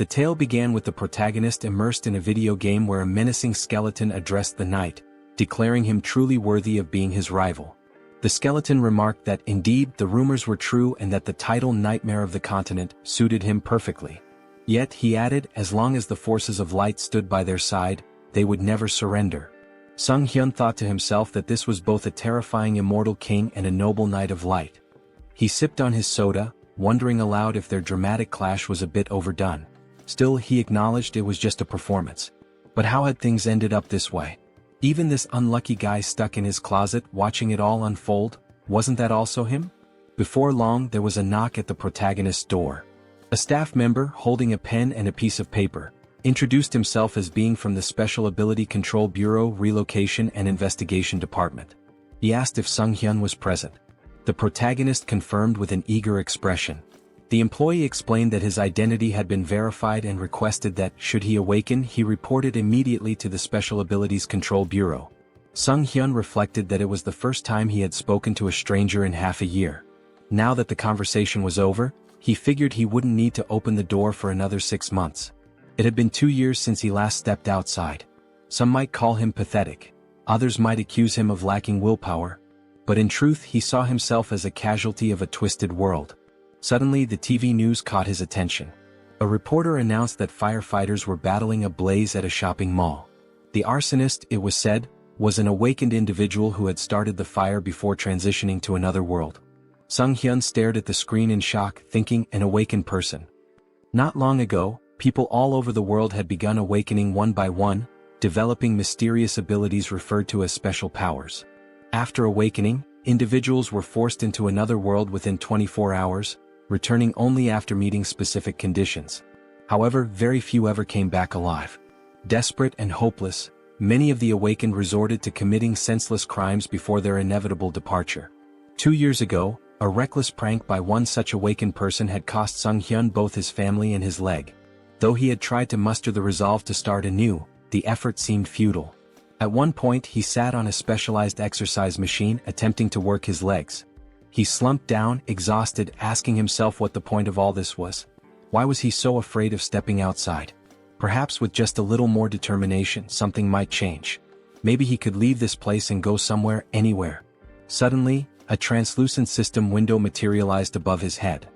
The tale began with the protagonist immersed in a video game where a menacing skeleton addressed the knight, declaring him truly worthy of being his rival. The skeleton remarked that indeed the rumors were true and that the title Nightmare of the Continent suited him perfectly. Yet, he added, as long as the forces of light stood by their side, they would never surrender. Sunghyun thought to himself that this was both a terrifying immortal king and a noble knight of light. He sipped on his soda, wondering aloud if their dramatic clash was a bit overdone. Still, he acknowledged it was just a performance. But how had things ended up this way? Even this unlucky guy stuck in his closet watching it all unfold, wasn't that also him? Before long there was a knock at the protagonist's door. A staff member, holding a pen and a piece of paper, introduced himself as being from the Special Ability Control Bureau Relocation and Investigation Department. He asked if Sunghyun was present. The protagonist confirmed with an eager expression. The employee explained that his identity had been verified and requested that, should he awaken, he report it immediately to the Special Abilities Control Bureau. Sunghyun reflected that it was the first time he had spoken to a stranger in half a year. Now that the conversation was over, he figured he wouldn't need to open the door for another 6 months. It had been 2 years since he last stepped outside. Some might call him pathetic. Others might accuse him of lacking willpower. But in truth he saw himself as a casualty of a twisted world. Suddenly the TV news caught his attention. A reporter announced that firefighters were battling a blaze at a shopping mall. The arsonist, it was said, was an awakened individual who had started the fire before transitioning to another world. Sunghyun stared at the screen in shock, thinking, an awakened person. Not long ago, people all over the world had begun awakening one by one, developing mysterious abilities referred to as special powers. After awakening, individuals were forced into another world within 24 hours, returning only after meeting specific conditions. However, very few ever came back alive. Desperate and hopeless, many of the awakened resorted to committing senseless crimes before their inevitable departure. 2 years ago, a reckless prank by one such awakened person had cost Sunghyun both his family and his leg. Though he had tried to muster the resolve to start anew, the effort seemed futile. At one point he sat on a specialized exercise machine attempting to work his legs. He slumped down, exhausted, asking himself what the point of all this was. Why was he so afraid of stepping outside? Perhaps with just a little more determination something might change. Maybe he could leave this place and go somewhere, anywhere. Suddenly, a translucent system window materialized above his head.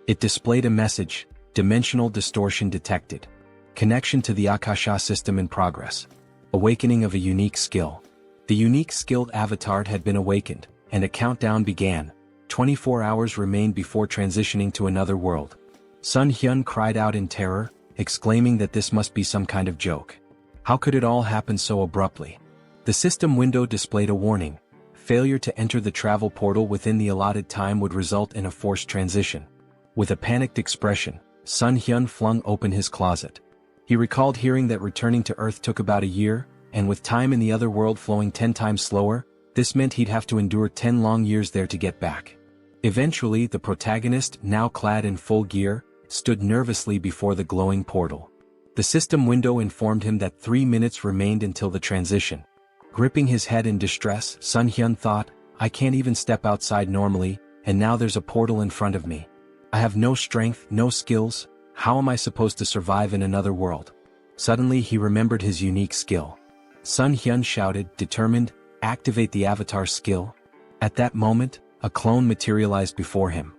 It displayed a message, dimensional distortion detected. Connection to the Akasha system in progress. Awakening of a unique skill. The unique skilled avatar had been awakened, and a countdown began. 24 hours remained before transitioning to another world. Sunghyun cried out in terror, exclaiming that this must be some kind of joke. How could it all happen so abruptly? The system window displayed a warning. Failure to enter the travel portal within the allotted time would result in a forced transition. With a panicked expression, Sunghyun flung open his closet. He recalled hearing that returning to Earth took about a year, and with time in the other world flowing 10 times slower, this meant he'd have to endure 10 long years there to get back. Eventually, the protagonist, now clad in full gear, stood nervously before the glowing portal. The system window informed him that 3 minutes remained until the transition. Gripping his head in distress, Sunghyun thought, I can't even step outside normally, and now there's a portal in front of me. I have no strength, no skills. How am I supposed to survive in another world? Suddenly he remembered his unique skill. Sunghyun shouted, determined, activate the avatar skill. At that moment, a clone materialized before him.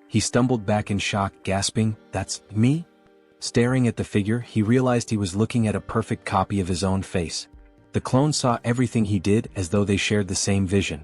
He stumbled back in shock, gasping, that's me? Staring at the figure, he realized he was looking at a perfect copy of his own face. The clone saw everything he did as though they shared the same vision.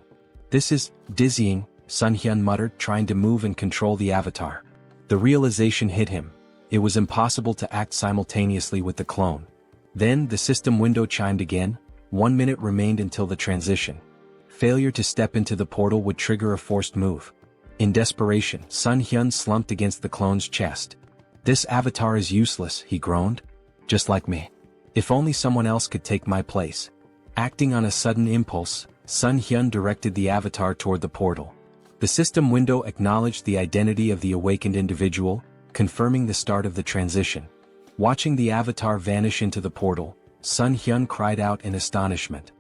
This is dizzying, Sunghyun muttered, trying to move and control the avatar. The realization hit him. It was impossible to act simultaneously with the clone. Then the system window chimed again. 1 minute remained until the transition. Failure to step into the portal would trigger a forced move. In desperation, Sunghyun slumped against the clone's chest. This avatar is useless, he groaned. Just like me. If only someone else could take my place. Acting on a sudden impulse, Sunghyun directed the avatar toward the portal. The system window acknowledged the identity of the awakened individual, confirming the start of the transition. Watching the avatar vanish into the portal, Sunghyun cried out in astonishment.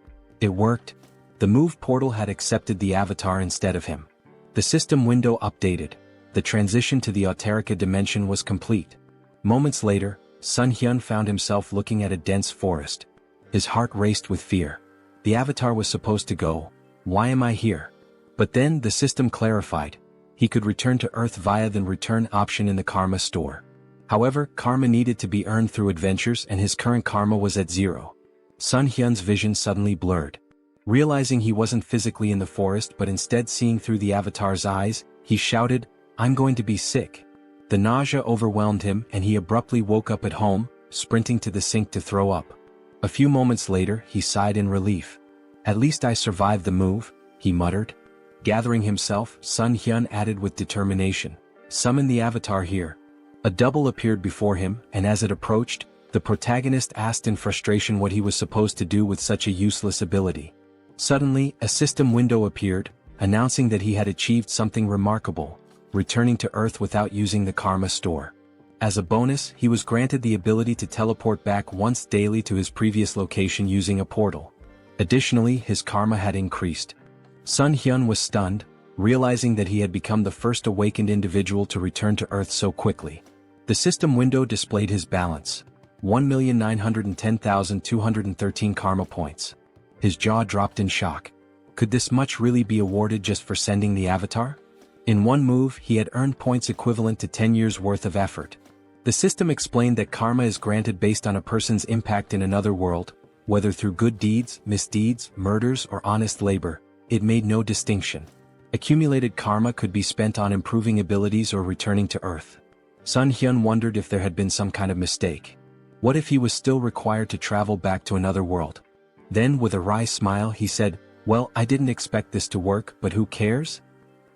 It worked. The move portal had accepted the avatar instead of him. The system window updated. The transition to the Auterica dimension was complete. Moments later, Sunghyun found himself looking at a dense forest. His heart raced with fear. The avatar was supposed to go. Why am I here? But then the system clarified. He could return to Earth via the return option in the karma store. However, karma needed to be earned through adventures and his current karma was at 0. Sunghyun's vision suddenly blurred. Realizing he wasn't physically in the forest but instead seeing through the avatar's eyes, he shouted, "I'm going to be sick." The nausea overwhelmed him and he abruptly woke up at home, sprinting to the sink to throw up. A few moments later, he sighed in relief. "At least I survived the move," he muttered. Gathering himself, Sunghyun added with determination, "Summon the avatar here." A double appeared before him, and as it approached, the protagonist asked in frustration what he was supposed to do with such a useless ability. Suddenly, a system window appeared, announcing that he had achieved something remarkable, returning to Earth without using the karma store. As a bonus, he was granted the ability to teleport back once daily to his previous location using a portal. Additionally, his karma had increased. Sunghyun was stunned, realizing that he had become the first awakened individual to return to Earth so quickly. The system window displayed his balance: 1,910,213 karma points. His jaw dropped in shock. Could this much really be awarded just for sending the avatar? In one move, he had earned points equivalent to 10 years' worth of effort. The system explained that karma is granted based on a person's impact in another world, whether through good deeds, misdeeds, murders, or honest labor. It made no distinction. Accumulated karma could be spent on improving abilities or returning to Earth. Sunghyun wondered if there had been some kind of mistake. What if he was still required to travel back to another world? Then, with a wry smile, he said, "Well, I didn't expect this to work, but who cares?"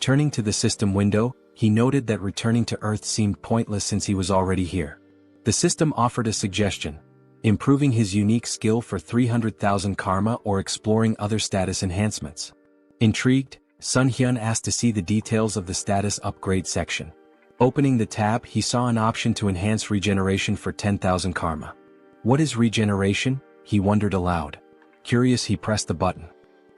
Turning to the system window, he noted that returning to Earth seemed pointless since he was already here. The system offered a suggestion: improving his unique skill for 300,000 karma or exploring other status enhancements. Intrigued, Sunghyun asked to see the details of the status upgrade section. Opening the tab, he saw an option to enhance regeneration for 10,000 karma. What is regeneration? He wondered aloud. Curious, he pressed the button.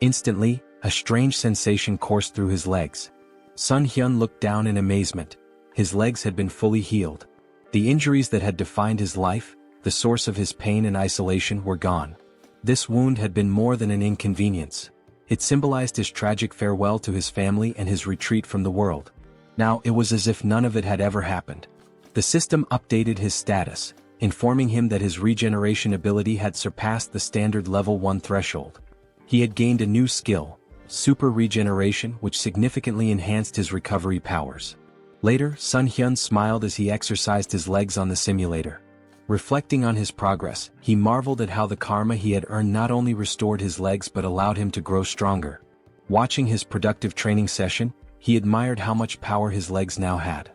Instantly, a strange sensation coursed through his legs. Sunghyun looked down in amazement. His legs had been fully healed. The injuries that had defined his life, the source of his pain and isolation, were gone. This wound had been more than an inconvenience. It symbolized his tragic farewell to his family and his retreat from the world. Now it was as if none of it had ever happened. The system updated his status, informing him that his regeneration ability had surpassed the standard level 1 threshold. He had gained a new skill, super regeneration, which significantly enhanced his recovery powers. Later, Sunghyun smiled as he exercised his legs on the simulator. Reflecting on his progress, he marveled at how the karma he had earned not only restored his legs but allowed him to grow stronger. Watching his productive training session, he admired how much power his legs now had.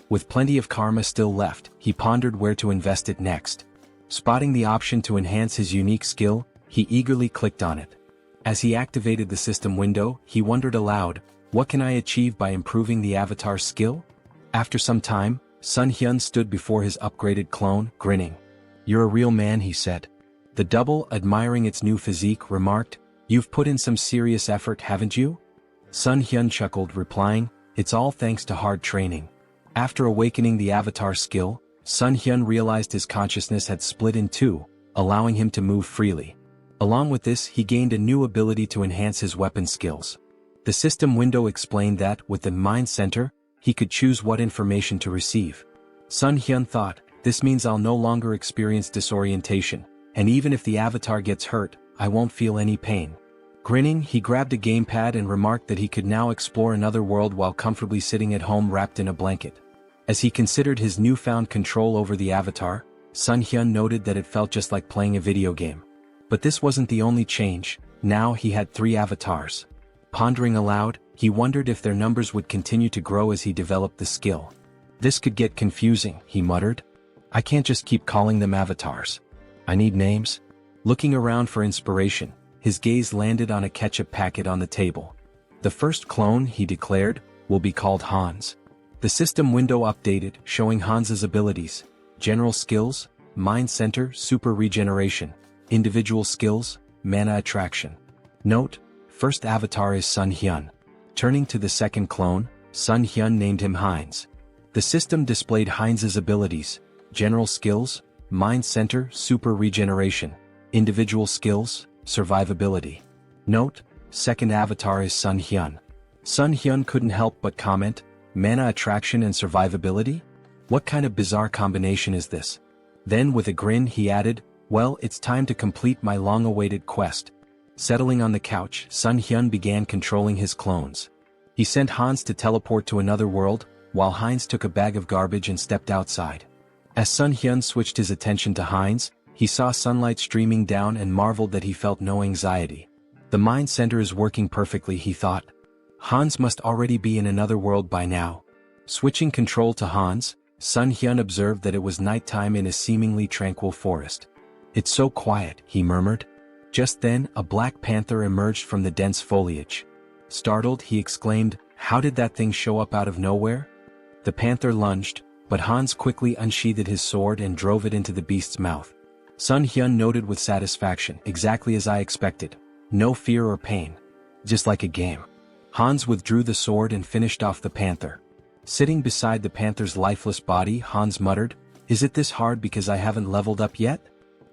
With plenty of karma still left, he pondered where to invest it next. Spotting the option to enhance his unique skill, he eagerly clicked on it. As he activated the system window, he wondered aloud, what can I achieve by improving the avatar's skill? After some time, Sunghyun stood before his upgraded clone, grinning. "You're a real man," he said. The double, admiring its new physique, remarked, "You've put in some serious effort, haven't you?" Sunghyun chuckled, replying, "It's all thanks to hard training." After awakening the avatar skill, Sunghyun realized his consciousness had split in two, allowing him to move freely. Along with this, he gained a new ability to enhance his weapon skills. The system window explained that, with the mind center, he could choose what information to receive. Sunghyun thought, this means I'll no longer experience disorientation, and even if the avatar gets hurt, I won't feel any pain. Grinning, he grabbed a gamepad and remarked that he could now explore another world while comfortably sitting at home wrapped in a blanket. As he considered his newfound control over the avatar, Sunghyun noted that it felt just like playing a video game. But this wasn't the only change. Now he had 3 avatars. Pondering aloud, he wondered if their numbers would continue to grow as he developed the skill. This could get confusing, he muttered. I can't just keep calling them avatars. I need names. Looking around for inspiration, his gaze landed on a ketchup packet on the table. The first clone, he declared, will be called Hans. The system window updated, showing Hans's abilities: general skills, mind center, super regeneration; individual skills, mana attraction. Note: first avatar is Sunghyun. Turning to the second clone, Sunghyun named him Heinz. The system displayed Heinz's abilities: general skills, Mind Center, Super Regeneration. Individual Skills, Survivability. Note, second avatar is Sunghyun. Sunghyun couldn't help but comment, mana attraction and survivability? What kind of bizarre combination is this? Then with a grin he added, well, it's time to complete my long-awaited quest. Settling on the couch, Sunghyun began controlling his clones. He sent Hans to teleport to another world, while Heinz took a bag of garbage and stepped outside. As Sunghyun switched his attention to Heinz, he saw sunlight streaming down and marveled that he felt no anxiety. The mind center is working perfectly, he thought. Hans must already be in another world by now. Switching control to Hans, Sunghyun observed that it was nighttime in a seemingly tranquil forest. It's so quiet, he murmured. Just then, a black panther emerged from the dense foliage. Startled, he exclaimed, how did that thing show up out of nowhere? The panther lunged, but Hans quickly unsheathed his sword and drove it into the beast's mouth. Sunghyun noted with satisfaction, exactly as I expected. No fear or pain. Just like a game. Hans withdrew the sword and finished off the panther. Sitting beside the panther's lifeless body, Hans muttered, is it this hard because I haven't leveled up yet?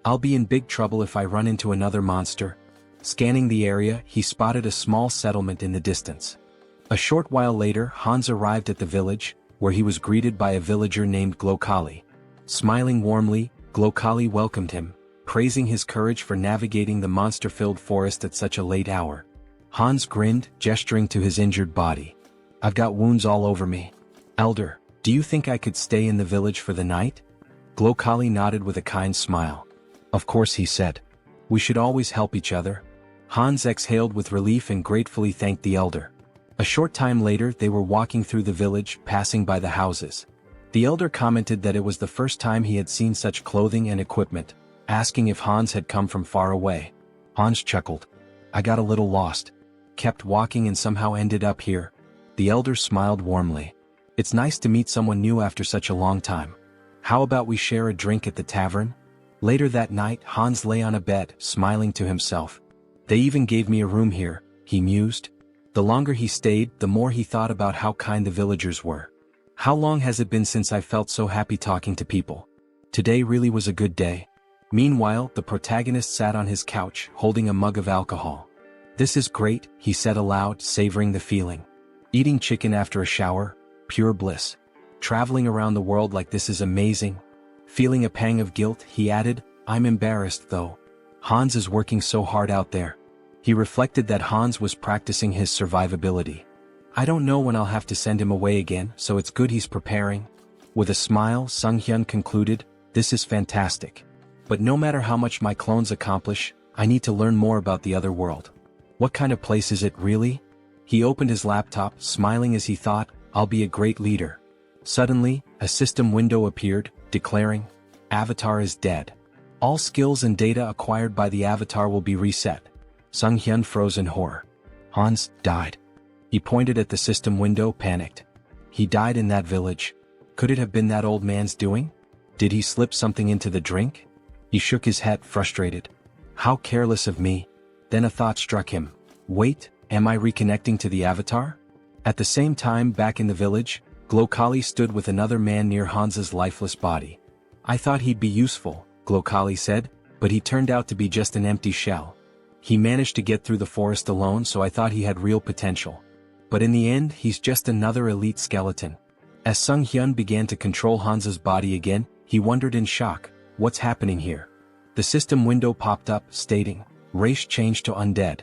I'll be in big trouble if I run into another monster. Scanning the area, he spotted a small settlement in the distance. A short while later, Hans arrived at the village, where he was greeted by a villager named Glokali. Smiling warmly, Glokali welcomed him, praising his courage for navigating the monster-filled forest at such a late hour. Hans grinned, gesturing to his injured body. I've got wounds all over me. Elder, do you think I could stay in the village for the night? Glokali nodded with a kind smile. Of course, he said. We should always help each other. Hans exhaled with relief and gratefully thanked the elder. A short time later they were walking through the village, passing by the houses. The elder commented that it was the first time he had seen such clothing and equipment, asking if Hans had come from far away. Hans chuckled. I got a little lost. Kept walking and somehow ended up here. The elder smiled warmly. It's nice to meet someone new after such a long time. How about we share a drink at the tavern? Later that night, Hans lay on a bed, smiling to himself. They even gave me a room here, he mused. The longer he stayed, the more he thought about how kind the villagers were. How long has it been since I felt so happy talking to people? Today really was a good day. Meanwhile, the protagonist sat on his couch, holding a mug of alcohol. This is great, he said aloud, savoring the feeling. Eating chicken after a shower, pure bliss. Traveling around the world like this is amazing. Feeling a pang of guilt, he added, I'm embarrassed though. Hans is working so hard out there. He reflected that Hans was practicing his survivability. I don't know when I'll have to send him away again, so it's good he's preparing. With a smile, Sunghyun concluded, this is fantastic. But no matter how much my clones accomplish, I need to learn more about the other world. What kind of place is it really? He opened his laptop, smiling as he thought, I'll be a great leader. Suddenly, a system window appeared, declaring, Avatar is dead. All skills and data acquired by the avatar will be reset. Sunghyun froze in horror. Hans died. He pointed at the system window, panicked. He died in that village. Could it have been that old man's doing? Did he slip something into the drink? He shook his head, frustrated. How careless of me. Then a thought struck him. Wait, am I reconnecting to the avatar? At the same time, back in the village, Glokali stood with another man near Hans's lifeless body. I thought he'd be useful, Glokali said, but he turned out to be just an empty shell. He managed to get through the forest alone, so I thought he had real potential. But in the end, he's just another elite skeleton. As Sunghyun began to control Hans's body again, he wondered in shock, what's happening here? The system window popped up, stating, race changed to undead.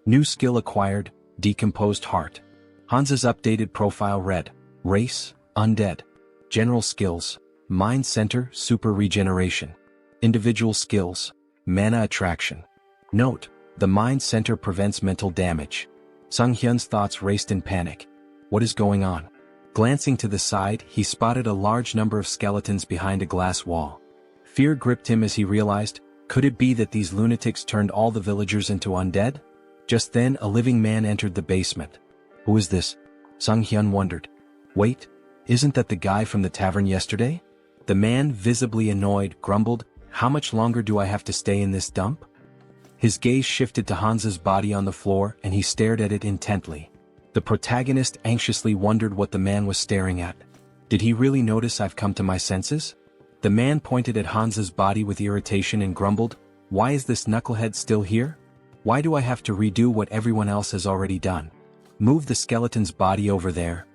New skill acquired, decomposed heart. Hans's updated profile read, race, undead. General skills, mind center, super regeneration. Individual skills, mana attraction. Note, the mind center prevents mental damage. Sunghyun's thoughts raced in panic. What is going on? Glancing to the side, he spotted a large number of skeletons behind a glass wall. Fear gripped him as he realized, could it be that these lunatics turned all the villagers into undead? Just then, a living man entered the basement. Who is this? Sunghyun wondered. Wait, isn't that the guy from the tavern yesterday? The man, visibly annoyed, grumbled, how much longer do I have to stay in this dump? His gaze shifted to Hans's body on the floor and he stared at it intently. The protagonist anxiously wondered what the man was staring at. Did he really notice I've come to my senses? The man pointed at Hans's body with irritation and grumbled, "Why is this knucklehead still here? Why do I have to redo what everyone else has already done? Move the skeleton's body over there."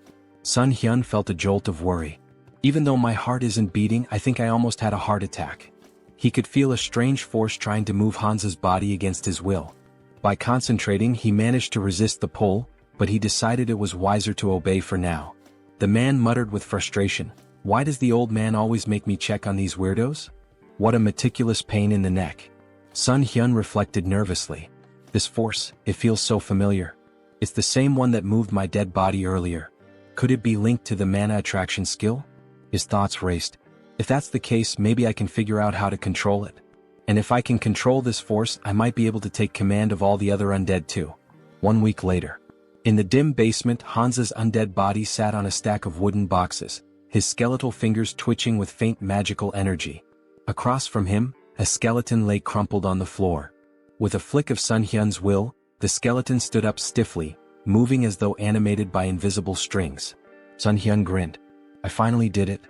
Sunghyun felt a jolt of worry. "Even though my heart isn't beating, I think I almost had a heart attack." He could feel a strange force trying to move Hans's body against his will. By concentrating, he managed to resist the pull, but he decided it was wiser to obey for now. The man muttered with frustration, "Why does the old man always make me check on these weirdos? What a meticulous pain in the neck." Sunghyun reflected nervously. "This force, it feels so familiar. It's the same one that moved my dead body earlier. Could it be linked to the mana attraction skill?" His thoughts raced. "If that's the case, maybe I can figure out how to control it. And if I can control this force, I might be able to take command of all the other undead too." 1 week later. In the dim basement, Hans's undead body sat on a stack of wooden boxes, his skeletal fingers twitching with faint magical energy. Across from him, a skeleton lay crumpled on the floor. With a flick of Sunghyun's will, the skeleton stood up stiffly, moving as though animated by invisible strings. Sunghyun grinned. "I finally did it.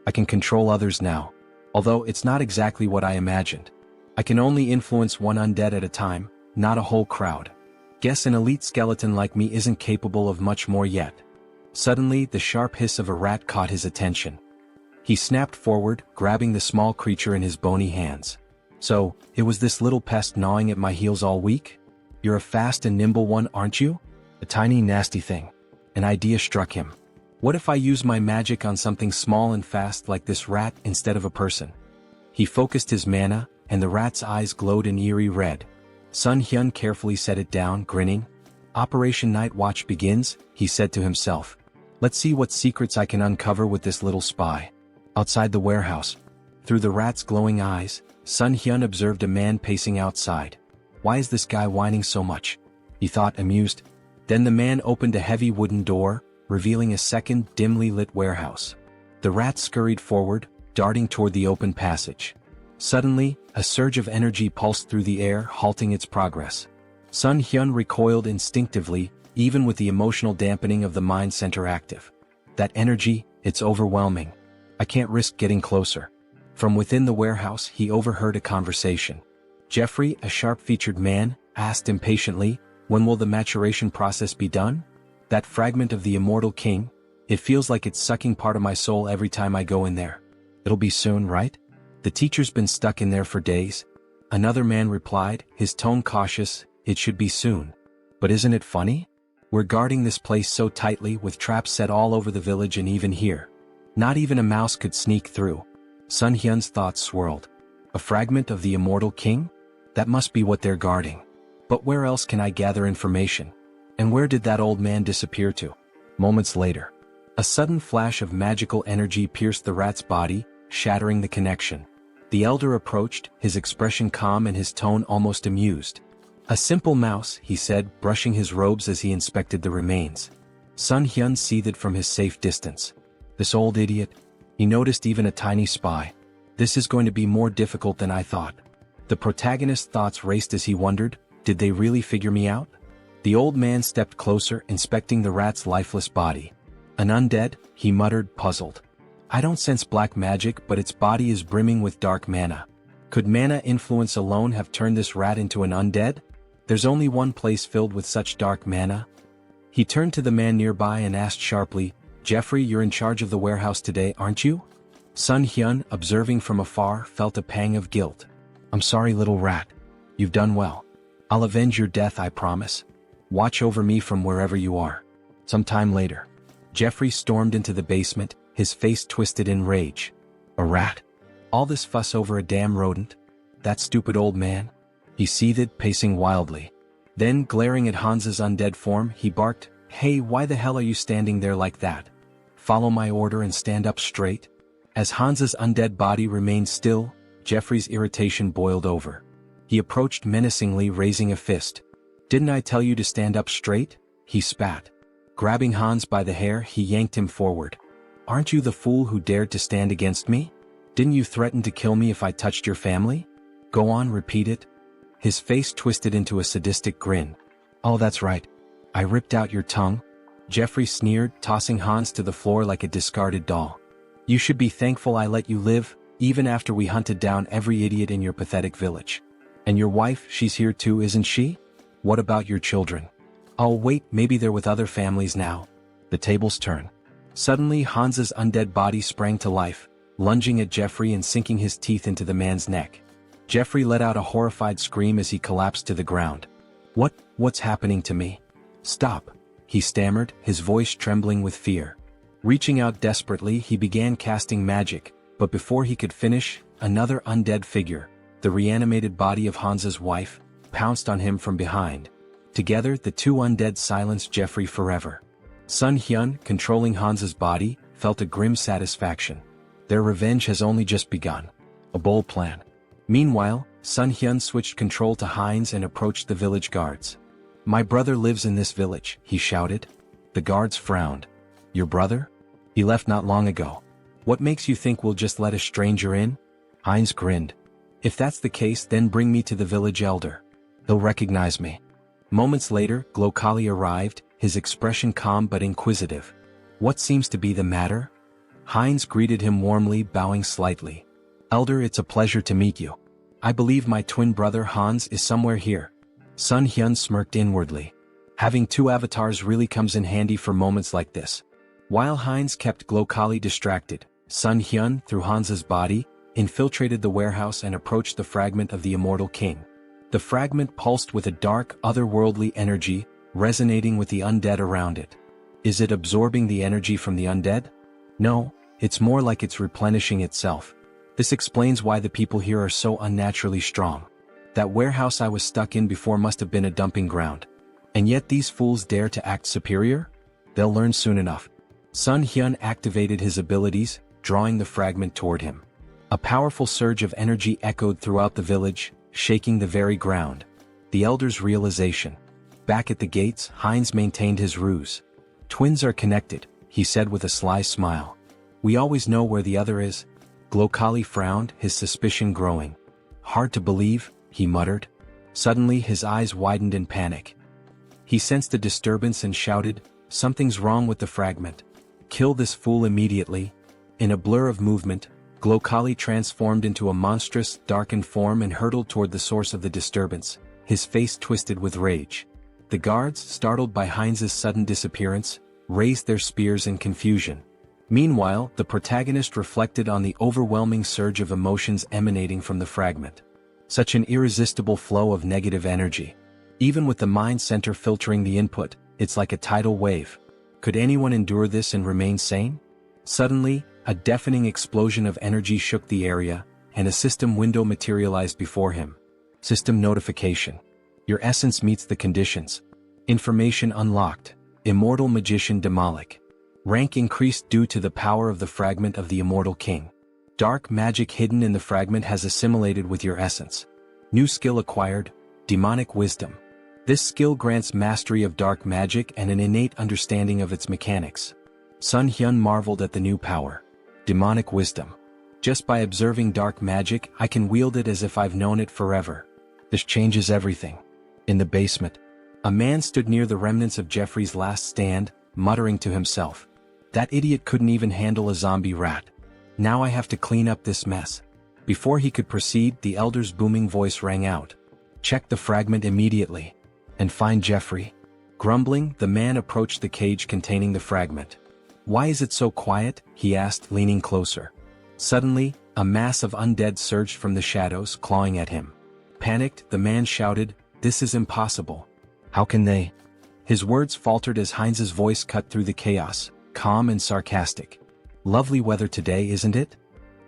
I can control others now. Although it's not exactly what I imagined. I can only influence one undead at a time, not a whole crowd. Guess an elite skeleton like me isn't capable of much more yet." Suddenly, the sharp hiss of a rat caught his attention. He snapped forward, grabbing the small creature in his bony hands. "So, it was this little pest gnawing at my heels all week? You're a fast and nimble one, aren't you?" A tiny nasty thing. An idea struck him. "What if I use my magic on something small and fast like this rat instead of a person?" He focused his mana, and the rat's eyes glowed an eerie red. Sunghyun carefully set it down, grinning. "Operation Night Watch begins," he said to himself. "Let's see what secrets I can uncover with this little spy." Outside the warehouse, through the rat's glowing eyes, Sunghyun observed a man pacing outside. "Why is this guy whining so much?" he thought, amused. Then the man opened a heavy wooden door, revealing a second, dimly lit warehouse. The rat scurried forward, darting toward the open passage. Suddenly, a surge of energy pulsed through the air, halting its progress. Sunghyun recoiled instinctively, even with the emotional dampening of the mind center active. "That energy, it's overwhelming. I can't risk getting closer." From within the warehouse, he overheard a conversation. Jeffrey, a sharp-featured man, asked impatiently, "When will the maturation process be done? That fragment of the immortal king, it feels like it's sucking part of my soul every time I go in there." "It'll be soon, right? The teacher's been stuck in there for days." Another man replied, his tone cautious, "It should be soon. But isn't it funny? We're guarding this place so tightly with traps set all over the village and even here. Not even a mouse could sneak through." Sunghyun's thoughts swirled. A fragment of the immortal king? That must be what they're guarding. But where else can I gather information? And where did that old man disappear to? Moments later, a sudden flash of magical energy pierced the rat's body, shattering the connection. The elder approached, his expression calm and his tone almost amused. "A simple mouse," he said, brushing his robes as he inspected the remains. Sunghyun seethed from his safe distance. This old idiot. He noticed even a tiny spy. This is going to be more difficult than I thought. The protagonist's thoughts raced as he wondered, did they really figure me out? The old man stepped closer, inspecting the rat's lifeless body. "An undead?" he muttered, puzzled. "I don't sense black magic, but its body is brimming with dark mana. Could mana influence alone have turned this rat into an undead? There's only one place filled with such dark mana." He turned to the man nearby and asked sharply, "Jeffrey, you're in charge of the warehouse today, aren't you?" Sunghyun, observing from afar, felt a pang of guilt. "I'm sorry, little rat. You've done well. I'll avenge your death, I promise. Watch over me from wherever you are." Some time later, Jeffrey stormed into the basement, his face twisted in rage. "A rat? All this fuss over a damn rodent? That stupid old man?" He seethed, pacing wildly. Then, glaring at Hans's undead form, he barked, "Hey, why the hell are you standing there like that? Follow my order and stand up straight." As Hans's undead body remained still, Jeffrey's irritation boiled over. He approached menacingly, raising a fist. "Didn't I tell you to stand up straight?" he spat. Grabbing Hans by the hair, he yanked him forward. "Aren't you the fool who dared to stand against me? Didn't you threaten to kill me if I touched your family? Go on, repeat it." His face twisted into a sadistic grin. "Oh, that's right. I ripped out your tongue." Jeffrey sneered, tossing Hans to the floor like a discarded doll. "You should be thankful I let you live, even after we hunted down every idiot in your pathetic village. And your wife, she's here too, isn't she? What about your children? Oh wait, maybe they're with other families now. The tables turn. Suddenly Hansa's undead body sprang to life, lunging at Jeffrey and sinking his teeth into the man's neck. Jeffrey let out a horrified scream as he collapsed to the ground. What's happening to me? Stop, he stammered, his voice trembling with fear. Reaching out desperately, he began casting magic, but before he could finish, another undead figure, the reanimated body of Hansa's wife, pounced on him from behind. Together, the two undead silenced Jeffrey forever. Sunghyun, controlling Hansa's body, felt a grim satisfaction. Their revenge has only just begun. A bold plan. Meanwhile, Sunghyun switched control to Heinz and approached the village guards. My brother lives in this village, he shouted. The guards frowned. Your brother? He left not long ago. What makes you think we'll just let a stranger in? Heinz grinned. If that's the case, then bring me to the village elder. He'll recognize me. Moments later, Glokali arrived, his expression calm but inquisitive. What seems to be the matter? Heinz greeted him warmly, bowing slightly. Elder, it's a pleasure to meet you. I believe my twin brother Hans is somewhere here. Sunghyun smirked inwardly. Having two avatars really comes in handy for moments like this. While Heinz kept Glokali distracted, Sunghyun, through Hansa's body, infiltrated the warehouse and approached the fragment of the immortal king. The fragment pulsed with a dark, otherworldly energy, resonating with the undead around it. Is it absorbing the energy from the undead? No, it's more like it's replenishing itself. This explains why the people here are so unnaturally strong. That warehouse I was stuck in before must have been a dumping ground. And yet these fools dare to act superior? They'll learn soon enough. Sunghyun activated his abilities, drawing the fragment toward him. A powerful surge of energy echoed throughout the village, shaking the very ground. The elder's realization. Back at the gates, Heinz maintained his ruse. Twins are connected, he said with a sly smile. We always know where the other is. Glokali frowned, his suspicion growing. Hard to believe, he muttered. Suddenly his eyes widened in panic. He sensed a disturbance and shouted, something's wrong with the fragment. Kill this fool immediately. In a blur of movement, Glokali transformed into a monstrous, darkened form and hurtled toward the source of the disturbance, his face twisted with rage. The guards, startled by Heinz's sudden disappearance, raised their spears in confusion. Meanwhile, the protagonist reflected on the overwhelming surge of emotions emanating from the fragment. Such an irresistible flow of negative energy. Even with the mind center filtering the input, it's like a tidal wave. Could anyone endure this and remain sane? Suddenly, a deafening explosion of energy shook the area, and a system window materialized before him. System notification. Your essence meets the conditions. Information unlocked. Immortal magician Demolic. Rank increased due to the power of the fragment of the immortal king. Dark magic hidden in the fragment has assimilated with your essence. New skill acquired, demonic wisdom. This skill grants mastery of dark magic and an innate understanding of its mechanics. Sunghyun marveled at the new power. Demonic wisdom. Just by observing dark magic, I can wield it as if I've known it forever. This changes everything. In the basement, a man stood near the remnants of Jeffrey's last stand, muttering to himself. That idiot couldn't even handle a zombie rat. Now I have to clean up this mess. Before he could proceed, the elder's booming voice rang out. Check the fragment immediately. And find Jeffrey. Grumbling, the man approached the cage containing the fragment. Why is it so quiet? He asked, leaning closer. Suddenly, a mass of undead surged from the shadows, clawing at him. Panicked, the man shouted, This is impossible. How can they? His words faltered as Heinz's voice cut through the chaos, calm and sarcastic. Lovely weather today, isn't it?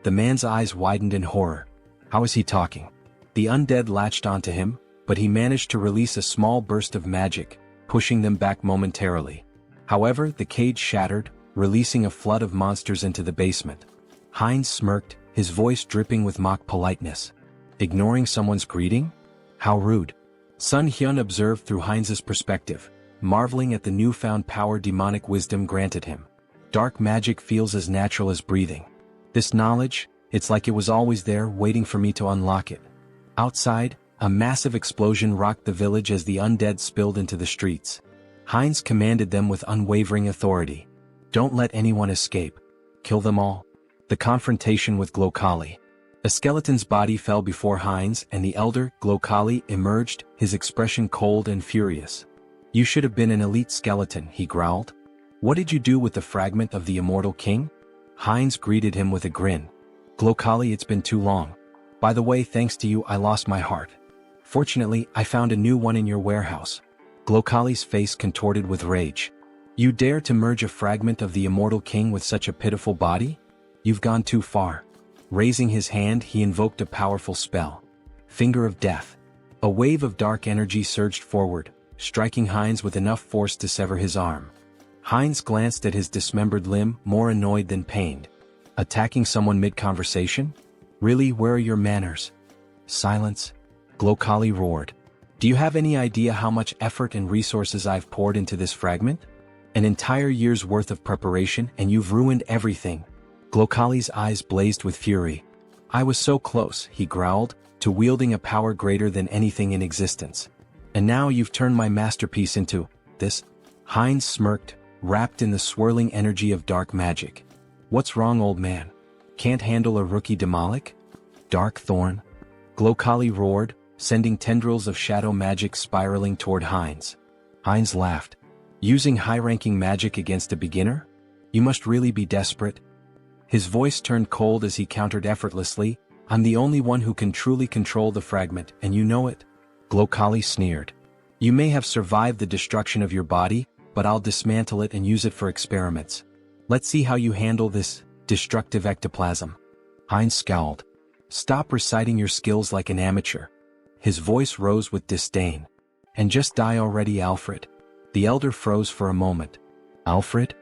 The man's eyes widened in horror. How is he talking? The undead latched onto him, but he managed to release a small burst of magic, pushing them back momentarily. However, the cage shattered, releasing a flood of monsters into the basement. Heinz smirked, his voice dripping with mock politeness. Ignoring someone's greeting? How rude. Sunghyun observed through Heinz's perspective, marveling at the newfound power demonic wisdom granted him. Dark magic feels as natural as breathing. This knowledge, it's like it was always there waiting for me to unlock it. Outside, a massive explosion rocked the village as the undead spilled into the streets. Heinz commanded them with unwavering authority. Don't let anyone escape. Kill them all. The confrontation with Glokali. A skeleton's body fell before Heinz and the elder, Glokali, emerged, his expression cold and furious. "You should have been an elite skeleton," he growled. "What did you do with the fragment of the immortal king?" Heinz greeted him with a grin. "Glokali, it's been too long. By the way, thanks to you I lost my heart. Fortunately, I found a new one in your warehouse." Glokali's face contorted with rage. "You dare to merge a fragment of the immortal king with such a pitiful body? You've gone too far." Raising his hand, he invoked a powerful spell. Finger of Death. A wave of dark energy surged forward, striking Heinz with enough force to sever his arm. Heinz glanced at his dismembered limb, more annoyed than pained. Attacking someone mid-conversation? Really, where are your manners? Silence. Glokali roared. "Do you have any idea how much effort and resources I've poured into this fragment? An entire year's worth of preparation, and you've ruined everything." Glokali's eyes blazed with fury. "I was so close," he growled, "to wielding a power greater than anything in existence. And now you've turned my masterpiece into this?" Heinz smirked, wrapped in the swirling energy of dark magic. "What's wrong, old man? Can't handle a rookie demolic? Dark thorn?" Glokali roared, sending tendrils of shadow magic spiraling toward Heinz. Heinz laughed. "Using high-ranking magic against a beginner? You must really be desperate." His voice turned cold as he countered effortlessly, "I'm the only one who can truly control the fragment, and you know it." Glokali sneered. "You may have survived the destruction of your body, but I'll dismantle it and use it for experiments. Let's see how you handle this destructive ectoplasm." Heinz scowled. "Stop reciting your skills like an amateur." His voice rose with disdain. "And just die already, Alfred." The elder froze for a moment. "Alfred?"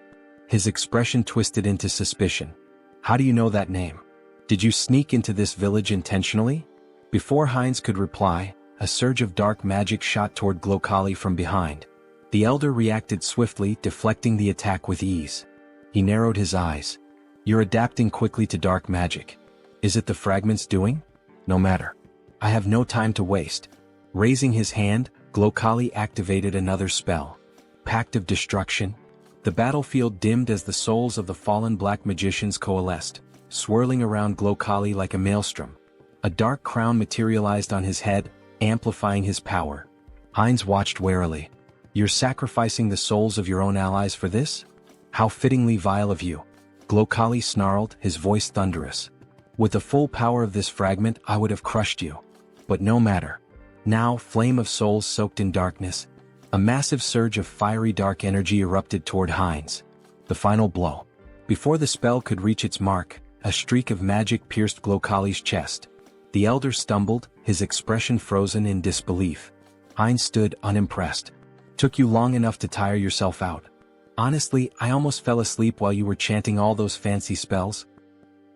His expression twisted into suspicion. "How do you know that name? Did you sneak into this village intentionally?" Before Heinz could reply, a surge of dark magic shot toward Glokali from behind. The elder reacted swiftly, deflecting the attack with ease. He narrowed his eyes. "You're adapting quickly to dark magic. Is it the fragment's doing? No matter. I have no time to waste." Raising his hand, Glokali activated another spell. Pact of Destruction. The battlefield dimmed as the souls of the fallen black magicians coalesced, swirling around Glokali like a maelstrom. A dark crown materialized on his head, amplifying his power. Heinz watched warily. "You're sacrificing the souls of your own allies for this? How fittingly vile of you." Glokali snarled, his voice thunderous. "With the full power of this fragment, I would have crushed you. But no matter." Now, flame of souls soaked in darkness. A massive surge of fiery dark energy erupted toward Heinz. The final blow. Before the spell could reach its mark, a streak of magic pierced Glokali's chest. The elder stumbled, his expression frozen in disbelief. Heinz stood unimpressed. "Took you long enough to tire yourself out. Honestly, I almost fell asleep while you were chanting all those fancy spells."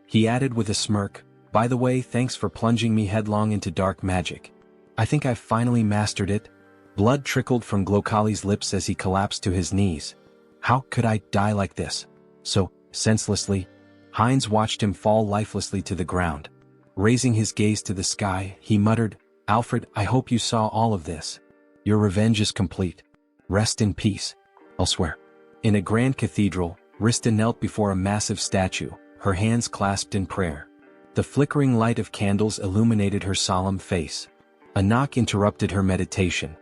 He added with a smirk, "By the way, thanks for plunging me headlong into dark magic. I think I've finally mastered it." Blood trickled from Glokali's lips as he collapsed to his knees. "How could I die like this? So, senselessly?" Heinz watched him fall lifelessly to the ground. Raising his gaze to the sky, he muttered, "Alfred, I hope you saw all of this. Your revenge is complete. Rest in peace." Elsewhere. In a grand cathedral, Rista knelt before a massive statue, her hands clasped in prayer. The flickering light of candles illuminated her solemn face. A knock interrupted her meditation.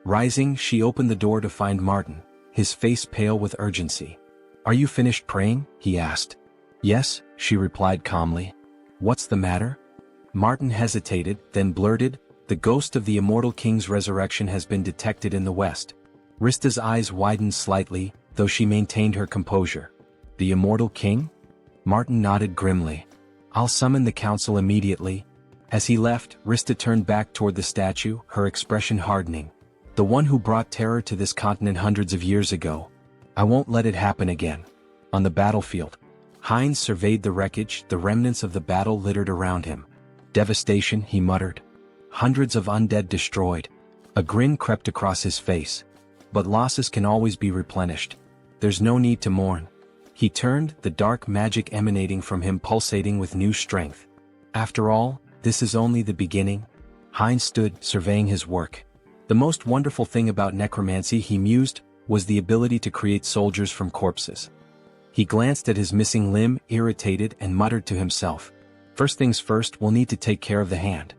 Rising, she opened the door to find Martin, his face pale with urgency. "Are you finished praying?" he asked. "Yes," she replied calmly. "What's the matter?" Martin hesitated, then blurted, "The ghost of the immortal king's resurrection has been detected in the west." Rista's eyes widened slightly, though she maintained her composure. "The immortal king?" Martin nodded grimly. "I'll summon the council immediately." As he left, Rista turned back toward the statue, her expression hardening. "The one who brought terror to this continent hundreds of years ago. I won't let it happen again." On the battlefield, Heinz surveyed the wreckage, the remnants of the battle littered around him. "Devastation," he muttered. "Hundreds of undead destroyed." A grin crept across his face. "But losses can always be replenished. There's no need to mourn." He turned, the dark magic emanating from him pulsating with new strength. "After all, this is only the beginning." Heinz stood, surveying his work. The most wonderful thing about necromancy, he mused, was the ability to create soldiers from corpses. He glanced at his missing limb, irritated, and muttered to himself, First things first, we'll need to take care of the hand.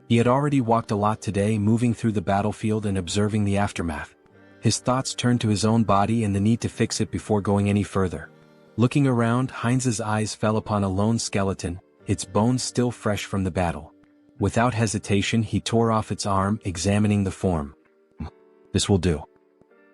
He had already walked a lot today, moving through the battlefield and observing the aftermath. His thoughts turned to his own body and the need to fix it before going any further. Looking around, Heinz's eyes fell upon a lone skeleton, its bones still fresh from the battle. Without hesitation, he tore off its arm, examining the form. This will do.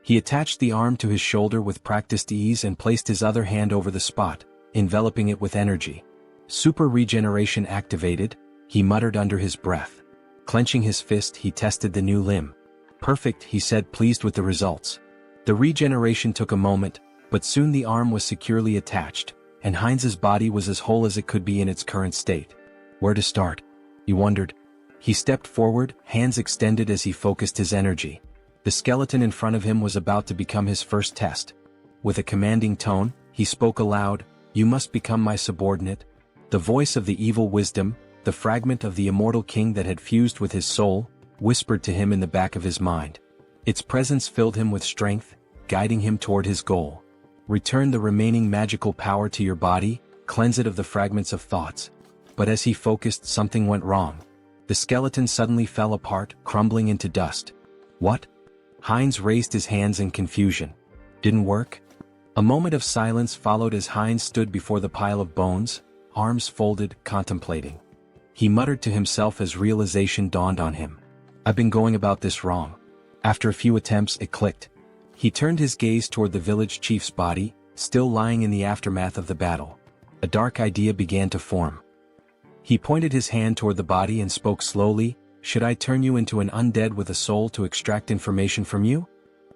He attached the arm to his shoulder with practiced ease and placed his other hand over the spot, enveloping it with energy. Super regeneration activated, he muttered under his breath. Clenching his fist, he tested the new limb. Perfect, he said, pleased with the results. The regeneration took a moment, but soon the arm was securely attached, and Heinz's body was as whole as it could be in its current state. Where to start? He wondered. He stepped forward, hands extended as he focused his energy. The skeleton in front of him was about to become his first test. With a commanding tone, he spoke aloud, "You must become my subordinate." The voice of the evil wisdom, the fragment of the immortal king that had fused with his soul, whispered to him in the back of his mind. Its presence filled him with strength, guiding him toward his goal. Return the remaining magical power to your body, cleanse it of the fragments of thoughts. But as he focused, something went wrong. The skeleton suddenly fell apart, crumbling into dust. What? Heinz raised his hands in confusion. Didn't work? A moment of silence followed as Heinz stood before the pile of bones, arms folded, contemplating. He muttered to himself as realization dawned on him. I've been going about this wrong. After a few attempts, it clicked. He turned his gaze toward the village chief's body, still lying in the aftermath of the battle. A dark idea began to form. He pointed his hand toward the body and spoke slowly, "Should I turn you into an undead with a soul to extract information from you?"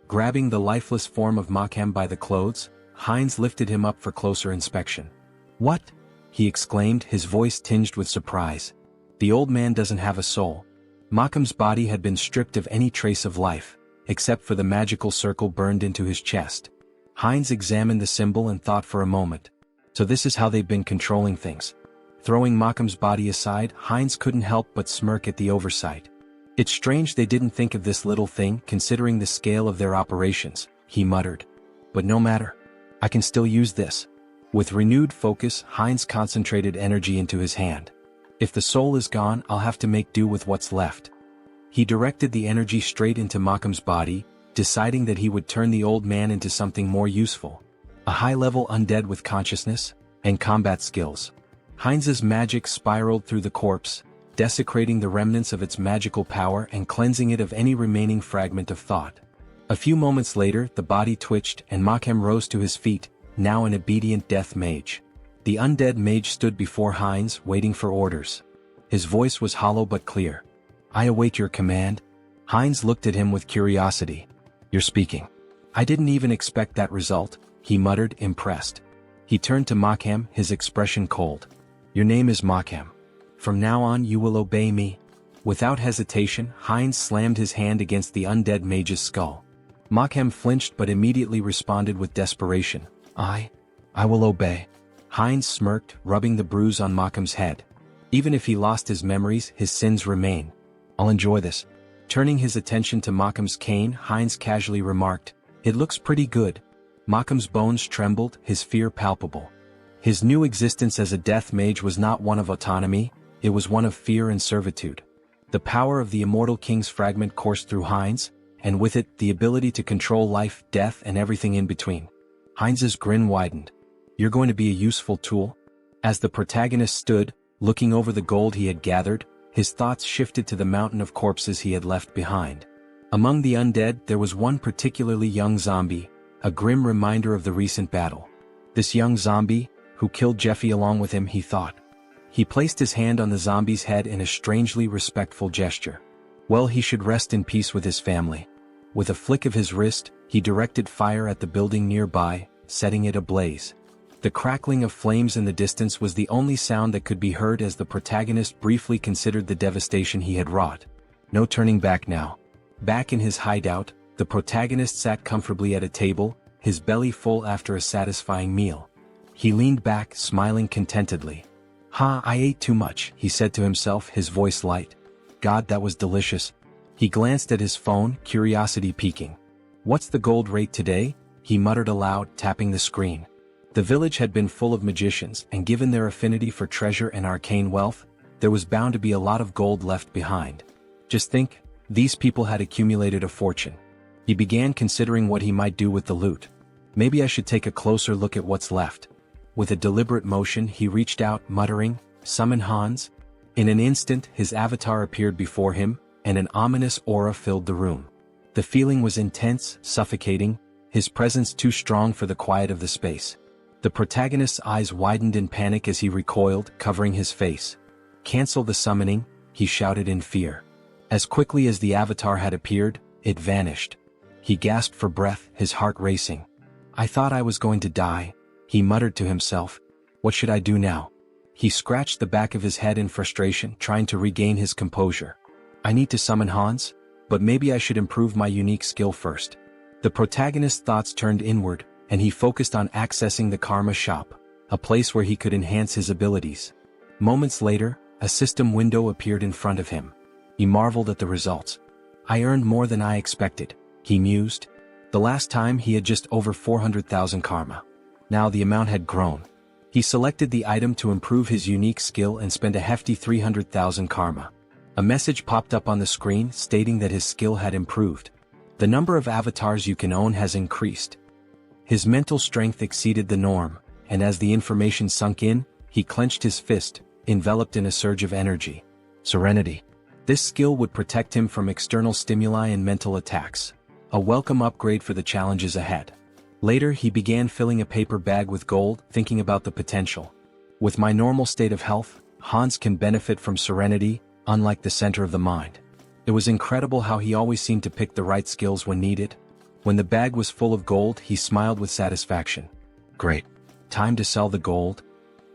Grabbing the lifeless form of Makhem by the clothes, Heinz lifted him up for closer inspection. "What?" he exclaimed, his voice tinged with surprise. "The old man doesn't have a soul." Makhem's body had been stripped of any trace of life, except for the magical circle burned into his chest. Heinz examined the symbol and thought for a moment. So this is how they've been controlling things. Throwing Makhem's body aside, Heinz couldn't help but smirk at the oversight. It's strange they didn't think of this little thing, considering the scale of their operations, he muttered. But no matter. I can still use this. With renewed focus, Heinz concentrated energy into his hand. If the soul is gone, I'll have to make do with what's left. He directed the energy straight into Makhem's body, deciding that he would turn the old man into something more useful. A high-level undead with consciousness and combat skills. Heinz's magic spiraled through the corpse, desecrating the remnants of its magical power and cleansing it of any remaining fragment of thought. A few moments later, the body twitched and Makhem rose to his feet, now an obedient death mage. The undead mage stood before Heinz, waiting for orders. His voice was hollow but clear. "I await your command." Heinz looked at him with curiosity. "You're speaking." "I didn't even expect that result," he muttered, impressed. He turned to Makhem, his expression cold. "Your name is Makhem. From now on you will obey me." Without hesitation, Heinz slammed his hand against the undead mage's skull. Makhem flinched but immediately responded with desperation. I will obey." Heinz smirked, rubbing the bruise on Makhem's head. "Even if he lost his memories, his sins remain. I'll enjoy this." Turning his attention to Makhem's cane, Heinz casually remarked, "It looks pretty good." Makhem's bones trembled, his fear palpable. His new existence as a death mage was not one of autonomy, it was one of fear and servitude. The power of the immortal king's fragment coursed through Heinz, and with it, the ability to control life, death, and everything in between. Heinz's grin widened. "You're going to be a useful tool?" As the protagonist stood, looking over the gold he had gathered, his thoughts shifted to the mountain of corpses he had left behind. Among the undead, there was one particularly young zombie, a grim reminder of the recent battle. This young zombie, who killed Jeffy along with him, he thought. He placed his hand on the zombie's head in a strangely respectful gesture. Well, he should rest in peace with his family. With a flick of his wrist, he directed fire at the building nearby, setting it ablaze. The crackling of flames in the distance was the only sound that could be heard as the protagonist briefly considered the devastation he had wrought. No turning back now. Back in his hideout, the protagonist sat comfortably at a table, his belly full after a satisfying meal. He leaned back, smiling contentedly. I ate too much," he said to himself, his voice light. "God, that was delicious." He glanced at his phone, curiosity piquing. "What's the gold rate today?" he muttered aloud, tapping the screen. The village had been full of magicians, and given their affinity for treasure and arcane wealth, there was bound to be a lot of gold left behind. Just think, these people had accumulated a fortune. He began considering what he might do with the loot. Maybe I should take a closer look at what's left. With a deliberate motion he reached out, muttering, "Summon Hans." In an instant his avatar appeared before him, and an ominous aura filled the room. The feeling was intense, suffocating, his presence too strong for the quiet of the space. The protagonist's eyes widened in panic as he recoiled, covering his face. "Cancel the summoning," he shouted in fear. As quickly as the avatar had appeared, it vanished. He gasped for breath, his heart racing. "I thought I was going to die," he muttered to himself. "What should I do now?" He scratched the back of his head in frustration, trying to regain his composure. "I need to summon Hans, but maybe I should improve my unique skill first." The protagonist's thoughts turned inward, and he focused on accessing the Karma Shop, a place where he could enhance his abilities. Moments later, a system window appeared in front of him. He marveled at the results. "I earned more than I expected," he mused. The last time he had just over 400,000 karma. Now the amount had grown. He selected the item to improve his unique skill and spent a hefty 300,000 karma. A message popped up on the screen stating that his skill had improved. The number of avatars you can own has increased. His mental strength exceeded the norm, and as the information sunk in, he clenched his fist, enveloped in a surge of energy. Serenity. This skill would protect him from external stimuli and mental attacks. A welcome upgrade for the challenges ahead. Later he began filling a paper bag with gold, thinking about the potential. With my normal state of health, Hans can benefit from serenity, unlike the center of the mind. It was incredible how he always seemed to pick the right skills when needed. When the bag was full of gold, he smiled with satisfaction. Great. Time to sell the gold.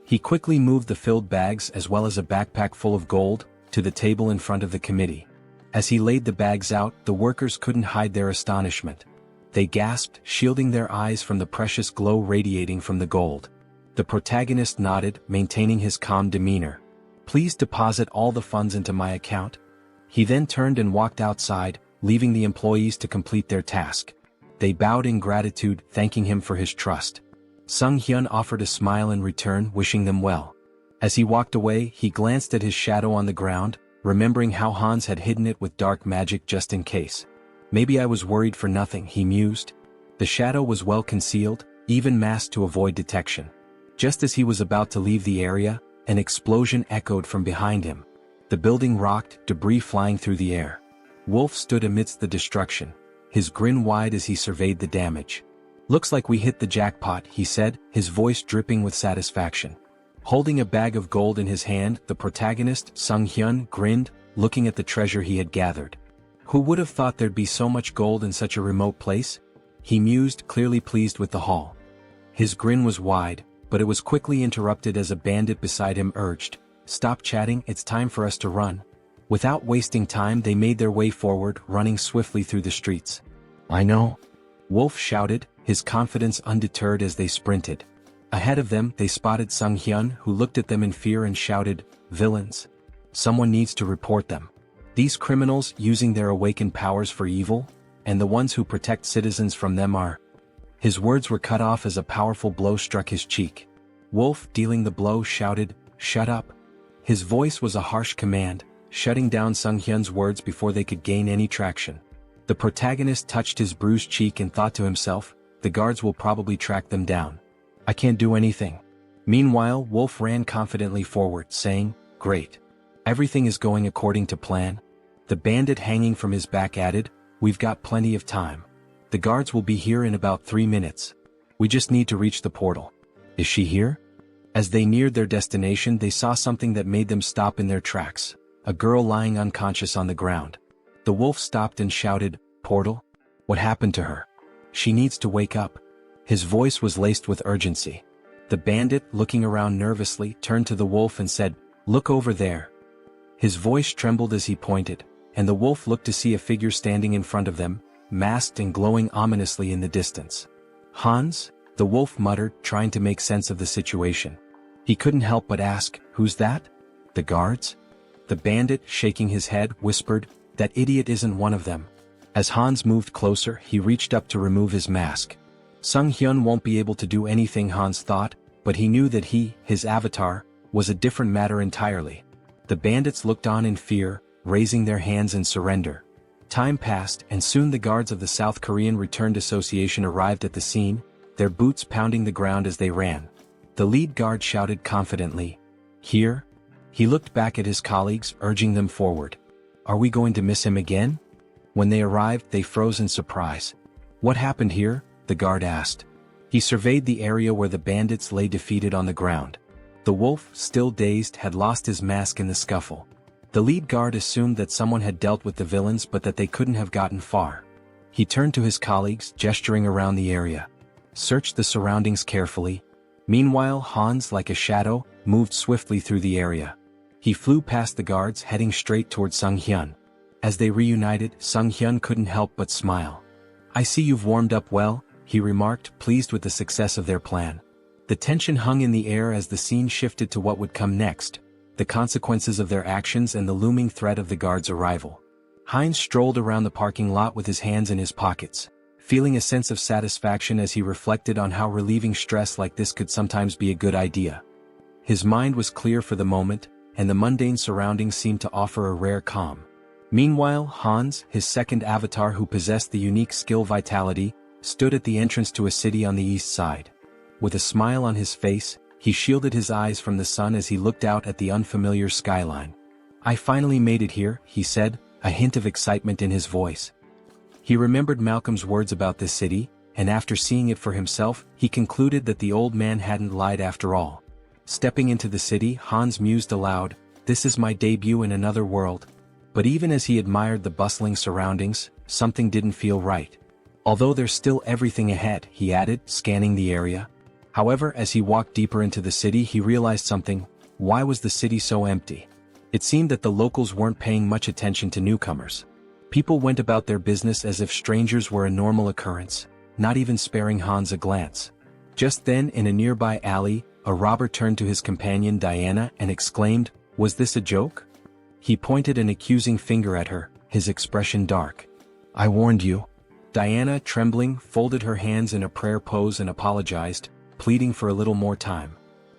He quickly moved the filled bags as well as a backpack full of gold to the table in front of the committee. As he laid the bags out, the workers couldn't hide their astonishment. They gasped, shielding their eyes from the precious glow radiating from the gold. The protagonist nodded, maintaining his calm demeanor. "Please deposit all the funds into my account." He then turned and walked outside, leaving the employees to complete their task. They bowed in gratitude, thanking him for his trust. Sunghyun offered a smile in return, wishing them well. As he walked away, he glanced at his shadow on the ground, remembering how Hans had hidden it with dark magic just in case. "Maybe I was worried for nothing," he mused. The shadow was well concealed, even masked to avoid detection. Just as he was about to leave the area, an explosion echoed from behind him. The building rocked, debris flying through the air. Wolf stood amidst the destruction, his grin wide as he surveyed the damage. "Looks like we hit the jackpot," he said, his voice dripping with satisfaction. Holding a bag of gold in his hand, the protagonist, Sunghyun, grinned, looking at the treasure he had gathered. Who would have thought there'd be so much gold in such a remote place? He mused, clearly pleased with the haul. His grin was wide, but it was quickly interrupted as a bandit beside him urged, "Stop chatting, it's time for us to run." Without wasting time they made their way forward, running swiftly through the streets. "I know," Wolf shouted, his confidence undeterred as they sprinted. Ahead of them they spotted Sunghyun, who looked at them in fear and shouted, "Villains! Someone needs to report them. These criminals using their awakened powers for evil, and the ones who protect citizens from them are..." His words were cut off as a powerful blow struck his cheek. Wolf, dealing the blow, shouted, "Shut up." His voice was a harsh command, shutting down Sunghyun's words before they could gain any traction. The protagonist touched his bruised cheek and thought to himself, "The guards will probably track them down. I can't do anything." Meanwhile, Wolf ran confidently forward, saying, "Great. Everything is going according to plan." The bandit hanging from his back added, "We've got plenty of time. The guards will be here in about 3 minutes. We just need to reach the portal." "Is she here?" As they neared their destination they saw something that made them stop in their tracks. A girl lying unconscious on the ground. The wolf stopped and shouted, "Portal? What happened to her? She needs to wake up." His voice was laced with urgency. The bandit, looking around nervously, turned to the wolf and said, "Look over there." His voice trembled as he pointed, and the wolf looked to see a figure standing in front of them, masked and glowing ominously in the distance. "Hans?" the wolf muttered, trying to make sense of the situation. He couldn't help but ask, "Who's that?" "The guards?" The bandit, shaking his head, whispered, "That idiot isn't one of them." As Hans moved closer, he reached up to remove his mask. Sunghyun won't be able to do anything, Hans thought, but he knew that his avatar, was a different matter entirely. The bandits looked on in fear, raising their hands in surrender. Time passed and soon the guards of the South Korean Returned Association arrived at the scene, their boots pounding the ground as they ran. The lead guard shouted confidently, "Here?" He looked back at his colleagues, urging them forward. "Are we going to miss him again?" When they arrived, they froze in surprise. "What happened here?" the guard asked. He surveyed the area where the bandits lay defeated on the ground. The wolf, still dazed, had lost his mask in the scuffle. The lead guard assumed that someone had dealt with the villains but that they couldn't have gotten far. He turned to his colleagues, gesturing around the area. Searched the surroundings carefully. Meanwhile, Hans, like a shadow, moved swiftly through the area. He flew past the guards, heading straight toward Sunghyun. As they reunited, Sunghyun couldn't help but smile. "I see you've warmed up well," he remarked, pleased with the success of their plan. The tension hung in the air as the scene shifted to what would come next, the consequences of their actions and the looming threat of the guards' arrival. Heinz strolled around the parking lot with his hands in his pockets, feeling a sense of satisfaction as he reflected on how relieving stress like this could sometimes be a good idea. His mind was clear for the moment, and the mundane surroundings seemed to offer a rare calm. Meanwhile, Hans, his second avatar who possessed the unique skill Vitality, stood at the entrance to a city on the east side. With a smile on his face, he shielded his eyes from the sun as he looked out at the unfamiliar skyline. "I finally made it here," he said, a hint of excitement in his voice. He remembered Malcolm's words about this city, and after seeing it for himself, he concluded that the old man hadn't lied after all. Stepping into the city, Hans mused aloud, "This is my debut in another world." But even as he admired the bustling surroundings, something didn't feel right. "Although there's still everything ahead," he added, scanning the area. However, as he walked deeper into the city, he realized something. Why was the city so empty? It seemed that the locals weren't paying much attention to newcomers. People went about their business as if strangers were a normal occurrence, not even sparing Hans a glance. Just then, in a nearby alley, a robber turned to his companion Diana and exclaimed, "Was this a joke?" He pointed an accusing finger at her, his expression dark. "I warned you." Diana, trembling, folded her hands in a prayer pose and apologized, pleading for a little more time.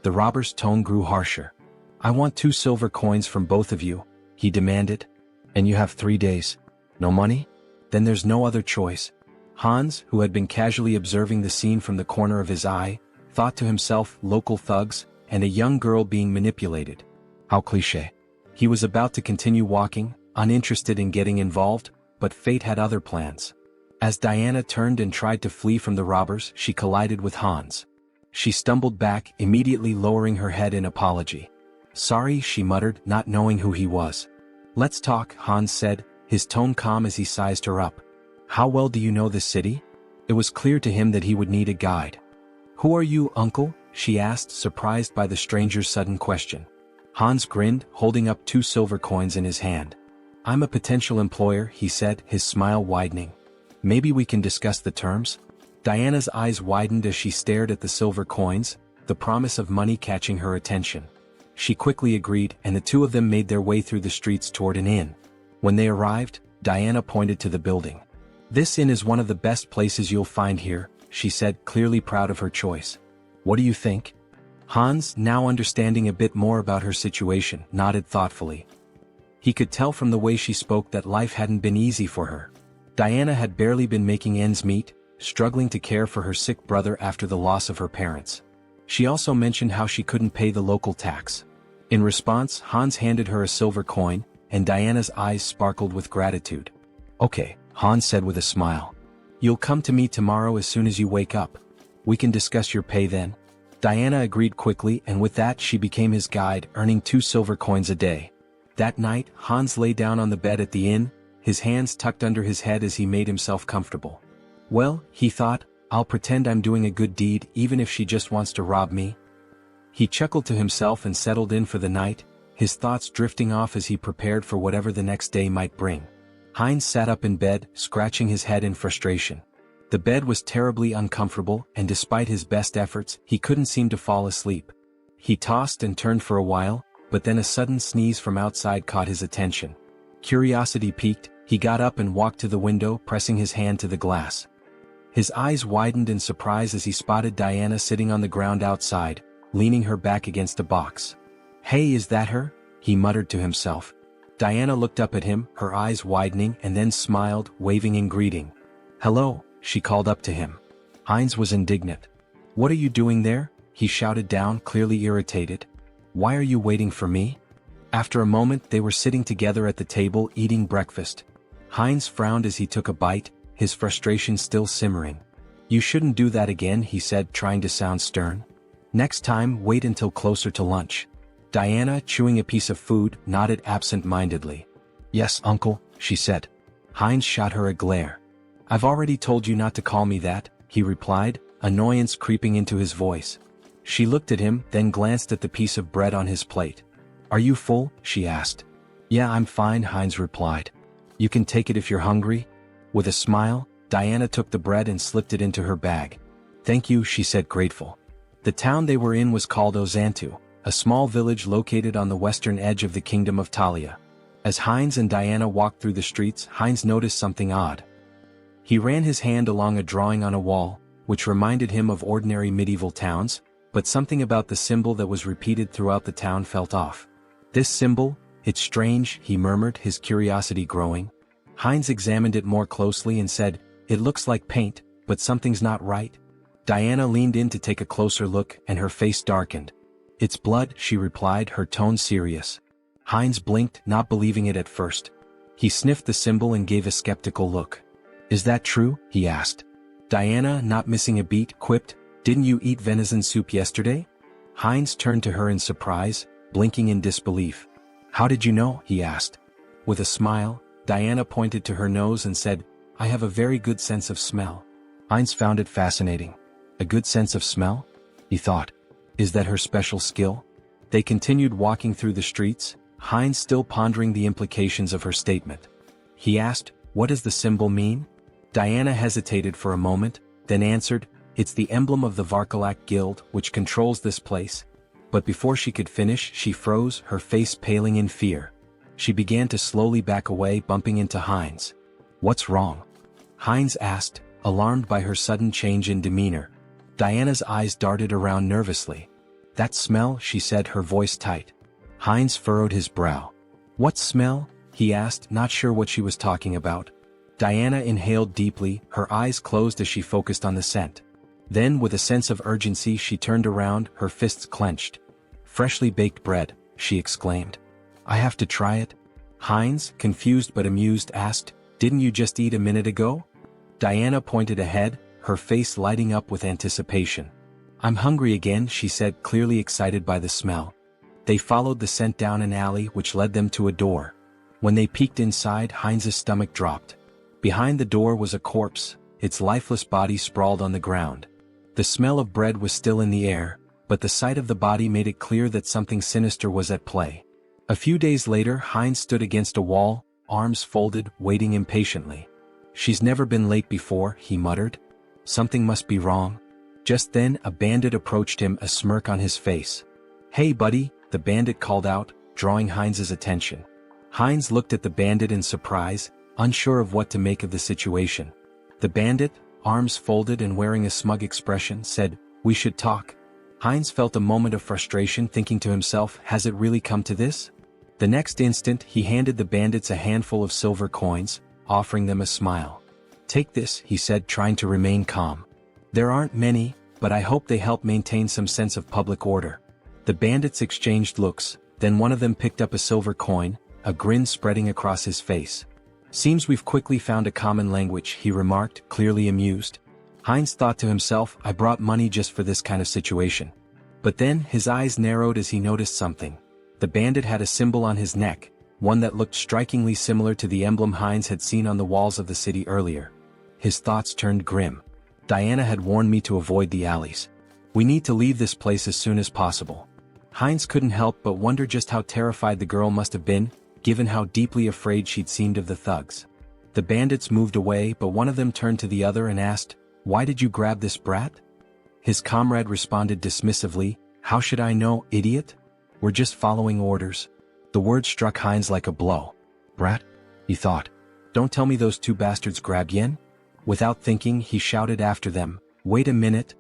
The robber's tone grew harsher. "I want 2 silver coins from both of you," he demanded. "And you have 3 days. No money? Then there's no other choice." Hans, who had been casually observing the scene from the corner of his eye, thought to himself, local thugs, and a young girl being manipulated. How cliché. He was about to continue walking, uninterested in getting involved, but fate had other plans. As Diana turned and tried to flee from the robbers, she collided with Hans. She stumbled back, immediately lowering her head in apology. "Sorry," she muttered, not knowing who he was. "Let's talk," Hans said, his tone calm as he sized her up. "How well do you know this city?" It was clear to him that he would need a guide. "Who are you, uncle?" she asked, surprised by the stranger's sudden question. Hans grinned, holding up 2 silver coins in his hand. "I'm a potential employer," he said, his smile widening. "Maybe we can discuss the terms?" Diana's eyes widened as she stared at the silver coins, the promise of money catching her attention. She quickly agreed, and the two of them made their way through the streets toward an inn. When they arrived, Diana pointed to the building. "This inn is one of the best places you'll find here," she said, clearly proud of her choice. "What do you think?" Hans, now understanding a bit more about her situation, nodded thoughtfully. He could tell from the way she spoke that life hadn't been easy for her. Diana had barely been making ends meet, struggling to care for her sick brother after the loss of her parents. She also mentioned how she couldn't pay the local tax. In response, Hans handed her a silver coin, and Diana's eyes sparkled with gratitude. "Okay," Hans said with a smile. "You'll come to me tomorrow as soon as you wake up. We can discuss your pay then." Diana agreed quickly, and with that she became his guide, earning 2 silver coins a day. That night, Hans lay down on the bed at the inn, his hands tucked under his head as he made himself comfortable. "Well," he thought, "I'll pretend I'm doing a good deed even if she just wants to rob me." He chuckled to himself and settled in for the night, his thoughts drifting off as he prepared for whatever the next day might bring. Heinz sat up in bed, scratching his head in frustration. The bed was terribly uncomfortable, and despite his best efforts, he couldn't seem to fall asleep. He tossed and turned for a while, but then a sudden sneeze from outside caught his attention. Curiosity piqued, he got up and walked to the window, pressing his hand to the glass. His eyes widened in surprise as he spotted Diana sitting on the ground outside, leaning her back against a box. "Hey, is that her?" he muttered to himself. Diana looked up at him, her eyes widening, and then smiled, waving in greeting. "Hello," she called up to him. Heinz was indignant. "What are you doing there?" he shouted down, clearly irritated. "Why are you waiting for me?" After a moment they were sitting together at the table eating breakfast. Heinz frowned as he took a bite, his frustration still simmering. "You shouldn't do that again," he said, trying to sound stern. "Next time, wait until closer to lunch." Diana, chewing a piece of food, nodded absent-mindedly. "Yes, uncle," she said. Heinz shot her a glare. "I've already told you not to call me that," he replied, annoyance creeping into his voice. She looked at him, then glanced at the piece of bread on his plate. "Are you full?" she asked. "Yeah, I'm fine," Heinz replied. "You can take it if you're hungry." With a smile, Diana took the bread and slipped it into her bag. "Thank you," she said, grateful. The town they were in was called Ozantu, a small village located on the western edge of the kingdom of Talia. As Heinz and Diana walked through the streets, Heinz noticed something odd. He ran his hand along a drawing on a wall, which reminded him of ordinary medieval towns, but something about the symbol that was repeated throughout the town felt off. "This symbol? It's strange," he murmured, his curiosity growing. Heinz examined it more closely and said, "It looks like paint, but something's not right." Diana leaned in to take a closer look, and her face darkened. "It's blood," she replied, her tone serious. Heinz blinked, not believing it at first. He sniffed the symbol and gave a skeptical look. "Is that true?" he asked. Diana, not missing a beat, quipped, "Didn't you eat venison soup yesterday?" Heinz turned to her in surprise, blinking in disbelief. "How did you know?" he asked. With a smile, Diana pointed to her nose and said, "I have a very good sense of smell." Heinz found it fascinating. A good sense of smell? He thought. Is that her special skill? They continued walking through the streets, Heinz still pondering the implications of her statement. He asked, "What does the symbol mean?" Diana hesitated for a moment, then answered, "It's the emblem of the Varkalak Guild, which controls this place." But before she could finish, she froze, her face paling in fear. She began to slowly back away, bumping into Heinz. "What's wrong?" Heinz asked, alarmed by her sudden change in demeanor. Diana's eyes darted around nervously. "That smell," she said, her voice tight. Heinz furrowed his brow. "What smell?" he asked, not sure what she was talking about. Diana inhaled deeply, her eyes closed as she focused on the scent. Then, with a sense of urgency, she turned around, her fists clenched. "Freshly baked bread," she exclaimed. "I have to try it?" Heinz, confused but amused, asked, "Didn't you just eat a minute ago?" Diana pointed ahead, her face lighting up with anticipation. "I'm hungry again," she said, clearly excited by the smell. They followed the scent down an alley which led them to a door. When they peeked inside, Heinz's stomach dropped. Behind the door was a corpse, its lifeless body sprawled on the ground. The smell of bread was still in the air, but the sight of the body made it clear that something sinister was at play. A few days later, Heinz stood against a wall, arms folded, waiting impatiently. "She's never been late before," he muttered. "Something must be wrong." Just then, a bandit approached him, a smirk on his face. "Hey buddy," the bandit called out, drawing Heinz's attention. Heinz looked at the bandit in surprise, unsure of what to make of the situation. The bandit, arms folded and wearing a smug expression, said, "We should talk." Heinz felt a moment of frustration, thinking to himself, has it really come to this? The next instant, he handed the bandits a handful of silver coins, offering them a smile. "Take this," he said, trying to remain calm. "There aren't many, but I hope they help maintain some sense of public order." The bandits exchanged looks, then one of them picked up a silver coin, a grin spreading across his face. "Seems we've quickly found a common language," he remarked, clearly amused. Heinz thought to himself, I brought money just for this kind of situation. But then, his eyes narrowed as he noticed something. The bandit had a symbol on his neck, one that looked strikingly similar to the emblem Heinz had seen on the walls of the city earlier. His thoughts turned grim. Diana had warned me to avoid the alleys. We need to leave this place as soon as possible. Heinz couldn't help but wonder just how terrified the girl must have been, given how deeply afraid she'd seemed of the thugs. The bandits moved away, but one of them turned to the other and asked, "Why did you grab this brat?" His comrade responded dismissively, "How should I know, idiot? We're just following orders." The word struck Heinz like a blow. "Brat?" he thought. "Don't tell me those two bastards grabbed Yen?" Without thinking, he shouted after them, "Wait a minute!"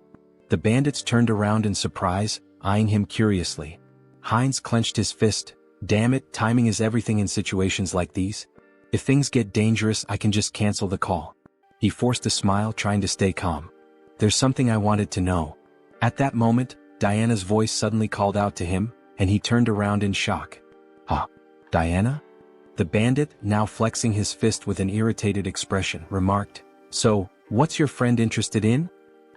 The bandits turned around in surprise, eyeing him curiously. Heinz clenched his fist. Damn it, timing is everything in situations like these. If things get dangerous, I can just cancel the call. He forced a smile, trying to stay calm. There's something I wanted to know. At that moment, Diana's voice suddenly called out to him, and he turned around in shock. "Ah, Diana?" The bandit, now flexing his fist with an irritated expression, remarked, "So, what's your friend interested in?"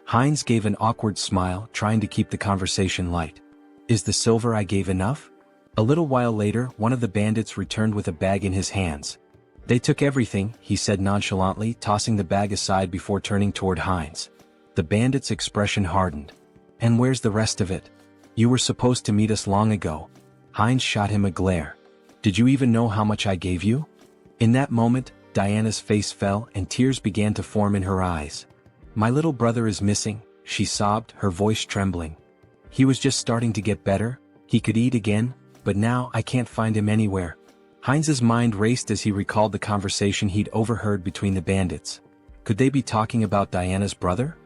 Heinz gave an awkward smile, trying to keep the conversation light. "Is the silver I gave enough?" A little while later, one of the bandits returned with a bag in his hands. "They took everything," he said nonchalantly, tossing the bag aside before turning toward Heinz. The bandit's expression hardened. "And where's the rest of it? You were supposed to meet us long ago." Heinz shot him a glare. "Did you even know how much I gave you?" In that moment, Diana's face fell and tears began to form in her eyes. "My little brother is missing," she sobbed, her voice trembling. "He was just starting to get better, he could eat again, but now I can't find him anywhere." Heinz's mind raced as he recalled the conversation he'd overheard between the bandits. Could they be talking about Diana's brother?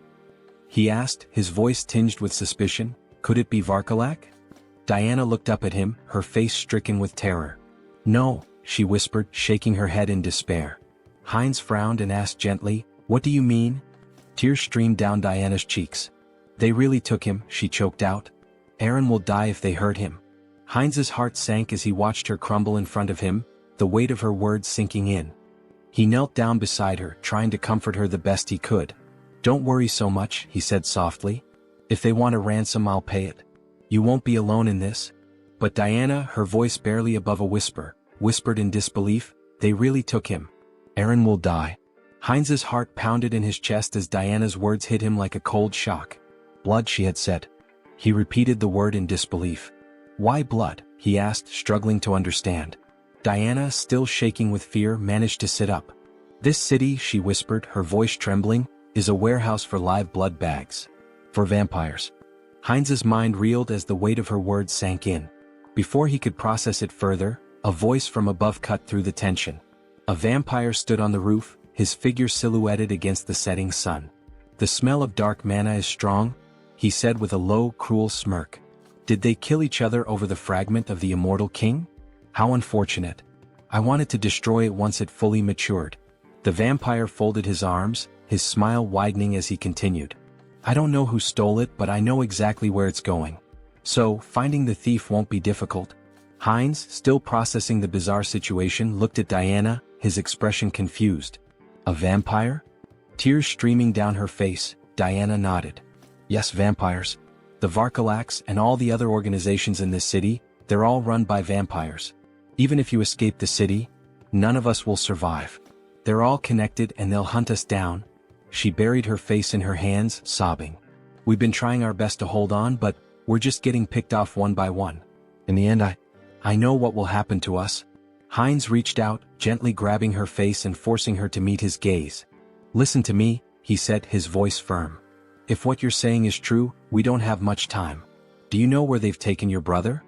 He asked, his voice tinged with suspicion. Could it be Varkalak? Diana looked up at him, her face stricken with terror. "No," she whispered, shaking her head in despair. Heinz frowned and asked gently, "What do you mean?" Tears streamed down Diana's cheeks. "They really took him," she choked out. "Aaron will die if they hurt him." Heinz's heart sank as he watched her crumble in front of him, the weight of her words sinking in. He knelt down beside her, trying to comfort her the best he could. "Don't worry so much," he said softly. "If they want a ransom, I'll pay it. You won't be alone in this." But Diana, her voice barely above a whisper, whispered in disbelief, "They really took him. Aaron will die." Heinz's heart pounded in his chest as Diana's words hit him like a cold shock. "Blood," she had said. He repeated the word in disbelief. "Why blood?" he asked, struggling to understand. Diana, still shaking with fear, managed to sit up. "This city," she whispered, her voice trembling, "is a warehouse for live blood bags. For vampires." Heinz's mind reeled as the weight of her words sank in. Before he could process it further, a voice from above cut through the tension. A vampire stood on the roof, his figure silhouetted against the setting sun. "The smell of dark mana is strong," he said with a low, cruel smirk. "Did they kill each other over the fragment of the immortal king? How unfortunate. I wanted to destroy it once it fully matured." The vampire folded his arms, his smile widening as he continued. "I don't know who stole it, but I know exactly where it's going. So, finding the thief won't be difficult." Heinz, still processing the bizarre situation, looked at Diana, his expression confused. "A vampire?" Tears streaming down her face, Diana nodded. "Yes, vampires. The Varkalaks and all the other organizations in this city, they're all run by vampires. Even if you escape the city, none of us will survive. They're all connected and they'll hunt us down." She buried her face in her hands, sobbing. "We've been trying our best to hold on, but we're just getting picked off one by one. In the end, I know what will happen to us." Heinz reached out, gently grabbing her face and forcing her to meet his gaze. "Listen to me," he said, his voice firm. "If what you're saying is true, we don't have much time. Do you know where they've taken your brother?"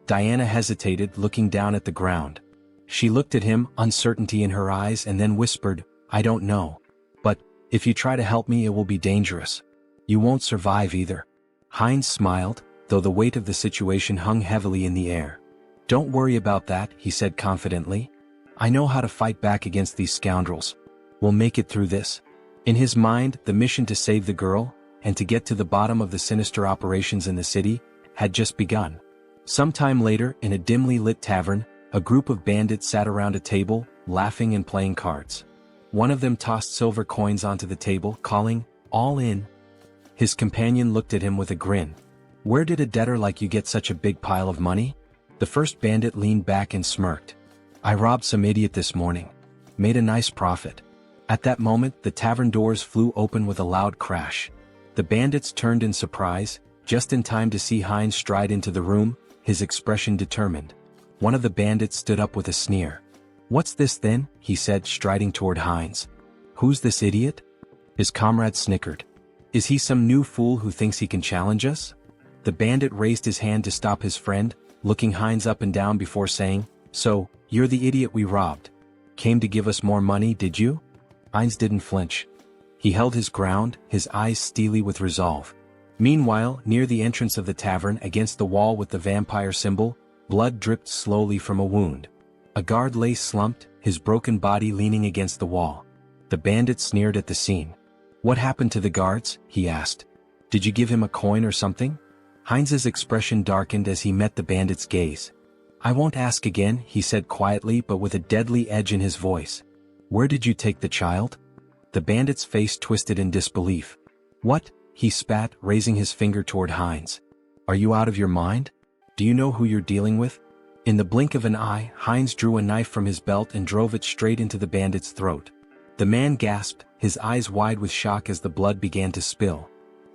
Diana hesitated, looking down at the ground. She looked at him, uncertainty in her eyes, and then whispered, "I don't know. But, if you try to help me, it will be dangerous. You won't survive either." Heinz smiled, though the weight of the situation hung heavily in the air. "Don't worry about that," he said confidently. "I know how to fight back against these scoundrels. We'll make it through this." In his mind, the mission to save the girl, and to get to the bottom of the sinister operations in the city, had just begun. Sometime later, in a dimly lit tavern, a group of bandits sat around a table, laughing and playing cards. One of them tossed silver coins onto the table, calling, "All in." His companion looked at him with a grin. "Where did a debtor like you get such a big pile of money?" The first bandit leaned back and smirked. "I robbed some idiot this morning. Made a nice profit." At that moment, the tavern doors flew open with a loud crash. The bandits turned in surprise, just in time to see Heinz stride into the room, his expression determined. One of the bandits stood up with a sneer. "What's this then?" he said, striding toward Heinz. "Who's this idiot?" His comrade snickered. "Is he some new fool who thinks he can challenge us?" The bandit raised his hand to stop his friend, looking Heinz up and down before saying, "So, you're the idiot we robbed. Came to give us more money, did you?" Heinz didn't flinch. He held his ground, his eyes steely with resolve. Meanwhile, near the entrance of the tavern against the wall with the vampire symbol, blood dripped slowly from a wound. A guard lay slumped, his broken body leaning against the wall. The bandit sneered at the scene. "What happened to the guards?" he asked. "Did you give him a coin or something?" Heinz's expression darkened as he met the bandit's gaze. "I won't ask again," he said quietly but with a deadly edge in his voice. "Where did you take the child?" The bandit's face twisted in disbelief. "What?" he spat, raising his finger toward Heinz. "Are you out of your mind? Do you know who you're dealing with?" In the blink of an eye, Heinz drew a knife from his belt and drove it straight into the bandit's throat. The man gasped, his eyes wide with shock as the blood began to spill.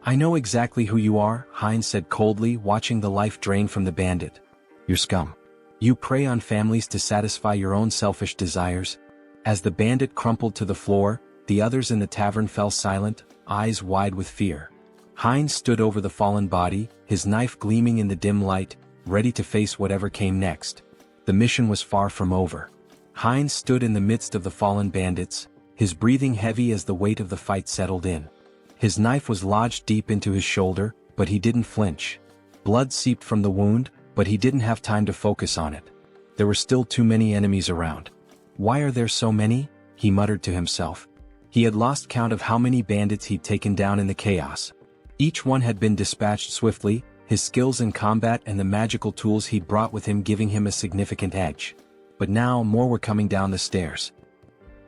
"I know exactly who you are," Heinz said coldly, watching the life drain from the bandit. "You're scum. You prey on families to satisfy your own selfish desires." As the bandit crumpled to the floor, the others in the tavern fell silent, eyes wide with fear. Heinz stood over the fallen body, his knife gleaming in the dim light, ready to face whatever came next. The mission was far from over. Heinz stood in the midst of the fallen bandits, his breathing heavy as the weight of the fight settled in. His knife was lodged deep into his shoulder, but he didn't flinch. Blood seeped from the wound, but he didn't have time to focus on it. There were still too many enemies around. "Why are there so many?" he muttered to himself. He had lost count of how many bandits he'd taken down in the chaos. Each one had been dispatched swiftly, his skills in combat and the magical tools he'd brought with him giving him a significant edge. But now more were coming down the stairs.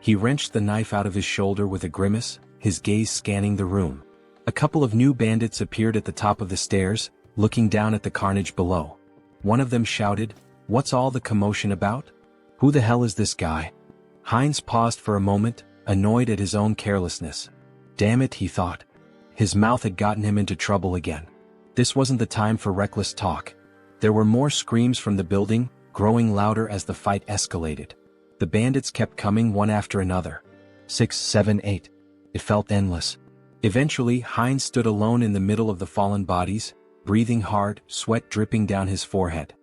He wrenched the knife out of his shoulder with a grimace, his gaze scanning the room. A couple of new bandits appeared at the top of the stairs, looking down at the carnage below. One of them shouted, "What's all the commotion about? Who the hell is this guy?" Heinz paused for a moment, annoyed at his own carelessness. Damn it, he thought. His mouth had gotten him into trouble again. This wasn't the time for reckless talk. There were more screams from the building, growing louder as the fight escalated. The bandits kept coming one after another. 6, 7, 8. It felt endless. Eventually, Heinz stood alone in the middle of the fallen bodies, breathing hard, sweat dripping down his forehead.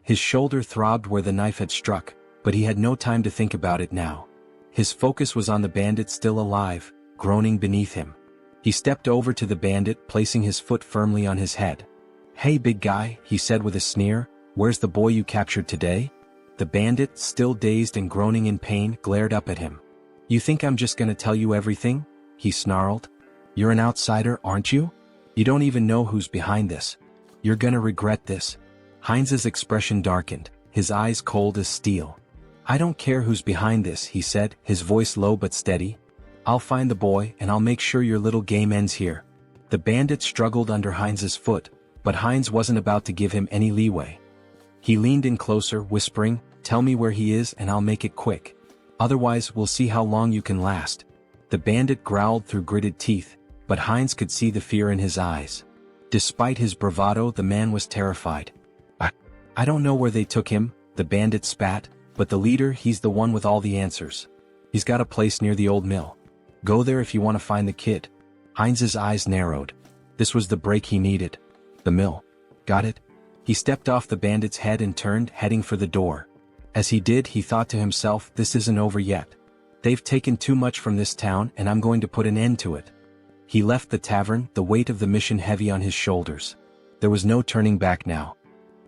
His shoulder throbbed where the knife had struck, but he had no time to think about it now. His focus was on the bandit still alive, groaning beneath him. He stepped over to the bandit, placing his foot firmly on his head. "Hey big guy," he said with a sneer, "where's the boy you captured today?" The bandit, still dazed and groaning in pain, glared up at him. "You think I'm just gonna tell you everything?" he snarled. "You're an outsider, aren't you? You don't even know who's behind this. You're gonna regret this." Heinz's expression darkened, his eyes cold as steel. "I don't care who's behind this," he said, his voice low but steady. "I'll find the boy and I'll make sure your little game ends here." The bandit struggled under Heinz's foot, but Heinz wasn't about to give him any leeway. He leaned in closer, whispering, "Tell me where he is and I'll make it quick. Otherwise, we'll see how long you can last." The bandit growled through gritted teeth, but Heinz could see the fear in his eyes. Despite his bravado, the man was terrified. I don't know where they took him," the bandit spat, "but the leader, he's the one with all the answers. He's got a place near the old mill. Go there if you want to find the kid." Heinz's eyes narrowed. This was the break he needed. The mill. Got it? He stepped off the bandit's head and turned, heading for the door. As he did, he thought to himself, this isn't over yet. They've taken too much from this town and I'm going to put an end to it. He left the tavern, the weight of the mission heavy on his shoulders. There was no turning back now.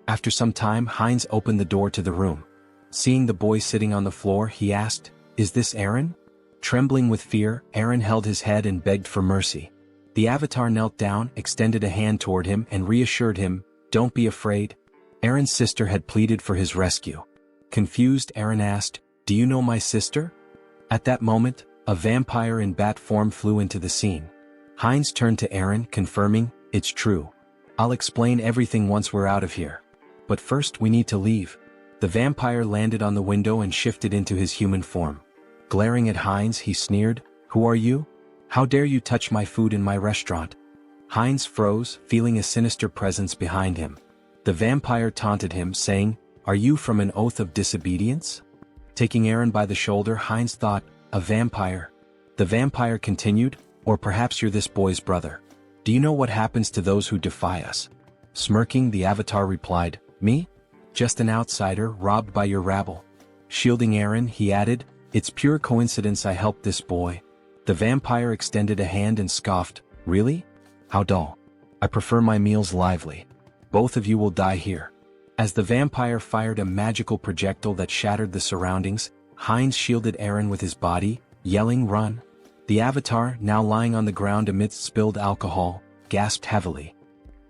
After some time, Heinz opened the door to the room. Seeing the boy sitting on the floor, he asked, "Is this Aaron?" Trembling with fear, Aaron held his head and begged for mercy. The avatar knelt down, extended a hand toward him and reassured him, "Don't be afraid." Aaron's sister had pleaded for his rescue. Confused, Aaron asked, "Do you know my sister?" At that moment, a vampire in bat form flew into the scene. Heinz turned to Aaron, confirming, "It's true. I'll explain everything once we're out of here. But first we need to leave." The vampire landed on the window and shifted into his human form. Glaring at Heinz, he sneered, "Who are you? How dare you touch my food in my restaurant?" Heinz froze, feeling a sinister presence behind him. The vampire taunted him, saying, "Are you from an oath of disobedience?" Taking Aaron by the shoulder, Heinz thought, "A vampire." The vampire continued, "Or perhaps you're this boy's brother. Do you know what happens to those who defy us?" Smirking, the avatar replied, "Me? Just an outsider, robbed by your rabble." Shielding Aaron, he added, "It's pure coincidence I helped this boy. The vampire extended a hand and scoffed, "Really? How dull. I prefer my meals lively. Both of you will die here." As the vampire fired a magical projectile that shattered the surroundings, Heinz shielded Eren with his body, yelling, "Run!" The avatar, now lying on the ground amidst spilled alcohol, gasped heavily.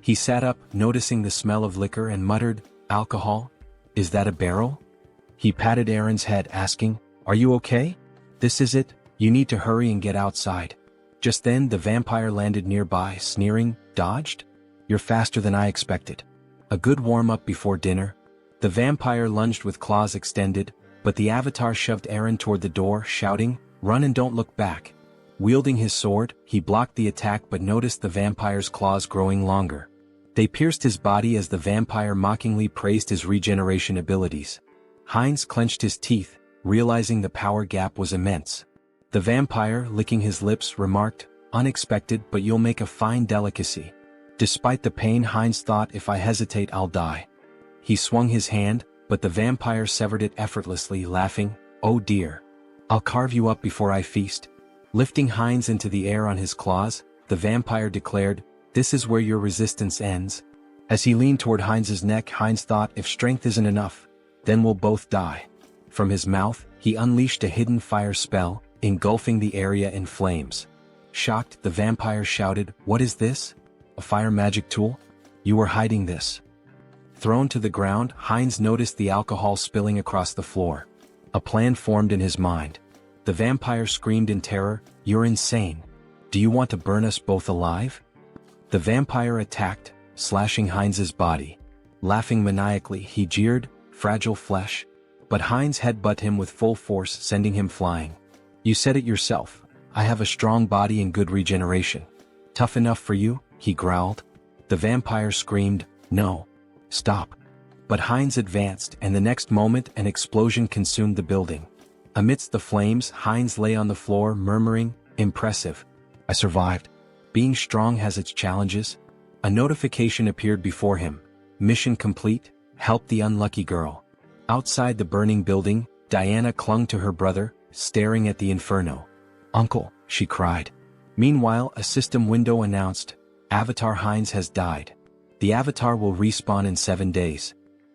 He sat up, noticing the smell of liquor, and muttered, "Alcohol? Is that a barrel?" He patted Eren's head, asking, "Are you okay? This is it, you need to hurry and get outside." Just then the vampire landed nearby, sneering, "Dodged? You're faster than I expected. A good warm-up before dinner." The vampire lunged with claws extended, but the avatar shoved Eren toward the door, shouting, "Run and don't look back." Wielding his sword, he blocked the attack but noticed the vampire's claws growing longer. They pierced his body as the vampire mockingly praised his regeneration abilities. Heinz clenched his teeth, realizing the power gap was immense. The vampire, licking his lips, remarked, "Unexpected, but you'll make a fine delicacy." Despite the pain, Heinz thought, "If I hesitate, I'll die." He swung his hand, but the vampire severed it effortlessly, laughing, "Oh dear. I'll carve you up before I feast." Lifting Heinz into the air on his claws, the vampire declared, "This is where your resistance ends." As he leaned toward Heinz's neck, Heinz thought, "If strength isn't enough, then we'll both die." From his mouth, he unleashed a hidden fire spell, engulfing the area in flames. Shocked, the vampire shouted, "What is this? A fire magic tool? You were hiding this." Thrown to the ground, Heinz noticed the alcohol spilling across the floor. A plan formed in his mind. The vampire screamed in terror, "You're insane. Do you want to burn us both alive?" The vampire attacked, slashing Heinz's body. Laughing maniacally, he jeered, "Fragile flesh." But Heinz headbutted him with full force, sending him flying. "You said it yourself. I have a strong body and good regeneration. Tough enough for you?" he growled. The vampire screamed, "No. Stop." But Heinz advanced, and the next moment an explosion consumed the building. Amidst the flames, Heinz lay on the floor, murmuring, "Impressive. I survived. Being strong has its challenges." A notification appeared before him. "Mission complete. Help the unlucky girl." Outside the burning building, Diana clung to her brother, staring at the inferno. "Uncle," she cried. Meanwhile, a system window announced, "Avatar Heinz has died. The avatar will respawn in 7 days."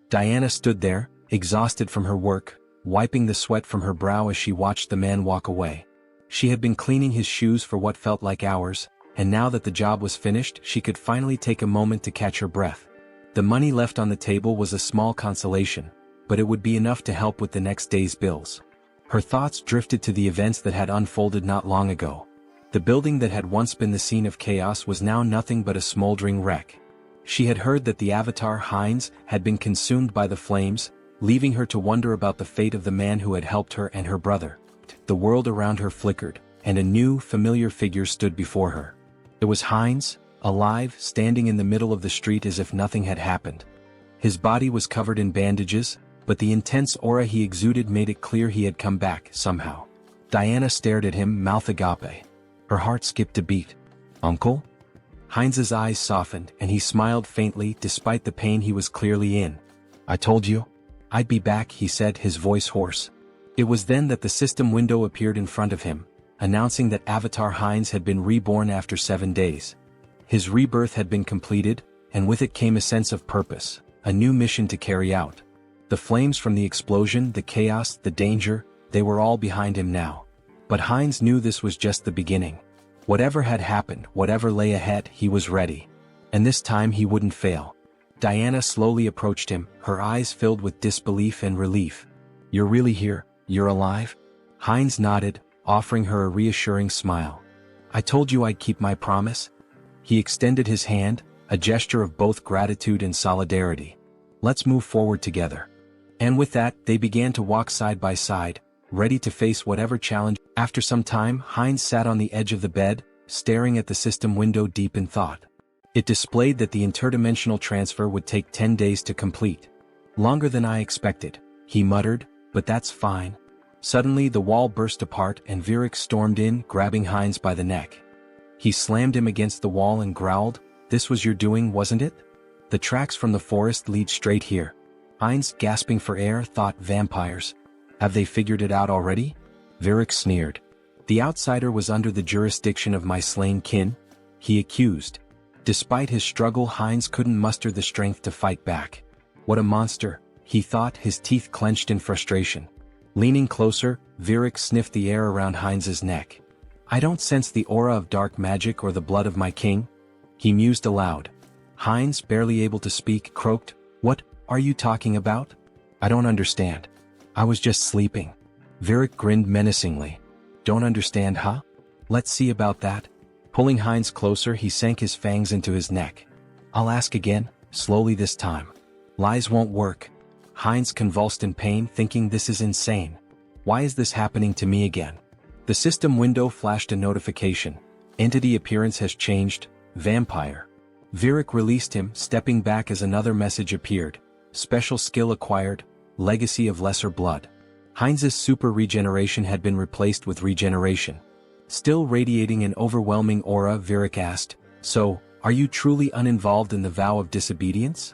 Diana stood there, exhausted from her work, wiping the sweat from her brow as she watched the man walk away. She had been cleaning his shoes for what felt like hours, and now that the job was finished, she could finally take a moment to catch her breath. The money left on the table was a small consolation, but it would be enough to help with the next day's bills. Her thoughts drifted to the events that had unfolded not long ago. The building that had once been the scene of chaos was now nothing but a smoldering wreck. She had heard that the avatar Heinz had been consumed by the flames, leaving her to wonder about the fate of the man who had helped her and her brother. The world around her flickered, and a new, familiar figure stood before her. It was Heinz, alive, standing in the middle of the street as if nothing had happened. His body was covered in bandages, but the intense aura he exuded made it clear he had come back, somehow. Diana stared at him, mouth agape. Her heart skipped a beat. "Uncle?" Heinz's eyes softened, and he smiled faintly despite the pain he was clearly in. "I told you I'd be back," he said, his voice hoarse. It was then that the system window appeared in front of him, announcing that Avatar Heinz had been reborn after 7 days. His rebirth had been completed, and with it came a sense of purpose, a new mission to carry out. The flames from the explosion, the chaos, the danger, they were all behind him now. But Heinz knew this was just the beginning. Whatever had happened, whatever lay ahead, he was ready. And this time he wouldn't fail. Diana slowly approached him, her eyes filled with disbelief and relief. "You're really here? You're alive?" Heinz nodded, offering her a reassuring smile. "I told you I'd keep my promise." He extended his hand, a gesture of both gratitude and solidarity. "Let's move forward together." And with that, they began to walk side by side, ready to face whatever challenge. After some time, Heinz sat on the edge of the bed, staring at the system window deep in thought. It displayed that the interdimensional transfer would take 10 days to complete. "Longer than I expected," he muttered, "but that's fine." Suddenly the wall burst apart and Virik stormed in, grabbing Heinz by the neck. He slammed him against the wall and growled, "This was your doing, wasn't it? The tracks from the forest lead straight here." Heinz, gasping for air, thought, vampires. Have they figured it out already? Virik sneered. The outsider was under the jurisdiction of my slain kin? He accused. Despite his struggle, Heinz couldn't muster the strength to fight back. What a monster, he thought, his teeth clenched in frustration. Leaning closer, Virik sniffed the air around Heinz's neck. I don't sense the aura of dark magic or the blood of my king, he mused aloud. Heinz, barely able to speak, croaked, What are you talking about? I don't understand. I was just sleeping. Virik grinned menacingly. Don't understand, huh? Let's see about that. Pulling Heinz closer, he sank his fangs into his neck. I'll ask again, slowly this time. Lies won't work. Heinz convulsed in pain, thinking this is insane. Why is this happening to me again? The system window flashed a notification. Entity appearance has changed, vampire. Virik released him, stepping back as another message appeared. Special skill acquired, legacy of lesser blood. Heinz's super regeneration had been replaced with regeneration. Still radiating an overwhelming aura, Virik asked, So, are you truly uninvolved in the vow of disobedience?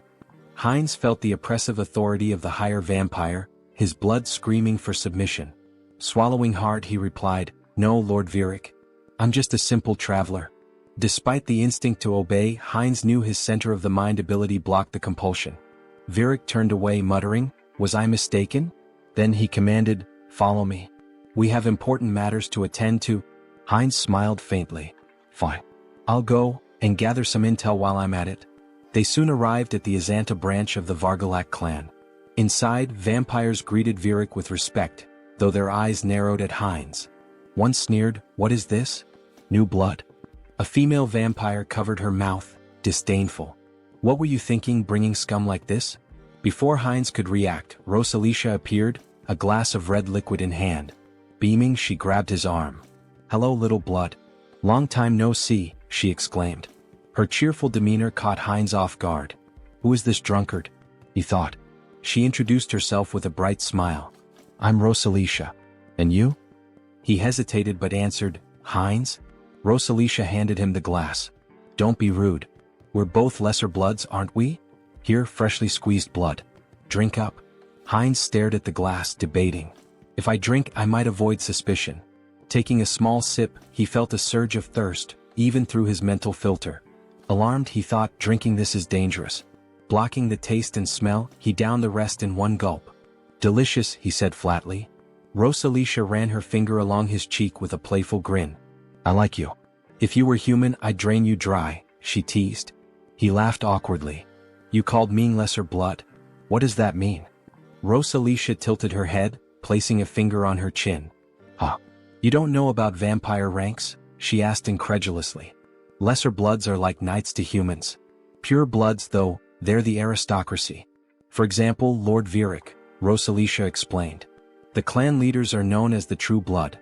Heinz felt the oppressive authority of the higher vampire, his blood screaming for submission. Swallowing hard, he replied, No, Lord Virik. I'm just a simple traveler. Despite the instinct to obey, Heinz knew his center of the mind ability blocked the compulsion. Virik turned away, muttering, Was I mistaken? Then he commanded, Follow me. We have important matters to attend to. Heinz smiled faintly. Fine. I'll go, and gather some intel while I'm at it. They soon arrived at the Azanta branch of the Vargalak clan. Inside, vampires greeted Virik with respect, though their eyes narrowed at Heinz. One sneered, What is this? New blood. A female vampire covered her mouth, disdainful. What were you thinking bringing scum like this? Before Heinz could react, Rosalicia appeared, a glass of red liquid in hand. Beaming, she grabbed his arm. Hello, little blood. Long time no see, she exclaimed. Her cheerful demeanor caught Heinz off guard. Who is this drunkard? He thought. She introduced herself with a bright smile. I'm Rosalicia. And you? He hesitated but answered, Heinz? Rosalicia handed him the glass. Don't be rude. We're both lesser bloods, aren't we? Here, freshly squeezed blood. Drink up. Heinz stared at the glass, debating. If I drink, I might avoid suspicion. Taking a small sip, he felt a surge of thirst, even through his mental filter. Alarmed, he thought, drinking this is dangerous. Blocking the taste and smell, he downed the rest in one gulp. Delicious, he said flatly. Rosalicia ran her finger along his cheek with a playful grin. I like you. If you were human, I'd drain you dry, she teased. He laughed awkwardly. You called me lesser blood? What does that mean? Rosalicia tilted her head, placing a finger on her chin. Huh. You don't know about vampire ranks? She asked incredulously. Lesser bloods are like knights to humans. Pure bloods, though, they're the aristocracy. For example, Lord Virik, Rosalicia explained. The clan leaders are known as the true blood.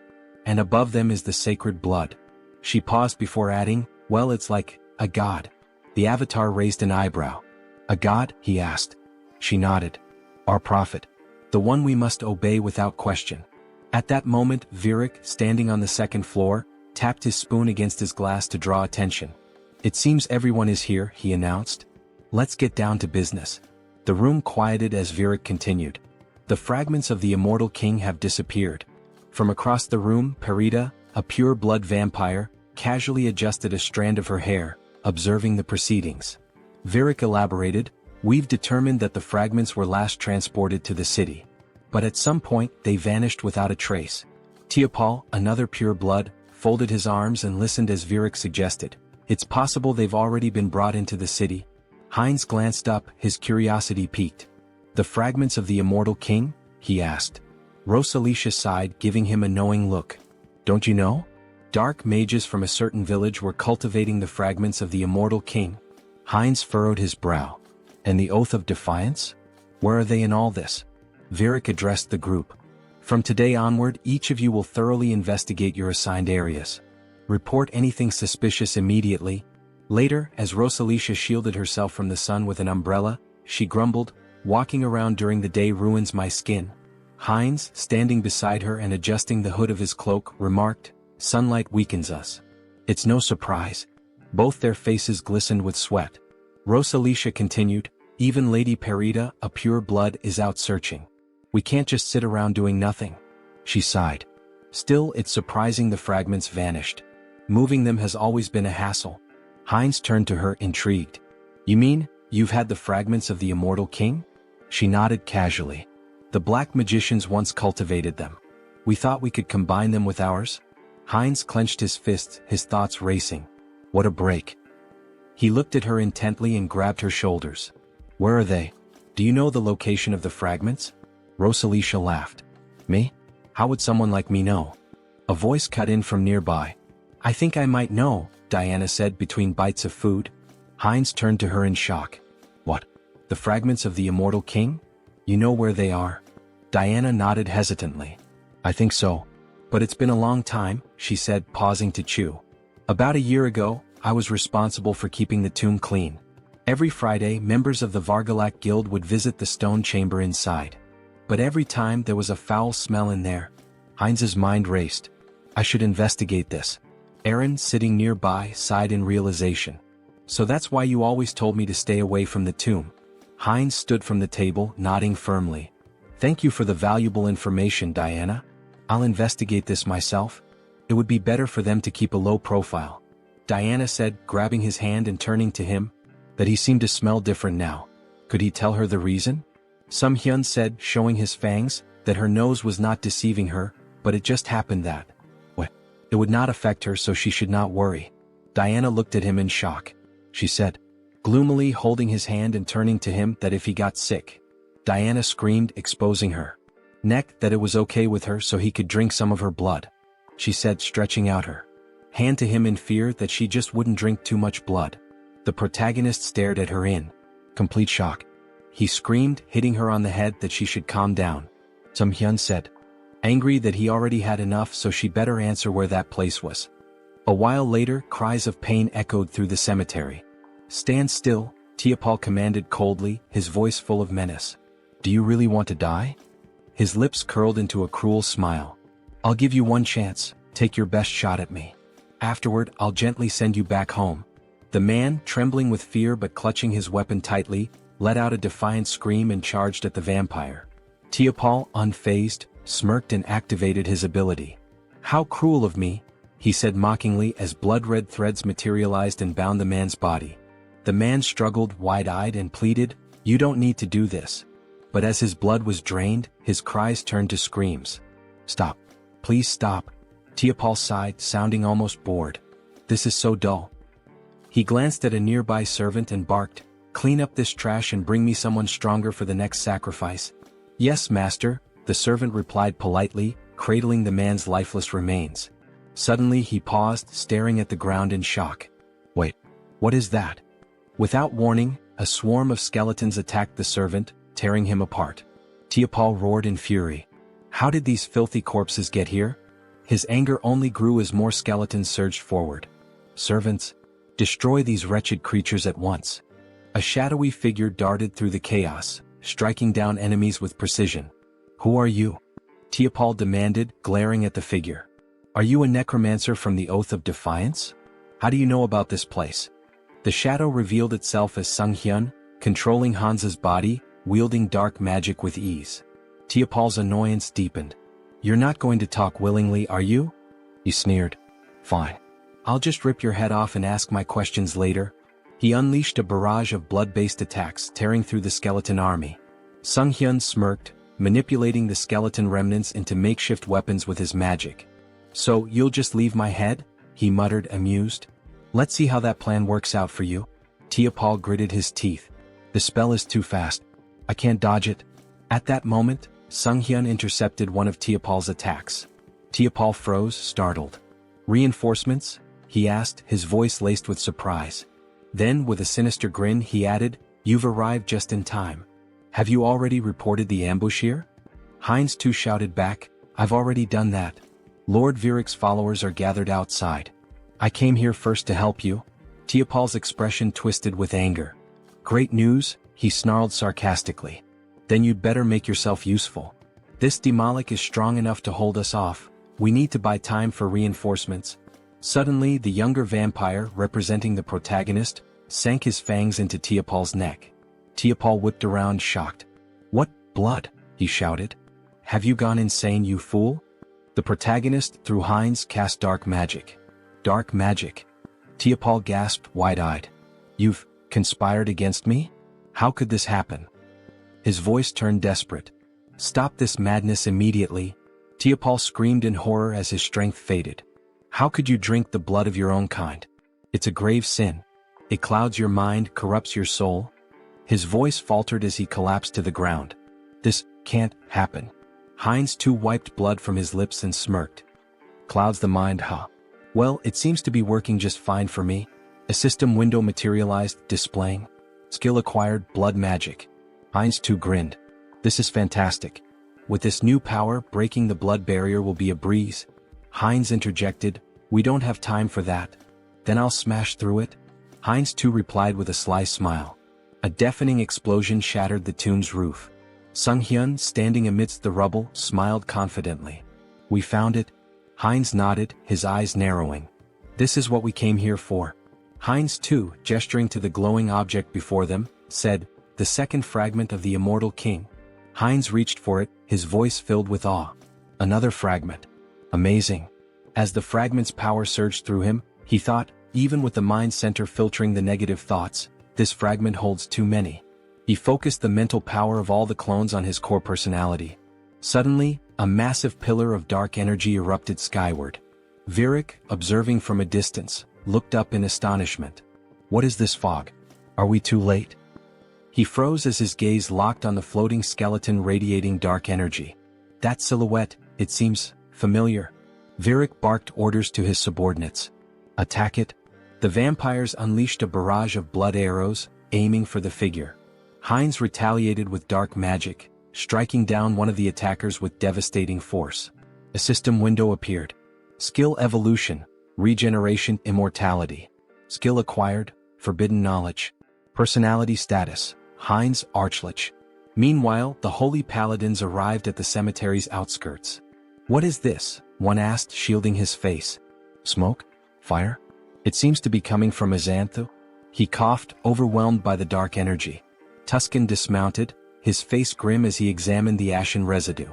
And above them is the sacred blood. She paused before adding, Well, it's like a god. The avatar raised an eyebrow. A god? He asked. She nodded. Our prophet. The one we must obey without question. At that moment, Virik, standing on the second floor, tapped his spoon against his glass to draw attention. It seems everyone is here, he announced. Let's get down to business. The room quieted as Virik continued. The fragments of the immortal king have disappeared. From across the room, Perida, a pure-blood vampire, casually adjusted a strand of her hair, observing the proceedings. Virik elaborated, We've determined that the fragments were last transported to the city. But at some point, they vanished without a trace. Teopal, another pure-blood, folded his arms and listened as Virik suggested. It's possible they've already been brought into the city. Heinz glanced up, his curiosity piqued. The fragments of the immortal king? He asked. Rosalicia sighed, giving him a knowing look. Don't you know? Dark mages from a certain village were cultivating the fragments of the immortal king. Heinz furrowed his brow. And the oath of defiance? Where are they in all this? Virik addressed the group. From today onward, each of you will thoroughly investigate your assigned areas. Report anything suspicious immediately. Later, as Rosalicia shielded herself from the sun with an umbrella, she grumbled, Walking around during the day ruins my skin. Heinz, standing beside her and adjusting the hood of his cloak, remarked, Sunlight weakens us. It's no surprise. Both their faces glistened with sweat. Rosalicia continued, Even Lady Perida, a pure blood, is out searching. We can't just sit around doing nothing. She sighed. Still, it's surprising the fragments vanished. Moving them has always been a hassle. Heinz turned to her, intrigued. You mean, you've had the fragments of the immortal king? She nodded casually. The black magicians once cultivated them. We thought we could combine them with ours. Heinz clenched his fists, his thoughts racing. What a break. He looked at her intently and grabbed her shoulders. Where are they? Do you know the location of the fragments? Rosalicia laughed. Me? How would someone like me know? A voice cut in from nearby. I think I might know, Diana said between bites of food. Heinz turned to her in shock. What? The fragments of the immortal king? You know where they are? Diana nodded hesitantly. I think so. But it's been a long time, she said, pausing to chew. About a year ago, I was responsible for keeping the tomb clean. Every Friday, members of the Vargalak Guild would visit the stone chamber inside. But every time there was a foul smell in there. Heinz's mind raced. I should investigate this. Aaron, sitting nearby, sighed in realization. So that's why you always told me to stay away from the tomb. Heinz stood from the table, nodding firmly. Thank you for the valuable information, Diana. I'll investigate this myself. It would be better for them to keep a low profile. Diana said, grabbing his hand and turning to him, that he seemed to smell different now. Could he tell her the reason? Sunghyun said, showing his fangs, that her nose was not deceiving her, but it just happened that. What? It would not affect her, so she should not worry. Diana looked at him in shock. She said, gloomily holding his hand and turning to him, that if he got sick. Diana screamed, exposing her neck, that it was okay with her so he could drink some of her blood. She said, stretching out her hand to him in fear that she just wouldn't drink too much blood. The protagonist stared at her in complete shock. He screamed, hitting her on the head, that she should calm down. Sunghyun said, angry that he already had enough, so she better answer where that place was. A while later, cries of pain echoed through the cemetery. Stand still, Tiapal commanded coldly, his voice full of menace. Do you really want to die? His lips curled into a cruel smile. I'll give you one chance, take your best shot at me. Afterward, I'll gently send you back home. The man, trembling with fear but clutching his weapon tightly, let out a defiant scream and charged at the vampire. Tiapal, unfazed, smirked and activated his ability. How cruel of me, he said mockingly as blood-red threads materialized and bound the man's body. The man struggled, wide-eyed, and pleaded, you don't need to do this. But as his blood was drained, his cries turned to screams. Stop. Please stop. Tiapal sighed, sounding almost bored. This is so dull. He glanced at a nearby servant and barked, clean up this trash and bring me someone stronger for the next sacrifice. Yes, master, the servant replied politely, cradling the man's lifeless remains. Suddenly he paused, staring at the ground in shock. Wait, what is that? Without warning, a swarm of skeletons attacked the servant, tearing him apart. Tiapal roared in fury. How did these filthy corpses get here? His anger only grew as more skeletons surged forward. Servants, destroy these wretched creatures at once. A shadowy figure darted through the chaos, striking down enemies with precision. Who are you? Tiapal demanded, glaring at the figure. Are you a necromancer from the Oath of Defiance? How do you know about this place? The shadow revealed itself as Sunghyun, controlling Hansa's body, wielding dark magic with ease. Tiapal's annoyance deepened. You're not going to talk willingly, are you? He sneered. Fine. I'll just rip your head off and ask my questions later. He unleashed a barrage of blood-based attacks, tearing through the skeleton army. Sunghyun smirked, manipulating the skeleton remnants into makeshift weapons with his magic. So, you'll just leave my head? He muttered, amused. Let's see how that plan works out for you. Tiapal gritted his teeth. The spell is too fast. I can't dodge it. At that moment, Sunghyun intercepted one of Tiapal's attacks. Tiapal froze, startled. Reinforcements? He asked, his voice laced with surprise. Then, with a sinister grin, he added, You've arrived just in time. Have you already reported the ambush here? Heinz too shouted back, I've already done that. Lord Viric's followers are gathered outside. I came here first to help you. Tiapal's expression twisted with anger. Great news, he snarled sarcastically. Then you'd better make yourself useful. This Demolic is strong enough to hold us off. We need to buy time for reinforcements. Suddenly, the younger vampire, representing the protagonist, sank his fangs into Tiapal's neck. Tiapal whipped around, shocked. What blood? He shouted. Have you gone insane, you fool? The protagonist, through Heinz, cast dark magic. Dark magic? Teopal gasped, wide-eyed. You've conspired against me? How could this happen? His voice turned desperate. Stop this madness immediately. Teopal screamed in horror as his strength faded. How could you drink the blood of your own kind? It's a grave sin. It clouds your mind, corrupts your soul. His voice faltered as he collapsed to the ground. This can't happen. Heinz too wiped blood from his lips and smirked. Clouds the mind, huh? Well, it seems to be working just fine for me. A system window materialized, displaying skill acquired, blood magic. Heinz too grinned. This is fantastic. With this new power, breaking the blood barrier will be a breeze. Heinz interjected, we don't have time for that. Then I'll smash through it. Heinz too replied with a sly smile. A deafening explosion shattered the tomb's roof. Sunghyun, standing amidst the rubble, smiled confidently. We found it. Heinz nodded, his eyes narrowing. This is what we came here for. Heinz too, gesturing to the glowing object before them, said, the second fragment of the immortal king. Heinz reached for it, his voice filled with awe. Another fragment. Amazing. As the fragment's power surged through him, he thought, even with the mind center filtering the negative thoughts, this fragment holds too many. He focused the mental power of all the clones on his core personality. Suddenly, a massive pillar of dark energy erupted skyward. Virik, observing from a distance, looked up in astonishment. What is this fog? Are we too late? He froze as his gaze locked on the floating skeleton radiating dark energy. That silhouette, it seems familiar. Virik barked orders to his subordinates. Attack it. The vampires unleashed a barrage of blood arrows, aiming for the figure. Heinz retaliated with dark magic, striking down one of the attackers with devastating force. A system window appeared. Skill evolution, regeneration, immortality. Skill acquired, forbidden knowledge. Personality status, Heinz Archlich. Meanwhile, the holy paladins arrived at the cemetery's outskirts. What is this? One asked, shielding his face. Smoke? Fire? It seems to be coming from Azanthu. He coughed, overwhelmed by the dark energy. Tuscan dismounted, his face grim as he examined the ashen residue.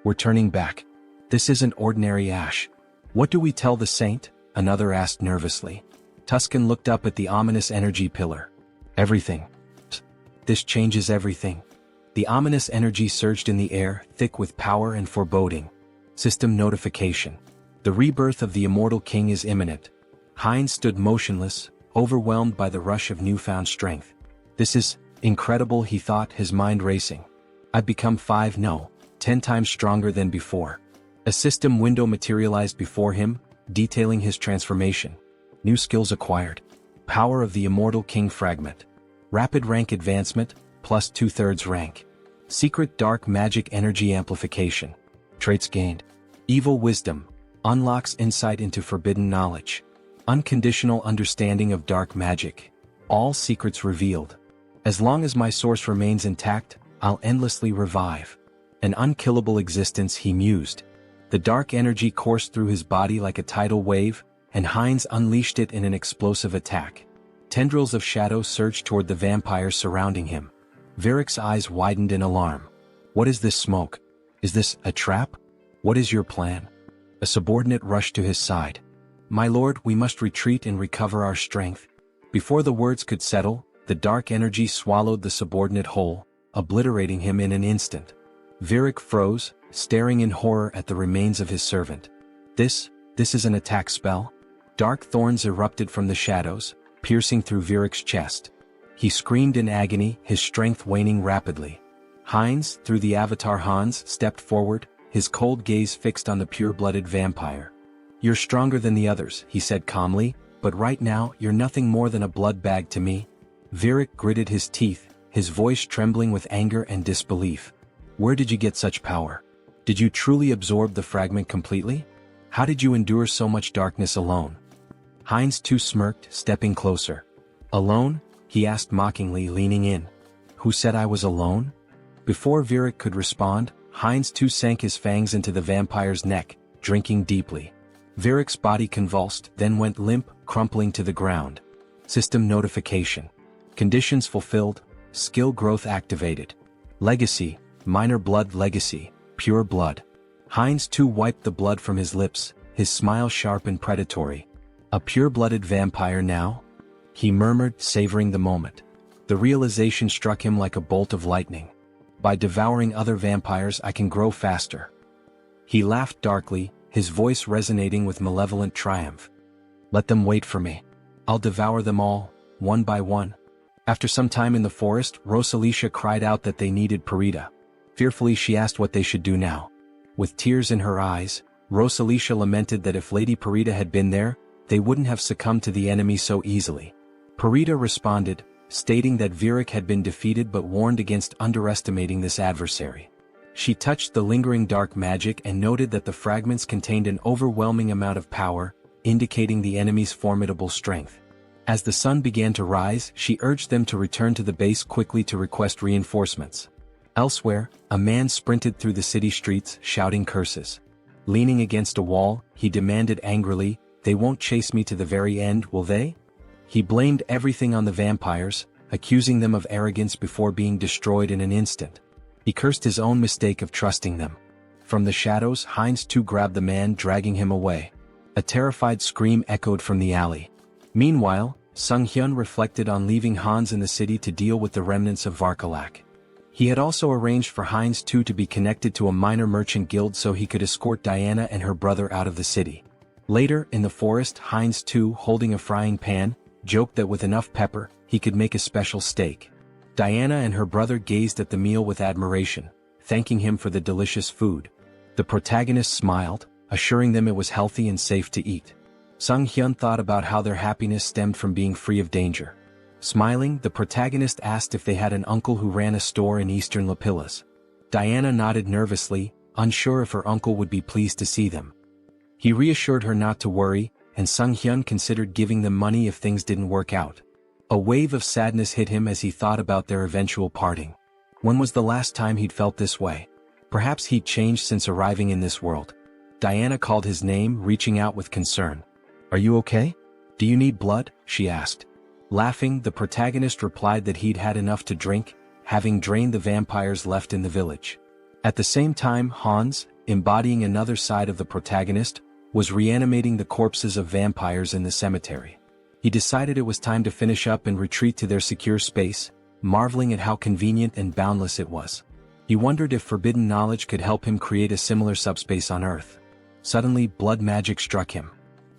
We're turning back. This isn't ordinary ash. What do we tell the saint? Another asked nervously. Tuscan looked up at the ominous energy pillar. Everything. This changes everything. The ominous energy surged in the air, thick with power and foreboding. System notification. The rebirth of the immortal king is imminent. Heinz stood motionless, overwhelmed by the rush of newfound strength. This is incredible, he thought, his mind racing. I've become 10 times stronger than before. A system window materialized before him, detailing his transformation. New skills acquired. Power of the immortal king fragment. Rapid rank advancement, plus 2/3 rank. Secret dark magic energy amplification. Traits gained. Evil wisdom. Unlocks insight into forbidden knowledge. Unconditional understanding of dark magic. All secrets revealed. As long as my source remains intact, I'll endlessly revive. An unkillable existence, he mused. The dark energy coursed through his body like a tidal wave, and Heinz unleashed it in an explosive attack. Tendrils of shadow surged toward the vampires surrounding him. Virik's eyes widened in alarm. What is this smoke? Is this a trap? What is your plan? A subordinate rushed to his side. My lord, we must retreat and recover our strength. Before the words could settle, the dark energy swallowed the subordinate whole, obliterating him in an instant. Virik froze, staring in horror at the remains of his servant. This is an attack spell? Dark thorns erupted from the shadows, piercing through Virik's chest. He screamed in agony, his strength waning rapidly. Heinz, through the avatar Hans, stepped forward, his cold gaze fixed on the pure-blooded vampire. You're stronger than the others, he said calmly, but right now you're nothing more than a blood bag to me. Virik gritted his teeth, his voice trembling with anger and disbelief. Where did you get such power? Did you truly absorb the fragment completely? How did you endure so much darkness alone? Heinz too smirked, stepping closer. Alone? He asked mockingly, leaning in. Who said I was alone? Before Virik could respond, Heinz too sank his fangs into the vampire's neck, drinking deeply. Virik's body convulsed, then went limp, crumpling to the ground. System notification. Conditions fulfilled, skill growth activated. Legacy, minor blood legacy, pure blood. Heinz too wiped the blood from his lips, his smile sharp and predatory. A pure-blooded vampire now? He murmured, savoring the moment. The realization struck him like a bolt of lightning. By devouring other vampires I can grow faster. He laughed darkly, his voice resonating with malevolent triumph. Let them wait for me. I'll devour them all, one by one. After some time in the forest, Rosalicia cried out that they needed Parita. Fearfully she asked what they should do now. With tears in her eyes, Rosalicia lamented that if Lady Parita had been there, they wouldn't have succumbed to the enemy so easily. Parita responded, stating that Virik had been defeated but warned against underestimating this adversary. She touched the lingering dark magic and noted that the fragments contained an overwhelming amount of power, indicating the enemy's formidable strength. As the sun began to rise, she urged them to return to the base quickly to request reinforcements. Elsewhere, a man sprinted through the city streets, shouting curses. Leaning against a wall, he demanded angrily, "They won't chase me to the very end, will they?" He blamed everything on the vampires, accusing them of arrogance before being destroyed in an instant. He cursed his own mistake of trusting them. From the shadows, Heinz too grabbed the man, dragging him away. A terrified scream echoed from the alley. Meanwhile, Sunghyun reflected on leaving Hans in the city to deal with the remnants of Varkalak. He had also arranged for Heinz too to be connected to a minor merchant guild so he could escort Diana and her brother out of the city. Later, in the forest, Heinz too, holding a frying pan, joked that with enough pepper, he could make a special steak. Diana and her brother gazed at the meal with admiration, thanking him for the delicious food. The protagonist smiled, assuring them it was healthy and safe to eat. Sunghyun thought about how their happiness stemmed from being free of danger. Smiling, the protagonist asked if they had an uncle who ran a store in eastern Lapillas. Diana nodded nervously, unsure if her uncle would be pleased to see them. He reassured her not to worry, and Sunghyun considered giving them money if things didn't work out. A wave of sadness hit him as he thought about their eventual parting. When was the last time he'd felt this way? Perhaps he'd changed since arriving in this world. Diana called his name, reaching out with concern. "Are you okay? Do you need blood?" she asked. Laughing, the protagonist replied that he'd had enough to drink, having drained the vampires left in the village. At the same time, Hans, embodying another side of the protagonist, was reanimating the corpses of vampires in the cemetery. He decided it was time to finish up and retreat to their secure space, marveling at how convenient and boundless it was. He wondered if forbidden knowledge could help him create a similar subspace on Earth. Suddenly, blood magic struck him.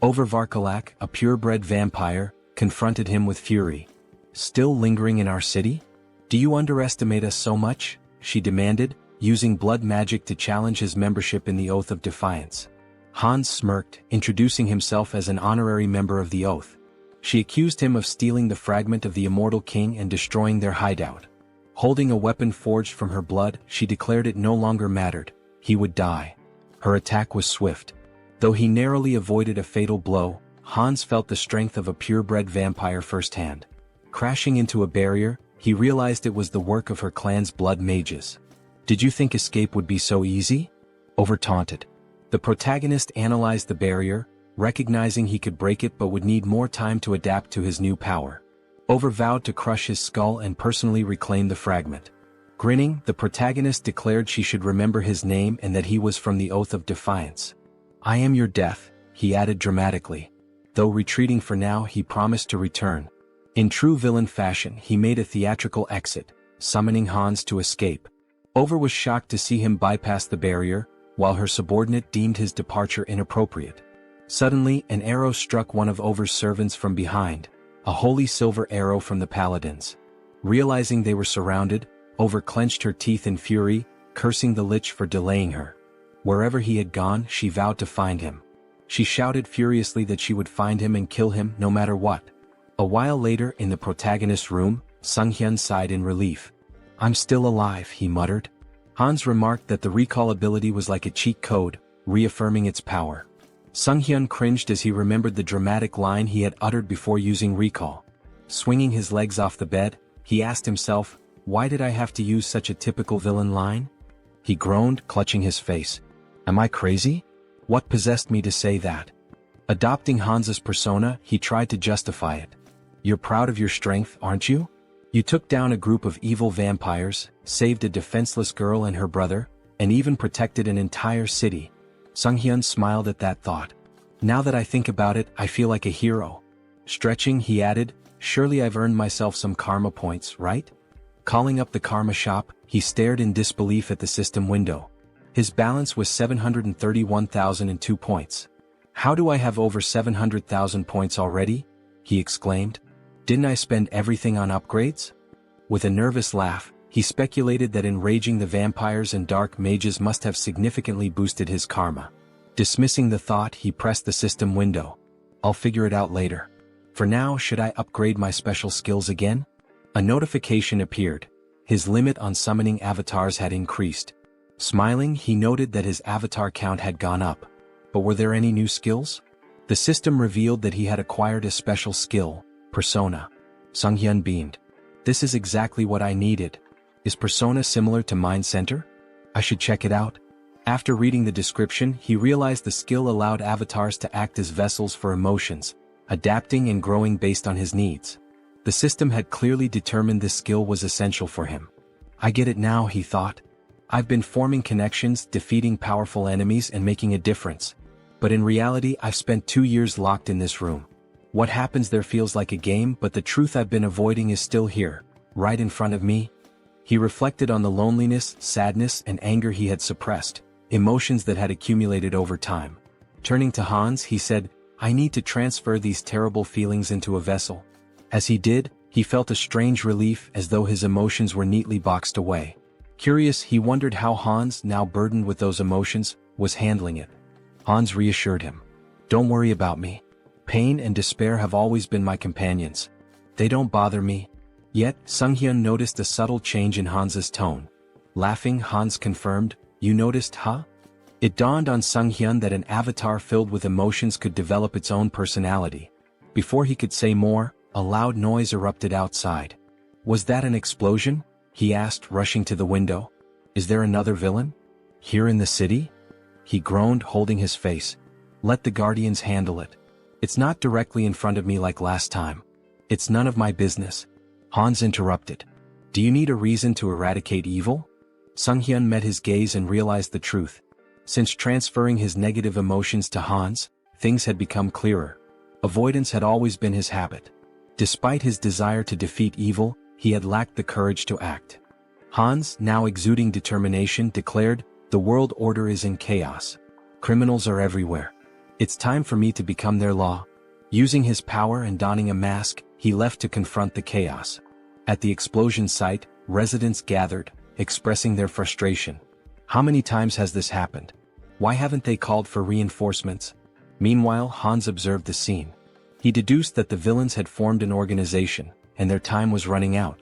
Varkalak, a purebred vampire, confronted him with fury. "Still lingering in our city? Do you underestimate us so much?" she demanded, using blood magic to challenge his membership in the Oath of Defiance. Hans smirked, introducing himself as an honorary member of the Oath. She accused him of stealing the fragment of the immortal king and destroying their hideout. Holding a weapon forged from her blood, she declared it no longer mattered. He would die. Her attack was swift. Though he narrowly avoided a fatal blow, Hans felt the strength of a purebred vampire firsthand. Crashing into a barrier, he realized it was the work of her clan's blood mages. "Did you think escape would be so easy?" Over taunted. The protagonist analyzed the barrier, recognizing he could break it but would need more time to adapt to his new power. Over vowed to crush his skull and personally reclaim the fragment. Grinning, the protagonist declared she should remember his name and that he was from the Oath of Defiance. "I am your death," he added dramatically. Though retreating for now, he promised to return. In true villain fashion, he made a theatrical exit, summoning Hans to escape. Over was shocked to see him bypass the barrier, while her subordinate deemed his departure inappropriate. Suddenly, an arrow struck one of Over's servants from behind, a holy silver arrow from the paladins. Realizing they were surrounded, Over clenched her teeth in fury, cursing the Lich for delaying her. Wherever he had gone, she vowed to find him. She shouted furiously that she would find him and kill him no matter what. A while later, in the protagonist's room, Sunghyun sighed in relief. "I'm still alive," he muttered. Hans remarked that the recall ability was like a cheat code, reaffirming its power. Sunghyun cringed as he remembered the dramatic line he had uttered before using recall. Swinging his legs off the bed, he asked himself, "Why did I have to use such a typical villain line?" He groaned, clutching his face. "Am I crazy? What possessed me to say that?" Adopting Hans's persona, he tried to justify it. "You're proud of your strength, aren't you? You took down a group of evil vampires, saved a defenseless girl and her brother, and even protected an entire city. Sunghyun smiled at that thought. Now that I think about it, I feel like a hero. Stretching, he added, surely I've earned myself some karma points, right? Calling up the karma shop, he stared in disbelief at the system window. His balance was 731,002 points. How do I have over 700,000 points already? He exclaimed. Didn't I spend everything on upgrades? With a nervous laugh, he speculated that enraging the vampires and dark mages must have significantly boosted his karma. Dismissing the thought, he pressed the system window. I'll figure it out later. For now, should I upgrade my special skills again? A notification appeared. His limit on summoning avatars had increased. Smiling, he noted that his avatar count had gone up. But were there any new skills? The system revealed that he had acquired a special skill, Persona. Sunghyun beamed. This is exactly what I needed. Is Persona similar to Mind Center? I should check it out. After reading the description, he realized the skill allowed avatars to act as vessels for emotions, adapting and growing based on his needs. The system had clearly determined this skill was essential for him. I get it now, he thought. I've been forming connections, defeating powerful enemies and making a difference. But in reality, I've spent 2 years locked in this room. What happens there feels like a game, but the truth I've been avoiding is still here, right in front of me. He reflected on the loneliness, sadness, and anger he had suppressed, emotions that had accumulated over time. Turning to Hans, he said, I need to transfer these terrible feelings into a vessel. As he did, he felt a strange relief as though his emotions were neatly boxed away. Curious, he wondered how Hans, now burdened with those emotions, was handling it. Hans reassured him. Don't worry about me. Pain and despair have always been my companions. They don't bother me. Yet, Sunghyun noticed a subtle change in Hans's tone. Laughing, Hans confirmed, You noticed, huh? It dawned on Sunghyun that an avatar filled with emotions could develop its own personality. Before he could say more, a loud noise erupted outside. Was that an explosion? He asked, rushing to the window. Is there another villain? Here in the city? He groaned, holding his face. Let the guardians handle it. It's not directly in front of me like last time. It's none of my business. Hans interrupted. Do you need a reason to eradicate evil? Sunghyun met his gaze and realized the truth. Since transferring his negative emotions to Hans, things had become clearer. Avoidance had always been his habit. Despite his desire to defeat evil, he had lacked the courage to act. Hans, now exuding determination, declared, The world order is in chaos. Criminals are everywhere. It's time for me to become their law. Using his power and donning a mask, he left to confront the chaos. At the explosion site, residents gathered, expressing their frustration. How many times has this happened? Why haven't they called for reinforcements? Meanwhile, Hans observed the scene. He deduced that the villains had formed an organization, and their time was running out.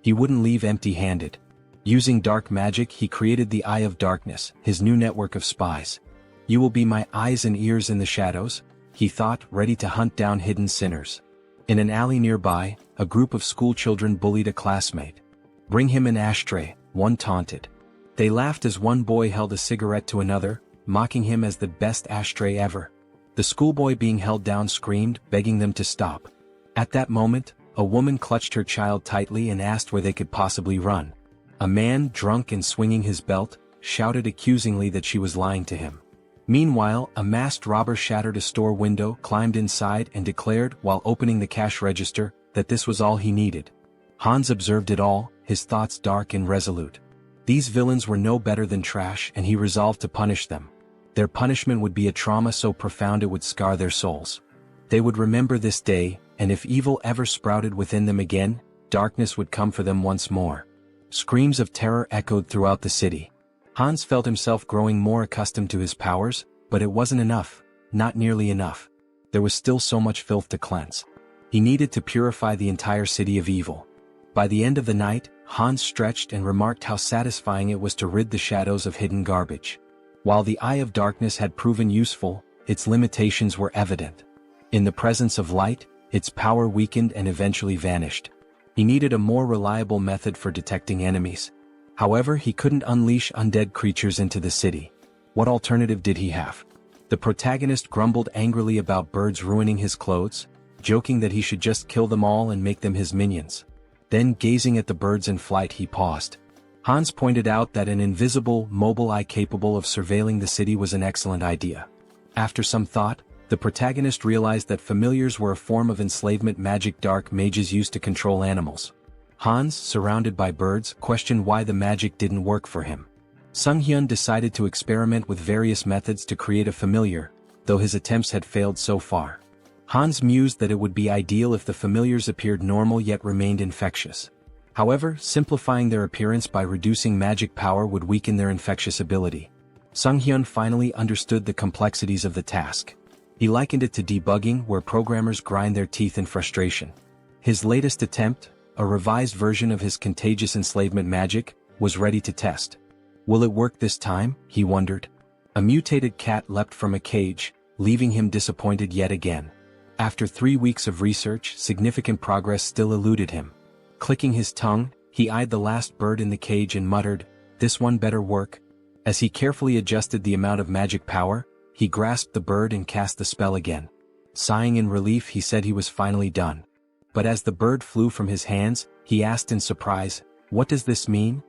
He wouldn't leave empty-handed. Using dark magic, he created the Eye of Darkness, his new network of spies. You will be my eyes and ears in the shadows, he thought, ready to hunt down hidden sinners. In an alley nearby, a group of schoolchildren bullied a classmate. Bring him an ashtray, one taunted. They laughed as one boy held a cigarette to another, mocking him as the best ashtray ever. The schoolboy being held down screamed, begging them to stop. At that moment, a woman clutched her child tightly and asked where they could possibly run. A man, drunk and swinging his belt, shouted accusingly that she was lying to him. Meanwhile, a masked robber shattered a store window, climbed inside and declared, while opening the cash register, that this was all he needed. Hans observed it all, his thoughts dark and resolute. These villains were no better than trash, and he resolved to punish them. Their punishment would be a trauma so profound it would scar their souls. They would remember this day, and if evil ever sprouted within them again, darkness would come for them once more. Screams of terror echoed throughout the city. Hans felt himself growing more accustomed to his powers, but it wasn't enough, not nearly enough. There was still so much filth to cleanse. He needed to purify the entire city of evil. By the end of the night, Hans stretched and remarked how satisfying it was to rid the shadows of hidden garbage. While the Eye of Darkness had proven useful, its limitations were evident. In the presence of light, its power weakened and eventually vanished. He needed a more reliable method for detecting enemies. However, he couldn't unleash undead creatures into the city. What alternative did he have? The protagonist grumbled angrily about birds ruining his clothes, joking that he should just kill them all and make them his minions. Then, gazing at the birds in flight, he paused. Hans pointed out that an invisible, mobile eye capable of surveilling the city was an excellent idea. After some thought, the protagonist realized that familiars were a form of enslavement magic dark mages used to control animals. Hans, surrounded by birds, questioned why the magic didn't work for him. Sunghyun decided to experiment with various methods to create a familiar, though his attempts had failed so far. Hans mused that it would be ideal if the familiars appeared normal yet remained infectious. However, simplifying their appearance by reducing magic power would weaken their infectious ability. Sunghyun finally understood the complexities of the task. He likened it to debugging, where programmers grind their teeth in frustration. His latest attempt, a revised version of his contagious enslavement magic, was ready to test. Will it work this time? He wondered. A mutated cat leapt from a cage, leaving him disappointed yet again. After 3 weeks of research, significant progress still eluded him. Clicking his tongue, he eyed the last bird in the cage and muttered, "This one better work." As he carefully adjusted the amount of magic power, he grasped the bird and cast the spell again. Sighing in relief, he said he was finally done. But as the bird flew from his hands, he asked in surprise, "What does this mean?"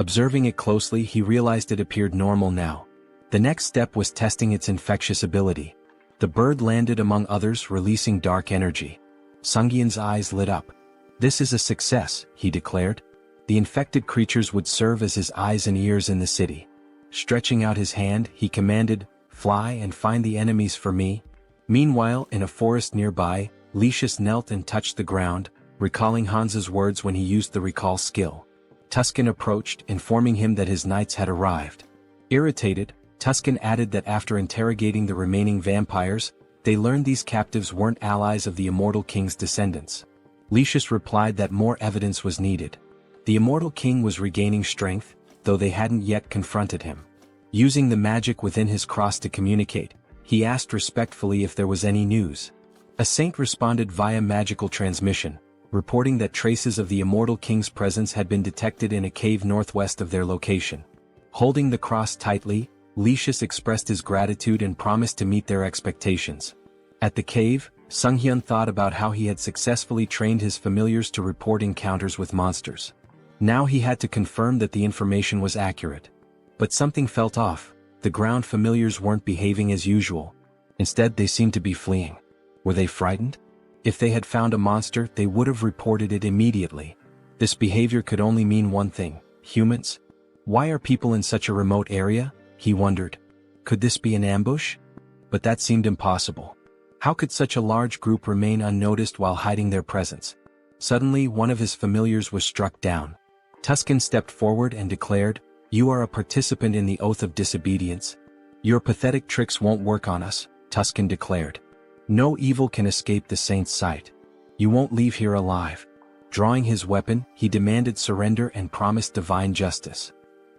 Observing it closely, he realized it appeared normal now. The next step was testing its infectious ability. The bird landed among others, releasing dark energy. Sunghyun's eyes lit up. "This is a success," he declared. The infected creatures would serve as his eyes and ears in the city. Stretching out his hand, he commanded, "Fly and find the enemies for me." Meanwhile, in a forest nearby, Lucius knelt and touched the ground, recalling Hans's words when he used the recall skill. Tuscan approached, informing him that his knights had arrived. Irritated, Tuscan added that after interrogating the remaining vampires, they learned these captives weren't allies of the Immortal King's descendants. Lucius replied that more evidence was needed. The Immortal King was regaining strength, though they hadn't yet confronted him. Using the magic within his cross to communicate, he asked respectfully if there was any news. A saint responded via magical transmission, reporting that traces of the Immortal King's presence had been detected in a cave northwest of their location. Holding the cross tightly, Lucius expressed his gratitude and promised to meet their expectations. At the cave, Sunghyun thought about how he had successfully trained his familiars to report encounters with monsters. Now he had to confirm that the information was accurate. But something felt off. The ground familiars weren't behaving as usual. Instead, they seemed to be fleeing. Were they frightened? If they had found a monster, they would have reported it immediately. This behavior could only mean one thing: humans? Why are people in such a remote area? He wondered. Could this be an ambush? But that seemed impossible. How could such a large group remain unnoticed while hiding their presence? Suddenly, one of his familiars was struck down. Tuscan stepped forward and declared, "You are a participant in the oath of disobedience. Your pathetic tricks won't work on us," Tuscan declared. "No evil can escape the saint's sight. You won't leave here alive." Drawing his weapon, he demanded surrender and promised divine justice.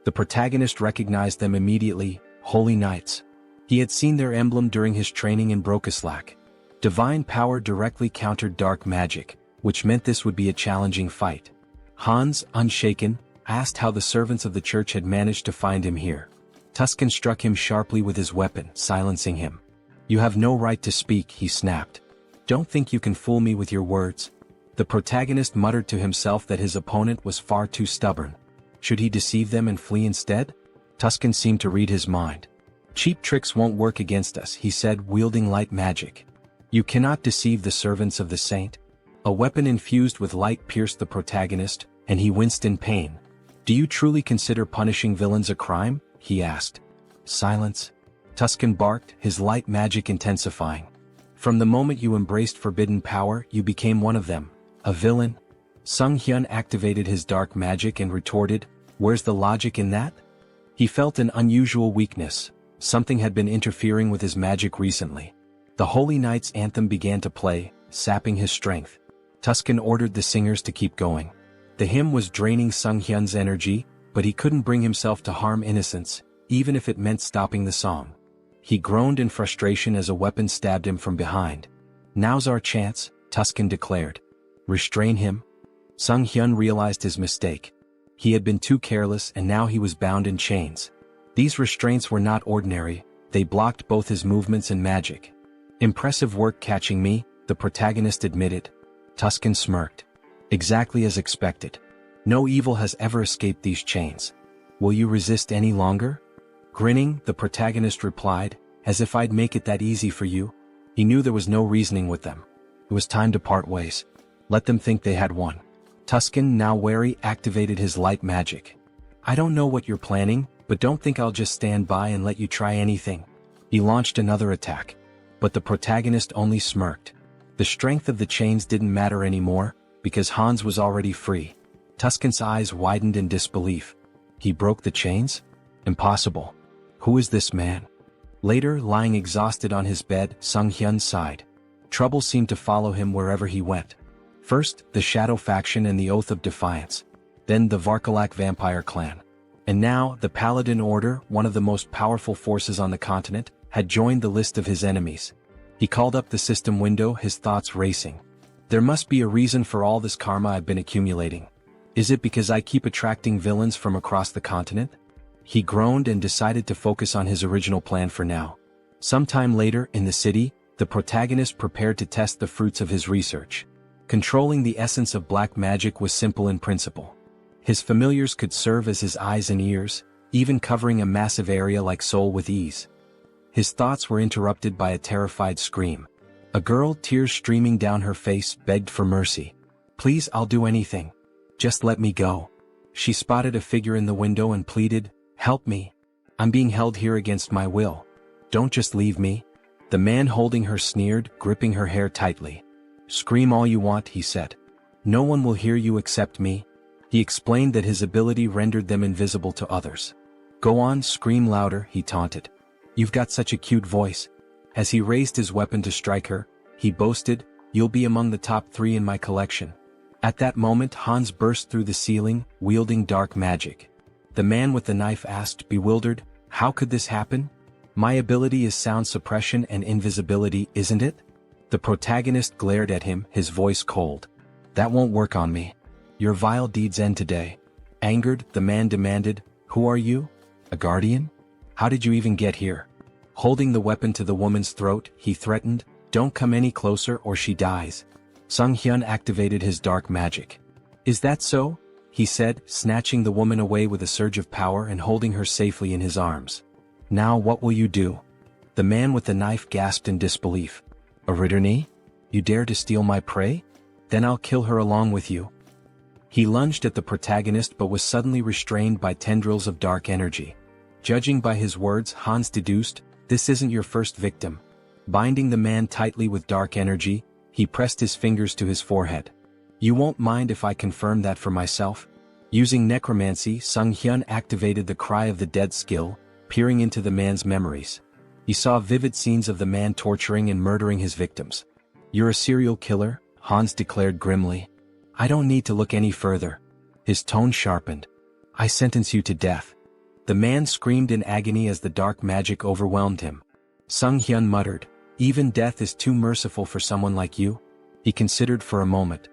The protagonist recognized them immediately: Holy Knights. He had seen their emblem during his training in Brokislak. Divine power directly countered dark magic, which meant this would be a challenging fight. Hans, unshaken, asked how the servants of the church had managed to find him here. Tuscan struck him sharply with his weapon, silencing him. "You have no right to speak," he snapped. "Don't think you can fool me with your words." The protagonist muttered to himself that his opponent was far too stubborn. Should he deceive them and flee instead? Tuscan seemed to read his mind. "Cheap tricks won't work against us," he said, wielding light magic. "You cannot deceive the servants of the saint." A weapon infused with light pierced the protagonist, and he winced in pain. "Do you truly consider punishing villains a crime?" he asked. "Silence," Tuscan barked, his light magic intensifying. "From the moment you embraced forbidden power, you became one of them. A villain." Sunghyun activated his dark magic and retorted, "Where's the logic in that?" He felt an unusual weakness. Something had been interfering with his magic recently. The Holy Knight's anthem began to play, sapping his strength. Tuscan ordered the singers to keep going. The hymn was draining Sunghyun's energy, but he couldn't bring himself to harm innocents, even if it meant stopping the song. He groaned in frustration as a weapon stabbed him from behind. "Now's our chance," Tuscan declared. "Restrain him." Sunghyun realized his mistake. He had been too careless, and now he was bound in chains. These restraints were not ordinary, they blocked both his movements and magic. "Impressive work catching me," the protagonist admitted. Tuscan smirked. "Exactly as expected. No evil has ever escaped these chains. Will you resist any longer? Grinning, the protagonist replied, as if I'd make it that easy for you. He knew there was no reasoning with them. It was time to part ways. Let them think they had won. Tuscan, now wary, activated his light magic. I don't know what you're planning, but don't think I'll just stand by and let you try anything. He launched another attack. But the protagonist only smirked. The strength of the chains didn't matter anymore, because Hans was already free. Tuscan's eyes widened in disbelief. He broke the chains? Impossible. Who is this man? Later, lying exhausted on his bed, Sunghyun sighed. Trouble seemed to follow him wherever he went. First, the Shadow faction and the Oath of Defiance. Then the Varkalak vampire clan. And now, the Paladin Order, one of the most powerful forces on the continent, had joined the list of his enemies. He called up the system window, his thoughts racing. There must be a reason for all this karma I've been accumulating. Is it because I keep attracting villains from across the continent? He groaned and decided to focus on his original plan for now. Sometime later, in the city, the protagonist prepared to test the fruits of his research. Controlling the essence of black magic was simple in principle. His familiars could serve as his eyes and ears, even covering a massive area like Seoul with ease. His thoughts were interrupted by a terrified scream. A girl, tears streaming down her face, begged for mercy. Please, I'll do anything. Just let me go. She spotted a figure in the window and pleaded, help me. I'm being held here against my will. Don't just leave me. The man holding her sneered, gripping her hair tightly. Scream all you want, he said. No one will hear you except me. He explained that his ability rendered them invisible to others. Go on, scream louder, he taunted. You've got such a cute voice. As he raised his weapon to strike her, he boasted, you'll be among the top 3 in my collection. At that moment, Hans burst through the ceiling, wielding dark magic. The man with the knife asked, bewildered, how could this happen? My ability is sound suppression and invisibility, isn't it? The protagonist glared at him, his voice cold. That won't work on me. Your vile deeds end today. Angered, the man demanded, who are you? A guardian? How did you even get here? Holding the weapon to the woman's throat, he threatened, don't come any closer or she dies. Sunghyun activated his dark magic. Is that so? He said, snatching the woman away with a surge of power and holding her safely in his arms. Now what will you do? The man with the knife gasped in disbelief. A Ritterney? You dare to steal my prey? Then I'll kill her along with you. He lunged at the protagonist but was suddenly restrained by tendrils of dark energy. Judging by his words, Hans deduced, this isn't your first victim. Binding the man tightly with dark energy, he pressed his fingers to his forehead. You won't mind if I confirm that for myself? Using necromancy, Sunghyun activated the Cry of the Dead skill, peering into the man's memories. He saw vivid scenes of the man torturing and murdering his victims. You're a serial killer, Hans declared grimly. I don't need to look any further. His tone sharpened. I sentence you to death. The man screamed in agony as the dark magic overwhelmed him. Sunghyun muttered, even death is too merciful for someone like you. He considered for a moment.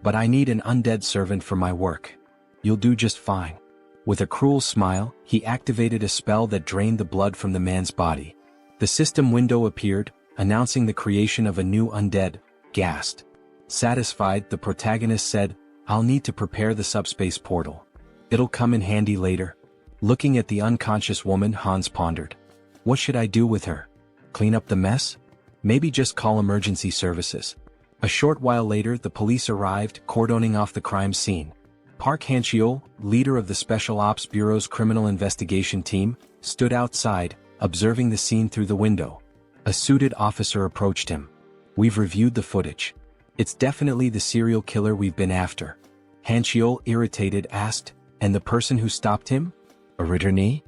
But I need an undead servant for my work. You'll do just fine. With a cruel smile, he activated a spell that drained the blood from the man's body. The system window appeared, announcing the creation of a new undead, Ghast. Satisfied, the protagonist said, I'll need to prepare the subspace portal. It'll come in handy later. Looking at the unconscious woman, Hans pondered. What should I do with her? Clean up the mess? Maybe just call emergency services. A short while later, the police arrived, cordoning off the crime scene. Park Han-cheol, leader of the Special Ops Bureau's criminal investigation team, stood outside, observing the scene through the window. A suited officer approached him. We've reviewed the footage. It's definitely the serial killer we've been after. Han-cheol, irritated, asked, and the person who stopped him? A Ritterney?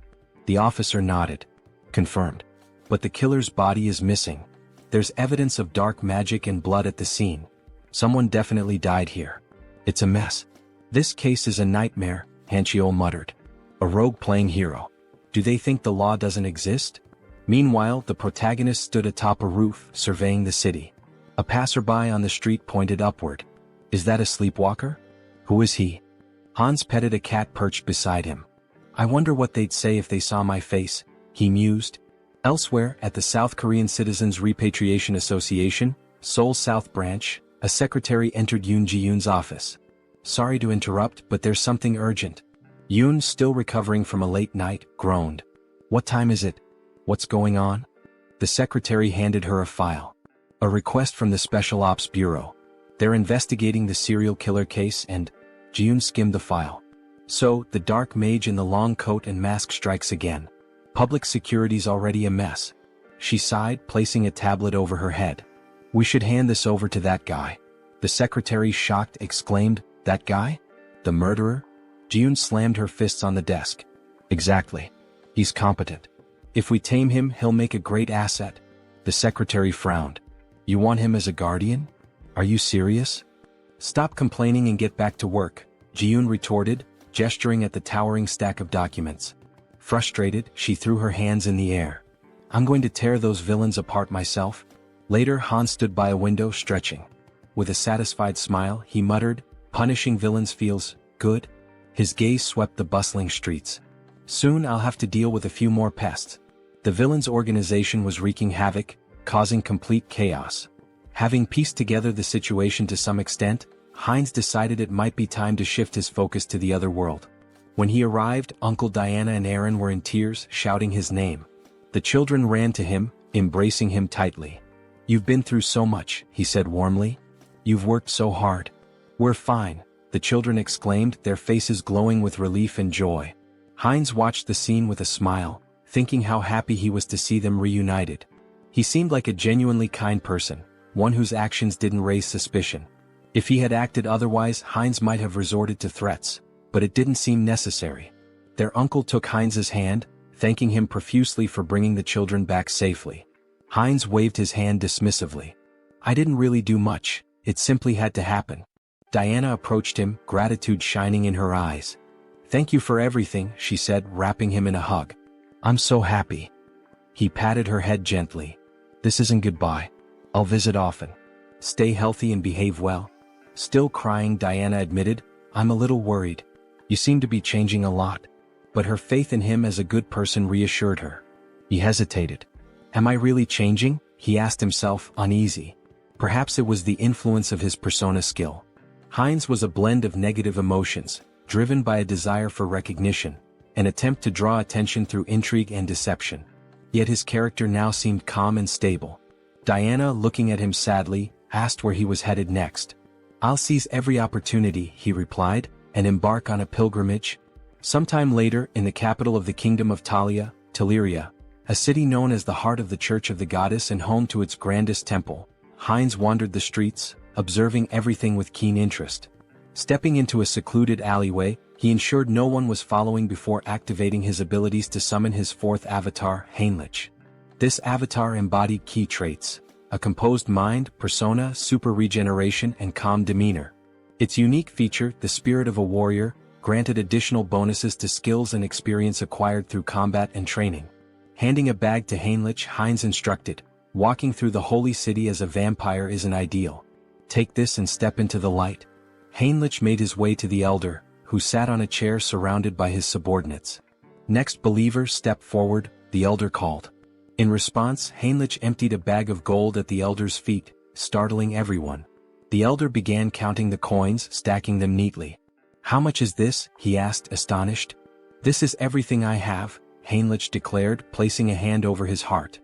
The officer nodded. Confirmed. But the killer's body is missing. There's evidence of dark magic and blood at the scene. Someone definitely died here. It's a mess. This case is a nightmare, Han-cheol muttered. A rogue playing hero. Do they think the law doesn't exist? Meanwhile, the protagonist stood atop a roof, surveying the city. A passerby on the street pointed upward. Is that a sleepwalker? Who is he? Hans petted a cat perched beside him. I wonder what they'd say if they saw my face, he mused. Elsewhere, at the South Korean Citizens Repatriation Association, Seoul South Branch, a secretary entered Yoon Ji-yoon's office. Sorry to interrupt, but there's something urgent. Yoon, still recovering from a late night, groaned. What time is it? What's going on? The secretary handed her a file. A request from the Special Ops Bureau. They're investigating the serial killer case and... Yoon skimmed the file. So, the dark mage in the long coat and mask strikes again. Public security's already a mess. She sighed, placing a tablet over her head. We should hand this over to that guy. The secretary, shocked, exclaimed, That guy? The murderer? Yoon slammed her fists on the desk. Exactly. He's competent. If we tame him, he'll make a great asset. The secretary frowned. You want him as a guardian? Are you serious? Stop complaining and get back to work, Yoon retorted, gesturing at the towering stack of documents. Frustrated, she threw her hands in the air. I'm going to tear those villains apart myself. Later, Han stood by a window, stretching. With a satisfied smile, he muttered, Punishing villains feels good. His gaze swept the bustling streets. Soon I'll have to deal with a few more pests. The villains' organization was wreaking havoc, causing complete chaos. Having pieced together the situation to some extent, Heinz decided it might be time to shift his focus to the other world. When he arrived, Uncle Diana and Aaron were in tears, shouting his name. The children ran to him, embracing him tightly. You've been through so much, he said warmly. You've worked so hard. We're fine, the children exclaimed, their faces glowing with relief and joy. Heinz watched the scene with a smile, thinking how happy he was to see them reunited. He seemed like a genuinely kind person, one whose actions didn't raise suspicion. If he had acted otherwise, Heinz might have resorted to threats, but it didn't seem necessary. Their uncle took Heinz's hand, thanking him profusely for bringing the children back safely. Heinz waved his hand dismissively. I didn't really do much, it simply had to happen. Diana approached him, gratitude shining in her eyes. Thank you for everything, she said, wrapping him in a hug. I'm so happy. He patted her head gently. This isn't goodbye. I'll visit often. Stay healthy and behave well. Still crying, Diana admitted, I'm a little worried. You seem to be changing a lot. But her faith in him as a good person reassured her. He hesitated. Am I really changing? He asked himself, uneasy. Perhaps it was the influence of his persona skill. Heinz was a blend of negative emotions, driven by a desire for recognition, an attempt to draw attention through intrigue and deception. Yet his character now seemed calm and stable. Diana, looking at him sadly, asked where he was headed next. I'll seize every opportunity, he replied, and embark on a pilgrimage. Sometime later, in the capital of the kingdom of Talia, Teleria, a city known as the heart of the Church of the Goddess and home to its grandest temple, Heinz wandered the streets, observing everything with keen interest. Stepping into a secluded alleyway, he ensured no one was following before activating his abilities to summon his fourth avatar, Heinlich. This avatar embodied key traits: a composed mind, persona, super regeneration, and calm demeanor. Its unique feature, the spirit of a warrior, granted additional bonuses to skills and experience acquired through combat and training. Handing a bag to Heinlich, Heinz instructed, walking through the holy city as a vampire isn't ideal. Take this and step into the light. Heinlich made his way to the elder, who sat on a chair surrounded by his subordinates. Next, believer, step forward, the elder called. In response, Heinlich emptied a bag of gold at the elder's feet, startling everyone. The elder began counting the coins, stacking them neatly. How much is this? He asked, astonished. This is everything I have, Heinlich declared, placing a hand over his heart.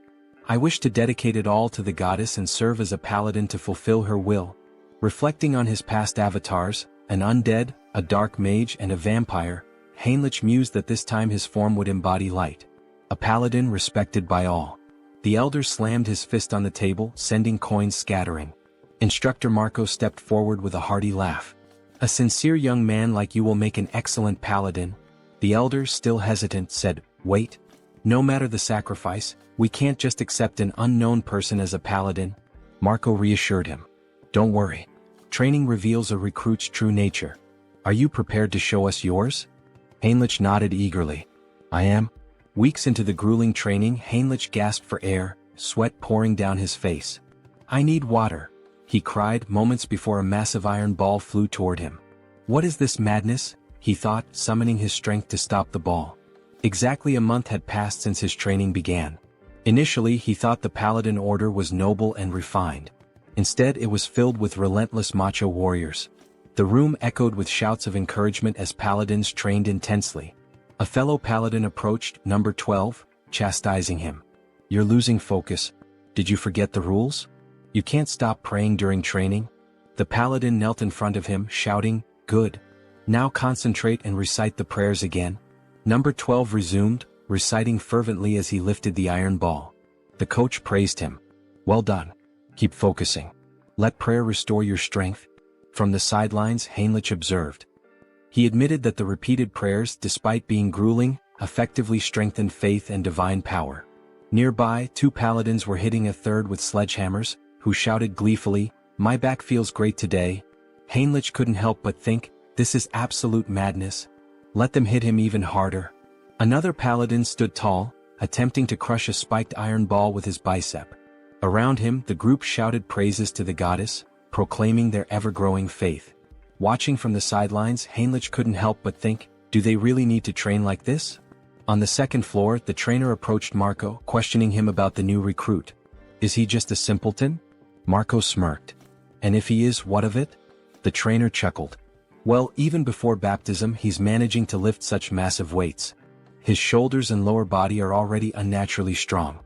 I wish to dedicate it all to the goddess and serve as a paladin to fulfill her will. Reflecting on his past avatars, an undead, a dark mage, and a vampire, Heinlich mused that this time his form would embody light. A paladin respected by all. The elder slammed his fist on the table, sending coins scattering. Instructor Marco stepped forward with a hearty laugh. A sincere young man like you will make an excellent paladin. The elder, still hesitant, said, Wait. No matter the sacrifice, we can't just accept an unknown person as a paladin. Marco reassured him. Don't worry. Training reveals a recruit's true nature. Are you prepared to show us yours? Heinlich nodded eagerly. I am. Weeks into the grueling training, Heinlich gasped for air, sweat pouring down his face. I need water, he cried moments before a massive iron ball flew toward him. What is this madness? He thought, summoning his strength to stop the ball. Exactly a month had passed since his training began. Initially, he thought the Paladin Order was noble and refined. Instead, it was filled with relentless macho warriors. The room echoed with shouts of encouragement as paladins trained intensely. A fellow paladin approached number 12, chastising him. "You're losing focus. Did you forget the rules? You can't stop praying during training." The paladin knelt in front of him, shouting, "Good. Now concentrate and recite the prayers again." Number 12 resumed, reciting fervently as he lifted the iron ball. The coach praised him. "Well done. Keep focusing. Let prayer restore your strength." From the sidelines, Heinrich observed. He admitted that the repeated prayers, despite being grueling, effectively strengthened faith and divine power. Nearby, two paladins were hitting a third with sledgehammers, who shouted gleefully, "My back feels great today." Heinrich couldn't help but think, this is absolute madness. Let them hit him even harder. Another paladin stood tall, attempting to crush a spiked iron ball with his bicep. Around him, the group shouted praises to the goddess, proclaiming their ever-growing faith. Watching from the sidelines, Heinrich couldn't help but think, do they really need to train like this? On the second floor, the trainer approached Marco, questioning him about the new recruit. Is he just a simpleton? Marco smirked. And if he is, what of it? The trainer chuckled. Well, even before baptism, he's managing to lift such massive weights. His shoulders and lower body are already unnaturally strong.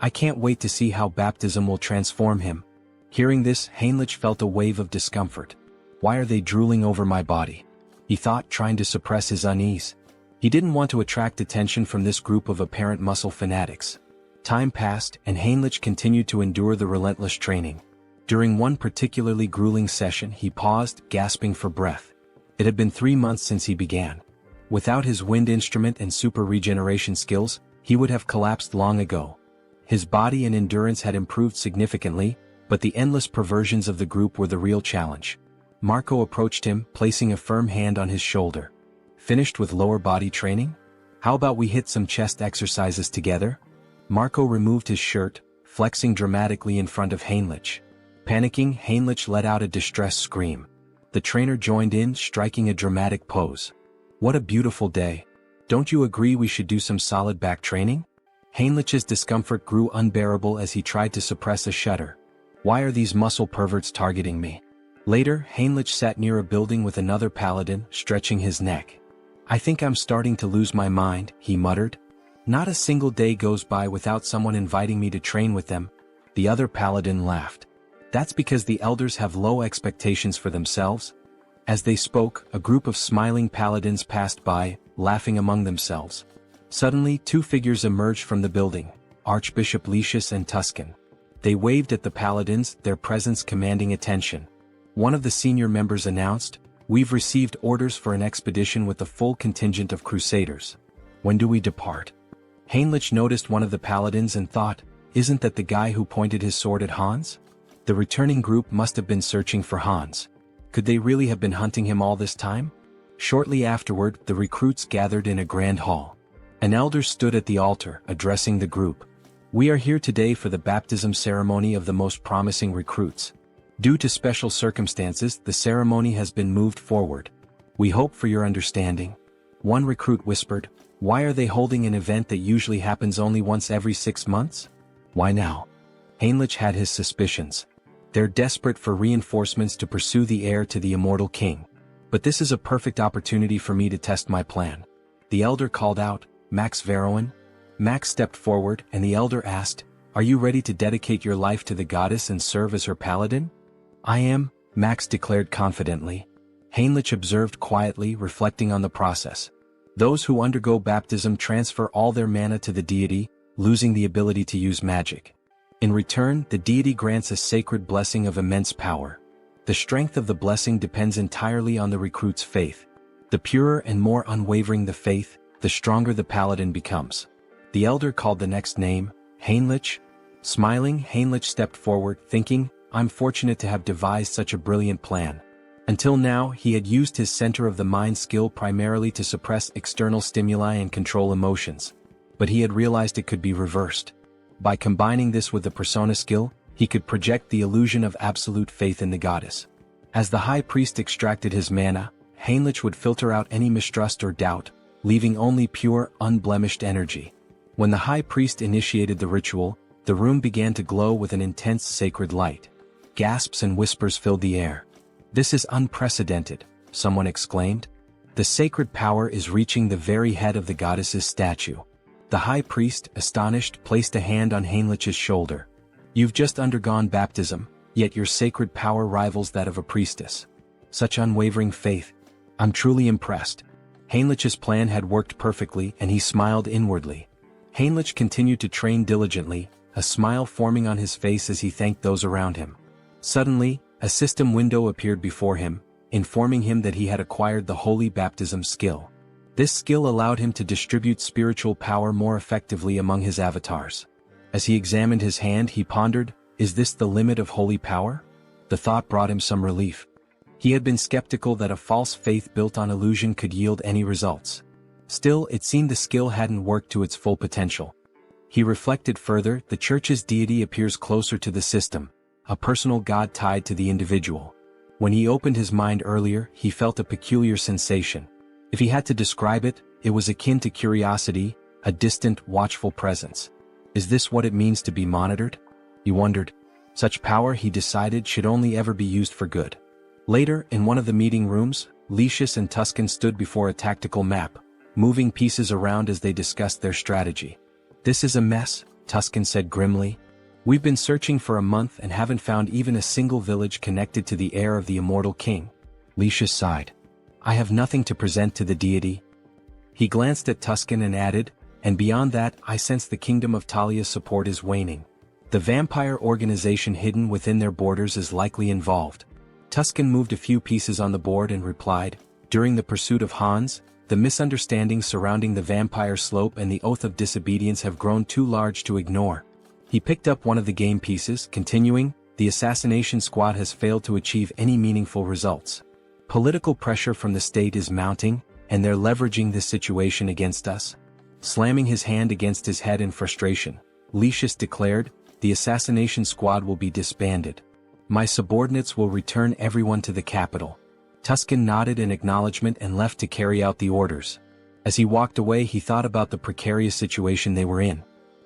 I can't wait to see how baptism will transform him. Hearing this, Heinrich felt a wave of discomfort. Why are they drooling over my body? He thought, trying to suppress his unease. He didn't want to attract attention from this group of apparent muscle fanatics. Time passed, and Heinrich continued to endure the relentless training. During one particularly grueling session, he paused, gasping for breath. It had been 3 months since he began. Without his wind instrument and super regeneration skills, he would have collapsed long ago. His body and endurance had improved significantly, but the endless perversions of the group were the real challenge. Marco approached him, placing a firm hand on his shoulder. Finished with lower body training? How about we hit some chest exercises together? Marco removed his shirt, flexing dramatically in front of Heinrich. Panicking, Heinrich let out a distressed scream. The trainer joined in, striking a dramatic pose. What a beautiful day. Don't you agree we should do some solid back training? Heinrich's discomfort grew unbearable as he tried to suppress a shudder. Why are these muscle perverts targeting me? Later, Heinrich sat near a building with another paladin, stretching his neck. I think I'm starting to lose my mind, he muttered. Not a single day goes by without someone inviting me to train with them. The other paladin laughed. That's because the elders have low expectations for themselves. As they spoke, a group of smiling paladins passed by, laughing among themselves. Suddenly, two figures emerged from the building, Archbishop Lucius and Tuscan. They waved at the paladins, their presence commanding attention. One of the senior members announced, "We've received orders for an expedition with a full contingent of crusaders. When do we depart?" Heinrich noticed one of the paladins and thought, isn't that the guy who pointed his sword at Hans? The returning group must have been searching for Hans. Could they really have been hunting him all this time? Shortly afterward, the recruits gathered in a grand hall. An elder stood at the altar, addressing the group. We are here today for the baptism ceremony of the most promising recruits. Due to special circumstances, the ceremony has been moved forward. We hope for your understanding. One recruit whispered, why are they holding an event that usually happens only once every 6 months? Why now? Heinrich had his suspicions. They're desperate for reinforcements to pursue the heir to the immortal king. But this is a perfect opportunity for me to test my plan. The elder called out, Max Veroin? Max stepped forward, and the elder asked, are you ready to dedicate your life to the goddess and serve as her paladin? I am, Max declared confidently. Heinrich observed quietly, reflecting on the process. Those who undergo baptism transfer all their mana to the deity, losing the ability to use magic. In return, the deity grants a sacred blessing of immense power. The strength of the blessing depends entirely on the recruit's faith. The purer and more unwavering the faith, the stronger the paladin becomes. The elder called the next name, Heinrich. Smiling, Heinrich stepped forward, thinking, I'm fortunate to have devised such a brilliant plan. Until now, he had used his center of the mind skill primarily to suppress external stimuli and control emotions. But he had realized it could be reversed. By combining this with the persona skill, he could project the illusion of absolute faith in the goddess. As the high priest extracted his mana, Heinrich would filter out any mistrust or doubt, leaving only pure, unblemished energy. When the high priest initiated the ritual, the room began to glow with an intense sacred light. Gasps and whispers filled the air. "This is unprecedented," someone exclaimed. "The sacred power is reaching the very head of the goddess's statue." The high priest, astonished, placed a hand on Heinrich's shoulder. "You've just undergone baptism, yet your sacred power rivals that of a priestess. Such unwavering faith. I'm truly impressed." Heinrich's plan had worked perfectly, and he smiled inwardly. Heinrich continued to train diligently, a smile forming on his face as he thanked those around him. Suddenly, a system window appeared before him, informing him that he had acquired the holy baptism skill. This skill allowed him to distribute spiritual power more effectively among his avatars. As he examined his hand, he pondered, "Is this the limit of holy power?" The thought brought him some relief. He had been skeptical that a false faith built on illusion could yield any results. Still, it seemed the skill hadn't worked to its full potential. He reflected further, the church's deity appears closer to the system, a personal god tied to the individual. When he opened his mind earlier, he felt a peculiar sensation. If he had to describe it, it was akin to curiosity, a distant, watchful presence. Is this what it means to be monitored? He wondered. Such power, he decided, should only ever be used for good. Later, in one of the meeting rooms, Lucius and Tuscan stood before a tactical map, moving pieces around as they discussed their strategy. "This is a mess," Tuscan said grimly. "We've been searching for a month and haven't found even a single village connected to the heir of the immortal king." Lucius sighed. "I have nothing to present to the deity." He glanced at Tuscan and added, "And beyond that, I sense the kingdom of Talia's support is waning. The vampire organization hidden within their borders is likely involved." Tuscan moved a few pieces on the board and replied, "During the pursuit of Hans, the misunderstandings surrounding the vampire slope and the oath of disobedience have grown too large to ignore." He picked up one of the game pieces, continuing, "The assassination squad has failed to achieve any meaningful results. Political pressure from the state is mounting, and they're leveraging this situation against us." Slamming his hand against his head in frustration, Lucius declared, "The assassination squad will be disbanded. My subordinates will return everyone to the capital." Tuscan nodded in acknowledgement and left to carry out the orders. As he walked away, he thought about the precarious situation they were in.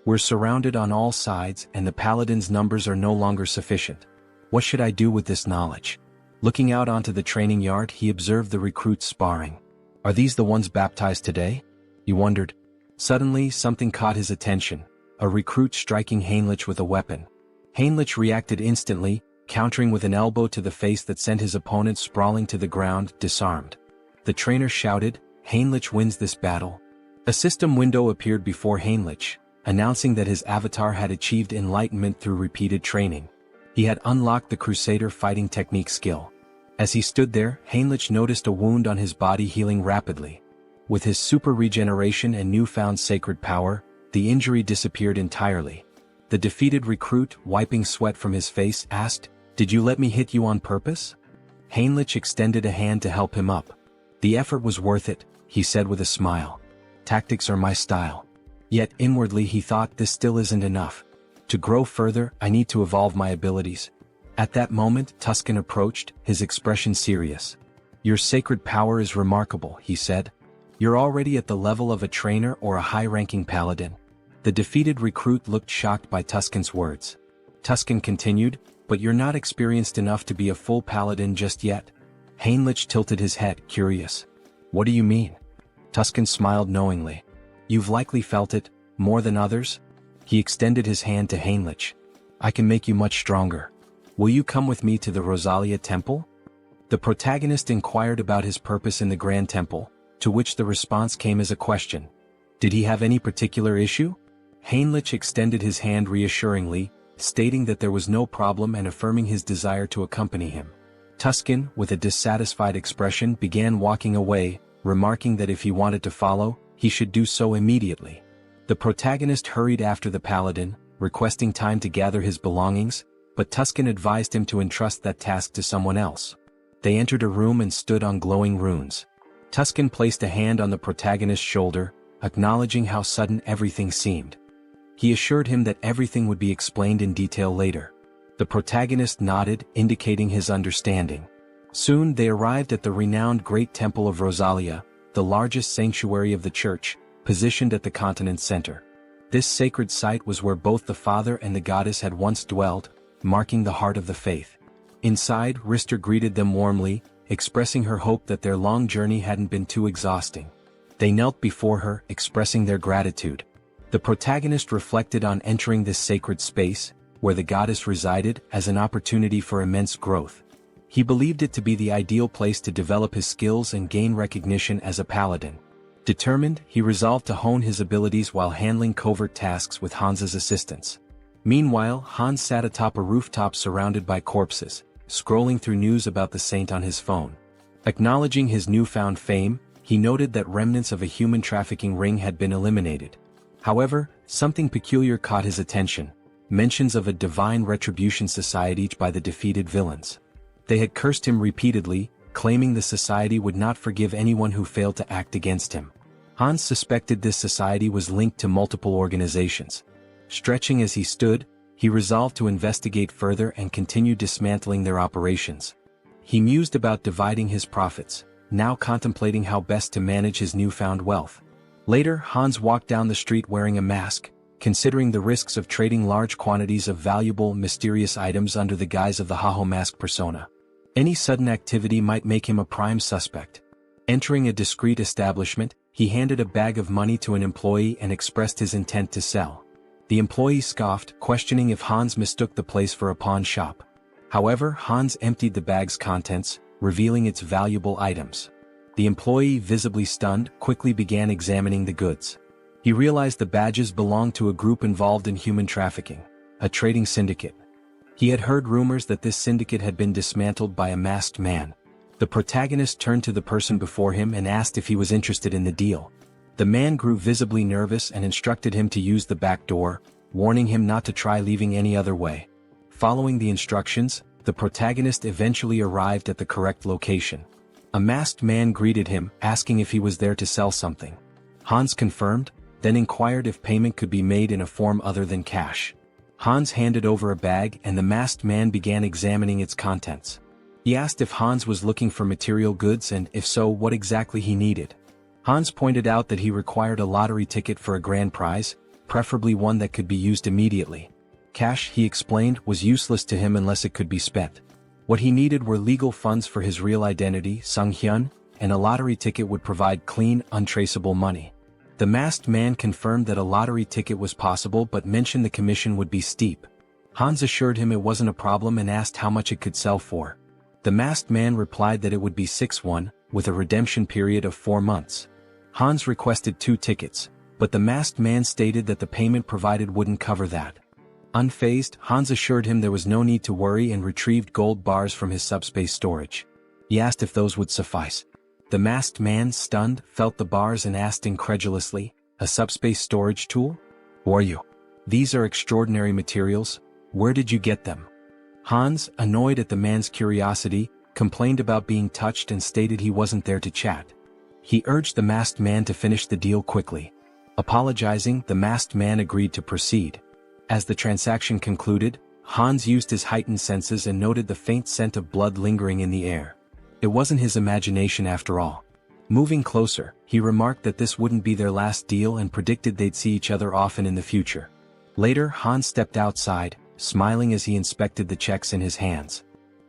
"We're surrounded on all sides, and the paladins' numbers are no longer sufficient. What should I do with this knowledge?" Looking out onto the training yard, he observed the recruits sparring. "Are these the ones baptized today?" he wondered. Suddenly, something caught his attention, a recruit striking Heinrich with a weapon. Heinrich reacted instantly, countering with an elbow to the face that sent his opponent sprawling to the ground, disarmed. The trainer shouted, "Heinrich wins this battle." A system window appeared before Heinrich, announcing that his avatar had achieved enlightenment through repeated training. He had unlocked the Crusader fighting technique skill. As he stood there, Heinrich noticed a wound on his body healing rapidly. With his super regeneration and newfound sacred power, the injury disappeared entirely. The defeated recruit, wiping sweat from his face, asked, "Did you let me hit you on purpose?" Heinrich extended a hand to help him up. "The effort was worth it," he said with a smile. "Tactics are my style." Yet inwardly he thought, this still isn't enough. To grow further, I need to evolve my abilities. At that moment, Tuscan approached, his expression serious. "Your sacred power is remarkable," he said. "You're already at the level of a trainer or a high-ranking paladin." The defeated recruit looked shocked by Tuscan's words. Tuscan continued, "But you're not experienced enough to be a full paladin just yet." Heinrich tilted his head, curious. "What do you mean?" Tuscan smiled knowingly. "You've likely felt it, more than others." He extended his hand to Heinrich. "I can make you much stronger. Will you come with me to the Rosalia Temple?" The protagonist inquired about his purpose in the Grand Temple, to which the response came as a question. Did he have any particular issue? Heinrich extended his hand reassuringly, stating that there was no problem and affirming his desire to accompany him. Tuscan, with a dissatisfied expression, began walking away, remarking that if he wanted to follow, he should do so immediately. The protagonist hurried after the paladin, requesting time to gather his belongings, but Tuscan advised him to entrust that task to someone else. They entered a room and stood on glowing runes. Tuscan placed a hand on the protagonist's shoulder, acknowledging how sudden everything seemed. He assured him that everything would be explained in detail later. The protagonist nodded, indicating his understanding. Soon they arrived at the renowned Great Temple of Rosalia, the largest sanctuary of the church, positioned at the continent's center. This sacred site was where both the father and the goddess had once dwelled, marking the heart of the faith. Inside, Rister greeted them warmly, expressing her hope that their long journey hadn't been too exhausting. They knelt before her, expressing their gratitude. The protagonist reflected on entering this sacred space, where the goddess resided, as an opportunity for immense growth. He believed it to be the ideal place to develop his skills and gain recognition as a paladin. Determined, he resolved to hone his abilities while handling covert tasks with Hans's assistance. Meanwhile, Hans sat atop a rooftop surrounded by corpses, scrolling through news about the saint on his phone. Acknowledging his newfound fame, he noted that remnants of a human trafficking ring had been eliminated. However, something peculiar caught his attention: mentions of a divine retribution society by the defeated villains. They had cursed him repeatedly, claiming the society would not forgive anyone who failed to act against him. Hans suspected this society was linked to multiple organizations. Stretching as he stood, he resolved to investigate further and continue dismantling their operations. He mused about dividing his profits, now contemplating how best to manage his newfound wealth. Later, Hans walked down the street wearing a mask, considering the risks of trading large quantities of valuable, mysterious items under the guise of the Haho mask persona. Any sudden activity might make him a prime suspect. Entering a discreet establishment, he handed a bag of money to an employee and expressed his intent to sell. The employee scoffed, questioning if Hans mistook the place for a pawn shop. However, Hans emptied the bag's contents, revealing its valuable items. The employee, visibly stunned, quickly began examining the goods. He realized the badges belonged to a group involved in human trafficking, a trading syndicate. He had heard rumors that this syndicate had been dismantled by a masked man. The protagonist turned to the person before him and asked if he was interested in the deal. The man grew visibly nervous and instructed him to use the back door, warning him not to try leaving any other way. Following the instructions, the protagonist eventually arrived at the correct location. A masked man greeted him, asking if he was there to sell something. Hans confirmed, then inquired if payment could be made in a form other than cash. Hans handed over a bag and the masked man began examining its contents. He asked if Hans was looking for material goods and, if so, what exactly he needed. Hans pointed out that he required a lottery ticket for a grand prize, preferably one that could be used immediately. Cash, he explained, was useless to him unless it could be spent. What he needed were legal funds for his real identity, Sunghyun, and a lottery ticket would provide clean, untraceable money. The masked man confirmed that a lottery ticket was possible but mentioned the commission would be steep. Hans assured him it wasn't a problem and asked how much it could sell for. The masked man replied that it would be 6-1, with a redemption period of 4 months. Hans requested 2 tickets, but the masked man stated that the payment provided wouldn't cover that. Unfazed, Hans assured him there was no need to worry and retrieved gold bars from his subspace storage. He asked if those would suffice. The masked man, stunned, felt the bars and asked incredulously, "A subspace storage tool? Who are you? These are extraordinary materials. Where did you get them?" Hans, annoyed at the man's curiosity, complained about being touched and stated he wasn't there to chat. He urged the masked man to finish the deal quickly. Apologizing, the masked man agreed to proceed. As the transaction concluded, Hans used his heightened senses and noted the faint scent of blood lingering in the air. It wasn't his imagination after all. Moving closer, he remarked that this wouldn't be their last deal and predicted they'd see each other often in the future. Later, Hans stepped outside, smiling as he inspected the checks in his hands.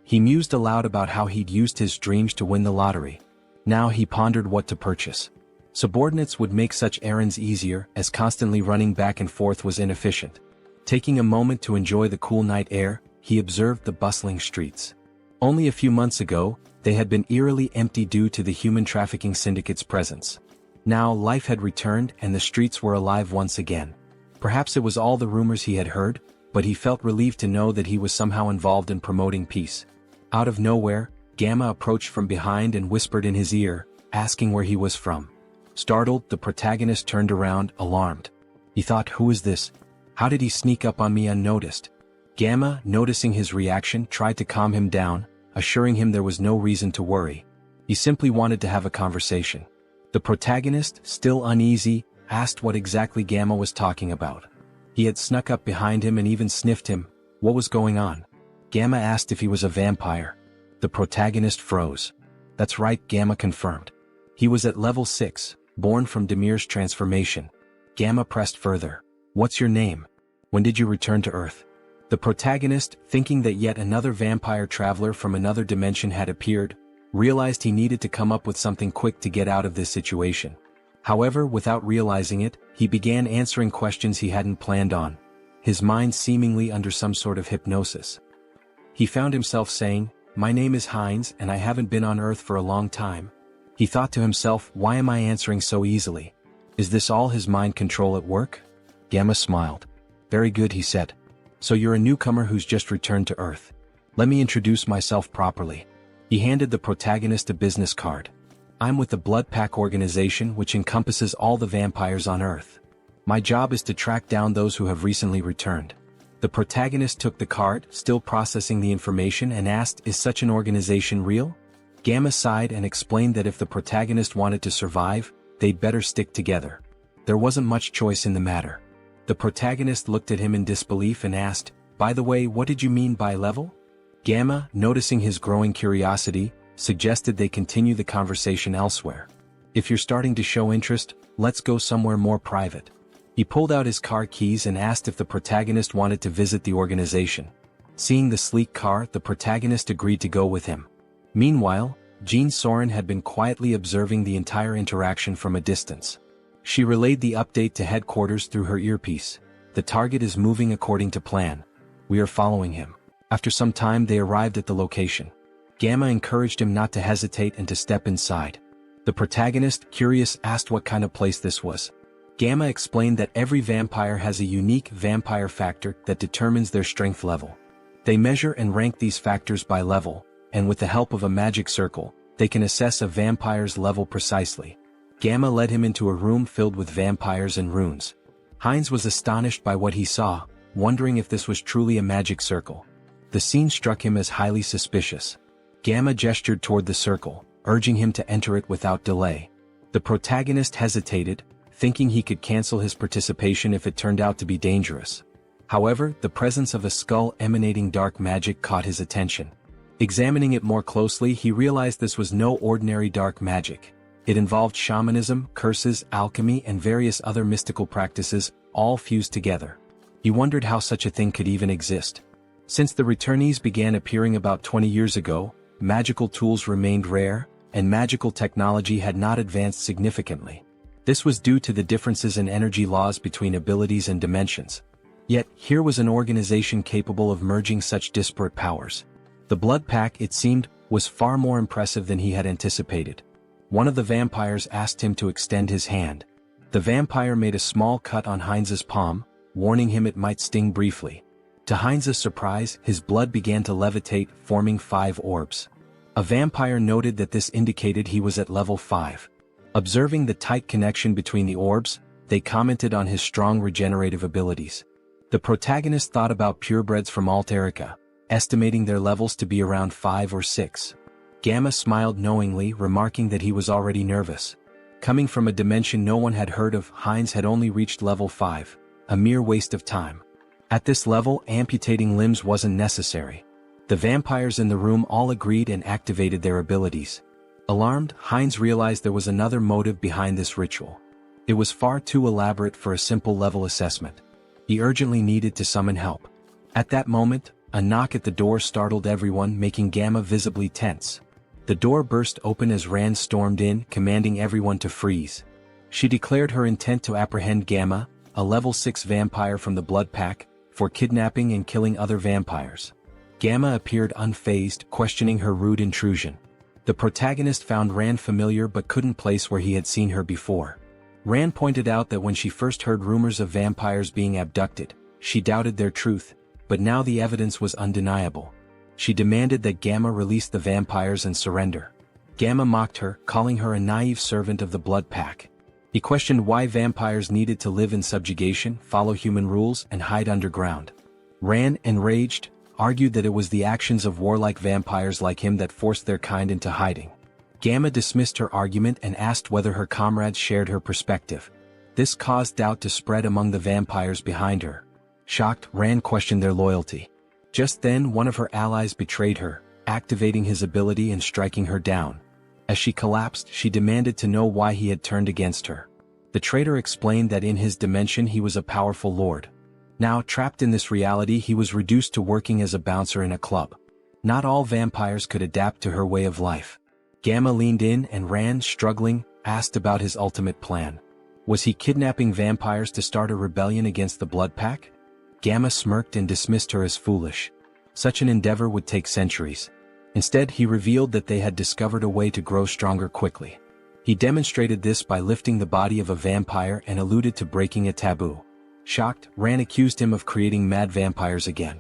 He mused aloud about how he'd used his dreams to win the lottery. Now he pondered what to purchase. Subordinates would make such errands easier, as constantly running back and forth was inefficient. Taking a moment to enjoy the cool night air, he observed the bustling streets. Only a few months ago, they had been eerily empty due to the human trafficking syndicate's presence. Now life had returned and the streets were alive once again. Perhaps it was all the rumors he had heard, but he felt relieved to know that he was somehow involved in promoting peace. Out of nowhere, Gamma approached from behind and whispered in his ear, asking where he was from. Startled, the protagonist turned around, alarmed. He thought, who is this? How did he sneak up on me unnoticed? Gamma, noticing his reaction, tried to calm him down, assuring him there was no reason to worry. He simply wanted to have a conversation. The protagonist, still uneasy, asked what exactly Gamma was talking about. He had snuck up behind him and even sniffed him. What was going on? Gamma asked if he was a vampire. The protagonist froze. That's right, Gamma confirmed. He was at level 6, born from Demir's transformation. Gamma pressed further. What's your name? When did you return to Earth? The protagonist, thinking that yet another vampire traveler from another dimension had appeared, realized he needed to come up with something quick to get out of this situation. However, without realizing it, he began answering questions he hadn't planned on, his mind seemingly under some sort of hypnosis. He found himself saying, "My name is Heinz and I haven't been on Earth for a long time." He thought to himself, why am I answering so easily? Is this all his mind control at work? Gamma smiled. Very good, he said. So you're a newcomer who's just returned to Earth. Let me introduce myself properly. He handed the protagonist a business card. I'm with the Blood Pack organization, which encompasses all the vampires on Earth. My job is to track down those who have recently returned. The protagonist took the card, still processing the information, and asked, is such an organization real? Gamma sighed and explained that if the protagonist wanted to survive, they'd better stick together. There wasn't much choice in the matter. The protagonist looked at him in disbelief and asked, by the way, what did you mean by level? Gamma, noticing his growing curiosity, suggested they continue the conversation elsewhere. If you're starting to show interest, let's go somewhere more private. He pulled out his car keys and asked if the protagonist wanted to visit the organization. Seeing the sleek car, the protagonist agreed to go with him. Meanwhile, Jean Soren had been quietly observing the entire interaction from a distance. She relayed the update to headquarters through her earpiece. The target is moving according to plan. We are following him. After some time they arrived at the location. Gamma encouraged him not to hesitate and to step inside. The protagonist, curious, asked what kind of place this was. Gamma explained that every vampire has a unique vampire factor that determines their strength level. They measure and rank these factors by level, and with the help of a magic circle, they can assess a vampire's level precisely. Gamma led him into a room filled with vampires and runes. Heinz was astonished by what he saw, wondering if this was truly a magic circle. The scene struck him as highly suspicious. Gamma gestured toward the circle, urging him to enter it without delay. The protagonist hesitated, thinking he could cancel his participation if it turned out to be dangerous. However, the presence of a skull emanating dark magic caught his attention. Examining it more closely, he realized this was no ordinary dark magic. It involved shamanism, curses, alchemy, and various other mystical practices, all fused together. He wondered how such a thing could even exist. Since the returnees began appearing about 20 years ago, magical tools remained rare, and magical technology had not advanced significantly. This was due to the differences in energy laws between abilities and dimensions. Yet, here was an organization capable of merging such disparate powers. The Blood Pack, it seemed, was far more impressive than he had anticipated. One of the vampires asked him to extend his hand. The vampire made a small cut on Heinz's palm, warning him it might sting briefly. To Heinz's surprise, his blood began to levitate, forming 5 orbs. A vampire noted that this indicated he was at level 5. Observing the tight connection between the orbs, they commented on his strong regenerative abilities. The protagonist thought about purebreds from Alterica, estimating their levels to be around 5 or 6. Gamma smiled knowingly, remarking that he was already nervous. Coming from a dimension no one had heard of, Heinz had only reached level 5, a mere waste of time. At this level, amputating limbs wasn't necessary. The vampires in the room all agreed and activated their abilities. Alarmed, Heinz realized there was another motive behind this ritual. It was far too elaborate for a simple level assessment. He urgently needed to summon help. At that moment, a knock at the door startled everyone, making Gamma visibly tense. The door burst open as Rand stormed in, commanding everyone to freeze. She declared her intent to apprehend Gamma, a level 6 vampire from the Blood Pack, for kidnapping and killing other vampires. Gamma appeared unfazed, questioning her rude intrusion. The protagonist found Rand familiar but couldn't place where he had seen her before. Rand pointed out that when she first heard rumors of vampires being abducted, she doubted their truth, but now the evidence was undeniable. She demanded that Gamma release the vampires and surrender. Gamma mocked her, calling her a naive servant of the Blood Pack. He questioned why vampires needed to live in subjugation, follow human rules, and hide underground. Rand, enraged, argued that it was the actions of warlike vampires like him that forced their kind into hiding. Gamma dismissed her argument and asked whether her comrades shared her perspective. This caused doubt to spread among the vampires behind her. Shocked, Rand questioned their loyalty. Just then one of her allies betrayed her, activating his ability and striking her down. As she collapsed, she demanded to know why he had turned against her. The traitor explained that in his dimension he was a powerful lord. Now trapped in this reality, he was reduced to working as a bouncer in a club. Not all vampires could adapt to her way of life. Gamma leaned in and Rand, struggling, asked about his ultimate plan. Was he kidnapping vampires to start a rebellion against the Blood Pack? Gamma smirked and dismissed her as foolish. Such an endeavor would take centuries. Instead, he revealed that they had discovered a way to grow stronger quickly. He demonstrated this by lifting the body of a vampire and alluded to breaking a taboo. Shocked, Rand accused him of creating mad vampires again.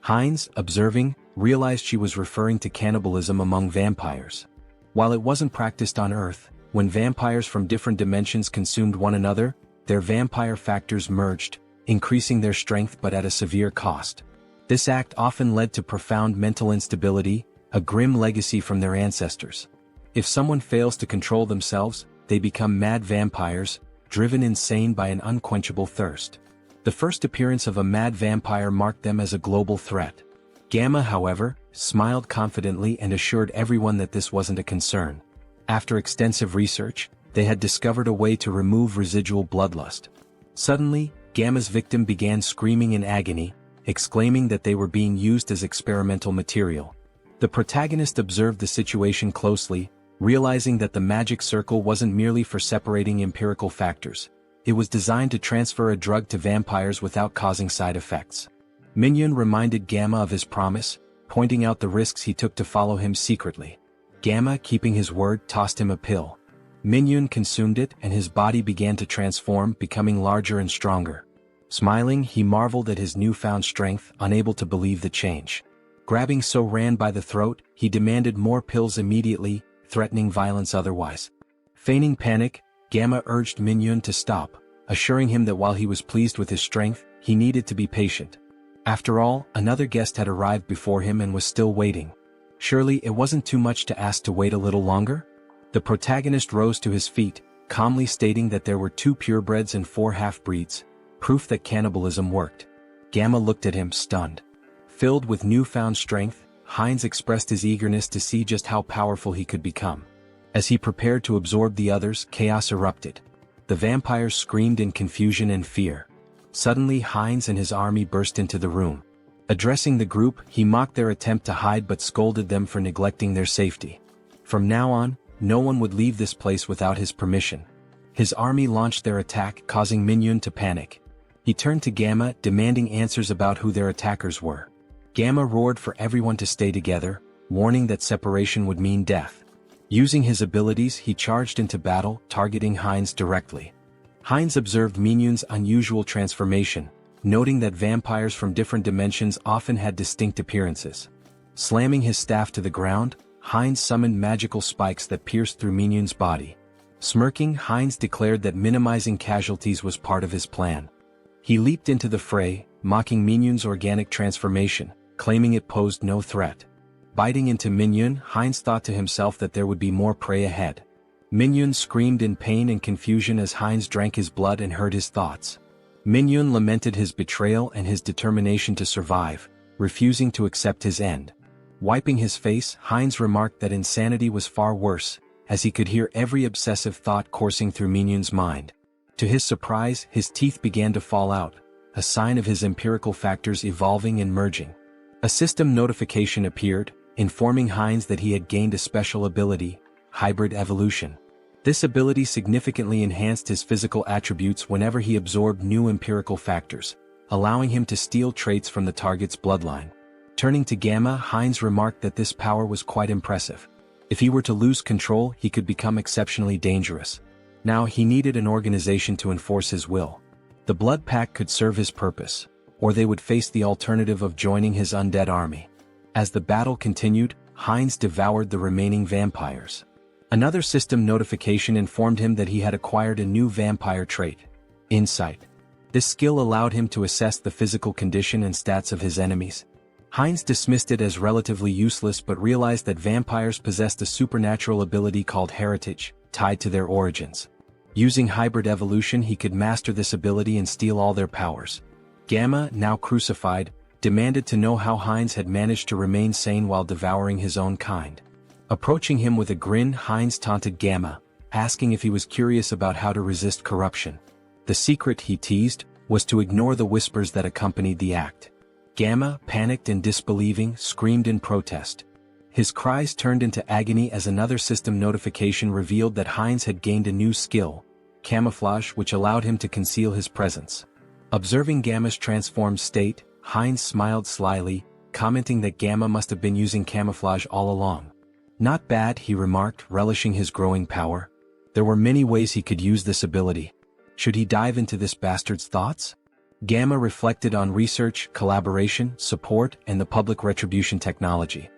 Hines, observing, realized she was referring to cannibalism among vampires. While it wasn't practiced on Earth, when vampires from different dimensions consumed one another, their vampire factors merged, increasing their strength but at a severe cost. This act often led to profound mental instability, a grim legacy from their ancestors. If someone fails to control themselves, they become mad vampires, driven insane by an unquenchable thirst. The first appearance of a mad vampire marked them as a global threat. Gamma, however, smiled confidently and assured everyone that this wasn't a concern. After extensive research, they had discovered a way to remove residual bloodlust. Suddenly, Gamma's victim began screaming in agony, exclaiming that they were being used as experimental material. The protagonist observed the situation closely, realizing that the magic circle wasn't merely for separating empirical factors. It was designed to transfer a drug to vampires without causing side effects. Minhyun reminded Gamma of his promise, pointing out the risks he took to follow him secretly. Gamma, keeping his word, tossed him a pill. Minhyun consumed it and his body began to transform, becoming larger and stronger. Smiling, he marveled at his newfound strength, unable to believe the change. Grabbing Rand by the throat, he demanded more pills immediately, threatening violence otherwise. Feigning panic, Gamma urged Minhyun to stop, assuring him that while he was pleased with his strength, he needed to be patient. After all, another guest had arrived before him and was still waiting. Surely it wasn't too much to ask to wait a little longer? The protagonist rose to his feet, calmly stating that there were 2 purebreds and 4 half-breeds, proof that cannibalism worked. Gamma looked at him, stunned. Filled with newfound strength, Hines expressed his eagerness to see just how powerful he could become. As he prepared to absorb the others, chaos erupted. The vampires screamed in confusion and fear. Suddenly, Hines and his army burst into the room. Addressing the group, he mocked their attempt to hide but scolded them for neglecting their safety. From now on, no one would leave this place without his permission. His army launched their attack, causing Minhyun to panic. He turned to Gamma, demanding answers about who their attackers were. Gamma roared for everyone to stay together, warning that separation would mean death. Using his abilities, he charged into battle, targeting Hines directly. Hines observed Minhyun's unusual transformation, noting that vampires from different dimensions often had distinct appearances. Slamming his staff to the ground, Hines summoned magical spikes that pierced through Minhyun's body. Smirking, Hines declared that minimizing casualties was part of his plan. He leaped into the fray, mocking Minhyun's organic transformation, claiming it posed no threat. Biting into Minhyun, Hines thought to himself that there would be more prey ahead. Minhyun screamed in pain and confusion as Hines drank his blood and heard his thoughts. Minhyun lamented his betrayal and his determination to survive, refusing to accept his end. Wiping his face, Hines remarked that insanity was far worse, as he could hear every obsessive thought coursing through Minhyun's mind. To his surprise, his teeth began to fall out, a sign of his empirical factors evolving and merging. A system notification appeared, informing Hines that he had gained a special ability, hybrid evolution. This ability significantly enhanced his physical attributes whenever he absorbed new empirical factors, allowing him to steal traits from the target's bloodline. Turning to Gamma, Hines remarked that this power was quite impressive. If he were to lose control, he could become exceptionally dangerous. Now he needed an organization to enforce his will. The Blood Pack could serve his purpose, or they would face the alternative of joining his undead army. As the battle continued, Hines devoured the remaining vampires. Another system notification informed him that he had acquired a new vampire trait, Insight. This skill allowed him to assess the physical condition and stats of his enemies. Hines dismissed it as relatively useless but realized that vampires possessed a supernatural ability called heritage, tied to their origins. Using hybrid evolution, he could master this ability and steal all their powers. Gamma, now crucified, demanded to know how Hines had managed to remain sane while devouring his own kind. Approaching him with a grin, Hines taunted Gamma, asking if he was curious about how to resist corruption. The secret, he teased, was to ignore the whispers that accompanied the act. Gamma, panicked and disbelieving, screamed in protest. His cries turned into agony as another system notification revealed that Heinz had gained a new skill, camouflage, which allowed him to conceal his presence. Observing Gamma's transformed state, Heinz smiled slyly, commenting that Gamma must have been using camouflage all along. Not bad, he remarked, relishing his growing power. There were many ways he could use this ability. Should he dive into this bastard's thoughts? Gamma reflected on research, collaboration, support, and the public retribution technology.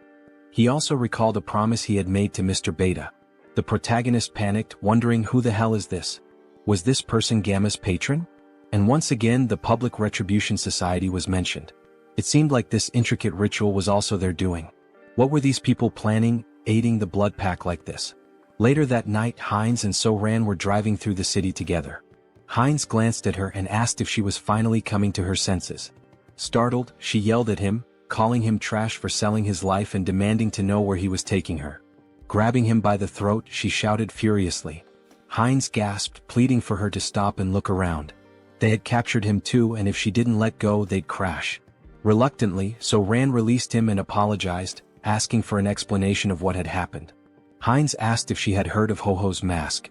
He also recalled a promise he had made to Mr. Beta. The protagonist panicked, wondering who the hell is this? Was this person Gamma's patron? And once again the Public Retribution Society was mentioned. It seemed like this intricate ritual was also their doing. What were these people planning, aiding the blood pack like this? Later that night, Heinz and So-Ran were driving through the city together. Heinz glanced at her and asked if she was finally coming to her senses. Startled, she yelled at him, calling him trash for selling his life and demanding to know where he was taking her. Grabbing him by the throat, she shouted furiously. Heinz gasped, pleading for her to stop and look around. They had captured him too, and if she didn't let go, they'd crash. Reluctantly, So-Ran released him and apologized, asking for an explanation of what had happened. Heinz asked if she had heard of Ho-Ho's mask.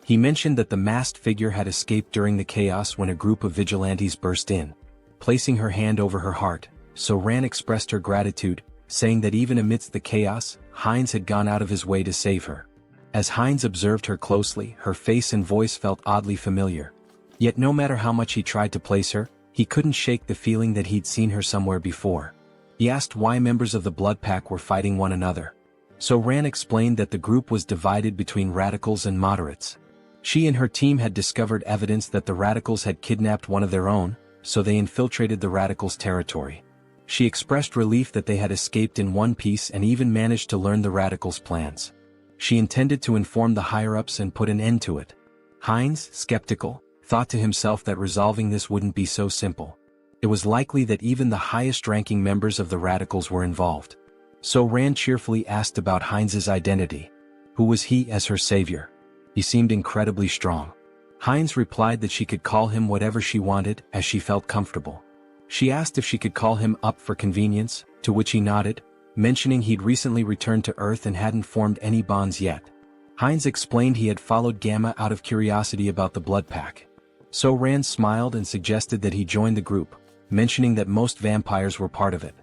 He mentioned that the masked figure had escaped during the chaos when a group of vigilantes burst in. Placing her hand over her heart, So-Ran expressed her gratitude, saying that even amidst the chaos, Heinz had gone out of his way to save her. As Heinz observed her closely, her face and voice felt oddly familiar. Yet no matter how much he tried to place her, he couldn't shake the feeling that he'd seen her somewhere before. He asked why members of the Blood Pack were fighting one another. So-Ran explained that the group was divided between radicals and moderates. She and her team had discovered evidence that the radicals had kidnapped one of their own, so they infiltrated the radicals' territory. She expressed relief that they had escaped in one piece and even managed to learn the radicals' plans. She intended to inform the higher-ups and put an end to it. Heinz, skeptical, thought to himself that resolving this wouldn't be so simple. It was likely that even the highest-ranking members of the radicals were involved. So-Ran cheerfully asked about Heinz's identity. Who was he as her savior? He seemed incredibly strong. Heinz replied that she could call him whatever she wanted, as she felt comfortable. She asked if she could call him up for convenience, to which he nodded, mentioning he'd recently returned to Earth and hadn't formed any bonds yet. Heinz explained he had followed Gamma out of curiosity about the Blood Pack. So-Ran smiled and suggested that he join the group, mentioning that most vampires were part of it.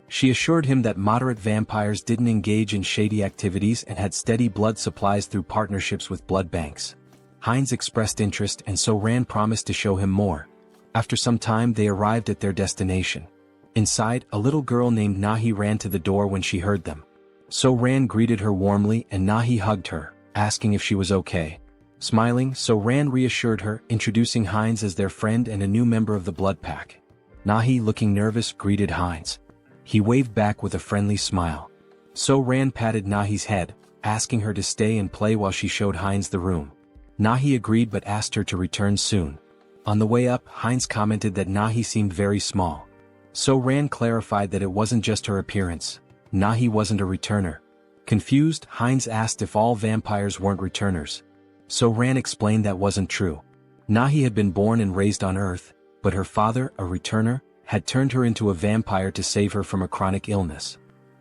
She assured him that moderate vampires didn't engage in shady activities and had steady blood supplies through partnerships with blood banks. Heinz expressed interest and So-Ran promised to show him more. After some time they arrived at their destination. Inside, a little girl named Nahi ran to the door when she heard them. So-Ran greeted her warmly and Nahi hugged her, asking if she was okay. Smiling, So-Ran reassured her, introducing Heinz as their friend and a new member of the Blood Pack. Nahi, looking nervous, greeted Heinz. He waved back with a friendly smile. So-Ran patted Nahi's head, asking her to stay and play while she showed Heinz the room. Nahi agreed but asked her to return soon. On the way up, Heinz commented that Nahi seemed very small. So-Ran clarified that it wasn't just her appearance. Nahi wasn't a returner. Confused, Heinz asked if all vampires weren't returners. So-Ran explained that wasn't true. Nahi had been born and raised on Earth, but her father, a returner, had turned her into a vampire to save her from a chronic illness.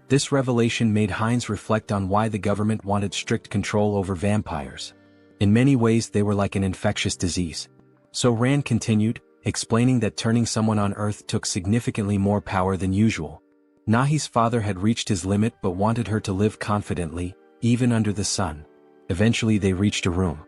This revelation made Heinz reflect on why the government wanted strict control over vampires. In many ways they were like an infectious disease. So-Ran continued, explaining that turning someone on Earth took significantly more power than usual. Nahi's father had reached his limit but wanted her to live confidently, even under the sun. Eventually they reached a room.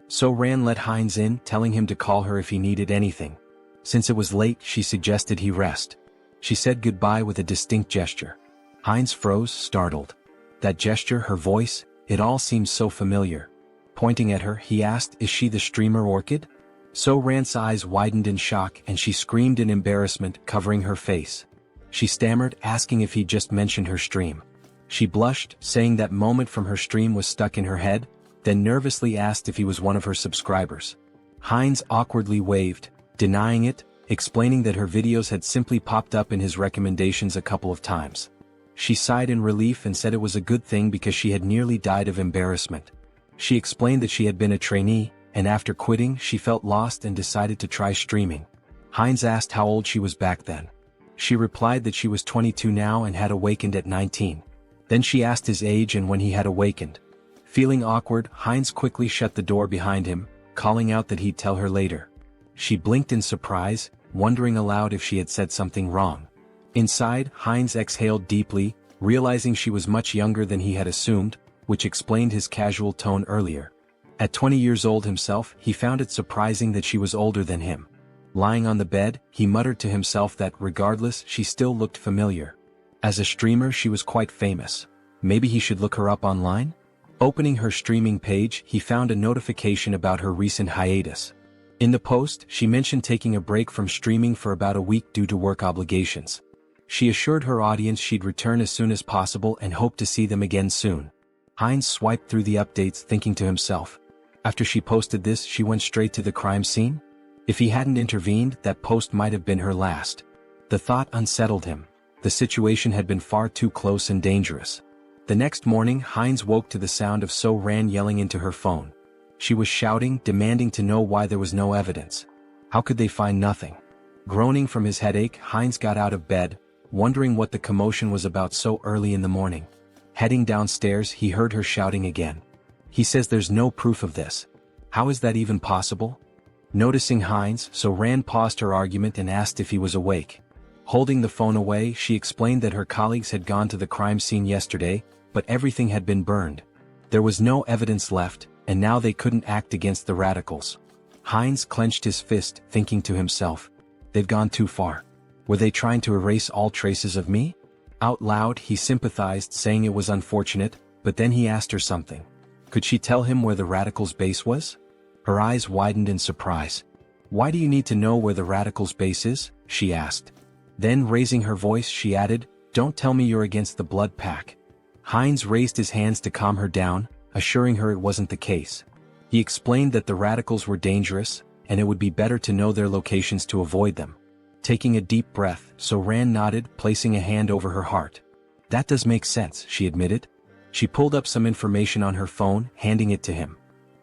So-Ran let Heinz in, telling him to call her if he needed anything. Since it was late, she suggested he rest. She said goodbye with a distinct gesture. Heinz froze, startled. That gesture, her voice, it all seemed so familiar. Pointing at her, he asked, "Is she the streamer Orchid?" So-Ran's eyes widened in shock and she screamed in embarrassment, covering her face. She stammered, asking if he'd just mentioned her stream. She blushed, saying that moment from her stream was stuck in her head, then nervously asked if he was one of her subscribers. Heinz awkwardly waved, denying it, explaining that her videos had simply popped up in his recommendations a couple of times. She sighed in relief and said it was a good thing because she had nearly died of embarrassment. She explained that she had been a trainee, and after quitting she felt lost and decided to try streaming. Heinz asked how old she was back then. She replied that she was 22 now and had awakened at 19. Then she asked his age and when he had awakened. Feeling awkward, Heinz quickly shut the door behind him, calling out that he'd tell her later. She blinked in surprise, wondering aloud if she had said something wrong. Inside, Heinz exhaled deeply, realizing she was much younger than he had assumed, which explained his casual tone earlier. At 20 years old himself, he found it surprising that she was older than him. Lying on the bed, he muttered to himself that regardless, she still looked familiar. As a streamer, she was quite famous. Maybe he should look her up online? Opening her streaming page, he found a notification about her recent hiatus. In the post, she mentioned taking a break from streaming for about a week due to work obligations. She assured her audience she'd return as soon as possible and hoped to see them again soon. Heinz swiped through the updates, thinking to himself. After she posted this, she went straight to the crime scene? If he hadn't intervened, that post might have been her last. The thought unsettled him. The situation had been far too close and dangerous. The next morning, Heinz woke to the sound of So-Ran yelling into her phone. She was shouting, demanding to know why there was no evidence. How could they find nothing? Groaning from his headache, Heinz got out of bed, wondering what the commotion was about so early in the morning. Heading downstairs, he heard her shouting again. He says there's no proof of this. How is that even possible? Noticing Heinz, So-Ran paused her argument and asked if he was awake. Holding the phone away, she explained that her colleagues had gone to the crime scene yesterday, but everything had been burned. There was no evidence left, and now they couldn't act against the radicals. Heinz clenched his fist, thinking to himself, they've gone too far. Were they trying to erase all traces of me? Out loud, he sympathized, saying it was unfortunate, but then he asked her something. Could she tell him where the radicals' base was? Her eyes widened in surprise. Why do you need to know where the radicals' base is? She asked. Then, raising her voice, she added, don't tell me you're against the blood pack. Heinz raised his hands to calm her down, assuring her it wasn't the case. He explained that the radicals were dangerous, and it would be better to know their locations to avoid them. Taking a deep breath, So-Ran nodded, placing a hand over her heart. That does make sense, she admitted. She pulled up some information on her phone, handing it to him.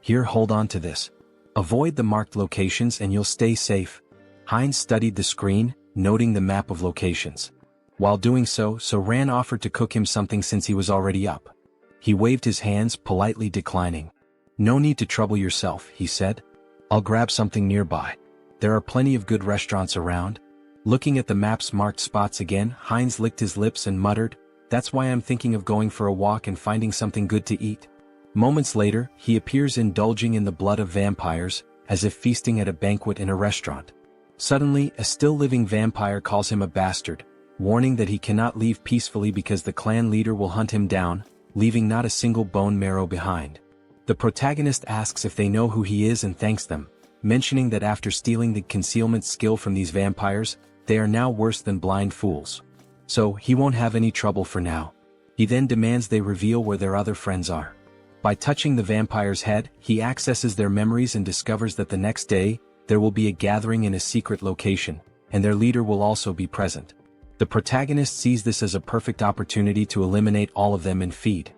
Here, hold on to this. Avoid the marked locations and you'll stay safe. Heinz studied the screen, noting the map of locations. While doing so, So-Ran offered to cook him something since he was already up. He waved his hands, politely declining. No need to trouble yourself, he said. I'll grab something nearby. There are plenty of good restaurants around. Looking at the map's marked spots again, Heinz licked his lips and muttered, that's why I'm thinking of going for a walk and finding something good to eat. Moments later, he appears indulging in the blood of vampires, as if feasting at a banquet in a restaurant. Suddenly, a still-living vampire calls him a bastard, warning that he cannot leave peacefully because the clan leader will hunt him down, leaving not a single bone marrow behind. The protagonist asks if they know who he is and thanks them, mentioning that after stealing the concealment skill from these vampires, they are now worse than blind fools. So, he won't have any trouble for now. He then demands they reveal where their other friends are. By touching the vampire's head, he accesses their memories and discovers that the next day, there will be a gathering in a secret location, and their leader will also be present. The protagonist sees this as a perfect opportunity to eliminate all of them and feed.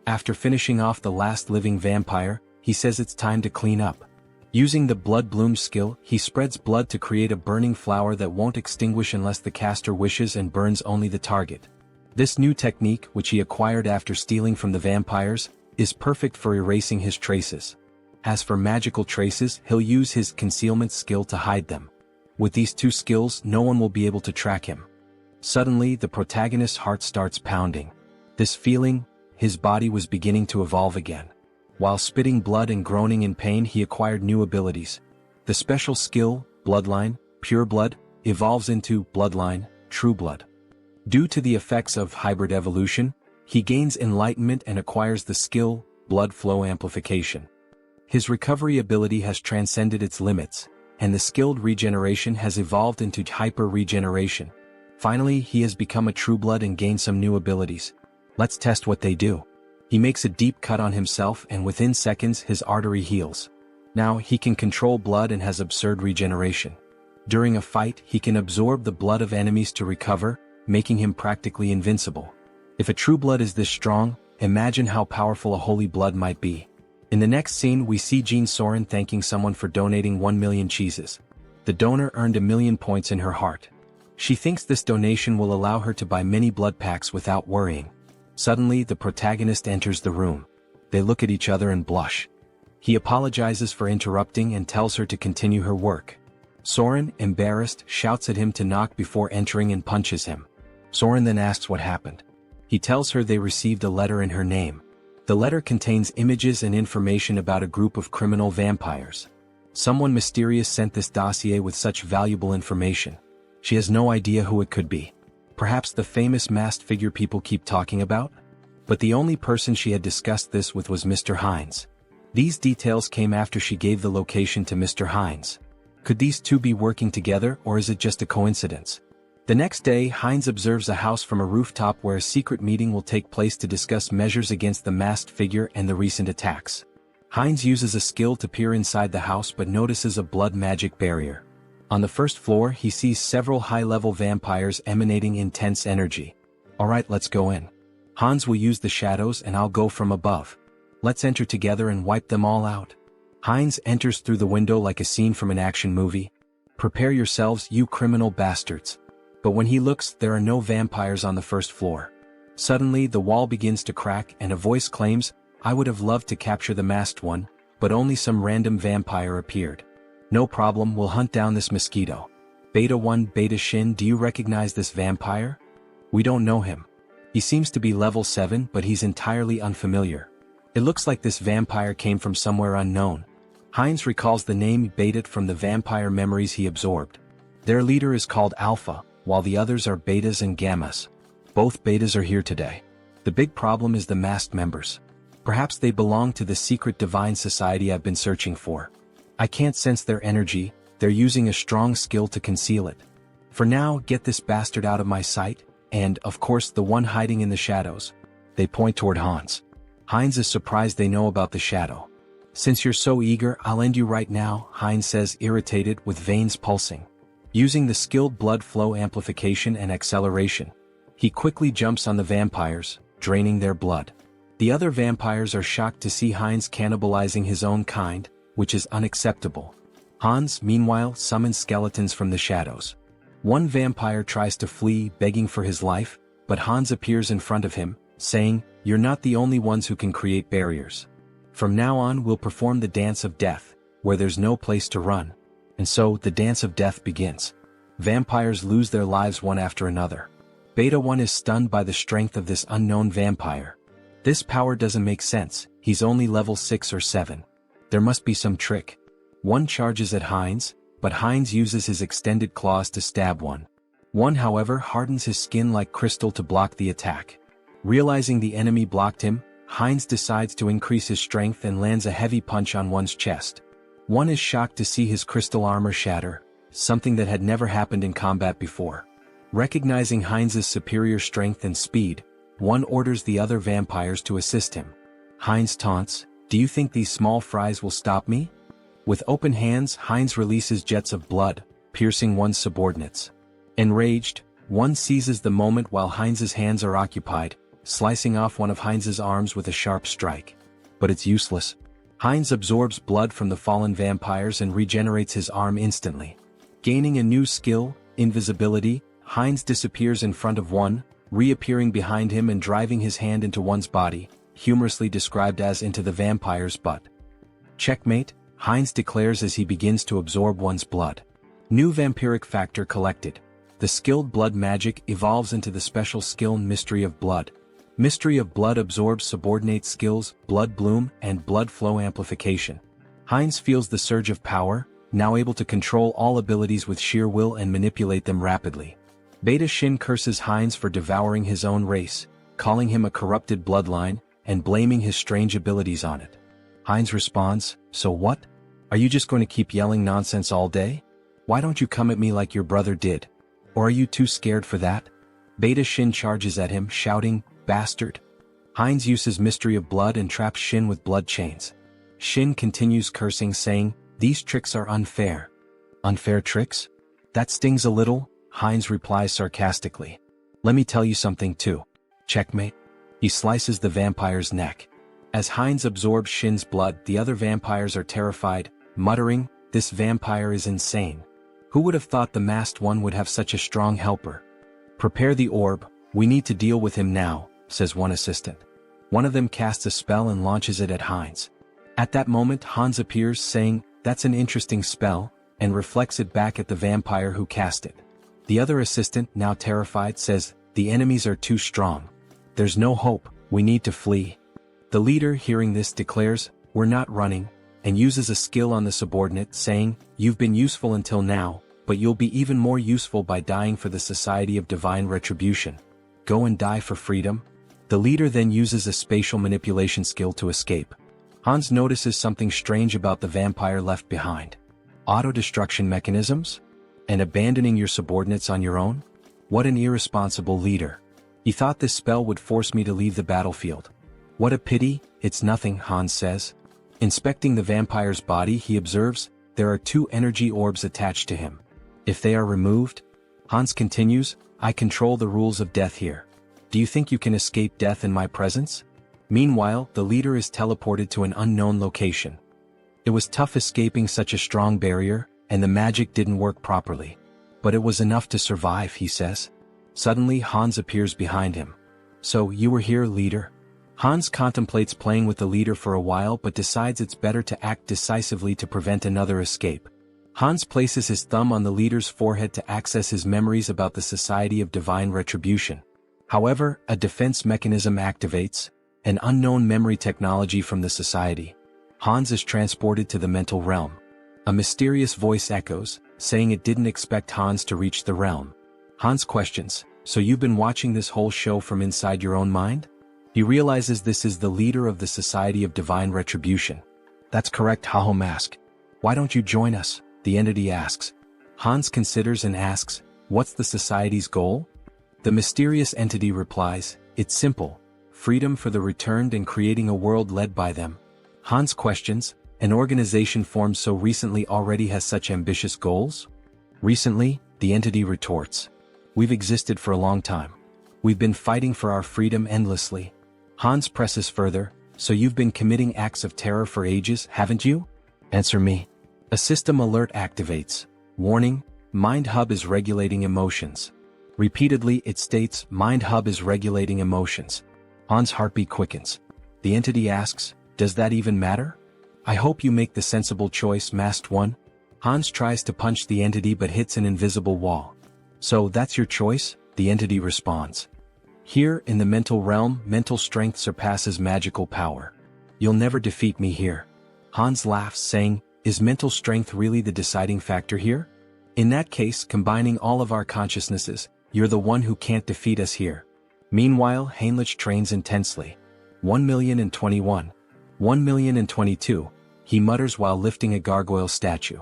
After finishing off the last living vampire, he says it's time to clean up. Using the Blood Bloom skill, he spreads blood to create a burning flower that won't extinguish unless the caster wishes and burns only the target. This new technique, which he acquired after stealing from the vampires, is perfect for erasing his traces. As for magical traces, he'll use his concealment skill to hide them. With these two skills, no one will be able to track him. Suddenly, the protagonist's heart starts pounding. This feeling, his body was beginning to evolve again. While spitting blood and groaning in pain, he acquired new abilities. The special skill, Bloodline, Pure Blood, evolves into Bloodline, True Blood. Due to the effects of hybrid evolution, he gains enlightenment and acquires the skill, Blood Flow Amplification. His recovery ability has transcended its limits, and the skilled regeneration has evolved into hyper-regeneration. Finally, he has become a True Blood and gained some new abilities. Let's test what they do. He makes a deep cut on himself and within seconds his artery heals. Now he can control blood and has absurd regeneration. During a fight, he can absorb the blood of enemies to recover, making him practically invincible. If a True Blood is this strong, imagine how powerful a Holy Blood might be. In the next scene, we see Jean Soren thanking someone for donating 1 million cheeses. The donor earned 1,000,000 points in her heart. She thinks this donation will allow her to buy many blood packs without worrying. Suddenly, the protagonist enters the room. They look at each other and blush. He apologizes for interrupting and tells her to continue her work. Soren, embarrassed, shouts at him to knock before entering and punches him. Soren then asks what happened. He tells her they received a letter in her name. The letter contains images and information about a group of criminal vampires. Someone mysterious sent this dossier with such valuable information. She has no idea who it could be. Perhaps the famous masked figure people keep talking about? But the only person she had discussed this with was Mr. Hines. These details came after she gave the location to Mr. Hines. Could these two be working together, or is it just a coincidence? The next day, Hines observes a house from a rooftop where a secret meeting will take place to discuss measures against the masked figure and the recent attacks. Hines uses a skill to peer inside the house but notices a blood magic barrier. On the first floor, he sees several high-level vampires emanating intense energy. Alright, let's go in. Hans will use the shadows and I'll go from above. Let's enter together and wipe them all out. Hines enters through the window like a scene from an action movie. Prepare yourselves, you criminal bastards. But when he looks, there are no vampires on the first floor. Suddenly, the wall begins to crack and a voice claims, I would have loved to capture the masked one, but only some random vampire appeared. No problem, we'll hunt down this mosquito. Beta 1 Beta Shin, do you recognize this vampire? We don't know him. He seems to be level 7 but he's entirely unfamiliar. It looks like this vampire came from somewhere unknown. Hines recalls the name Beta from the vampire memories he absorbed. Their leader is called Alpha, while the others are Betas and Gammas. Both Betas are here today. The big problem is the masked members. Perhaps they belong to the secret divine society I've been searching for. I can't sense their energy, they're using a strong skill to conceal it. For now, get this bastard out of my sight, and, of course, the one hiding in the shadows. They point toward Hans. Hines is surprised they know about the shadow. Since you're so eager, I'll end you right now, Hines says, irritated, with veins pulsing. Using the skilled blood flow amplification and acceleration, he quickly jumps on the vampires, draining their blood. The other vampires are shocked to see Hines cannibalizing his own kind, which is unacceptable. Hans, meanwhile, summons skeletons from the shadows. One vampire tries to flee, begging for his life, but Hans appears in front of him, saying, You're not the only ones who can create barriers. From now on we'll perform the dance of death, where there's no place to run. And so, the dance of death begins. Vampires lose their lives one after another. Beta 1 is stunned by the strength of this unknown vampire. This power doesn't make sense, he's only level 6 or 7. There must be some trick. One charges at Hines, but Hines uses his extended claws to stab one. One, however, hardens his skin like crystal to block the attack. Realizing the enemy blocked him, Hines decides to increase his strength and lands a heavy punch on one's chest. One is shocked to see his crystal armor shatter, something that had never happened in combat before. Recognizing Hines's superior strength and speed, one orders the other vampires to assist him. Hines taunts, Do you think these small fries will stop me? With open hands, Hines releases jets of blood, piercing one's subordinates. Enraged, one seizes the moment while Hines's hands are occupied, slicing off one of Hines's arms with a sharp strike. But it's useless. Hines absorbs blood from the fallen vampires and regenerates his arm instantly. Gaining a new skill, invisibility, Hines disappears in front of one, reappearing behind him and driving his hand into one's body, humorously described as into the vampire's butt. Checkmate, Hines declares as he begins to absorb one's blood. New vampiric factor collected. The skilled blood magic evolves into the special skill Mystery of Blood. Mystery of Blood absorbs subordinate skills, Blood Bloom, and Blood Flow Amplification. Hines feels the surge of power, now able to control all abilities with sheer will and manipulate them rapidly. Beta Shin curses Hines for devouring his own race, calling him a corrupted bloodline, and blaming his strange abilities on it. Hines responds, So what? Are you just going to keep yelling nonsense all day? Why don't you come at me like your brother did? Or are you too scared for that? Beta Shin charges at him, shouting, Bastard. Hines uses Mystery of Blood and traps Shin with blood chains. Shin continues cursing, saying, These tricks are unfair. Unfair tricks? That stings a little, Hines replies sarcastically. Let me tell you something too. Checkmate. He slices the vampire's neck. As Hines absorbs Shin's blood, the other vampires are terrified, muttering, This vampire is insane. Who would have thought the masked one would have such a strong helper? Prepare the orb, we need to deal with him now, says one assistant. One of them casts a spell and launches it at Hans. At that moment Hans appears saying, "That's an interesting spell," and reflects it back at the vampire who cast it. The other assistant, now terrified, says, "The enemies are too strong. There's no hope, we need to flee." The leader, hearing this, declares, "We're not running," and uses a skill on the subordinate, saying, "You've been useful until now, but you'll be even more useful by dying for the Society of Divine Retribution. Go and die for freedom." The leader then uses a spatial manipulation skill to escape. Hans notices something strange about the vampire left behind. Auto-destruction mechanisms? And abandoning your subordinates on your own? What an irresponsible leader. He thought this spell would force me to leave the battlefield. What a pity, it's nothing, Hans says. Inspecting the vampire's body, he observes, there are 2 energy orbs attached to him. If they are removed? Hans continues, I control the rules of death here. Do you think you can escape death in my presence? Meanwhile, the leader is teleported to an unknown location. It was tough escaping such a strong barrier, and the magic didn't work properly. But it was enough to survive, he says. Suddenly Hans appears behind him. So, you were here, leader? Hans contemplates playing with the leader for a while but decides it's better to act decisively to prevent another escape. Hans places his thumb on the leader's forehead to access his memories about the Society of Divine Retribution. However, a defense mechanism activates, an unknown memory technology from the society. Hans is transported to the mental realm. A mysterious voice echoes, saying it didn't expect Hans to reach the realm. Hans questions, so you've been watching this whole show from inside your own mind? He realizes this is the leader of the Society of Divine Retribution. That's correct, Haho Mask. Why don't you join us? The entity asks. Hans considers and asks, what's the society's goal? The mysterious entity replies, it's simple. Freedom for the returned and creating a world led by them. Hans questions, an organization formed so recently already has such ambitious goals? Recently, the entity retorts. We've existed for a long time. We've been fighting for our freedom endlessly. Hans presses further, so you've been committing acts of terror for ages, haven't you? Answer me. A system alert activates. Warning, Mind Hub is regulating emotions. Repeatedly it states, Mind Hub is regulating emotions. Hans' heartbeat quickens. The entity asks, does that even matter? I hope you make the sensible choice, Masked One. Hans tries to punch the entity but hits an invisible wall. So that's your choice? The entity responds. Here, in the mental realm, mental strength surpasses magical power. You'll never defeat me here. Hans laughs, saying, is mental strength really the deciding factor here? In that case, combining all of our consciousnesses, you're the one who can't defeat us here. Meanwhile, Heinrich trains intensely. 1,021. 1,022, he mutters while lifting a gargoyle statue.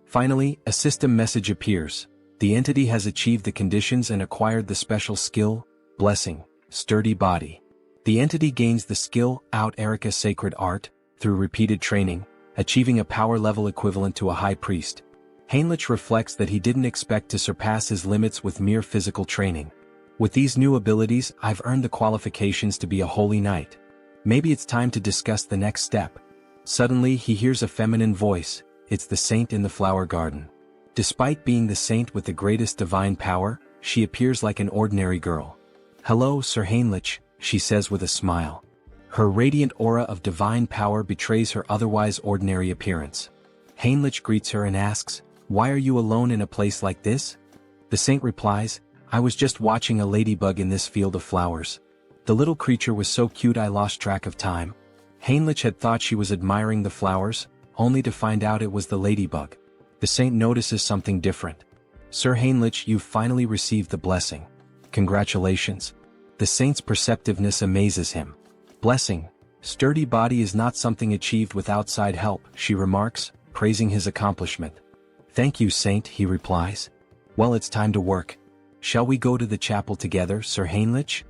Finally, a system message appears. The entity has achieved the conditions and acquired the special skill, Blessing, Sturdy Body. The entity gains the skill, Out Erica Sacred Art, through repeated training, achieving a power level equivalent to a high priest. Heinrich reflects that he didn't expect to surpass his limits with mere physical training. With these new abilities, I've earned the qualifications to be a holy knight. Maybe it's time to discuss the next step. Suddenly he hears a feminine voice, it's the saint in the flower garden. Despite being the saint with the greatest divine power, she appears like an ordinary girl. Hello, Sir Heinrich, she says with a smile. Her radiant aura of divine power betrays her otherwise ordinary appearance. Heinrich greets her and asks, why are you alone in a place like this? The saint replies, I was just watching a ladybug in this field of flowers. The little creature was so cute I lost track of time. Heinrich had thought she was admiring the flowers, only to find out it was the ladybug. The saint notices something different. Sir Heinrich, you've finally received the blessing. Congratulations. The saint's perceptiveness amazes him. Blessing, Sturdy Body is not something achieved with outside help, she remarks, praising his accomplishment. Thank you, saint, he replies. Well, it's time to work. Shall we go to the chapel together, Sir Heinrich?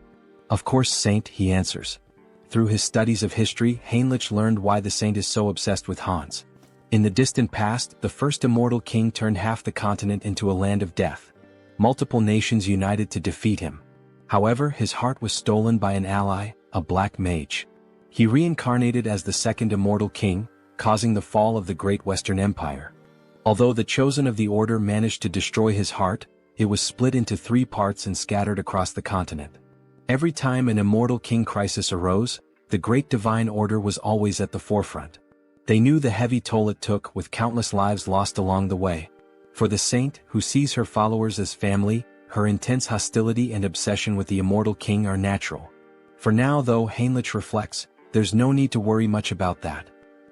Of course, saint, he answers. Through his studies of history, Heinrich learned why the saint is so obsessed with Hans. In the distant past, the first immortal king turned half the continent into a land of death. Multiple nations united to defeat him. However, his heart was stolen by an ally, a black mage. He reincarnated as the second immortal king, causing the fall of the Great Western Empire. Although the chosen of the order managed to destroy his heart, it was split into 3 parts and scattered across the continent. Every time an immortal king crisis arose, the great divine order was always at the forefront. They knew the heavy toll it took, with countless lives lost along the way. For the saint, who sees her followers as family, her intense hostility and obsession with the immortal king are natural. For now, though, Heinrich reflects, there's no need to worry much about that.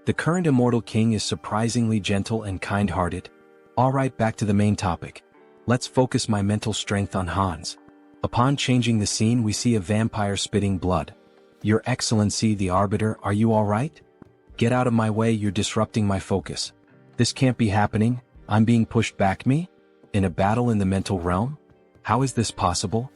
The current immortal king is surprisingly gentle and kind-hearted. Alright, back to the main topic. Let's focus my mental strength on Hans. Upon changing the scene, we see a vampire spitting blood. Your Excellency the Arbiter, are you alright? Get out of my way, you're disrupting my focus. This can't be happening, I'm being pushed back. Me? In a battle in the mental realm? How is this possible?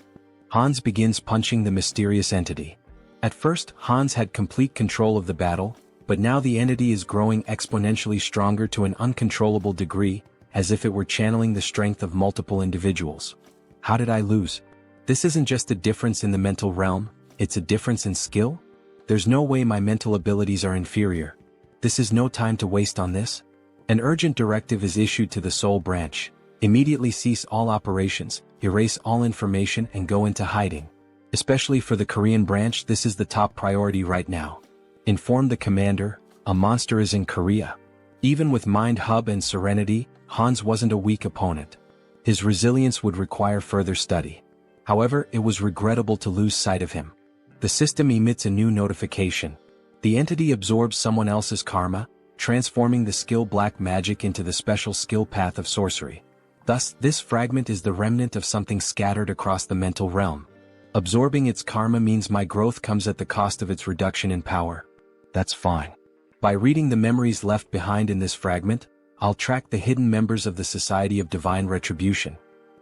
Hans begins punching the mysterious entity. At first, Hans had complete control of the battle, but now the entity is growing exponentially stronger to an uncontrollable degree, as if it were channeling the strength of multiple individuals. How did I lose? This isn't just a difference in the mental realm, it's a difference in skill? There's no way my mental abilities are inferior. This is no time to waste on this. An urgent directive is issued to the Soul Branch. Immediately cease all operations, erase all information and go into hiding. Especially for the Korean branch, this is the top priority right now. Inform the commander, a monster is in Korea. Even with Mind Hub and Serenity, Hans wasn't a weak opponent. His resilience would require further study. However, it was regrettable to lose sight of him. The system emits a new notification. The entity absorbs someone else's karma, transforming the skill black magic into the special skill path of sorcery. Thus, this fragment is the remnant of something scattered across the mental realm. Absorbing its karma means my growth comes at the cost of its reduction in power. That's fine. By reading the memories left behind in this fragment, I'll track the hidden members of the Society of Divine Retribution.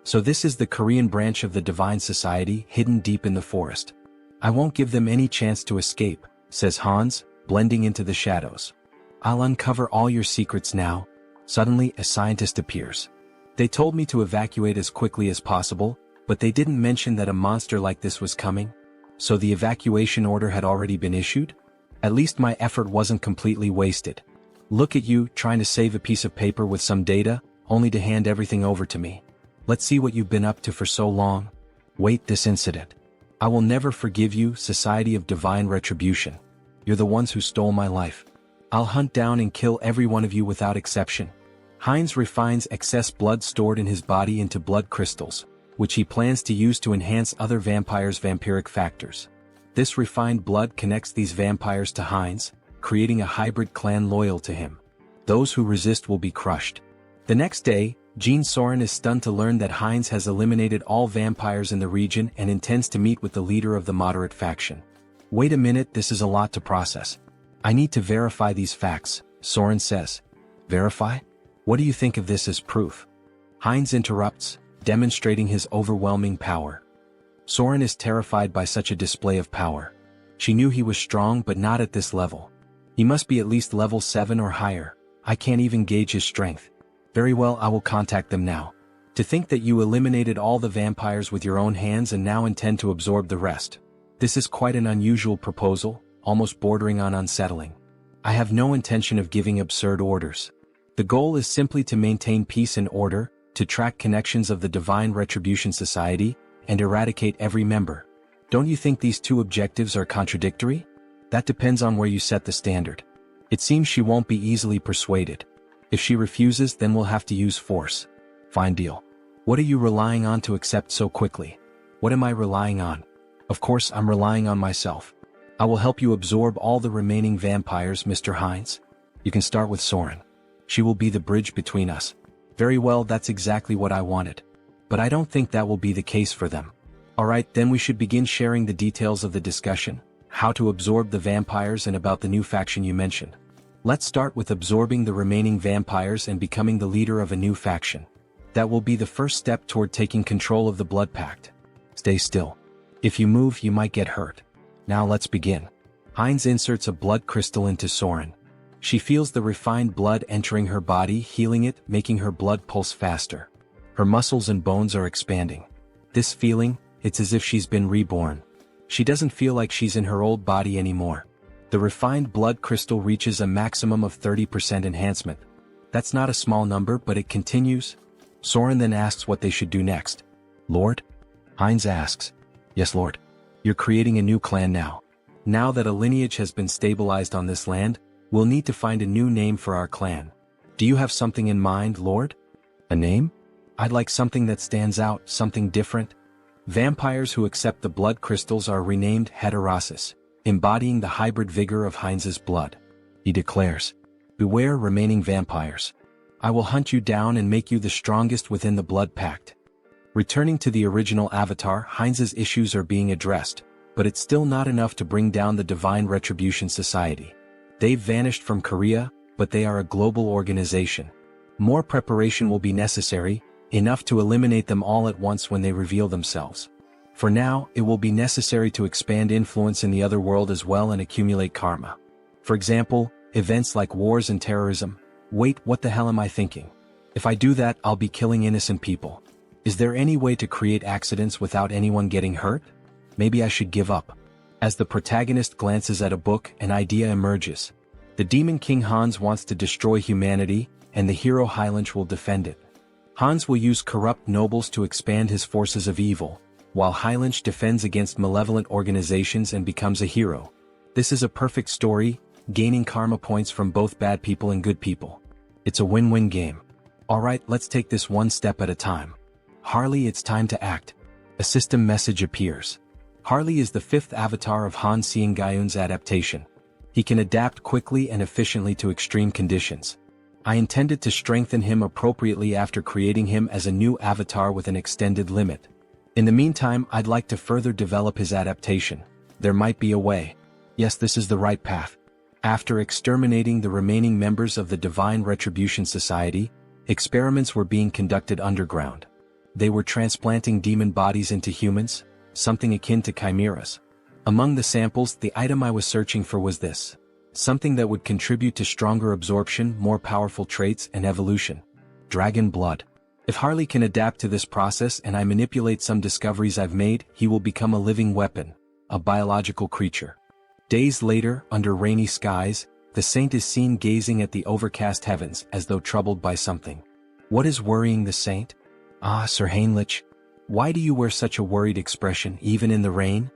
So this is the Korean branch of the Divine Society, hidden deep in the forest. I won't give them any chance to escape, says Hans, blending into the shadows. I'll uncover all your secrets now. Suddenly, a scientist appears. They told me to evacuate as quickly as possible, but they didn't mention that a monster like this was coming. So the evacuation order had already been issued? At least my effort wasn't completely wasted. Look at you, trying to save a piece of paper with some data, only to hand everything over to me. Let's see what you've been up to for so long. Wait, this incident. I will never forgive you, Society of Divine Retribution. You're the ones who stole my life. I'll hunt down and kill every one of you without exception. Heinz refines excess blood stored in his body into blood crystals, which he plans to use to enhance other vampires' vampiric factors. This refined blood connects these vampires to Heinz, creating a hybrid clan loyal to him. Those who resist will be crushed. The next day, Jean Soren is stunned to learn that Heinz has eliminated all vampires in the region and intends to meet with the leader of the moderate faction. Wait a minute, this is a lot to process. I need to verify these facts, Soren says. Verify? What do you think of this as proof? Heinz interrupts, demonstrating his overwhelming power. Soren is terrified by such a display of power. She knew he was strong, but not at this level. He must be at least level 7 or higher. I can't even gauge his strength. Very well, I will contact them now. To think that you eliminated all the vampires with your own hands and now intend to absorb the rest. This is quite an unusual proposal, almost bordering on unsettling. I have no intention of giving absurd orders. The goal is simply to maintain peace and order, to track connections of the Divine Retribution Society, and eradicate every member. Don't you think these two objectives are contradictory? That depends on where you set the standard. It seems she won't be easily persuaded. If she refuses, then we'll have to use force. Fine deal. What are you relying on to accept so quickly? What am I relying on? Of course, I'm relying on myself. I will help you absorb all the remaining vampires, Mr. Heinz. You can start with Soren. She will be the bridge between us. Very well, that's exactly what I wanted. But I don't think that will be the case for them. Alright, then we should begin sharing the details of the discussion, how to absorb the vampires and about the new faction you mentioned. Let's start with absorbing the remaining vampires and becoming the leader of a new faction. That will be the first step toward taking control of the Blood Pact. Stay still. If you move, you might get hurt. Now let's begin. Heinz inserts a blood crystal into Soren. She feels the refined blood entering her body, healing it, making her blood pulse faster. Her muscles and bones are expanding. This feeling, it's as if she's been reborn. She doesn't feel like she's in her old body anymore. The refined blood crystal reaches a maximum of 30% enhancement. That's not a small number, but it continues. Soren then asks what they should do next. Lord? Heinz asks. Yes, Lord. You're creating a new clan now. Now that a lineage has been stabilized on this land, we'll need to find a new name for our clan. Do you have something in mind, Lord? A name? I'd like something that stands out, something different. Vampires who accept the blood crystals are renamed Heterosis, embodying the hybrid vigor of Heinz's blood. He declares, beware remaining vampires. I will hunt you down and make you the strongest within the blood pact. Returning to the original avatar, Heinz's issues are being addressed, but it's still not enough to bring down the Divine Retribution Society. They've vanished from Korea, but they are a global organization. More preparation will be necessary, enough to eliminate them all at once when they reveal themselves. For now, it will be necessary to expand influence in the other world as well and accumulate karma. For example, events like wars and terrorism. Wait, what the hell am I thinking? If I do that, I'll be killing innocent people. Is there any way to create accidents without anyone getting hurt? Maybe I should give up. As the protagonist glances at a book, an idea emerges. The Demon King Hans wants to destroy humanity, and the hero Heinrich will defend it. Hans will use corrupt nobles to expand his forces of evil, while Heinrich defends against malevolent organizations and becomes a hero. This is a perfect story, gaining karma points from both bad people and good people. It's a win-win game. Alright, let's take this one step at a time. Harley, it's time to act. A system message appears. Harley is the fifth avatar of Han Seong-gyeon's adaptation. He can adapt quickly and efficiently to extreme conditions. I intended to strengthen him appropriately after creating him as a new avatar with an extended limit. In the meantime, I'd like to further develop his adaptation. There might be a way. Yes, this is the right path. After exterminating the remaining members of the Divine Retribution Society, experiments were being conducted underground. They were transplanting demon bodies into humans, something akin to chimeras. Among the samples, the item I was searching for was this. Something that would contribute to stronger absorption, more powerful traits, and evolution. Dragon blood. If Harley can adapt to this process and I manipulate some discoveries I've made, he will become a living weapon, a biological creature. Days later, under rainy skies, the saint is seen gazing at the overcast heavens as though troubled by something. What is worrying the saint? Ah, Sir Heinrich. Why do you wear such a worried expression even in the rain?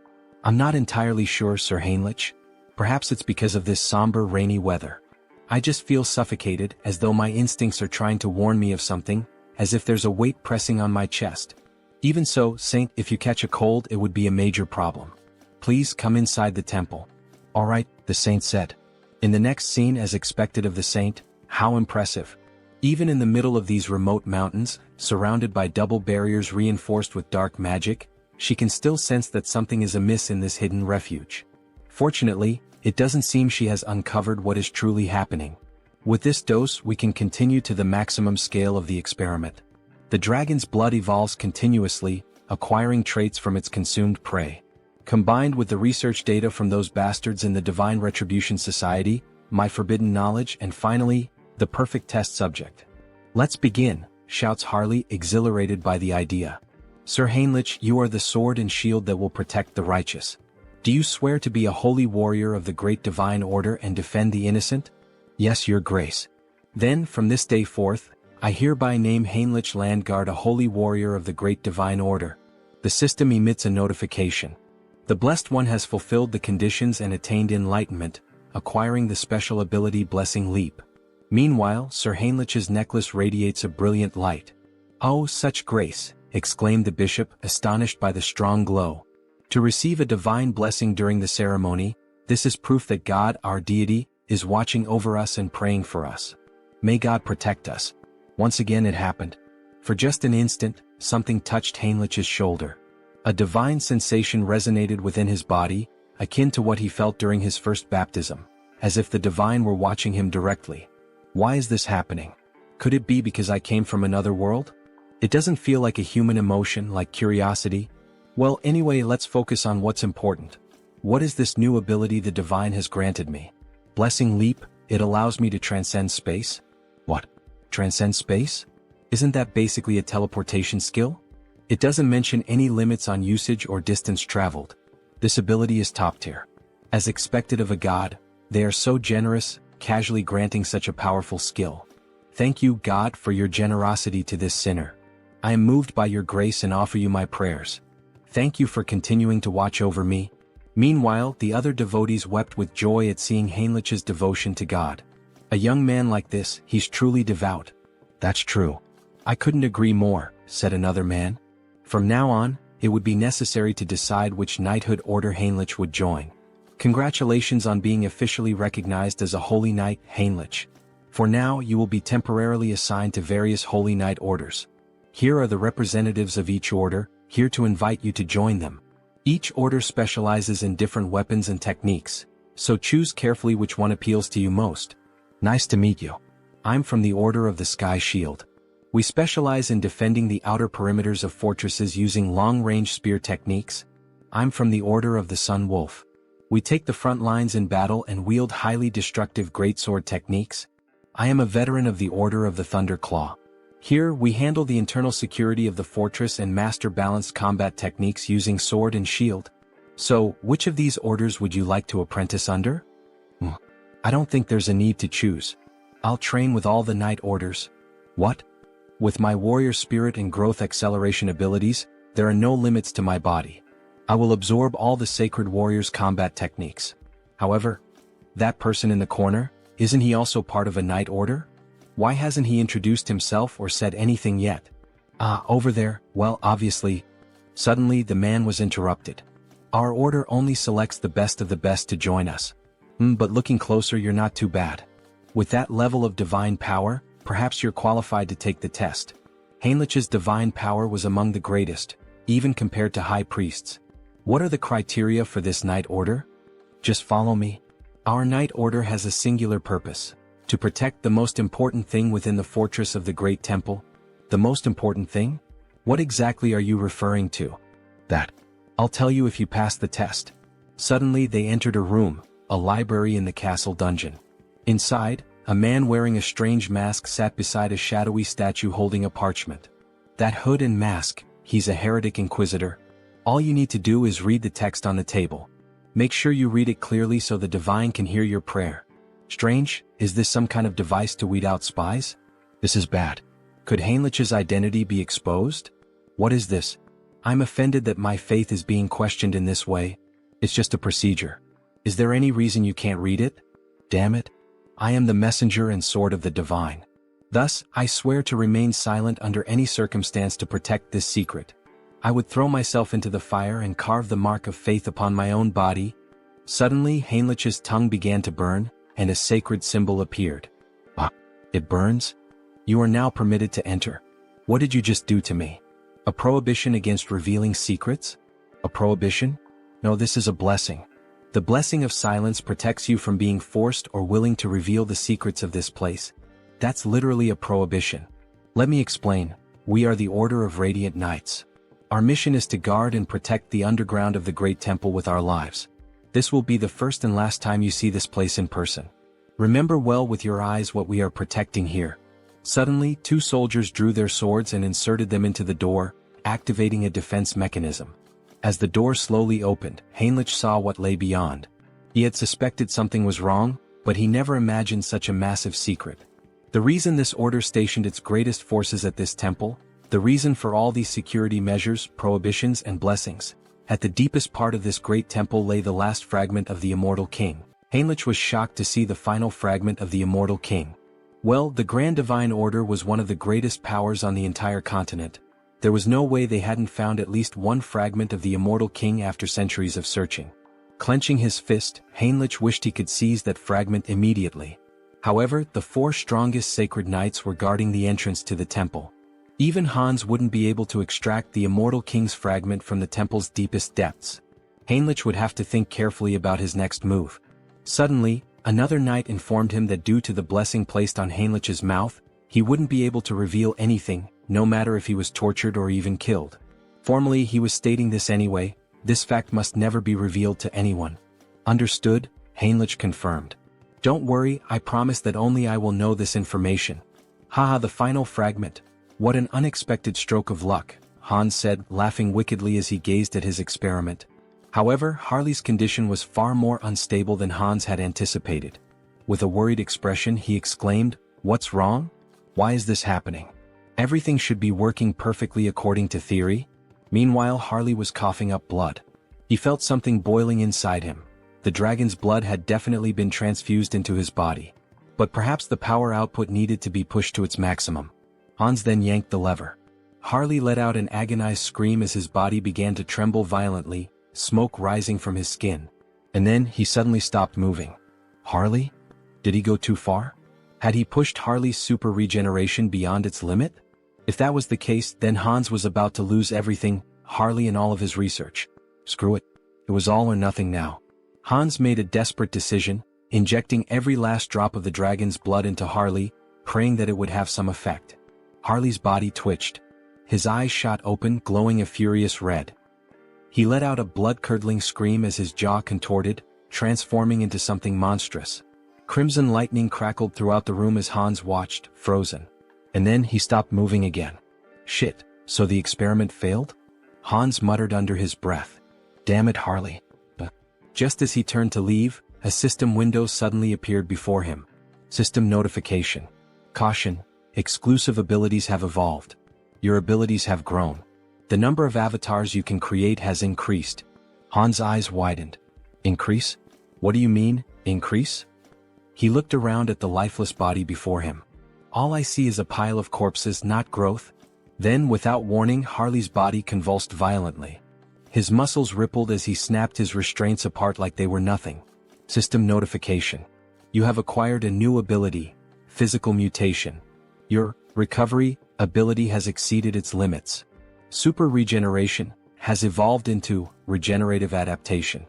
I'm not entirely sure, Sir Heinrich. Perhaps it's because of this somber rainy weather. I just feel suffocated, as though my instincts are trying to warn me of something, as if there's a weight pressing on my chest. Even so, Saint, if you catch a cold, it would be a major problem. Please come inside the temple. Alright, the saint said. In the next scene, as expected of the saint, how impressive. Even in the middle of these remote mountains, surrounded by double barriers reinforced with dark magic, she can still sense that something is amiss in this hidden refuge. Fortunately, it doesn't seem she has uncovered what is truly happening. With this dose, we can continue to the maximum scale of the experiment. The dragon's blood evolves continuously, acquiring traits from its consumed prey. Combined with the research data from those bastards in the Divine Retribution Society, my forbidden knowledge, and finally, the perfect test subject. Let's begin, shouts Harley, exhilarated by the idea. Sir Heinrich, you are the sword and shield that will protect the righteous. Do you swear to be a holy warrior of the great divine order and defend the innocent? Yes, your grace. Then, from this day forth, I hereby name Heinrich Landguard a holy warrior of the great divine order. The system emits a notification. The Blessed One has fulfilled the conditions and attained enlightenment, acquiring the special ability Blessing Leap. Meanwhile, Sir Heinrich's necklace radiates a brilliant light. Oh, such grace, exclaimed the bishop, astonished by the strong glow. To receive a divine blessing during the ceremony, this is proof that God, our deity, is watching over us and praying for us. May God protect us. Once again it happened. For just an instant, something touched Heinrich's shoulder. A divine sensation resonated within his body, akin to what he felt during his first baptism, as if the divine were watching him directly. Why is this happening? Could it be because I came from another world? It doesn't feel like a human emotion, like curiosity. Well, anyway, let's focus on what's important. What is this new ability the divine has granted me? Blessing Leap, it allows me to transcend space? What? Transcend space? Isn't that basically a teleportation skill? It doesn't mention any limits on usage or distance traveled. This ability is top tier. As expected of a god, they are so generous, casually granting such a powerful skill. Thank you, God, for your generosity to this sinner. I am moved by your grace and offer you my prayers. Thank you for continuing to watch over me. Meanwhile, the other devotees wept with joy at seeing Heinrich's devotion to God. A young man like this, he's truly devout. That's true. I couldn't agree more, said another man. From now on, it would be necessary to decide which knighthood order Heinrich would join. Congratulations on being officially recognized as a holy knight, Heinrich. For now, you will be temporarily assigned to various holy knight orders. Here are the representatives of each order, here to invite you to join them. Each order specializes in different weapons and techniques, so choose carefully which one appeals to you most. Nice to meet you. I'm from the Order of the Sky Shield. We specialize in defending the outer perimeters of fortresses using long-range spear techniques. I'm from the Order of the Sun Wolf. We take the front lines in battle and wield highly destructive greatsword techniques. I am a veteran of the Order of the Thunder Claw. Here, we handle the internal security of the fortress and master balanced combat techniques using sword and shield. So, which of these orders would you like to apprentice under? I don't think there's a need to choose. I'll train with all the knight orders. What? With my warrior spirit and growth acceleration abilities, there are no limits to my body. I will absorb all the sacred warrior's combat techniques. However, that person in the corner, isn't he also part of a knight order? Why hasn't he introduced himself or said anything yet? Over there, well, obviously. Suddenly the man was interrupted. Our order only selects the best of the best to join us. But looking closer, you're not too bad. With that level of divine power, perhaps you're qualified to take the test. Heinrich's divine power was among the greatest, even compared to high priests. What are the criteria for this knight order? Just follow me. Our knight order has a singular purpose: to protect the most important thing within the fortress of the Great Temple. The most important thing? What exactly are you referring to? That. I'll tell you if you pass the test. Suddenly they entered a room, a library in the castle dungeon. Inside, a man wearing a strange mask sat beside a shadowy statue holding a parchment. That hood and mask, he's a heretic inquisitor. All you need to do is read the text on the table. Make sure you read it clearly so the divine can hear your prayer. Strange, is this some kind of device to weed out spies? This is bad. Could Heinrich's identity be exposed? What is this? I'm offended that my faith is being questioned in this way. It's just a procedure. Is there any reason you can't read it? Damn it. I am the messenger and sword of the divine. Thus, I swear to remain silent under any circumstance to protect this secret. I would throw myself into the fire and carve the mark of faith upon my own body. Suddenly, Heinrich's tongue began to burn, and a sacred symbol appeared. It burns? You are now permitted to enter. What did you just do to me? A prohibition against revealing secrets? A prohibition? No, this is a blessing. The blessing of silence protects you from being forced or willing to reveal the secrets of this place. That's literally a prohibition. Let me explain. We are the Order of Radiant Knights. Our mission is to guard and protect the underground of the Great Temple with our lives. This will be the first and last time you see this place in person. Remember well with your eyes what we are protecting here. Suddenly, two soldiers drew their swords and inserted them into the door, activating a defense mechanism. As the door slowly opened, Heinrich saw what lay beyond. He had suspected something was wrong, but he never imagined such a massive secret. The reason this order stationed its greatest forces at this temple, the reason for all these security measures, prohibitions and blessings. At the deepest part of this great temple lay the last fragment of the Immortal King. Heinrich was shocked to see the final fragment of the Immortal King. Well, the Grand Divine Order was one of the greatest powers on the entire continent. There was no way they hadn't found at least one fragment of the Immortal King after centuries of searching. Clenching his fist, Heinrich wished he could seize that fragment immediately. However, the four strongest sacred knights were guarding the entrance to the temple. Even Hans wouldn't be able to extract the Immortal King's fragment from the temple's deepest depths. Heinrich would have to think carefully about his next move. Suddenly, another knight informed him that due to the blessing placed on Heinrich's mouth, he wouldn't be able to reveal anything, no matter if he was tortured or even killed. Formally, he was stating this anyway. This fact must never be revealed to anyone. Understood? Heinrich confirmed. Don't worry, I promise that only I will know this information. Haha, the final fragment. What an unexpected stroke of luck, Hans said, laughing wickedly as he gazed at his experiment. However, Harley's condition was far more unstable than Hans had anticipated. With a worried expression he exclaimed, "What's wrong?" Why is this happening? Everything should be working perfectly according to theory. Meanwhile, Harley was coughing up blood. He felt something boiling inside him. The dragon's blood had definitely been transfused into his body. But perhaps the power output needed to be pushed to its maximum. Hans then yanked the lever. Harley let out an agonized scream as his body began to tremble violently, smoke rising from his skin. And then he suddenly stopped moving. Harley? Did he go too far? Had he pushed Harley's super regeneration beyond its limit? If that was the case, then Hans was about to lose everything, Harley and all of his research. Screw it. It was all or nothing now. Hans made a desperate decision, injecting every last drop of the dragon's blood into Harley, praying that it would have some effect. Harley's body twitched. His eyes shot open, glowing a furious red. He let out a blood-curdling scream as his jaw contorted, transforming into something monstrous. Crimson lightning crackled throughout the room as Hans watched, frozen. And then he stopped moving again. Shit, so the experiment failed? Hans muttered under his breath. Damn it, Harley. Just as he turned to leave, a system window suddenly appeared before him. System notification. Caution, exclusive abilities have evolved. Your abilities have grown. The number of avatars you can create has increased. Hans' eyes widened. Increase? What do you mean, increase? He looked around at the lifeless body before him. All I see is a pile of corpses, not growth. Then, without warning, Harley's body convulsed violently. His muscles rippled as he snapped his restraints apart like they were nothing. System notification. You have acquired a new ability, physical mutation. Your recovery ability has exceeded its limits. Super regeneration has evolved into regenerative adaptation.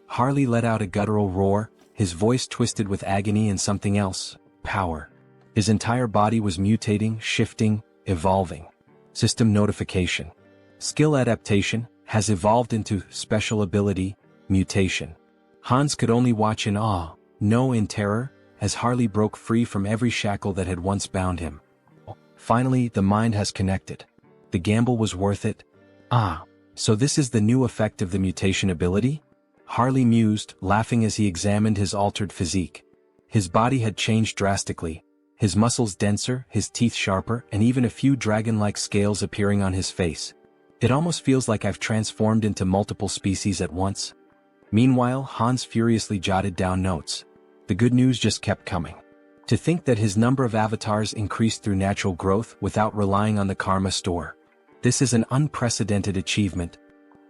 Harley let out a guttural roar, his voice twisted with agony and something else, power. His entire body was mutating, shifting, evolving. System notification. Skill adaptation has evolved into special ability, mutation. Hans could only watch in awe, no in terror, as Harley broke free from every shackle that had once bound him. Finally, the mind has connected. The gamble was worth it. Ah, so this is the new effect of the mutation ability? Harley mused, laughing as he examined his altered physique. His body had changed drastically, his muscles denser, his teeth sharper, and even a few dragon-like scales appearing on his face. It almost feels like I've transformed into multiple species at once. Meanwhile, Hans furiously jotted down notes. The good news just kept coming. To think that his number of avatars increased through natural growth without relying on the karma store. This is an unprecedented achievement.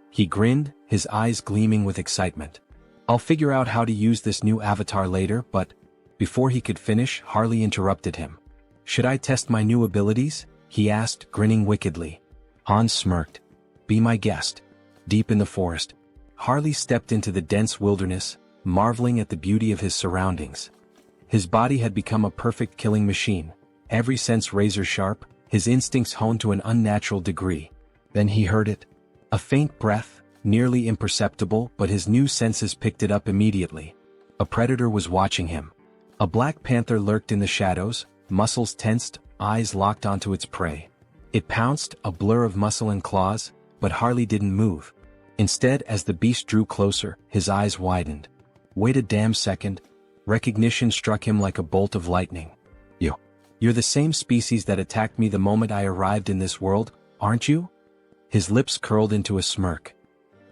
He grinned, his eyes gleaming with excitement. I'll figure out how to use this new avatar later, but before he could finish, Harley interrupted him. Should I test my new abilities? He asked, grinning wickedly. Hans smirked. Be my guest. Deep in the forest, Harley stepped into the dense wilderness, marveling at the beauty of his surroundings. His body had become a perfect killing machine, every sense razor-sharp, his instincts honed to an unnatural degree. Then he heard it. A faint breath, nearly imperceptible, but his new senses picked it up immediately. A predator was watching him. A black panther lurked in the shadows, muscles tensed, eyes locked onto its prey. It pounced, a blur of muscle and claws, but Harley didn't move. Instead, as the beast drew closer, his eyes widened. Wait a damn second. Recognition struck him like a bolt of lightning. You're the same species that attacked me the moment I arrived in this world, aren't you? His lips curled into a smirk.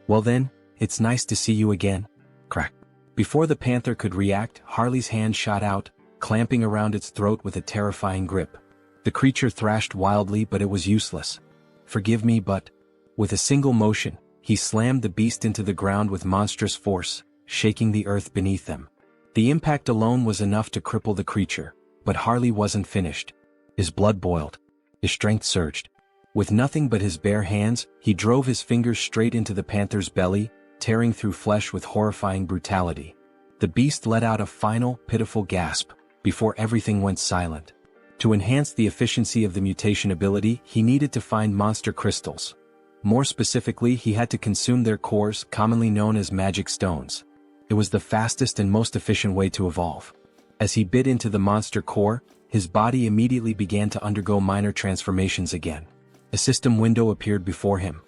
Well then, it's nice to see you again. Crack. Before the panther could react, Harley's hand shot out, clamping around its throat with a terrifying grip. The creature thrashed wildly, but it was useless. Forgive me, but... With a single motion, he slammed the beast into the ground with monstrous force, shaking the earth beneath them. The impact alone was enough to cripple the creature, but Harley wasn't finished. His blood boiled. His strength surged. With nothing but his bare hands, he drove his fingers straight into the panther's belly, tearing through flesh with horrifying brutality. The beast let out a final, pitiful gasp, before everything went silent. To enhance the efficiency of the mutation ability, he needed to find monster crystals. More specifically, he had to consume their cores, commonly known as magic stones. It was the fastest and most efficient way to evolve. As he bit into the monster core, his body immediately began to undergo minor transformations again. A system window appeared before him.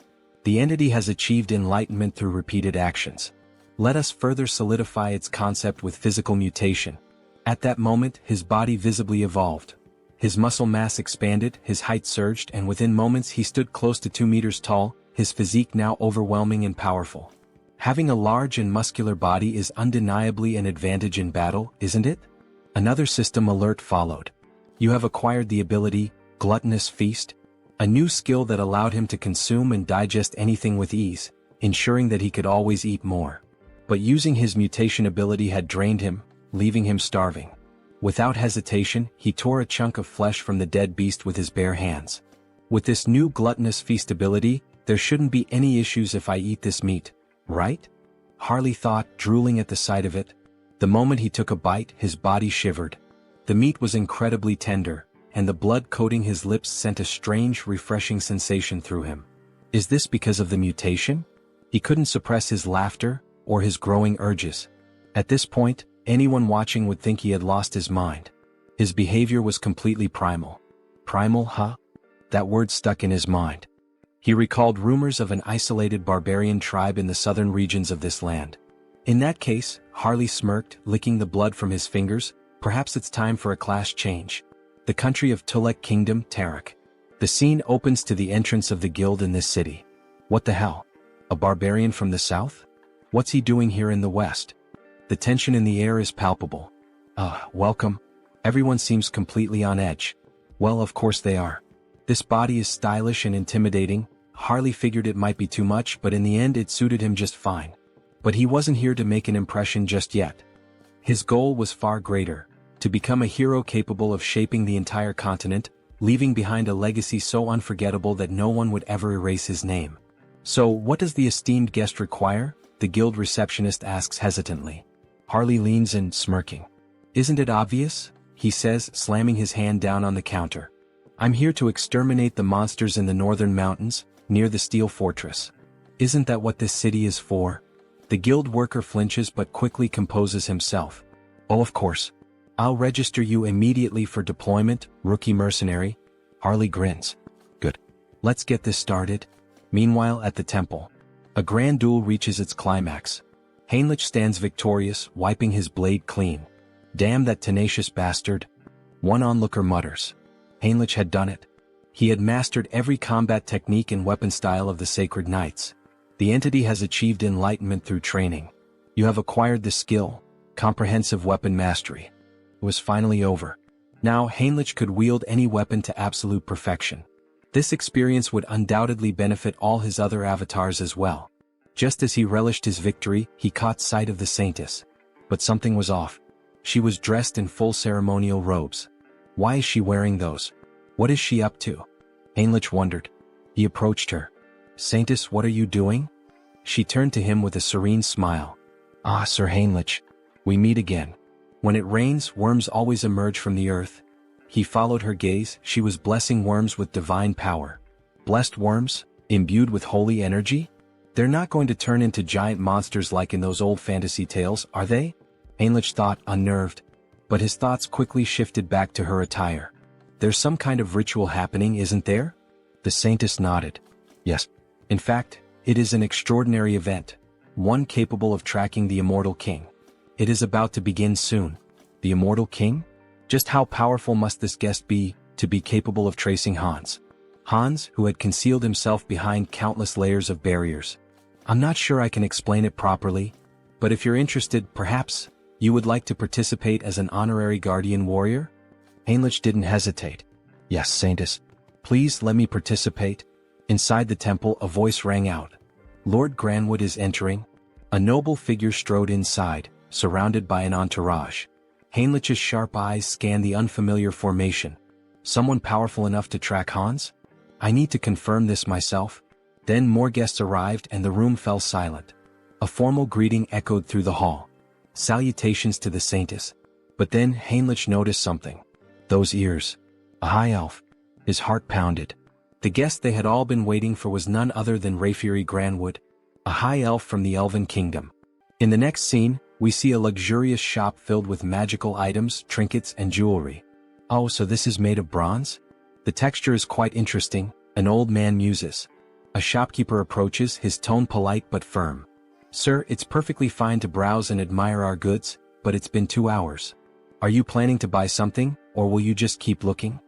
The entity has achieved enlightenment through repeated actions. Let us further solidify its concept with physical mutation. At that moment, his body visibly evolved. His muscle mass expanded, his height surged, and within moments he stood close to 2 meters tall, his physique now overwhelming and powerful. Having a large and muscular body is undeniably an advantage in battle, isn't it? Another system alert followed. You have acquired the ability, Gluttonous Feast, a new skill that allowed him to consume and digest anything with ease, ensuring that he could always eat more. But using his mutation ability had drained him, leaving him starving. Without hesitation, he tore a chunk of flesh from the dead beast with his bare hands. With this new Gluttonous Feast ability, there shouldn't be any issues if I eat this meat, right? Harley thought, drooling at the sight of it. The moment he took a bite, his body shivered. The meat was incredibly tender, and the blood coating his lips sent a strange, refreshing sensation through him. Is this because of the mutation? He couldn't suppress his laughter, or his growing urges. At this point, anyone watching would think he had lost his mind. His behavior was completely primal. Primal, huh? That word stuck in his mind. He recalled rumors of an isolated barbarian tribe in the southern regions of this land. In that case, Harley smirked, licking the blood from his fingers, perhaps it's time for a class change. The country of Tulek Kingdom, Tarak. The scene opens to the entrance of the guild in this city. What the hell? A barbarian from the south? What's he doing here in the west? The tension in the air is palpable. Welcome. Everyone seems completely on edge. Well, of course they are. This body is stylish and intimidating. Harley figured it might be too much, but in the end it suited him just fine. But he wasn't here to make an impression just yet. His goal was far greater, to become a hero capable of shaping the entire continent, leaving behind a legacy so unforgettable that no one would ever erase his name. So, what does the esteemed guest require? The guild receptionist asks hesitantly. Harley leans in, smirking. Isn't it obvious? He says, slamming his hand down on the counter. I'm here to exterminate the monsters in the northern mountains, near the steel fortress. Isn't that what this city is for? The guild worker flinches but quickly composes himself. Oh, of course. I'll register you immediately for deployment, rookie mercenary. Harley grins. Good. Let's get this started. Meanwhile, at the temple, a grand duel reaches its climax. Heinrich stands victorious, wiping his blade clean. Damn that tenacious bastard. One onlooker mutters. Heinrich had done it. He had mastered every combat technique and weapon style of the Sacred Knights. The entity has achieved enlightenment through training. You have acquired the skill, comprehensive weapon mastery. It was finally over. Now Heinrich could wield any weapon to absolute perfection. This experience would undoubtedly benefit all his other avatars as well. Just as he relished his victory, he caught sight of the Saintess. But something was off. She was dressed in full ceremonial robes. Why is she wearing those? What is she up to? Heinrich wondered. He approached her. Saintess, what are you doing? She turned to him with a serene smile. Ah, Sir Heinrich. We meet again. When it rains, worms always emerge from the earth. He followed her gaze. She was blessing worms with divine power. Blessed worms? Imbued with holy energy? They're not going to turn into giant monsters like in those old fantasy tales, are they? Heinrich thought, unnerved. But his thoughts quickly shifted back to her attire. There's some kind of ritual happening, isn't there? The Saintess nodded. Yes. In fact, it is an extraordinary event. One capable of tracking the Immortal King. It is about to begin soon. The Immortal King? Just how powerful must this guest be, to be capable of tracing Hans? Hans, who had concealed himself behind countless layers of barriers. I'm not sure I can explain it properly, but if you're interested, perhaps, you would like to participate as an honorary guardian warrior? Heinrich didn't hesitate. Yes, Saintess. Please let me participate. Inside the temple, a voice rang out. Lord Granwood is entering. A noble figure strode inside, surrounded by an entourage. Heinrich's sharp eyes scanned the unfamiliar formation. Someone powerful enough to track Hans? I need to confirm this myself. Then more guests arrived and the room fell silent. A formal greeting echoed through the hall. Salutations to the Saintess. But then Heinrich noticed something. Those ears. A high elf. His heart pounded. The guest they had all been waiting for was none other than Rayfury Granwood, a high elf from the Elven Kingdom. In the next scene, we see a luxurious shop filled with magical items, trinkets, and jewelry. Oh, so this is made of bronze? The texture is quite interesting, an old man muses. A shopkeeper approaches, his tone polite but firm. Sir, it's perfectly fine to browse and admire our goods, but it's been 2 hours. Are you planning to buy something, or will you just keep looking?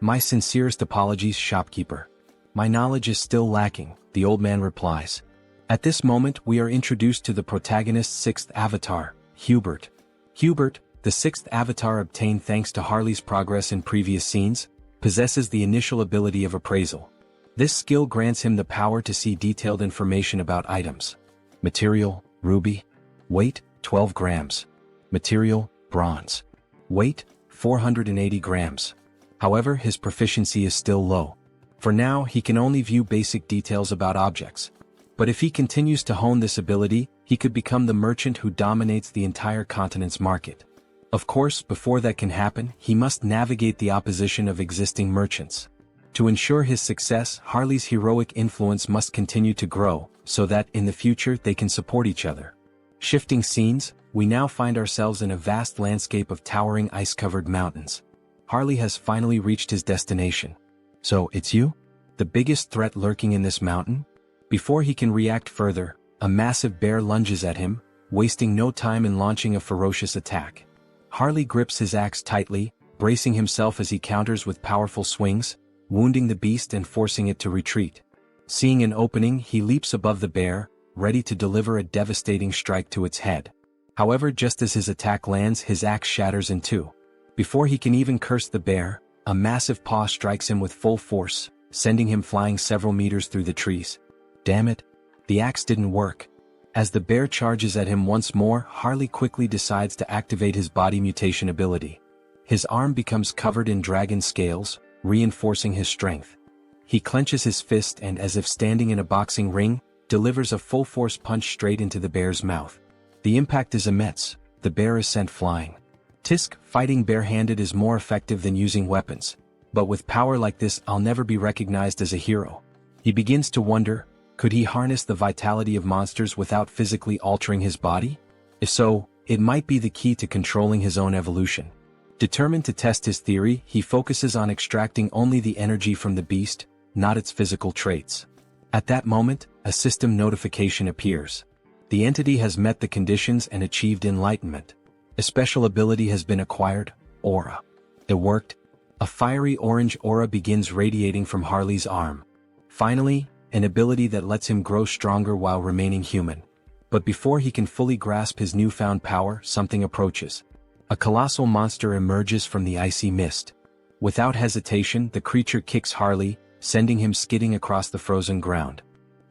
My sincerest apologies, shopkeeper. My knowledge is still lacking, the old man replies. At this moment we are introduced to the protagonist's sixth avatar, Hubert. Hubert, the sixth avatar obtained thanks to Harley's progress in previous scenes, possesses the initial ability of appraisal. This skill grants him the power to see detailed information about items. Material, ruby. Weight, 12 grams. Material, bronze. Weight, 480 grams. However, his proficiency is still low. For now, he can only view basic details about objects. But if he continues to hone this ability, he could become the merchant who dominates the entire continent's market. Of course, before that can happen, he must navigate the opposition of existing merchants. To ensure his success, Harley's heroic influence must continue to grow, so that in the future they can support each other. Shifting scenes, we now find ourselves in a vast landscape of towering ice-covered mountains. Harley has finally reached his destination. So, it's you? The biggest threat lurking in this mountain? Before he can react further, a massive bear lunges at him, wasting no time in launching a ferocious attack. Harley grips his axe tightly, bracing himself as he counters with powerful swings, wounding the beast and forcing it to retreat. Seeing an opening, he leaps above the bear, ready to deliver a devastating strike to its head. However, just as his attack lands, his axe shatters in two. Before he can even curse the bear, a massive paw strikes him with full force, sending him flying several meters through the trees. Damn it! The axe didn't work. As the bear charges at him once more, Harley quickly decides to activate his body mutation ability. His arm becomes covered in dragon scales, reinforcing his strength. He clenches his fist and, as if standing in a boxing ring, delivers a full-force punch straight into the bear's mouth. The impact is immense. The bear is sent flying. Tisk, fighting barehanded is more effective than using weapons. But with power like this, I'll never be recognized as a hero. He begins to wonder, could he harness the vitality of monsters without physically altering his body? If so, it might be the key to controlling his own evolution. Determined to test his theory, he focuses on extracting only the energy from the beast, not its physical traits. At that moment, a system notification appears. The entity has met the conditions and achieved enlightenment. A special ability has been acquired, Aura. It worked. A fiery orange aura begins radiating from Harley's arm. Finally, an ability that lets him grow stronger while remaining human. But before he can fully grasp his newfound power, something approaches. A colossal monster emerges from the icy mist. Without hesitation, the creature kicks Harley, sending him skidding across the frozen ground.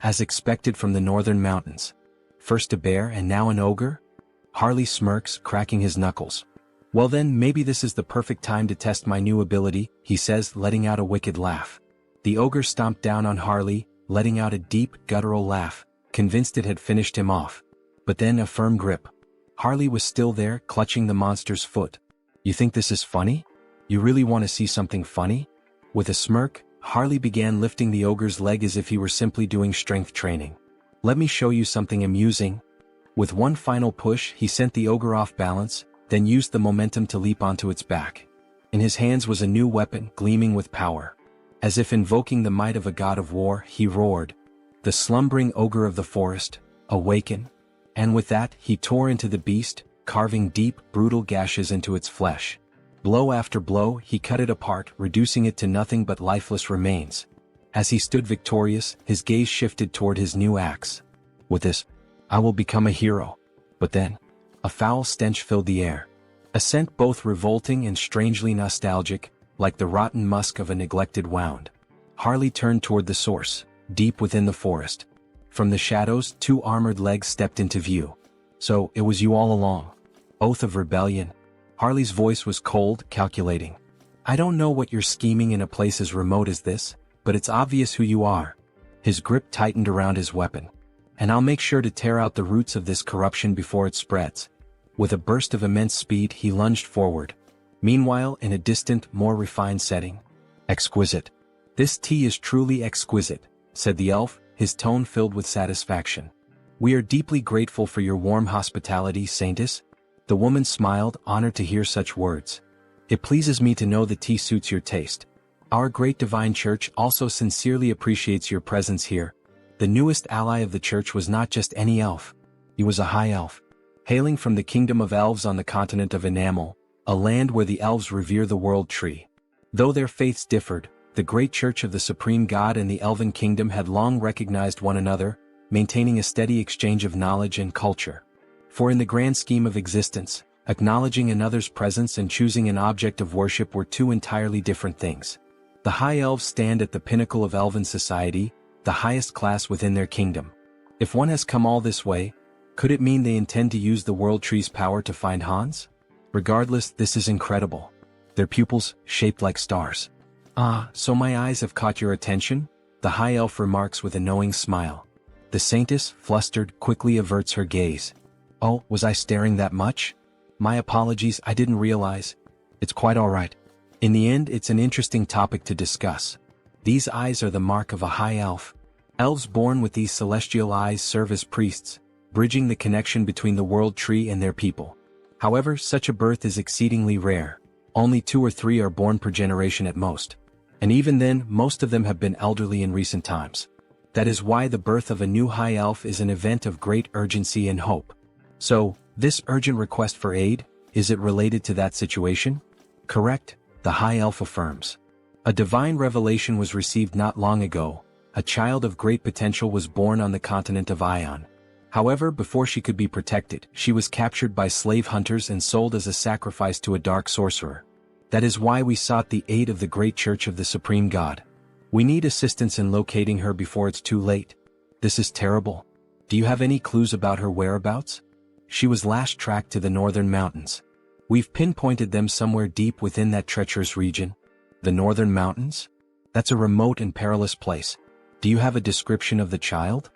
As expected from the northern mountains. First a bear and now an ogre? Harley smirks, cracking his knuckles. Well then, maybe this is the perfect time to test my new ability, he says, letting out a wicked laugh. The ogre stomped down on Harley, letting out a deep, guttural laugh, convinced it had finished him off. But then a firm grip. Harley was still there, clutching the monster's foot. You think this is funny? You really want to see something funny? With a smirk, Harley began lifting the ogre's leg as if he were simply doing strength training. Let me show you something amusing. With one final push, he sent the ogre off balance, then used the momentum to leap onto its back. In his hands was a new weapon, gleaming with power. As if invoking the might of a god of war, he roared. The slumbering ogre of the forest, awaken. And with that, he tore into the beast, carving deep, brutal gashes into its flesh. Blow after blow, he cut it apart, reducing it to nothing but lifeless remains. As he stood victorious, his gaze shifted toward his new axe. With this, I will become a hero. But then, a foul stench filled the air. A scent both revolting and strangely nostalgic, like the rotten musk of a neglected wound. Harley turned toward the source, deep within the forest. From the shadows, two armored legs stepped into view. So, it was you all along. Oath of rebellion. Harley's voice was cold, calculating. I don't know what you're scheming in a place as remote as this, but it's obvious who you are. His grip tightened around his weapon. And I'll make sure to tear out the roots of this corruption before it spreads. With a burst of immense speed, he lunged forward. Meanwhile, in a distant, more refined setting. Exquisite. This tea is truly exquisite, said the elf, his tone filled with satisfaction. We are deeply grateful for your warm hospitality, Saintess. The woman smiled, honored to hear such words. It pleases me to know the tea suits your taste. Our great divine church also sincerely appreciates your presence here. The newest ally of the church was not just any elf. He was a high elf. Hailing from the kingdom of elves on the continent of Enamel, a land where the elves revere the world tree. Though their faiths differed, the great church of the supreme god and the elven kingdom had long recognized one another, maintaining a steady exchange of knowledge and culture. For in the grand scheme of existence, acknowledging another's presence and choosing an object of worship were two entirely different things. The High Elves stand at the pinnacle of elven society, the highest class within their kingdom. If one has come all this way, could it mean they intend to use the World Tree's power to find Hans? Regardless, this is incredible. Their pupils, shaped like stars. Ah, so my eyes have caught your attention? The High Elf remarks with a knowing smile. The Saintess, flustered, quickly averts her gaze. Oh, was I staring that much? My apologies, I didn't realize. It's quite all right. In the end, it's an interesting topic to discuss. These eyes are the mark of a High Elf. Elves born with these celestial eyes serve as priests, bridging the connection between the World Tree and their people. However, such a birth is exceedingly rare. Only 2 or 3 are born per generation at most. And even then, most of them have been elderly in recent times. That is why the birth of a new High Elf is an event of great urgency and hope. So, this urgent request for aid, is it related to that situation? Correct, the High Elf affirms. A divine revelation was received not long ago. A child of great potential was born on the continent of Ion. However, before she could be protected, she was captured by slave hunters and sold as a sacrifice to a dark sorcerer. That is why we sought the aid of the great church of the supreme god. We need assistance in locating her before it's too late. This is terrible. Do you have any clues about her whereabouts? She was last tracked to the northern mountains. We've pinpointed them somewhere deep within that treacherous region. The northern mountains? That's a remote and perilous place. Do you have a description of the child?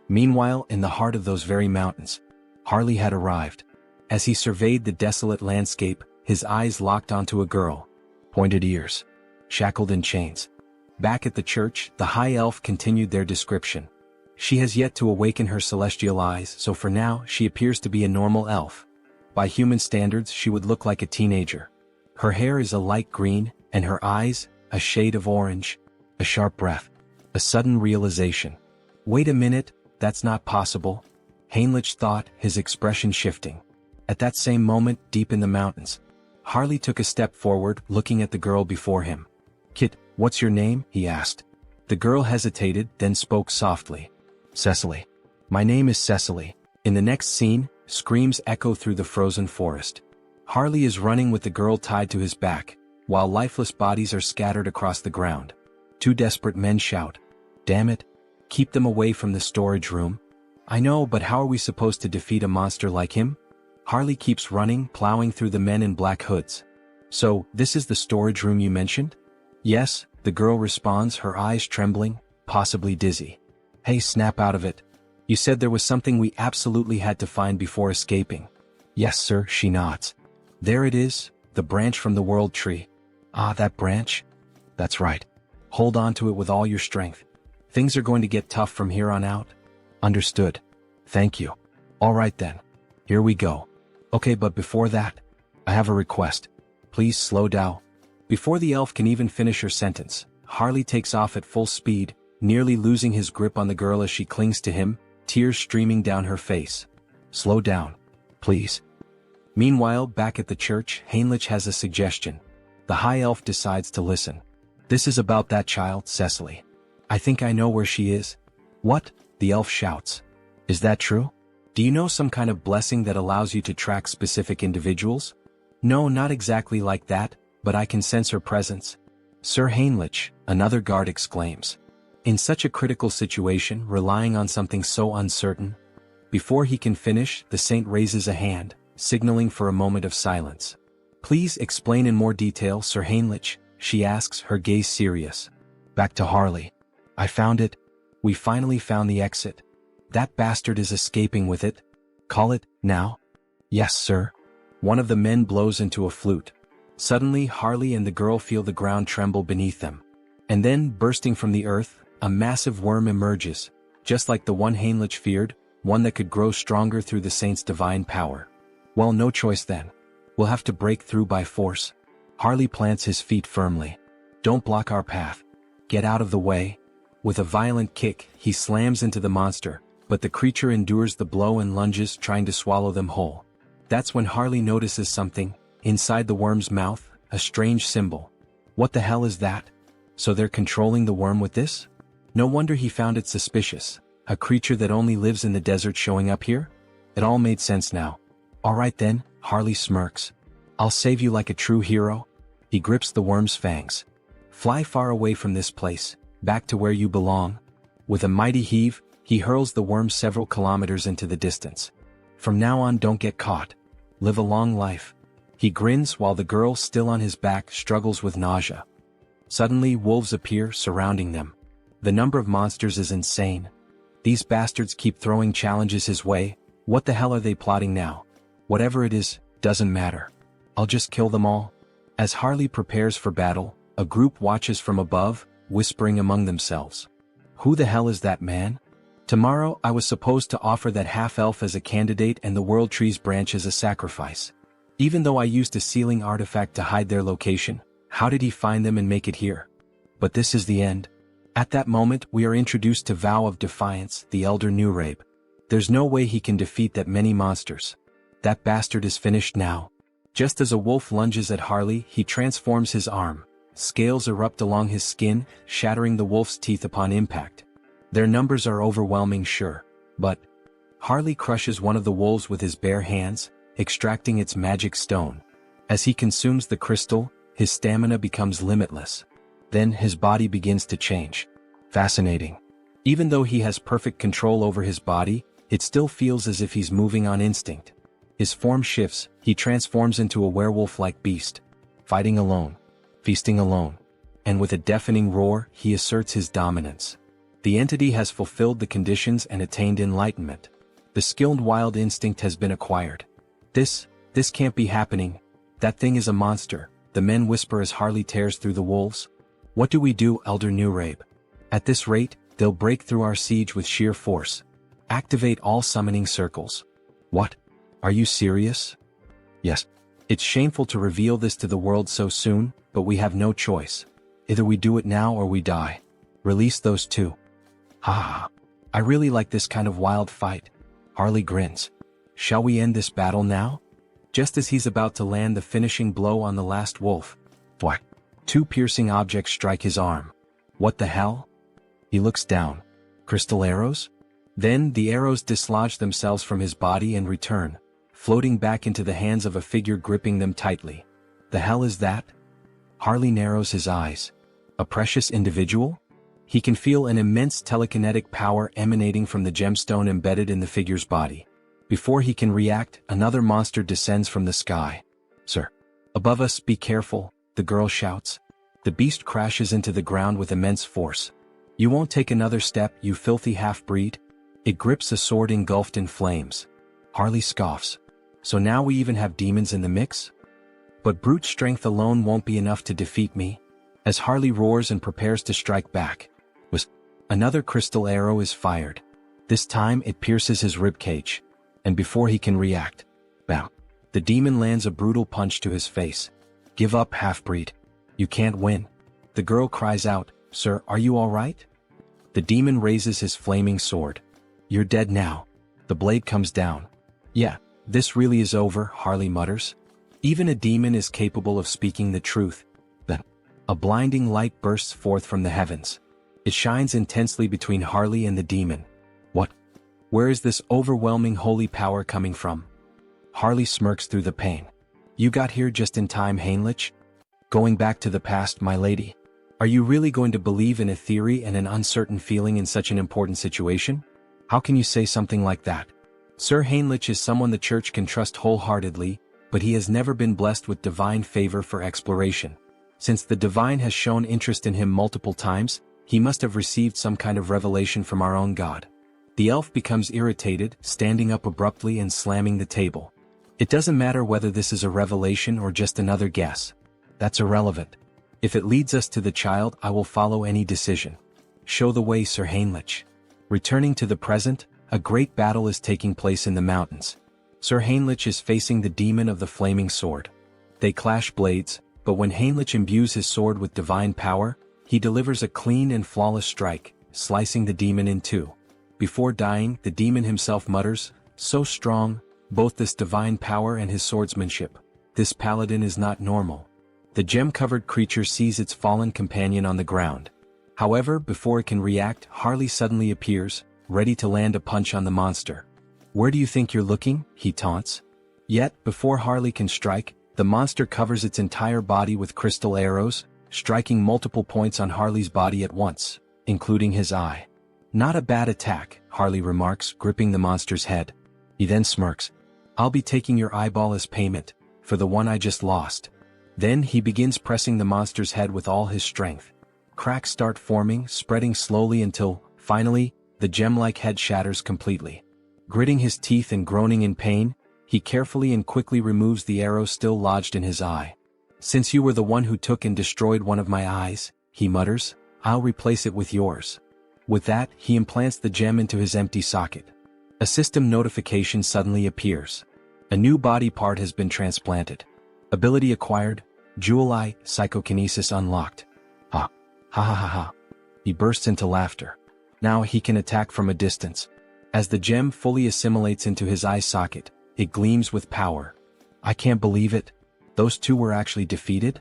Meanwhile, in the heart of those very mountains, Harley had arrived. As he surveyed the desolate landscape, his eyes locked onto a girl. Pointed ears. Shackled in chains. Back at the church, the High Elf continued their description. She has yet to awaken her celestial eyes, so for now, she appears to be a normal elf. By human standards, she would look like a teenager. Her hair is a light green, and her eyes, a shade of orange. A sharp breath. A sudden realization. Wait a minute, that's not possible. Heinrich thought, his expression shifting. At that same moment, deep in the mountains, Harley took a step forward, looking at the girl before him. Kit, what's your name? He asked. The girl hesitated, then spoke softly. Cecily. My name is Cecily. In the next scene, screams echo through the frozen forest. Harley is running with the girl tied to his back, while lifeless bodies are scattered across the ground. 2 desperate men shout. Damn it. Keep them away from the storage room. I know, but how are we supposed to defeat a monster like him? Harley keeps running, plowing through the men in black hoods. So, this is the storage room you mentioned? Yes, the girl responds, her eyes trembling, possibly dizzy. Hey, snap out of it. You said there was something we absolutely had to find before escaping. Yes, sir, she nods. There it is, the branch from the World Tree. Ah, that branch? That's right. Hold on to it with all your strength. Things are going to get tough from here on out. Understood. Thank you. All right then. Here we go. Okay, but before that, I have a request. Please slow down. Before the elf can even finish her sentence, Harley takes off at full speed, nearly losing his grip on the girl as she clings to him, tears streaming down her face. Slow down. Please. Meanwhile, back at the church, Heinrich has a suggestion. The High Elf decides to listen. This is about that child, Cecily. I think I know where she is. What? The elf shouts. Is that true? Do you know some kind of blessing that allows you to track specific individuals? No, not exactly like that, but I can sense her presence. Sir Heinrich, another guard exclaims. In such a critical situation, relying on something so uncertain. Before he can finish, the saint raises a hand, signaling for a moment of silence. Please explain in more detail, Sir Heinrich, she asks, her gaze serious. Back to Harley. I found it. We finally found the exit. That bastard is escaping with it. Call it, now? Yes, sir. One of the men blows into a flute. Suddenly, Harley and the girl feel the ground tremble beneath them. And then, bursting from the earth, a massive worm emerges, just like the one Heinrich feared, one that could grow stronger through the saint's divine power. Well, no choice then. We'll have to break through by force. Harley plants his feet firmly. Don't block our path. Get out of the way. With a violent kick, he slams into the monster, but the creature endures the blow and lunges, trying to swallow them whole. That's when Harley notices something. Inside the worm's mouth, a strange symbol. What the hell is that? So they're controlling the worm with this? No wonder he found it suspicious. A creature that only lives in the desert showing up here? It all made sense now. Alright then, Harley smirks. I'll save you like a true hero. He grips the worm's fangs. Fly far away from this place, back to where you belong. With a mighty heave, he hurls the worm several kilometers into the distance. From now on, don't get caught. Live a long life. He grins while the girl, still on his back, struggles with nausea. Suddenly, wolves appear, surrounding them. The number of monsters is insane. These bastards keep throwing challenges his way. What the hell are they plotting now? Whatever it is, doesn't matter. I'll just kill them all. As Harley prepares for battle, a group watches from above, whispering among themselves. Who the hell is that man? Tomorrow I was supposed to offer that half-elf as a candidate and the World Tree's branch as a sacrifice. Even though I used a sealing artifact to hide their location, how did he find them and make it here? But this is the end. At that moment we are introduced to Vow of Defiance, the Elder Newrabe. There's no way he can defeat that many monsters. That bastard is finished now. Just as a wolf lunges at Harley, he transforms his arm. Scales erupt along his skin, shattering the wolf's teeth upon impact. Their numbers are overwhelming, sure, but Harley crushes one of the wolves with his bare hands, extracting its magic stone. As he consumes the crystal, his stamina becomes limitless. Then his body begins to change. Fascinating. Even though he has perfect control over his body, it still feels as if he's moving on instinct. His form shifts, he transforms into a werewolf-like beast. Fighting alone. Feasting alone. And with a deafening roar, he asserts his dominance. The entity has fulfilled the conditions and attained enlightenment. The skilled wild instinct has been acquired. This can't be happening. That thing is a monster, the men whisper as Harley tears through the wolves. What do we do, Elder Newrabe? At this rate, they'll break through our siege with sheer force. Activate all summoning circles. What? Are you serious? Yes. It's shameful to reveal this to the world so soon, but we have no choice. Either we do it now or we die. Release those two. Ha! I really like this kind of wild fight. Harley grins. Shall we end this battle now? Just as he's about to land the finishing blow on the last wolf. Whack! Two piercing objects strike his arm. What the hell? He looks down. Crystal arrows? Then the arrows dislodge themselves from his body and return, floating back into the hands of a figure gripping them tightly. The hell is that? Harley narrows his eyes. A precious individual? He can feel an immense telekinetic power emanating from the gemstone embedded in the figure's body. Before he can react, another monster descends from the sky. Sir. Above us, be careful, the girl shouts. The beast crashes into the ground with immense force. You won't take another step, you filthy half-breed? It grips a sword engulfed in flames. Harley scoffs. So now we even have demons in the mix? But brute strength alone won't be enough to defeat me. As Harley roars and prepares to strike back, another crystal arrow is fired. This time it pierces his ribcage. And before he can react, bam, the demon lands a brutal punch to his face. Give up, half-breed. You can't win. The girl cries out, Sir, are you all right? The demon raises his flaming sword. You're dead now. The blade comes down. Yeah, this really is over, Harley mutters. Even a demon is capable of speaking the truth. Then, a blinding light bursts forth from the heavens. It shines intensely between Harley and the demon. What? Where is this overwhelming holy power coming from? Harley smirks through the pain. You got here just in time, Heinrich. Going back to the past, my lady. Are you really going to believe in a theory and an uncertain feeling in such an important situation? How can you say something like that? Sir Heinrich is someone the church can trust wholeheartedly, but he has never been blessed with divine favor for exploration. Since the divine has shown interest in him multiple times, he must have received some kind of revelation from our own God. The elf becomes irritated, standing up abruptly and slamming the table. It doesn't matter whether this is a revelation or just another guess. That's irrelevant. If it leads us to the child, I will follow any decision. Show the way, Sir Heinrich. Returning to the present, a great battle is taking place in the mountains. Sir Heinrich is facing the demon of the flaming sword. They clash blades, but when Heinrich imbues his sword with divine power, he delivers a clean and flawless strike, slicing the demon in two. Before dying, the demon himself mutters, so strong, both this divine power and his swordsmanship. This paladin is not normal. The gem-covered creature sees its fallen companion on the ground. However, before it can react, Harley suddenly appears, ready to land a punch on the monster. "Where do you think you're looking?" he taunts. Yet, before Harley can strike, the monster covers its entire body with crystal arrows, striking multiple points on Harley's body at once, including his eye. "Not a bad attack," Harley remarks, gripping the monster's head. He then smirks. "I'll be taking your eyeball as payment, for the one I just lost." Then he begins pressing the monster's head with all his strength. Cracks start forming, spreading slowly until, finally, the gem-like head shatters completely. Gritting his teeth and groaning in pain, he carefully and quickly removes the arrow still lodged in his eye. "Since you were the one who took and destroyed one of my eyes," he mutters, "I'll replace it with yours." With that, he implants the gem into his empty socket. A system notification suddenly appears. A new body part has been transplanted. Ability acquired, Jewel Eye, Psychokinesis unlocked. Ha. Ha ha ha ha. He bursts into laughter. Now he can attack from a distance. As the gem fully assimilates into his eye socket, it gleams with power. "I can't believe it. Those two were actually defeated?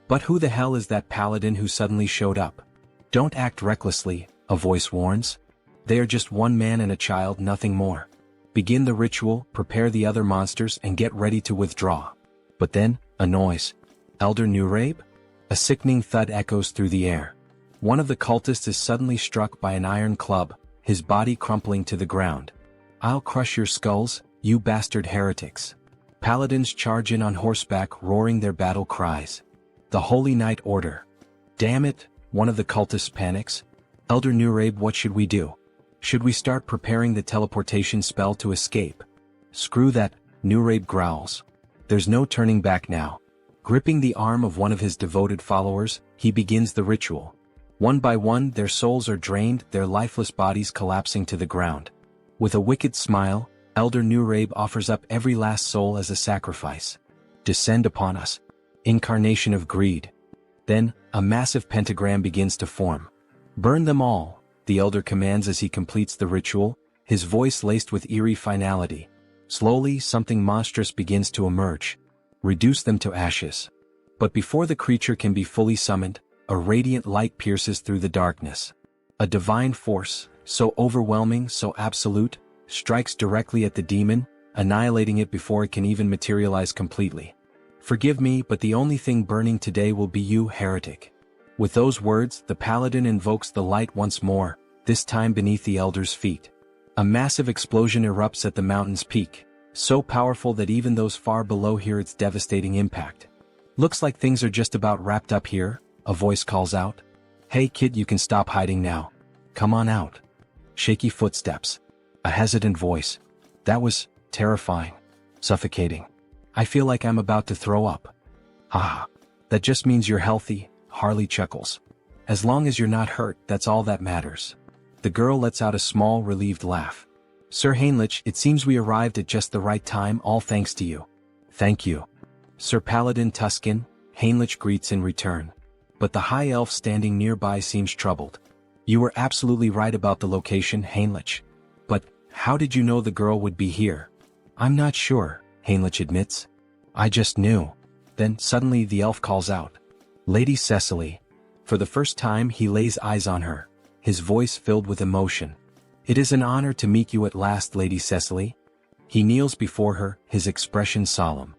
But who the hell is that paladin who suddenly showed up?" "Don't act recklessly," a voice warns. "They are just one man and a child, nothing more. Begin the ritual, prepare the other monsters, and get ready to withdraw." But then, a noise. "Elder Nurabe?" A sickening thud echoes through the air. One of the cultists is suddenly struck by an iron club, his body crumpling to the ground. "I'll crush your skulls, you bastard heretics." Paladins charge in on horseback, roaring their battle cries. "The Holy Knight Order." "Damn it," one of the cultists panics. "Elder Nurabe, what should we do? Should we start preparing the teleportation spell to escape?" "Screw that," Nurabe growls. "There's no turning back now." Gripping the arm of one of his devoted followers, he begins the ritual. One by one, their souls are drained, their lifeless bodies collapsing to the ground. With a wicked smile, Elder Nurabe offers up every last soul as a sacrifice. "Descend upon us. Incarnation of greed." Then, a massive pentagram begins to form. "Burn them all," the elder commands as he completes the ritual, his voice laced with eerie finality. Slowly, something monstrous begins to emerge. "Reduce them to ashes." But before the creature can be fully summoned, a radiant light pierces through the darkness. A divine force, so overwhelming, so absolute, strikes directly at the demon, annihilating it before it can even materialize completely. "Forgive me, but the only thing burning today will be you, heretic." With those words, the paladin invokes the light once more, this time beneath the elder's feet. A massive explosion erupts at the mountain's peak, so powerful that even those far below hear its devastating impact. "Looks like things are just about wrapped up here," a voice calls out. "Hey kid, you can stop hiding now. Come on out." Shaky footsteps. A hesitant voice. "That was terrifying. Suffocating. I feel like I'm about to throw up." "Haha. That just means you're healthy," Harley chuckles. "As long as you're not hurt, that's all that matters." The girl lets out a small, relieved laugh. "Sir Heinrich, it seems we arrived at just the right time, all thanks to you." "Thank you." Sir Paladin Tuscan, Heinrich greets in return. But the high elf standing nearby seems troubled. "You were absolutely right about the location, Heinrich. But, how did you know the girl would be here?" "I'm not sure," Heinrich admits. "I just knew." Then, suddenly the elf calls out. "Lady Cecily." For the first time he lays eyes on her, his voice filled with emotion. "It is an honor to meet you at last, Lady Cecily." He kneels before her, his expression solemn.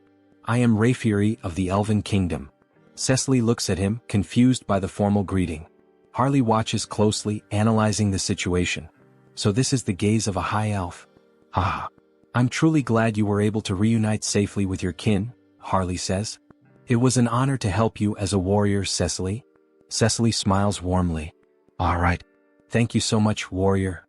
"I am Rayfury of the Elven Kingdom." Cecily looks at him, confused by the formal greeting. Harley watches closely, analyzing the situation. So this is the gaze of a high elf. "Ah. I'm truly glad you were able to reunite safely with your kin," Harley says. "It was an honor to help you as a warrior, Cecily." Cecily smiles warmly. "All right. Thank you so much, warrior."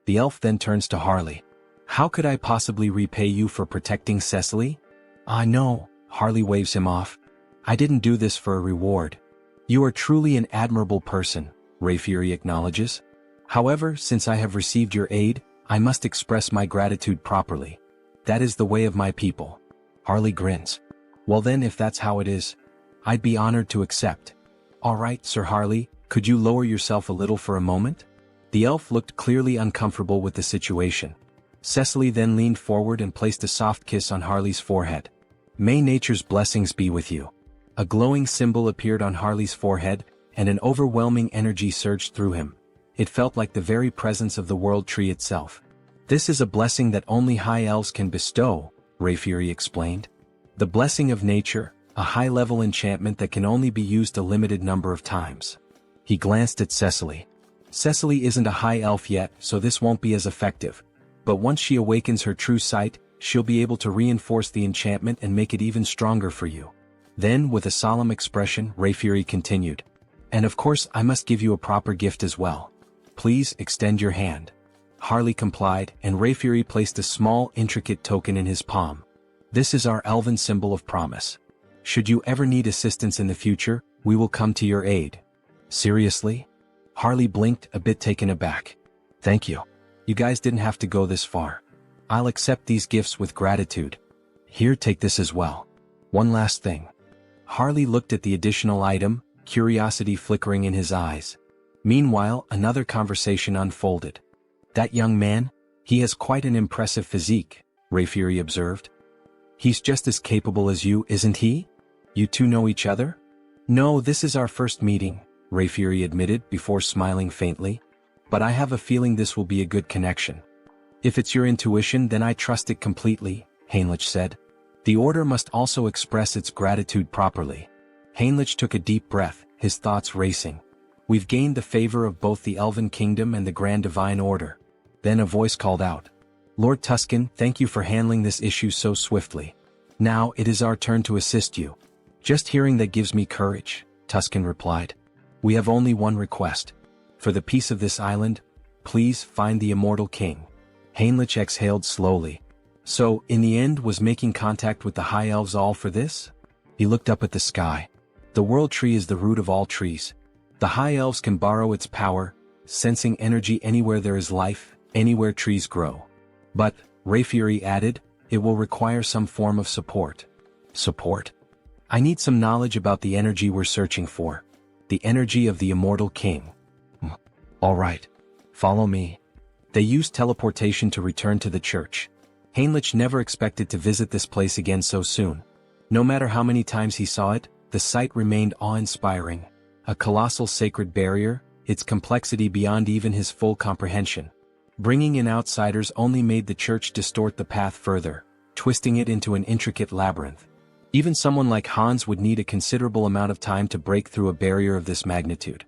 The elf then turns to Harley. "How could I possibly repay you for protecting Cecily?" "Ah no," Harley waves him off. "I didn't do this for a reward." "You are truly an admirable person," Rayfury acknowledges. "However, since I have received your aid, I must express my gratitude properly. That is the way of my people." Harley grins. "Well then, if that's how it is, I'd be honored to accept." "All right, Sir Harley, could you lower yourself a little for a moment?" The elf looked clearly uncomfortable with the situation. Cecily then leaned forward and placed a soft kiss on Harley's forehead. "May nature's blessings be with you." A glowing symbol appeared on Harley's forehead, and an overwhelming energy surged through him. It felt like the very presence of the world tree itself. "This is a blessing that only high elves can bestow," Rayfury explained. "The blessing of nature, a high-level enchantment that can only be used a limited number of times." He glanced at Cecily. "Cecily isn't a high elf yet, so this won't be as effective. But once she awakens her true sight, she'll be able to reinforce the enchantment and make it even stronger for you." Then, with a solemn expression, Rayfury continued, "And of course I must give you a proper gift as well. Please extend your hand." Harley complied, and Rayfury placed a small, intricate token in his palm. "This is our elven symbol of promise. Should you ever need assistance in the future, we will come to your aid." "Seriously?" Harley blinked, a bit taken aback. "Thank you. You guys didn't have to go this far. I'll accept these gifts with gratitude. Here, take this as well. One last thing." Harley looked at the additional item, curiosity flickering in his eyes. Meanwhile, another conversation unfolded. "That young man? He has quite an impressive physique," Rayfury observed. "He's just as capable as you, isn't he? You two know each other?" "No, this is our first meeting," Rayfury admitted before smiling faintly. "But I have a feeling this will be a good connection." "If it's your intuition, then I trust it completely," Heinrich said. "The order must also express its gratitude properly." Heinrich took a deep breath, his thoughts racing. "We've gained the favor of both the Elven Kingdom and the Grand Divine Order." Then a voice called out, "Lord Tuscan, thank you for handling this issue so swiftly. Now it is our turn to assist you." "Just hearing that gives me courage," Tuscan replied. "We have only one request. For the peace of this island, please find the Immortal King." Heinrich exhaled slowly. So, in the end, was making contact with the High Elves all for this? He looked up at the sky. The World Tree is the root of all trees. The High Elves can borrow its power, sensing energy anywhere there is life, anywhere trees grow. But, Rayfury added, it will require some form of support. Support? I need some knowledge about the energy we're searching for. The energy of the Immortal King. All right. Follow me. They used teleportation to return to the church. Heinrich never expected to visit this place again so soon. No matter how many times he saw it, the sight remained awe-inspiring. A colossal sacred barrier, its complexity beyond even his full comprehension. Bringing in outsiders only made the church distort the path further, twisting it into an intricate labyrinth. Even someone like Hans would need a considerable amount of time to break through a barrier of this magnitude.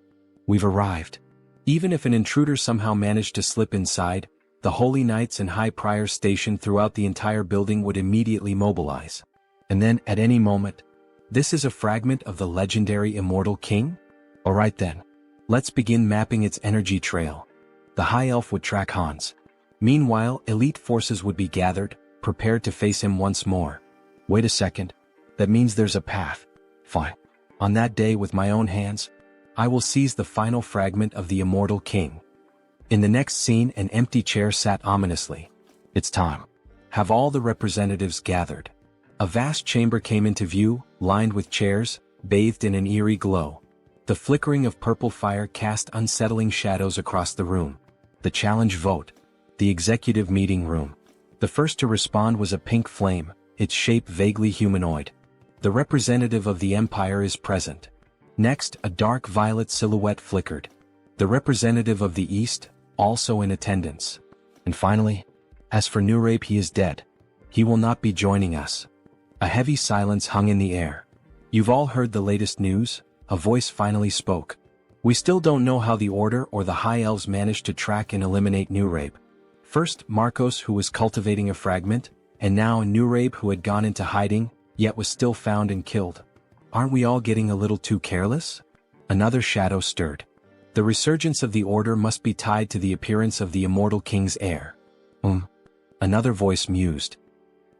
We've arrived. Even if an intruder somehow managed to slip inside, the Holy Knights and High Priors stationed throughout the entire building would immediately mobilize. And then, at any moment, this is a fragment of the legendary Immortal King? Alright then. Let's begin mapping its energy trail. The High Elf would track Hans. Meanwhile, elite forces would be gathered, prepared to face him once more. Wait a second. That means there's a path. Fine. On that day, with my own hands, I will seize the final fragment of the Immortal King. In the next scene, an empty chair sat ominously. It's time. Have all the representatives gathered. A vast chamber came into view, lined with chairs, bathed in an eerie glow. The flickering of purple fire cast unsettling shadows across the room. The challenge vote. The executive meeting room. The first to respond was a pink flame, its shape vaguely humanoid. The representative of the Empire is present. Next, a dark violet silhouette flickered. The representative of the East, also in attendance. And finally, as for Nurabe, he is dead. He will not be joining us. A heavy silence hung in the air. You've all heard the latest news? A voice finally spoke. We still don't know how the Order or the High Elves managed to track and eliminate Nurabe. First, Marcos, who was cultivating a fragment, and now Nurabe, who had gone into hiding, yet was still found and killed. Aren't we all getting a little too careless? Another shadow stirred. The resurgence of the Order must be tied to the appearance of the Immortal King's heir. Another voice mused.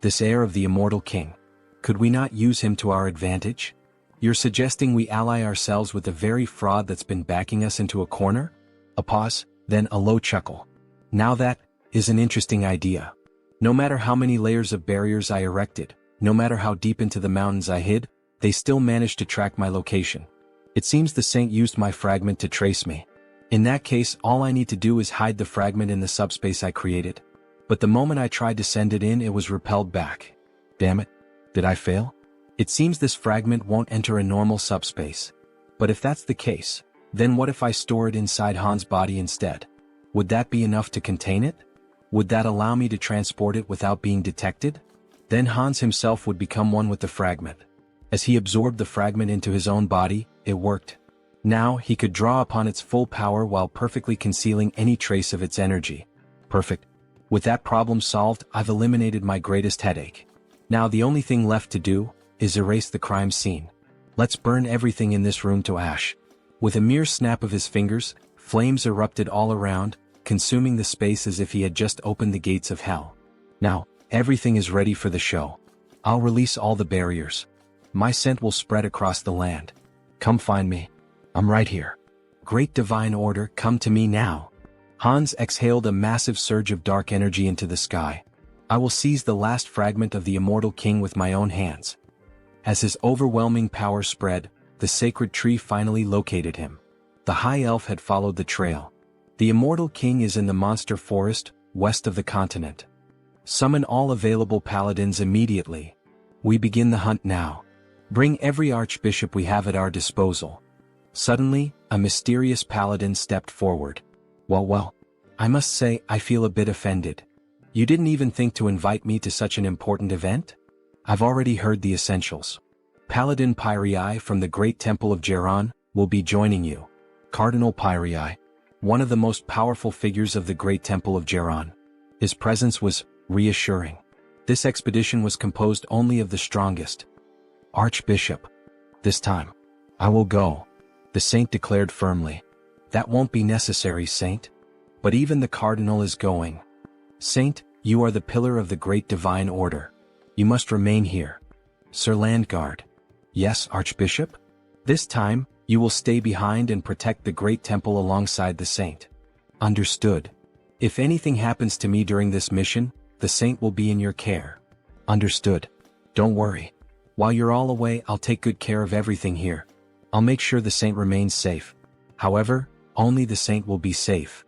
This heir of the Immortal King. Could we not use him to our advantage? You're suggesting we ally ourselves with the very fraud that's been backing us into a corner? A pause, then a low chuckle. Now that is an interesting idea. No matter how many layers of barriers I erected, no matter how deep into the mountains I hid, they still managed to track my location. It seems the Saint used my fragment to trace me. In that case, all I need to do is hide the fragment in the subspace I created. But the moment I tried to send it in, it was repelled back. Damn it. Did I fail? It seems this fragment won't enter a normal subspace. But if that's the case, then what if I store it inside Han's body instead? Would that be enough to contain it? Would that allow me to transport it without being detected? Then Hans himself would become one with the fragment. As he absorbed the fragment into his own body, it worked. Now he could draw upon its full power while perfectly concealing any trace of its energy. Perfect. With that problem solved, I've eliminated my greatest headache. Now the only thing left to do is erase the crime scene. Let's burn everything in this room to ash. With a mere snap of his fingers, flames erupted all around, consuming the space as if he had just opened the gates of hell. Now, everything is ready for the show. I'll release all the barriers. My scent will spread across the land. Come find me. I'm right here. Great divine order, come to me now. Hans exhaled a massive surge of dark energy into the sky. I will seize the last fragment of the immortal king with my own hands. As his overwhelming power spread, the sacred tree finally located him. The high elf had followed the trail. The immortal king is in the monster forest, west of the continent. Summon all available paladins immediately. We begin the hunt now. Bring every archbishop we have at our disposal. Suddenly, a mysterious paladin stepped forward. Well, I must say I feel a bit offended. You didn't even think to invite me to such an important event? I've already heard the essentials. Paladin Pyrii from the Great Temple of Geron will be joining you. Cardinal Pyrii, one of the most powerful figures of the Great Temple of Geron. His presence was reassuring. This expedition was composed only of the strongest. Archbishop. This time, I will go, the saint declared firmly. That won't be necessary, saint. But even the cardinal is going. Saint, you are the pillar of the great divine order. You must remain here. Sir Landguard. Yes, Archbishop? This time, you will stay behind and protect the great temple alongside the saint. Understood. If anything happens to me during this mission, the saint will be in your care. Understood. Don't worry. While you're all away, I'll take good care of everything here. I'll make sure the saint remains safe. However, only the saint will be safe.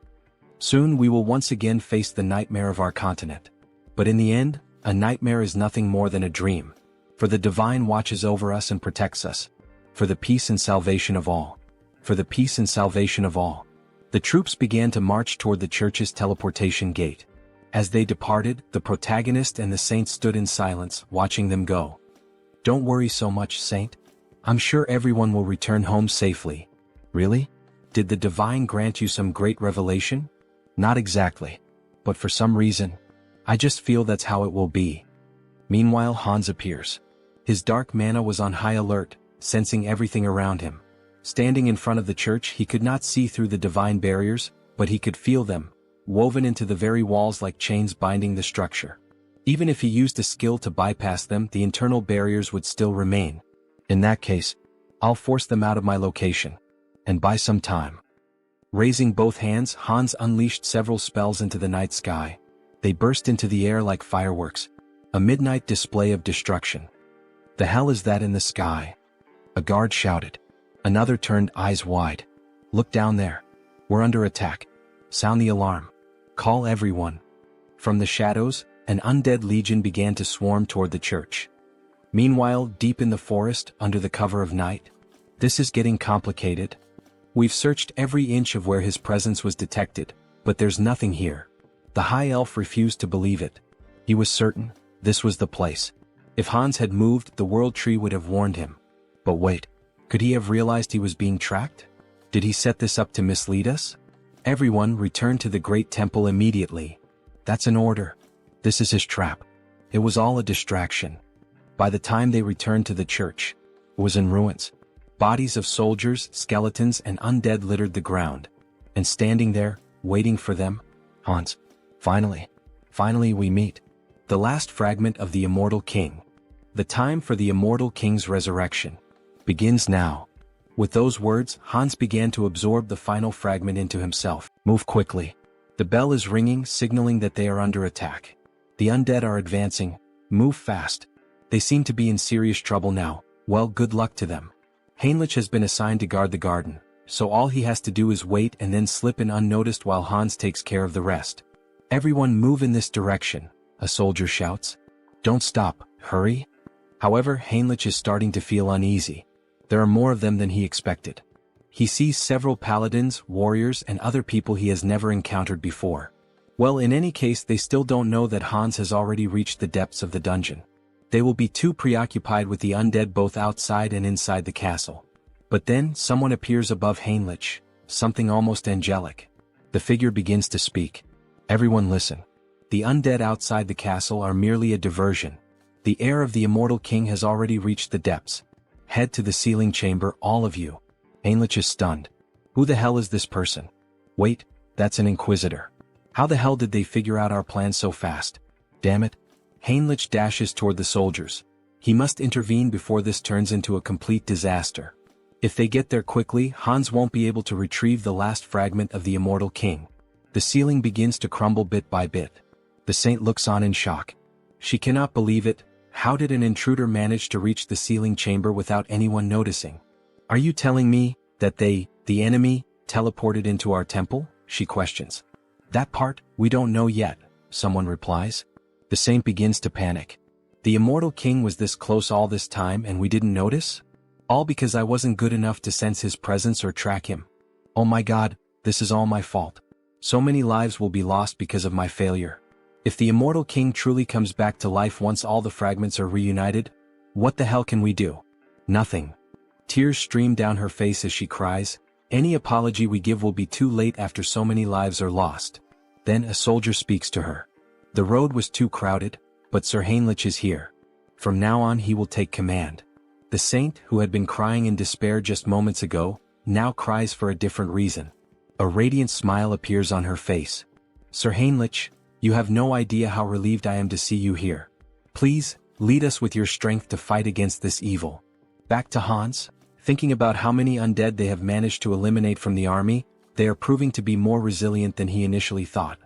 Soon we will once again face the nightmare of our continent. But in the end, a nightmare is nothing more than a dream. For the divine watches over us and protects us. For the peace and salvation of all. For the peace and salvation of all. The troops began to march toward the church's teleportation gate. As they departed, the protagonist and the saint stood in silence, watching them go. Don't worry so much, saint. I'm sure everyone will return home safely. Really? Did the divine grant you some great revelation? Not exactly. But for some reason, I just feel that's how it will be. Meanwhile, Hans appears. His dark mana was on high alert, sensing everything around him. Standing in front of the church, he could not see through the divine barriers, but he could feel them, woven into the very walls like chains binding the structure. Even if he used a skill to bypass them, the internal barriers would still remain. In that case, I'll force them out of my location. And buy some time. Raising both hands, Hans unleashed several spells into the night sky. They burst into the air like fireworks, a midnight display of destruction. The hell is that in the sky? A guard shouted. Another turned eyes wide. Look down there. We're under attack. Sound the alarm. Call everyone. From the shadows, an undead legion began to swarm toward the church. Meanwhile, deep in the forest, under the cover of night, this is getting complicated. We've searched every inch of where his presence was detected, but there's nothing here. The high elf refused to believe it. He was certain this was the place. If Hans had moved, the world tree would have warned him. But wait, could he have realized he was being tracked? Did he set this up to mislead us? Everyone returned to the great temple immediately. That's an order. This is his trap. It was all a distraction. By the time they returned to the church, it was in ruins. Bodies of soldiers, skeletons, and undead littered the ground. And standing there, waiting for them, Hans. Finally we meet. The last fragment of the immortal king. The time for the immortal king's resurrection begins now. With those words, Hans began to absorb the final fragment into himself. Move quickly. The bell is ringing, signaling that they are under attack. The undead are advancing. Move fast. They seem to be in serious trouble now. Well, good luck to them. Heinrich has been assigned to guard the garden, so all he has to do is wait and then slip in unnoticed while Hans takes care of the rest. Everyone move in this direction, a soldier shouts. Don't stop, hurry. However, Heinrich is starting to feel uneasy. There are more of them than he expected. He sees several paladins, warriors, and other people he has never encountered before. Well, in any case, they still don't know that Hans has already reached the depths of the dungeon. They will be too preoccupied with the undead both outside and inside the castle. But then, someone appears above Heinrich, something almost angelic. The figure begins to speak. Everyone listen. The undead outside the castle are merely a diversion. The heir of the immortal king has already reached the depths. Head to the sealing chamber, all of you. Heinrich is stunned. Who the hell is this person? Wait, that's an inquisitor. How the hell did they figure out our plan so fast? Damn it. Heinrich dashes toward the soldiers. He must intervene before this turns into a complete disaster. If they get there quickly, Hans won't be able to retrieve the last fragment of the immortal king. The ceiling begins to crumble bit by bit. The saint looks on in shock. She cannot believe it. How did an intruder manage to reach the sealing chamber without anyone noticing? Are you telling me that they, the enemy, teleported into our temple? She questions. That part, we don't know yet, someone replies. The saint begins to panic. The immortal king was this close all this time and we didn't notice? All because I wasn't good enough to sense his presence or track him. Oh my god, this is all my fault. So many lives will be lost because of my failure. If the immortal king truly comes back to life once all the fragments are reunited, what the hell can we do? Nothing. Tears stream down her face as she cries. Any apology we give will be too late after so many lives are lost. Then a soldier speaks to her. The road was too crowded, but Sir Heinrich is here. From now on he will take command. The saint, who had been crying in despair just moments ago, now cries for a different reason. A radiant smile appears on her face. Sir Heinrich, you have no idea how relieved I am to see you here. Please, lead us with your strength to fight against this evil. Back to Hans. Thinking about how many undead they have managed to eliminate from the army, they are proving to be more resilient than he initially thought.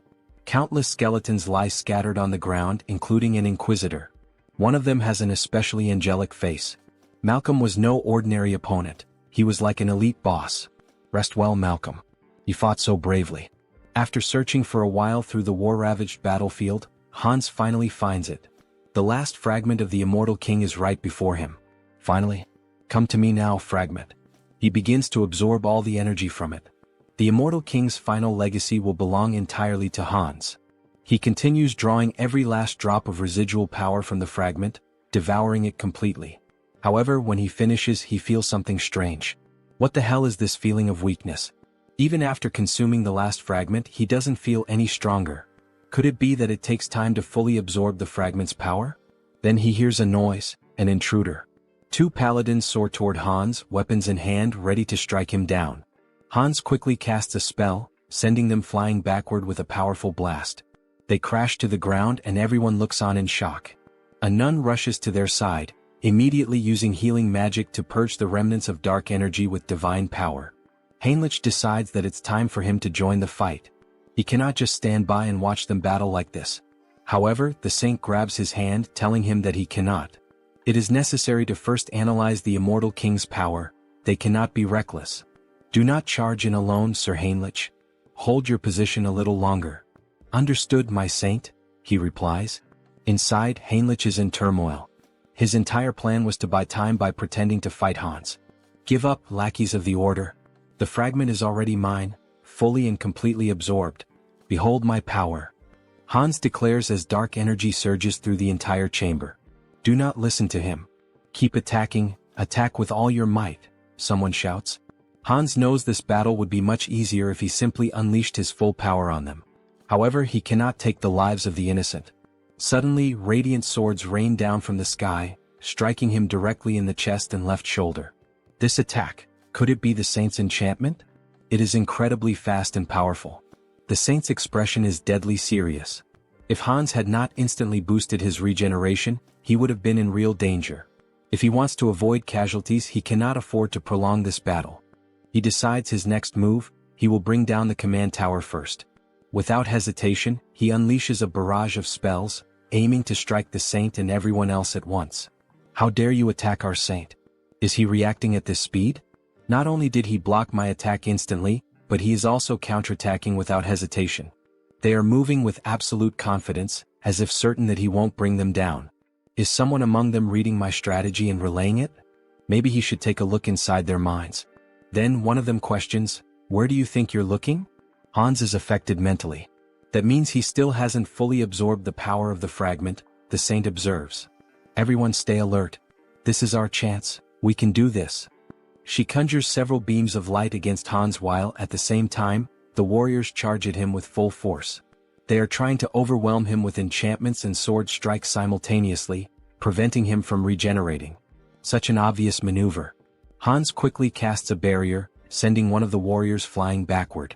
Countless skeletons lie scattered on the ground, including an inquisitor. One of them has an especially angelic face. Malcolm was no ordinary opponent. He was like an elite boss. Rest well, Malcolm. You fought so bravely. After searching for a while through the war-ravaged battlefield, Hans finally finds it. The last fragment of the immortal king is right before him. Finally. Come to me now, fragment. He begins to absorb all the energy from it. The immortal king's final legacy will belong entirely to Hans. He continues drawing every last drop of residual power from the fragment, devouring it completely. However, when he finishes, he feels something strange. What the hell is this feeling of weakness? Even after consuming the last fragment, he doesn't feel any stronger. Could it be that it takes time to fully absorb the fragment's power? Then he hears a noise, an intruder. Two paladins soar toward Hans, weapons in hand, ready to strike him down. Hans quickly casts a spell, sending them flying backward with a powerful blast. They crash to the ground and everyone looks on in shock. A nun rushes to their side, immediately using healing magic to purge the remnants of dark energy with divine power. Heinrich decides that it's time for him to join the fight. He cannot just stand by and watch them battle like this. However, the saint grabs his hand, telling him that he cannot. It is necessary to first analyze the immortal king's power. They cannot be reckless. Do not charge in alone, Sir Heinrich. Hold your position a little longer. Understood, my saint, he replies. Inside, Heinrich is in turmoil. His entire plan was to buy time by pretending to fight Hans. Give up, lackeys of the order. The fragment is already mine, fully and completely absorbed. Behold my power. Hans declares as dark energy surges through the entire chamber. Do not listen to him. Keep attacking, attack with all your might, someone shouts. Hans knows this battle would be much easier if he simply unleashed his full power on them. However, he cannot take the lives of the innocent. Suddenly, radiant swords rain down from the sky, striking him directly in the chest and left shoulder. This attack, could it be the saint's enchantment? It is incredibly fast and powerful. The saint's expression is deadly serious. If Hans had not instantly boosted his regeneration, he would have been in real danger. If he wants to avoid casualties, he cannot afford to prolong this battle. He decides his next move, he will bring down the command tower first. Without hesitation, he unleashes a barrage of spells, aiming to strike the saint and everyone else at once. How dare you attack our saint? Is he reacting at this speed? Not only did he block my attack instantly, but he is also counterattacking without hesitation. They are moving with absolute confidence, as if certain that he won't bring them down. Is someone among them reading my strategy and relaying it? Maybe he should take a look inside their minds. Then one of them questions, "Where do you think you're looking?" Hans is affected mentally. That means he still hasn't fully absorbed the power of the fragment, the saint observes. "Everyone stay alert. This is our chance, we can do this." She conjures several beams of light against Hans while, at the same time, the warriors charge at him with full force. They are trying to overwhelm him with enchantments and sword strikes simultaneously, preventing him from regenerating. Such an obvious maneuver. Hans quickly casts a barrier, sending one of the warriors flying backward.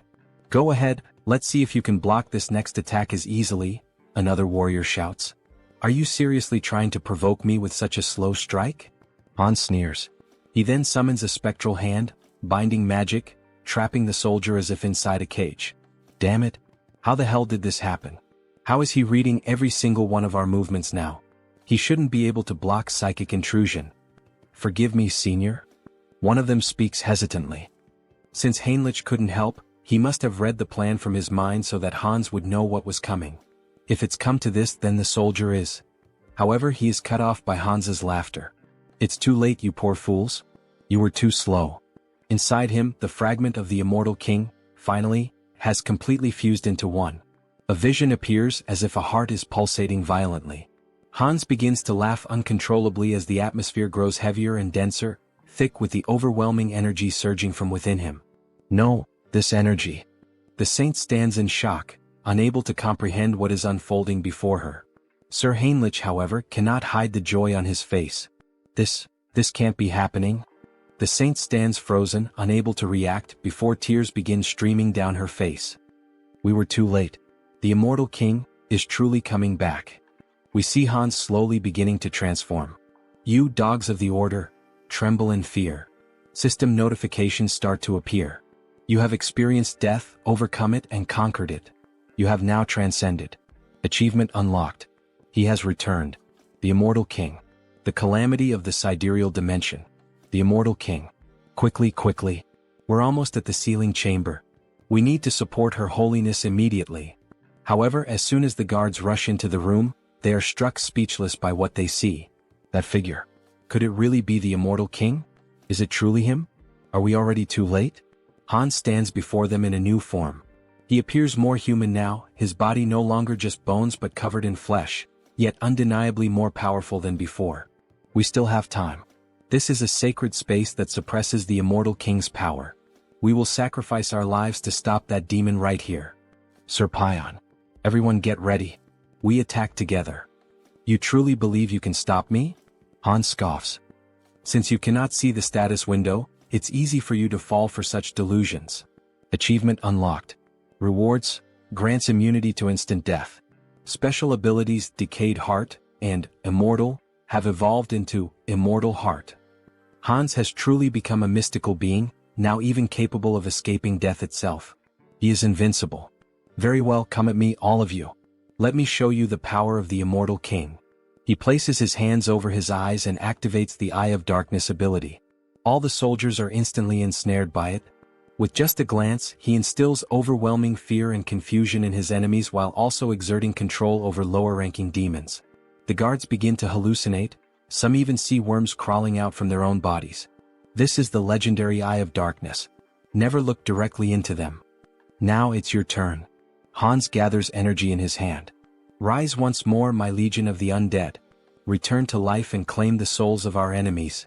"Go ahead, let's see if you can block this next attack as easily," another warrior shouts. "Are you seriously trying to provoke me with such a slow strike?" Hans sneers. He then summons a spectral hand, binding magic, trapping the soldier as if inside a cage. Damn it! How the hell did this happen? How is he reading every single one of our movements now? He shouldn't be able to block psychic intrusion. "Forgive me, senior?" One of them speaks hesitantly. Since Heinrich couldn't help, he must have read the plan from his mind so that Hans would know what was coming. If it's come to this, then the soldier is. However, he is cut off by Hans's laughter. "It's too late, you poor fools. You were too slow." Inside him, the fragment of the immortal king, finally, has completely fused into one. A vision appears as if a heart is pulsating violently. Hans begins to laugh uncontrollably as the atmosphere grows heavier and denser, thick with the overwhelming energy surging from within him. No, this energy. The saint stands in shock, unable to comprehend what is unfolding before her. Sir Heinrich, however, cannot hide the joy on his face. This can't be happening. The saint stands frozen, unable to react, before tears begin streaming down her face. We were too late. The immortal king is truly coming back. We see Hans slowly beginning to transform. You dogs of the order, tremble in fear. System notifications start to appear. You have experienced death, overcome it and conquered it. You have now transcended. Achievement unlocked. He has returned. The immortal king. The calamity of the sidereal dimension. The immortal king. Quickly. We're almost at the sealing chamber. We need to support her holiness immediately. However, as soon as the guards rush into the room, they are struck speechless by what they see. That figure. Could it really be the immortal king? Is it truly him? Are we already too late? Hans stands before them in a new form. He appears more human now, his body no longer just bones but covered in flesh, yet undeniably more powerful than before. We still have time. This is a sacred space that suppresses the immortal king's power. We will sacrifice our lives to stop that demon right here. Sir Pion. Everyone get ready. We attack together. You truly believe you can stop me? Hans scoffs. Since you cannot see the status window, it's easy for you to fall for such delusions. Achievement unlocked. Rewards, grants immunity to instant death. Special abilities Decayed Heart and Immortal have evolved into Immortal Heart. Hans has truly become a mystical being, now even capable of escaping death itself. He is invincible. Very well, come at me, all of you. Let me show you the power of the immortal king. He places his hands over his eyes and activates the Eye of Darkness ability. All the soldiers are instantly ensnared by it. With just a glance, he instills overwhelming fear and confusion in his enemies while also exerting control over lower-ranking demons. The guards begin to hallucinate, some even see worms crawling out from their own bodies. This is the legendary Eye of Darkness. Never look directly into them. Now it's your turn. Hans gathers energy in his hand. Rise once more, my legion of the undead. Return to life and claim the souls of our enemies.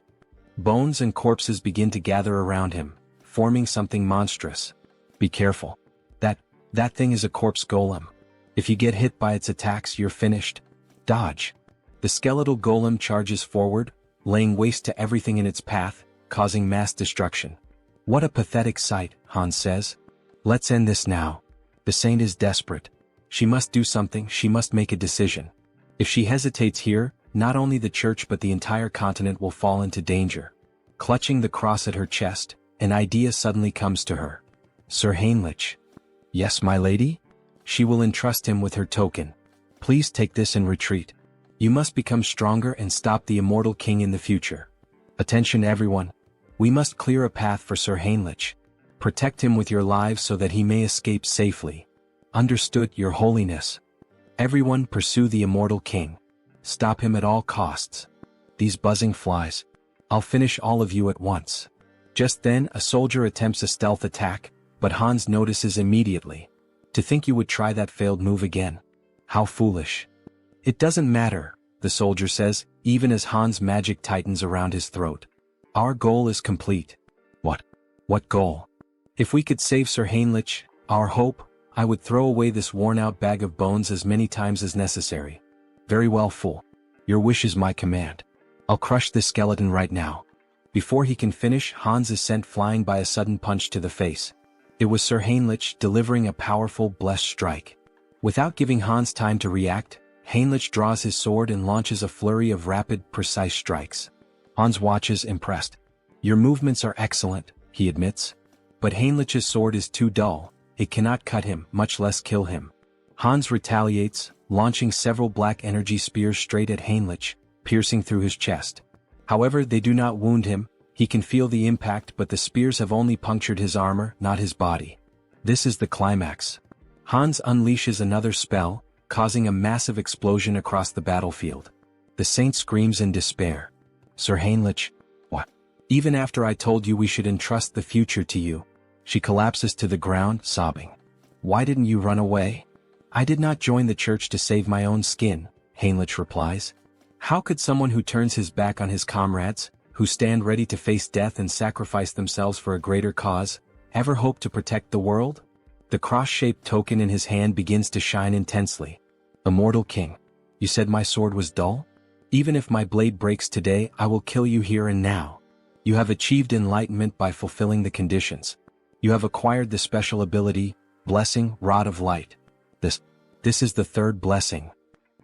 Bones and corpses begin to gather around him, forming something monstrous. Be careful. That thing is a corpse golem. If you get hit by its attacks, you're finished. Dodge. The skeletal golem charges forward, laying waste to everything in its path, causing mass destruction. What a pathetic sight, Hans says. Let's end this now. The saint is desperate. She must do something, she must make a decision. If she hesitates here, not only the church but the entire continent will fall into danger. Clutching the cross at her chest, an idea suddenly comes to her. Sir Heinrich. Yes, my lady? She will entrust him with her token. Please take this and retreat. You must become stronger and stop the immortal king in the future. Attention everyone. We must clear a path for Sir Heinrich. Protect him with your lives so that he may escape safely. Understood, your holiness. Everyone pursue the immortal king. Stop him at all costs. These buzzing flies. I'll finish all of you at once. Just then, a soldier attempts a stealth attack, but Hans notices immediately. To think you would try that failed move again. How foolish. It doesn't matter, the soldier says, even as Hans' magic tightens around his throat. Our goal is complete. What? What goal? If we could save Sir Heinrich, our hope, I would throw away this worn-out bag of bones as many times as necessary. Very well, fool. Your wish is my command. I'll crush this skeleton right now. Before he can finish, Hans is sent flying by a sudden punch to the face. It was Sir Heinrich delivering a powerful, blessed strike. Without giving Hans time to react, Heinrich draws his sword and launches a flurry of rapid, precise strikes. Hans watches, impressed. Your movements are excellent, he admits. But Heinrich's sword is too dull. It cannot cut him, much less kill him. Hans retaliates, launching several black energy spears straight at Heinrich, piercing through his chest. However, they do not wound him. He can feel the impact, but the spears have only punctured his armor, not his body. This is the climax. Hans unleashes another spell, causing a massive explosion across the battlefield. The saint screams in despair. Sir Heinrich, what? Even after I told you we should entrust the future to you. She collapses to the ground, sobbing. Why didn't you run away? I did not join the church to save my own skin, Heinrich replies. How could someone who turns his back on his comrades, who stand ready to face death and sacrifice themselves for a greater cause, ever hope to protect the world? The cross-shaped token in his hand begins to shine intensely. Immortal King, you said my sword was dull? Even if my blade breaks today, I will kill you here and now. You have achieved enlightenment by fulfilling the conditions. You have acquired the special ability, Blessing, Rod of Light. This is the third blessing.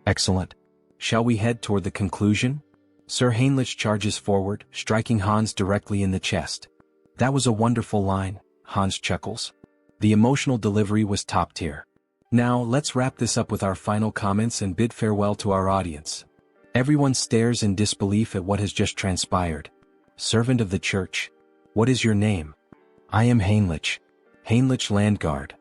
Excellent. Shall we head toward the conclusion? Sir Heinrich charges forward, striking Hans directly in the chest. That was a wonderful line, Hans chuckles. The emotional delivery was top tier. Now, let's wrap this up with our final comments and bid farewell to our audience. Everyone stares in disbelief at what has just transpired. Servant of the Church. What is your name? I am Heinrich. Heinrich Landguard.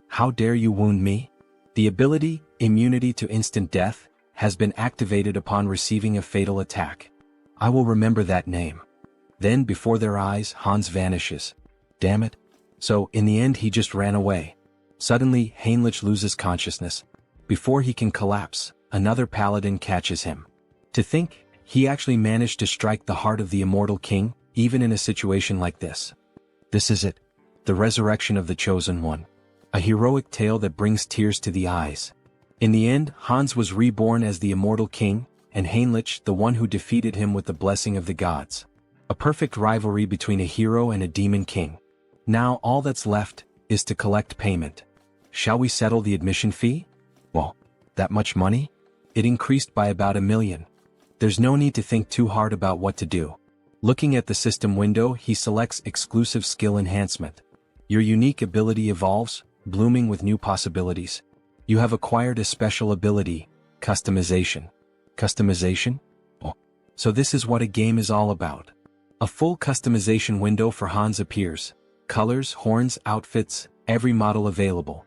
How dare you wound me? The ability, immunity to instant death, has been activated upon receiving a fatal attack. I will remember that name. Then, before their eyes, Hans vanishes. Damn it. So, in the end he just ran away. Suddenly, Heinrich loses consciousness. Before he can collapse, another paladin catches him. To think, he actually managed to strike the heart of the immortal king, even in a situation like this. This is it. The resurrection of the Chosen One. A heroic tale that brings tears to the eyes. In the end, Hans was reborn as the immortal king, and Heinrich the one who defeated him with the blessing of the gods. A perfect rivalry between a hero and a demon king. Now all that's left is to collect payment. Shall we settle the admission fee? Well, that much money? It increased by about 1 million. There's no need to think too hard about what to do. Looking at the system window, he selects exclusive skill enhancement. Your unique ability evolves, blooming with new possibilities. You have acquired a special ability, customization. Customization? Oh, so this is what a game is all about. A full customization window for Hans appears. Colors, horns, outfits, every model available.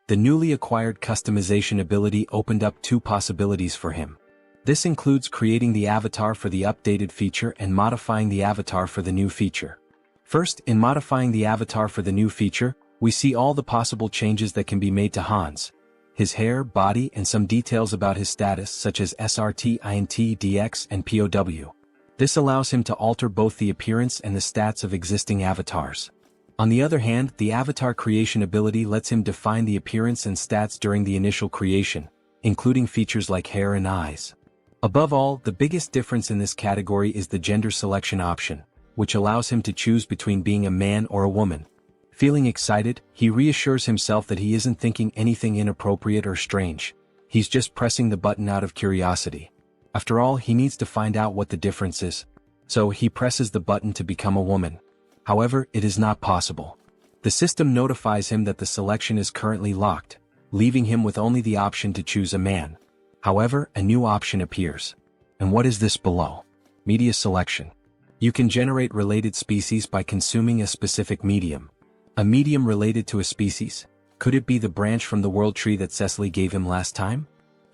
The newly acquired customization ability opened up 2 possibilities for him. This includes creating the avatar for the updated feature and modifying the avatar for the new feature. First, in modifying the avatar for the new feature, we see all the possible changes that can be made to Hans. His hair, body, and some details about his status such as SRT, INT, DX, and POW. This allows him to alter both the appearance and the stats of existing avatars. On the other hand, the avatar creation ability lets him define the appearance and stats during the initial creation, including features like hair and eyes. Above all, the biggest difference in this category is the gender selection option, which allows him to choose between being a man or a woman. Feeling excited, he reassures himself that he isn't thinking anything inappropriate or strange. He's just pressing the button out of curiosity. After all, he needs to find out what the difference is. So he presses the button to become a woman. However, it is not possible. The system notifies him that the selection is currently locked, leaving him with only the option to choose a man. However, a new option appears. And what is this below? Media selection. You can generate related species by consuming a specific medium. A medium related to a species? Could it be the branch from the world tree that Cecily gave him last time?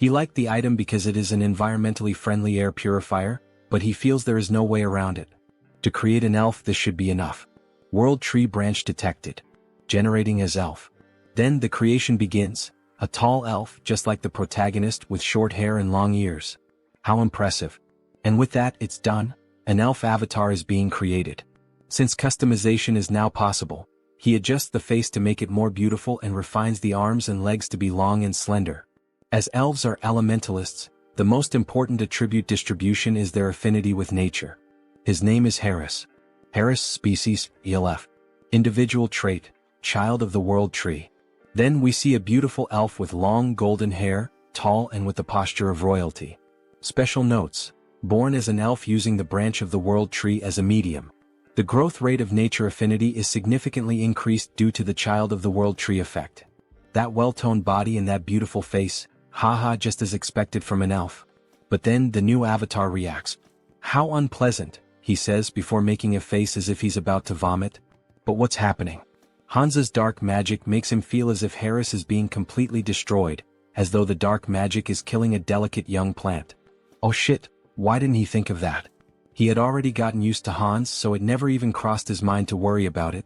He liked the item because it is an environmentally friendly air purifier, but he feels there is no way around it. To create an elf, this should be enough. World tree branch detected. Generating as elf. Then the creation begins. A tall elf, just like the protagonist, with short hair and long ears. How impressive. And with that, it's done. An elf avatar is being created. Since customization is now possible, he adjusts the face to make it more beautiful and refines the arms and legs to be long and slender. As elves are elementalists, the most important attribute distribution is their affinity with nature. His name is Harris. Harris species, ELF. Individual trait, child of the world tree. Then we see a beautiful elf with long golden hair, tall and with the posture of royalty. Special notes. Born as an elf using the branch of the world tree as a medium. The growth rate of nature affinity is significantly increased due to the child of the world tree effect. That well-toned body and that beautiful face, haha, just as expected from an elf. But then the new avatar reacts. How unpleasant, he says before making a face as if he's about to vomit. But what's happening? Hansa's dark magic makes him feel as if Harris is being completely destroyed, as though the dark magic is killing a delicate young plant. Oh shit, why didn't he think of that? He had already gotten used to Hans, so it never even crossed his mind to worry about it.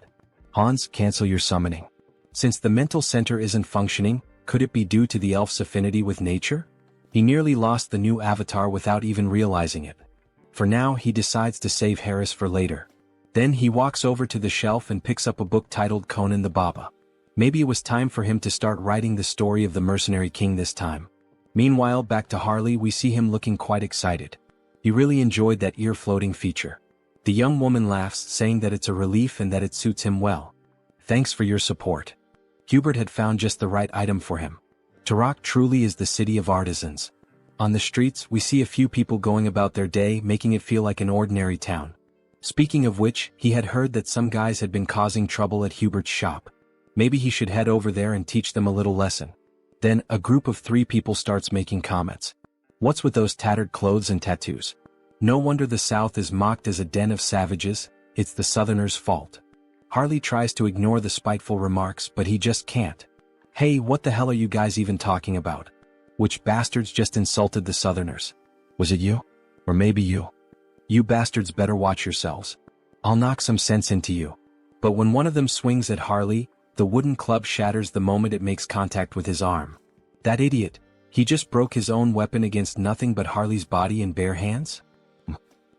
Hans, cancel your summoning. Since the mental center isn't functioning, could it be due to the elf's affinity with nature? He nearly lost the new avatar without even realizing it. For now, he decides to save Harris for later. Then he walks over to the shelf and picks up a book titled Conan the Baba. Maybe it was time for him to start writing the story of the mercenary king this time. Meanwhile, back to Harley, we see him looking quite excited. He really enjoyed that ear-floating feature. The young woman laughs, saying that it's a relief and that it suits him well. Thanks for your support. Hubert had found just the right item for him. Turok truly is the city of artisans. On the streets, we see a few people going about their day, making it feel like an ordinary town. Speaking of which, he had heard that some guys had been causing trouble at Hubert's shop. Maybe he should head over there and teach them a little lesson. Then, a group of 3 people starts making comments. What's with those tattered clothes and tattoos? No wonder the South is mocked as a den of savages, it's the Southerners' fault. Harley tries to ignore the spiteful remarks, but he just can't. Hey, what the hell are you guys even talking about? Which bastards just insulted the Southerners? Was it you? Or maybe you? You bastards better watch yourselves. I'll knock some sense into you. But when one of them swings at Harley, the wooden club shatters the moment it makes contact with his arm. That idiot, he just broke his own weapon against nothing but Harley's body in bare hands?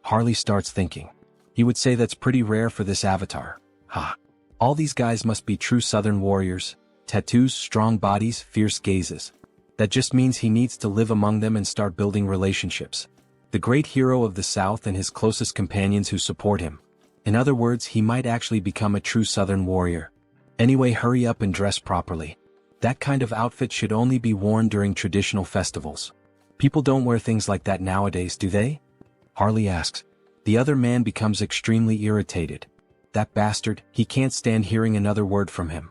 Harley starts thinking. He would say that's pretty rare for this avatar. Ha. All these guys must be true Southern warriors. Tattoos, strong bodies, fierce gazes. That just means he needs to live among them and start building relationships. The great hero of the South and his closest companions who support him. In other words, he might actually become a true Southern warrior. Anyway, hurry up and dress properly. That kind of outfit should only be worn during traditional festivals. People don't wear things like that nowadays, do they? Harley asks. The other man becomes extremely irritated. That bastard, he can't stand hearing another word from him.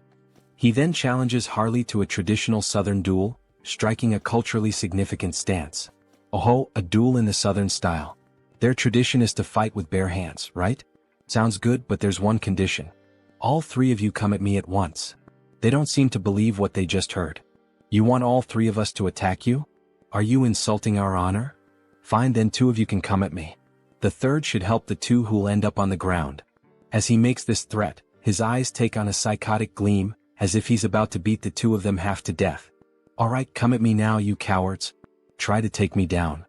He then challenges Harley to a traditional Southern duel, striking a culturally significant stance. Oh, a duel in the Southern style. Their tradition is to fight with bare hands, right? Sounds good, but there's one condition. All 3 of you come at me at once. They don't seem to believe what they just heard. You want all 3 of us to attack you? Are you insulting our honor? Fine, then 2 of you can come at me. The third should help the 2 who'll end up on the ground. As he makes this threat, his eyes take on a psychotic gleam, as if he's about to beat the 2 of them half to death. Alright, come at me now, you cowards. Try to take me down.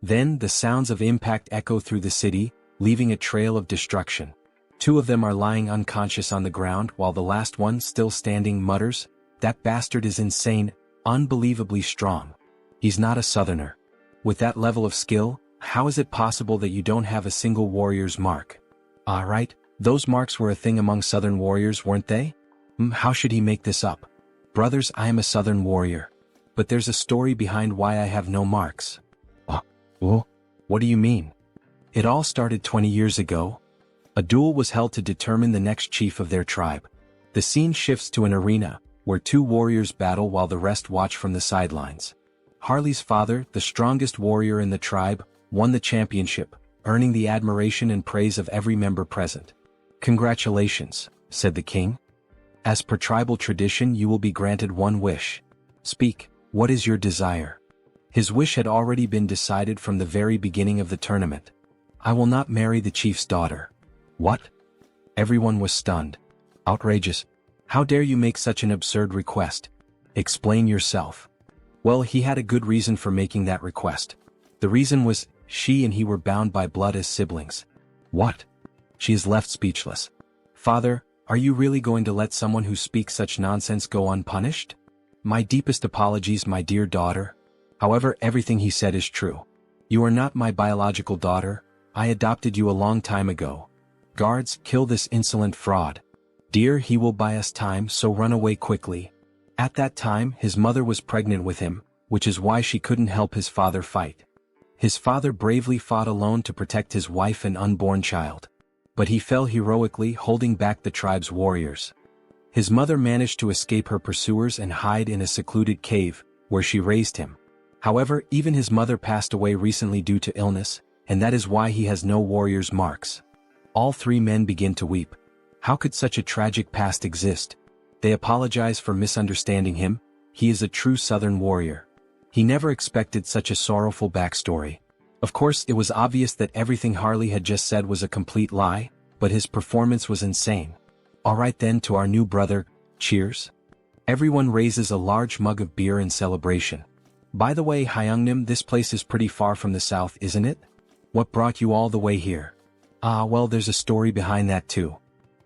Then the sounds of impact echo through the city, leaving a trail of destruction. 2 of them are lying unconscious on the ground while the last one, still standing, mutters, "That bastard is insane, unbelievably strong. He's not a Southerner. With that level of skill, how is it possible that you don't have a single warrior's mark?" Right, those marks were a thing among Southern warriors, weren't they? How should he make this up? Brothers, I am a Southern warrior. But there's a story behind why I have no marks. What do you mean? It all started 20 years ago. A duel was held to determine the next chief of their tribe. The scene shifts to an arena, where 2 warriors battle while the rest watch from the sidelines. Harley's father, the strongest warrior in the tribe, won the championship, earning the admiration and praise of every member present. "Congratulations," said the king. "As per tribal tradition, you will be granted one wish. Speak, what is your desire?" His wish had already been decided from the very beginning of the tournament. I will not marry the chief's daughter. What? Everyone was stunned. Outrageous. How dare you make such an absurd request? Explain yourself. Well, he had a good reason for making that request. The reason was, she and he were bound by blood as siblings. What? She is left speechless. Father, are you really going to let someone who speaks such nonsense go unpunished? My deepest apologies, my dear daughter. However, everything he said is true. You are not my biological daughter. I adopted you a long time ago. Guards, kill this insolent fraud. Dear, he will buy us time, so run away quickly. At that time, his mother was pregnant with him, which is why she couldn't help his father fight. His father bravely fought alone to protect his wife and unborn child. But he fell heroically, holding back the tribe's warriors. His mother managed to escape her pursuers and hide in a secluded cave, where she raised him. However, even his mother passed away recently due to illness, and that is why he has no warrior's marks. All three men begin to weep. How could such a tragic past exist? They apologize for misunderstanding him. He is a true Southern warrior. He never expected such a sorrowful backstory. Of course, it was obvious that everything Harley had just said was a complete lie, but his performance was insane. Alright then, to our new brother, cheers. Everyone raises a large mug of beer in celebration. By the way, Hyungnim, this place is pretty far from the south, isn't it? What brought you all the way here? Well, there's a story behind that too.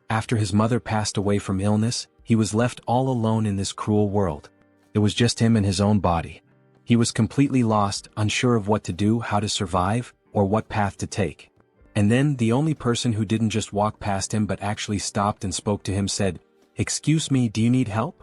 After his mother passed away from illness, he was left all alone in this cruel world. It was just him and his own body. He was completely lost, unsure of what to do, how to survive, or what path to take. And then, the only person who didn't just walk past him but actually stopped and spoke to him said, "Excuse me, do you need help?"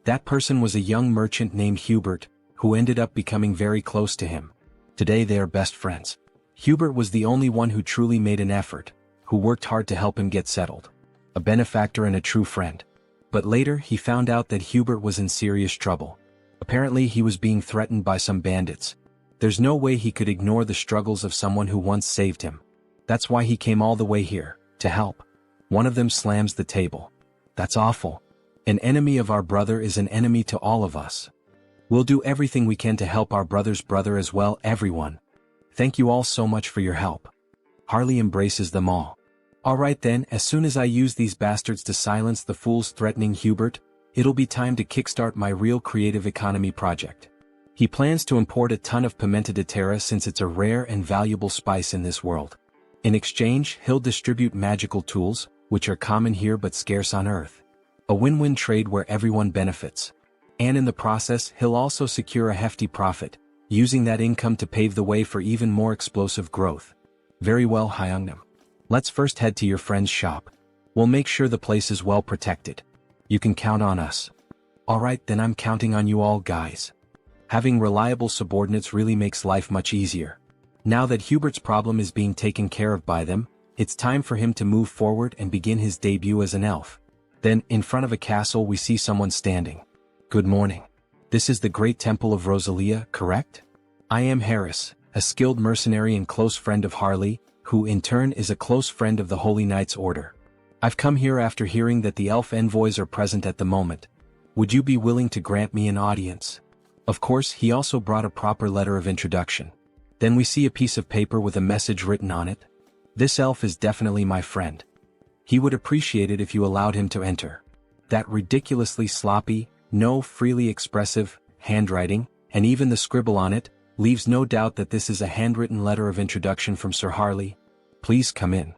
That person was a young merchant named Hubert, who ended up becoming very close to him. Today they are best friends. Hubert was the only one who truly made an effort, who worked hard to help him get settled. A benefactor and a true friend. But later he found out that Hubert was in serious trouble. Apparently he was being threatened by some bandits. There's no way he could ignore the struggles of someone who once saved him. That's why he came all the way here, to help. One of them slams the table. That's awful. An enemy of our brother is an enemy to all of us. We'll do everything we can to help our brother's brother as well, everyone. Thank you all so much for your help. Harley embraces them all. Alright then, as soon as I use these bastards to silence the fools threatening Hubert, it'll be time to kickstart my real creative economy project. He plans to import a ton of pimenta de terra since it's a rare and valuable spice in this world. In exchange, he'll distribute magical tools, which are common here but scarce on Earth. A win-win trade where everyone benefits. And in the process, he'll also secure a hefty profit, using that income to pave the way for even more explosive growth. Very well, Hyungnam. Let's first head to your friend's shop. We'll make sure the place is well protected. You can count on us. Alright, then I'm counting on you all, guys. Having reliable subordinates really makes life much easier. Now that Hubert's problem is being taken care of by them, it's time for him to move forward and begin his debut as an elf. Then, in front of a castle, we see someone standing. Good morning. This is the Great Temple of Rosalia, correct? I am Harris, a skilled mercenary and close friend of Harley, who in turn is a close friend of the Holy Knights Order. I've come here after hearing that the elf envoys are present at the moment. Would you be willing to grant me an audience? Of course, he also brought a proper letter of introduction. Then we see a piece of paper with a message written on it. This elf is definitely my friend. He would appreciate it if you allowed him to enter. That ridiculously sloppy, no freely expressive, handwriting, and even the scribble on it, leaves no doubt that this is a handwritten letter of introduction from Sir Harley. Please come in.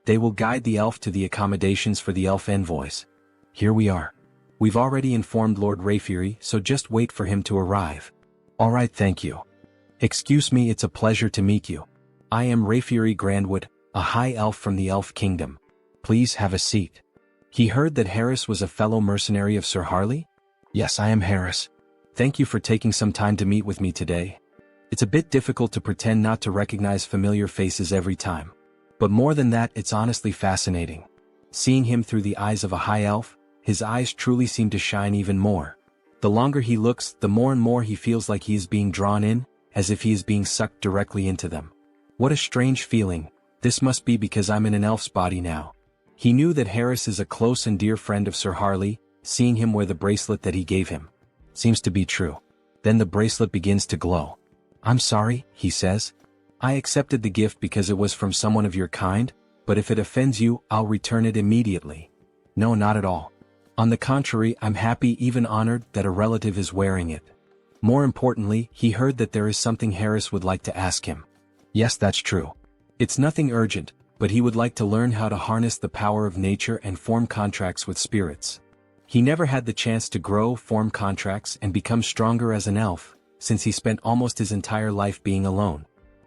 They will guide the elf to the accommodations for the elf envoys. Here we are. We've already informed Lord Rayfury, so just wait for him to arrive. Alright, thank you. Excuse me, it's a pleasure to meet you. I am Rayfury Grandwood, a high elf from the Elf Kingdom. Please have a seat. He heard that Harris was a fellow mercenary of Sir Harley? Yes, I am Harris. Thank you for taking some time to meet with me today. It's a bit difficult to pretend not to recognize familiar faces every time. But more than that, it's honestly fascinating. Seeing him through the eyes of a high elf, his eyes truly seem to shine even more. The longer he looks, the more and more he feels like he is being drawn in, as if he is being sucked directly into them. What a strange feeling. This must be because I'm in an elf's body now. He knew that Harris is a close and dear friend of Sir Harley, seeing him wear the bracelet that he gave him. Seems to be true. Then the bracelet begins to glow. I'm sorry, he says. I accepted the gift because it was from someone of your kind, but if it offends you, I'll return it immediately. No, not at all. On the contrary, I'm happy, even honored, that a relative is wearing it. More importantly, he heard that there is something Harris would like to ask him. Yes, that's true. It's nothing urgent, but he would like to learn how to harness the power of nature and form contracts with spirits. He never had the chance to grow, form contracts, and become stronger as an elf, since he spent almost his entire life being alone.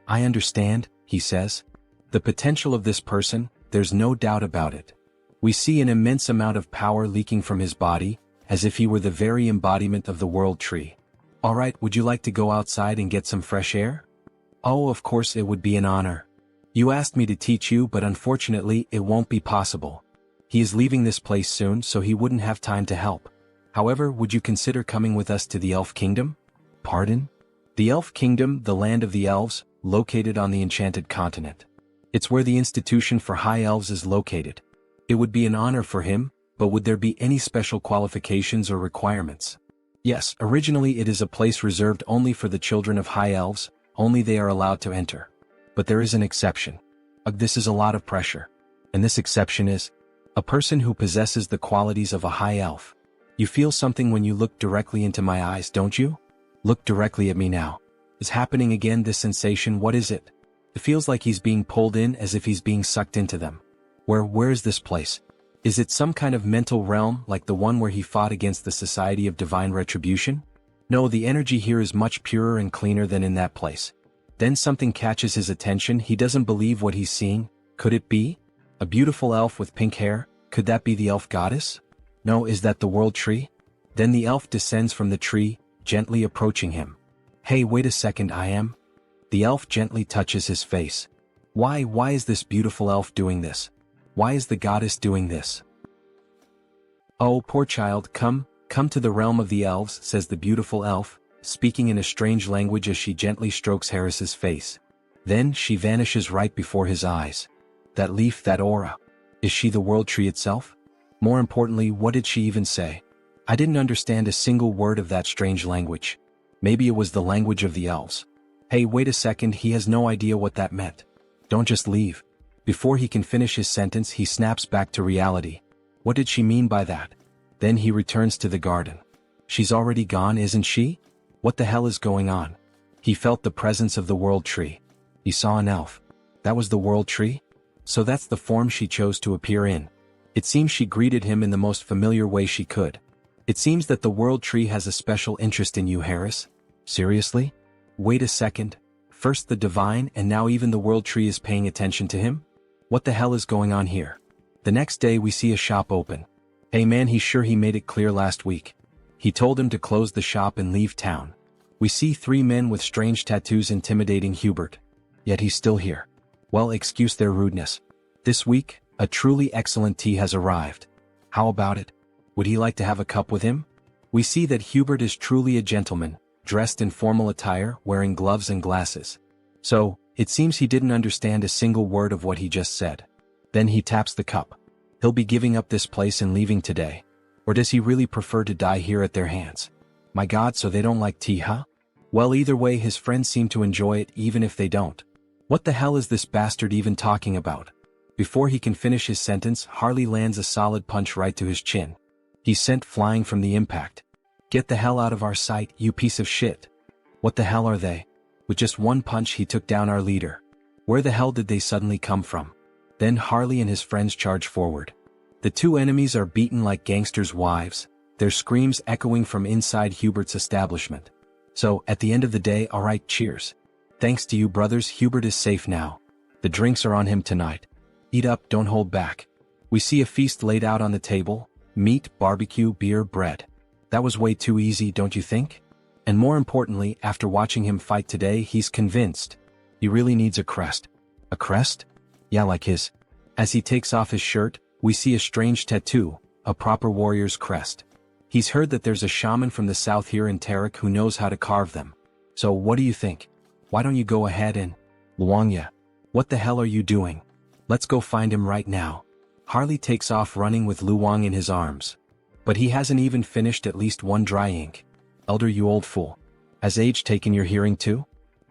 I understand, he says. The potential of this person, there's no doubt about it. We see an immense amount of power leaking from his body, as if he were the very embodiment of the world tree. Alright, would you like to go outside and get some fresh air? Oh, of course, it would be an honor. You asked me to teach you, but unfortunately, it won't be possible. He is leaving this place soon, so he wouldn't have time to help. However, would you consider coming with us to the Elf Kingdom? Pardon? The Elf Kingdom, the land of the elves, located on the Enchanted Continent. It's where the Institution for High Elves is located. It would be an honor for him, but would there be any special qualifications or requirements? Yes, originally it is a place reserved only for the children of High Elves, only they are allowed to enter. But there is an exception. This is a lot of pressure. And this exception is a person who possesses the qualities of a high elf. You feel something when you look directly into my eyes, don't you? Look directly at me now. Is happening again, this sensation, what is it? It feels like he's being pulled in, as if he's being sucked into them. Where is this place? Is it some kind of mental realm like the one where he fought against the Society of Divine Retribution? No, the energy here is much purer and cleaner than in that place. Then something catches his attention. He doesn't believe what he's seeing. Could it be? A beautiful elf with pink hair? Could that be the elf goddess? No, is that the world tree? Then the elf descends from the tree, gently approaching him. Hey, wait a second, I am? The elf gently touches his face. Why is this beautiful elf doing this? Why is the goddess doing this? Oh, poor child, come to the realm of the elves, says the beautiful elf, speaking in a strange language as she gently strokes Harris's face. Then she vanishes right before his eyes. That leaf, that aura. Is she the world tree itself? More importantly, what did she even say? I didn't understand a single word of that strange language. Maybe it was the language of the elves. Hey, wait a second, he has no idea what that meant. Don't just leave. Before he can finish his sentence, he snaps back to reality. What did she mean by that? Then he returns to the garden. She's already gone, isn't she? What the hell is going on? He felt the presence of the world tree. He saw an elf. That was the world tree? So that's the form she chose to appear in. It seems she greeted him in the most familiar way she could. It seems that the world tree has a special interest in you, Harris. Seriously? Wait a second. First the divine, and now even the world tree is paying attention to him? What the hell is going on here? The next day we see a shop open. Hey man, he's sure he made it clear last week. He told him to close the shop and leave town. We see 3 men with strange tattoos intimidating Hubert. Yet he's still here. Well, excuse their rudeness. This week, a truly excellent tea has arrived. How about it? Would he like to have a cup with him? We see that Hubert is truly a gentleman, dressed in formal attire, wearing gloves and glasses. So, it seems he didn't understand a single word of what he just said. Then he taps the cup. He'll be giving up this place and leaving today. Or does he really prefer to die here at their hands? My God, so they don't like tea, huh? Well, either way, his friends seem to enjoy it even if they don't. What the hell is this bastard even talking about? Before he can finish his sentence, Harley lands a solid punch right to his chin. He's sent flying from the impact. Get the hell out of our sight, you piece of shit. What the hell are they? With just one punch he took down our leader. Where the hell did they suddenly come from? Then Harley and his friends charge forward. The 2 enemies are beaten like gangsters' wives, their screams echoing from inside Hubert's establishment. So, at the end of the day, alright, cheers. Thanks to you brothers, Hubert is safe now. The drinks are on him tonight. Eat up, don't hold back. We see a feast laid out on the table, meat, barbecue, beer, bread. That was way too easy, don't you think? And more importantly, after watching him fight today, he's convinced. He really needs a crest. A crest? Yeah, like his. As he takes off his shirt, we see a strange tattoo, a proper warrior's crest. He's heard that there's a shaman from the south here in Tarik who knows how to carve them. So what do you think? Why don't you go ahead and... Luangya. What the hell are you doing? Let's go find him right now. Harley takes off running with Luang in his arms. But he hasn't even finished at least one dry ink. Elder, you old fool. Has age taken your hearing too?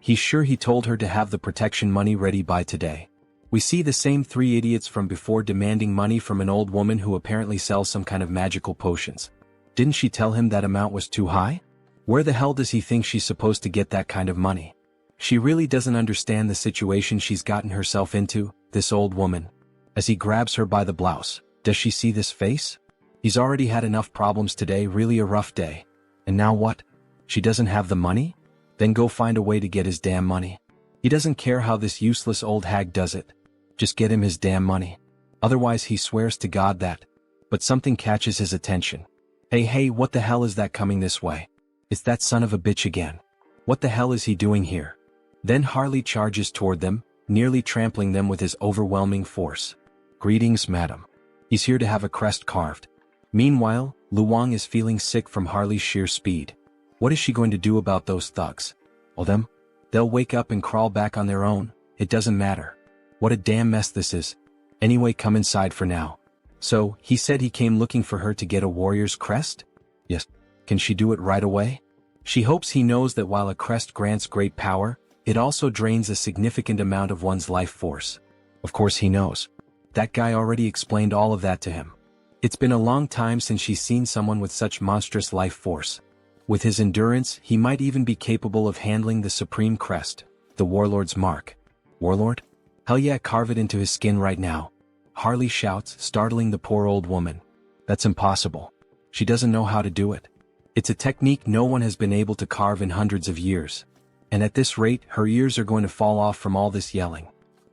He's sure he told her to have the protection money ready by today. We see the same three idiots from before demanding money from an old woman who apparently sells some kind of magical potions. Didn't she tell him that amount was too high? Where the hell does he think she's supposed to get that kind of money? She really doesn't understand the situation she's gotten herself into, this old woman. As he grabs her by the blouse, does she see this face? He's already had enough problems today, really a rough day. And now what? She doesn't have the money? Then go find a way to get his damn money. He doesn't care how this useless old hag does it. Just get him his damn money. Otherwise he swears to God that. But something catches his attention. Hey, what the hell is that coming this way? It's that son of a bitch again. What the hell is he doing here? Then Harley charges toward them, nearly trampling them with his overwhelming force. Greetings, madam. He's here to have a crest carved. Meanwhile, Luong is feeling sick from Harley's sheer speed. What is she going to do about those thugs? Well, they'll wake up and crawl back on their own, it doesn't matter. What a damn mess this is. Anyway, come inside for now. So, he said he came looking for her to get a warrior's crest? Yes. Can she do it right away? She hopes he knows that while a crest grants great power, it also drains a significant amount of one's life force. Of course he knows. That guy already explained all of that to him. It's been a long time since she's seen someone with such monstrous life force. With his endurance, he might even be capable of handling the supreme crest, the warlord's mark. Warlord? Hell yeah, carve it into his skin right now. Harley shouts, startling the poor old woman. That's impossible. She doesn't know how to do it. It's a technique no one has been able to carve in hundreds of years. And at this rate, her ears are going to fall off from all this yelling.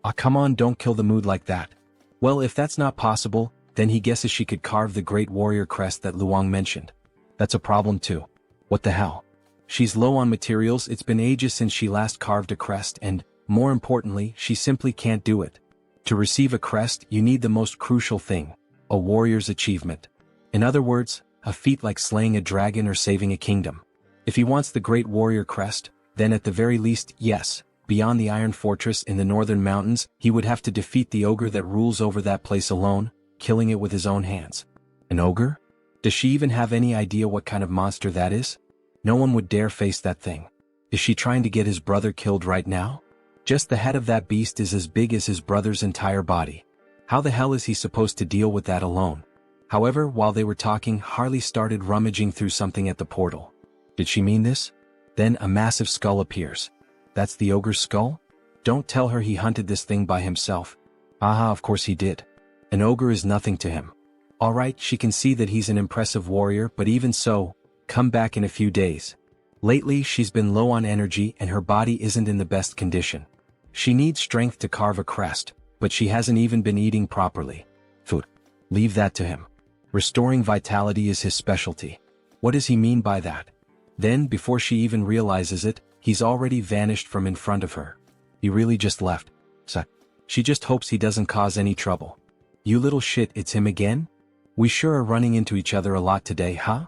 Ah, come on, don't kill the mood like that. Well, if that's not possible, then he guesses she could carve the great warrior crest that Luong mentioned. That's a problem too. What the hell? She's low on materials, it's been ages since she last carved a crest and, more importantly, she simply can't do it. To receive a crest, you need the most crucial thing, a warrior's achievement. In other words, a feat like slaying a dragon or saving a kingdom. If he wants the great warrior crest, then at the very least, yes, beyond the Iron Fortress in the northern mountains, he would have to defeat the ogre that rules over that place alone, killing it with his own hands. An ogre? Does she even have any idea what kind of monster that is? No one would dare face that thing. Is she trying to get his brother killed right now? Just the head of that beast is as big as his brother's entire body. How the hell is he supposed to deal with that alone? However, while they were talking, Harley started rummaging through something at the portal. Did she mean this? Then a massive skull appears. That's the ogre's skull? Don't tell her he hunted this thing by himself. Aha, of course he did. An ogre is nothing to him. Alright, she can see that he's an impressive warrior, but even so, come back in a few days. Lately, she's been low on energy and her body isn't in the best condition. She needs strength to carve a crest, but she hasn't even been eating properly. Food. Leave that to him. Restoring vitality is his specialty. What does he mean by that? Then, before she even realizes it, he's already vanished from in front of her. He really just left. So, she just hopes he doesn't cause any trouble. You little shit, it's him again? We sure are running into each other a lot today, huh?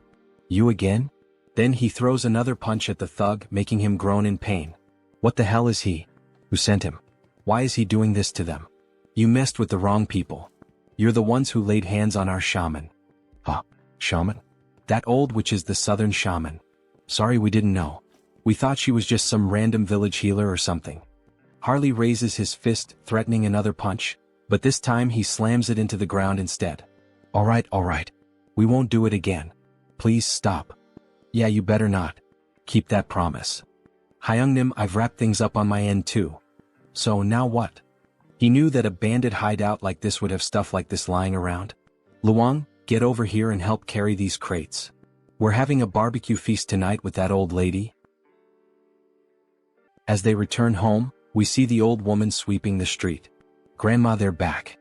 You again? Then he throws another punch at the thug, making him groan in pain. What the hell is he? Who sent him? Why is he doing this to them? You messed with the wrong people. You're the ones who laid hands on our shaman. Huh? Shaman? That old witch is the southern shaman. Sorry, we didn't know. We thought she was just some random village healer or something. Harley raises his fist, threatening another punch, but this time he slams it into the ground instead. Alright. We won't do it again. Please stop. Yeah, you better not. Keep that promise. Hyungnim, I've wrapped things up on my end too. So now what? He knew that a bandit hideout like this would have stuff like this lying around. Luong, get over here and help carry these crates. We're having a barbecue feast tonight with that old lady. As they return home, we see the old woman sweeping the street. Grandma, they're back.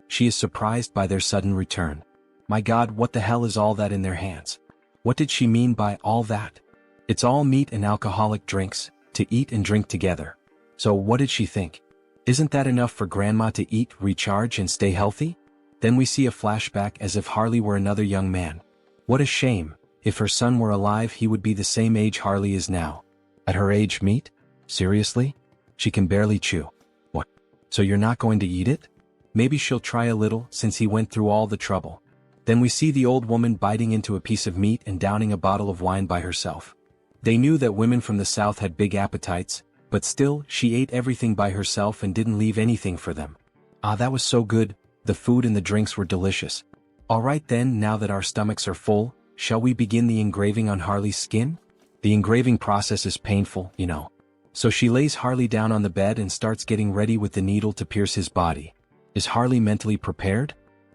She is surprised by their sudden return. My God, what the hell is all that in their hands? What did she mean by all that? It's all meat and alcoholic drinks, to eat and drink together. So what did she think? Isn't that enough for Grandma to eat, recharge and stay healthy? Then we see a flashback as if Harley were another young man. What a shame. If her son were alive, he would be the same age Harley is now. At her age, meat? Seriously? She can barely chew. What? So you're not going to eat it? Maybe she'll try a little, since he went through all the trouble. Then we see the old woman biting into a piece of meat and downing a bottle of wine by herself. They knew that women from the south had big appetites, But still, she ate everything by herself and didn't leave anything for them. Ah, that was so good, the food and the drinks were delicious. Alright then, now that our stomachs are full, shall we begin the engraving on Harley's skin? The engraving process is painful, you know. So she lays Harley down on the bed and starts getting ready with the needle to pierce his body. Is Harley mentally prepared?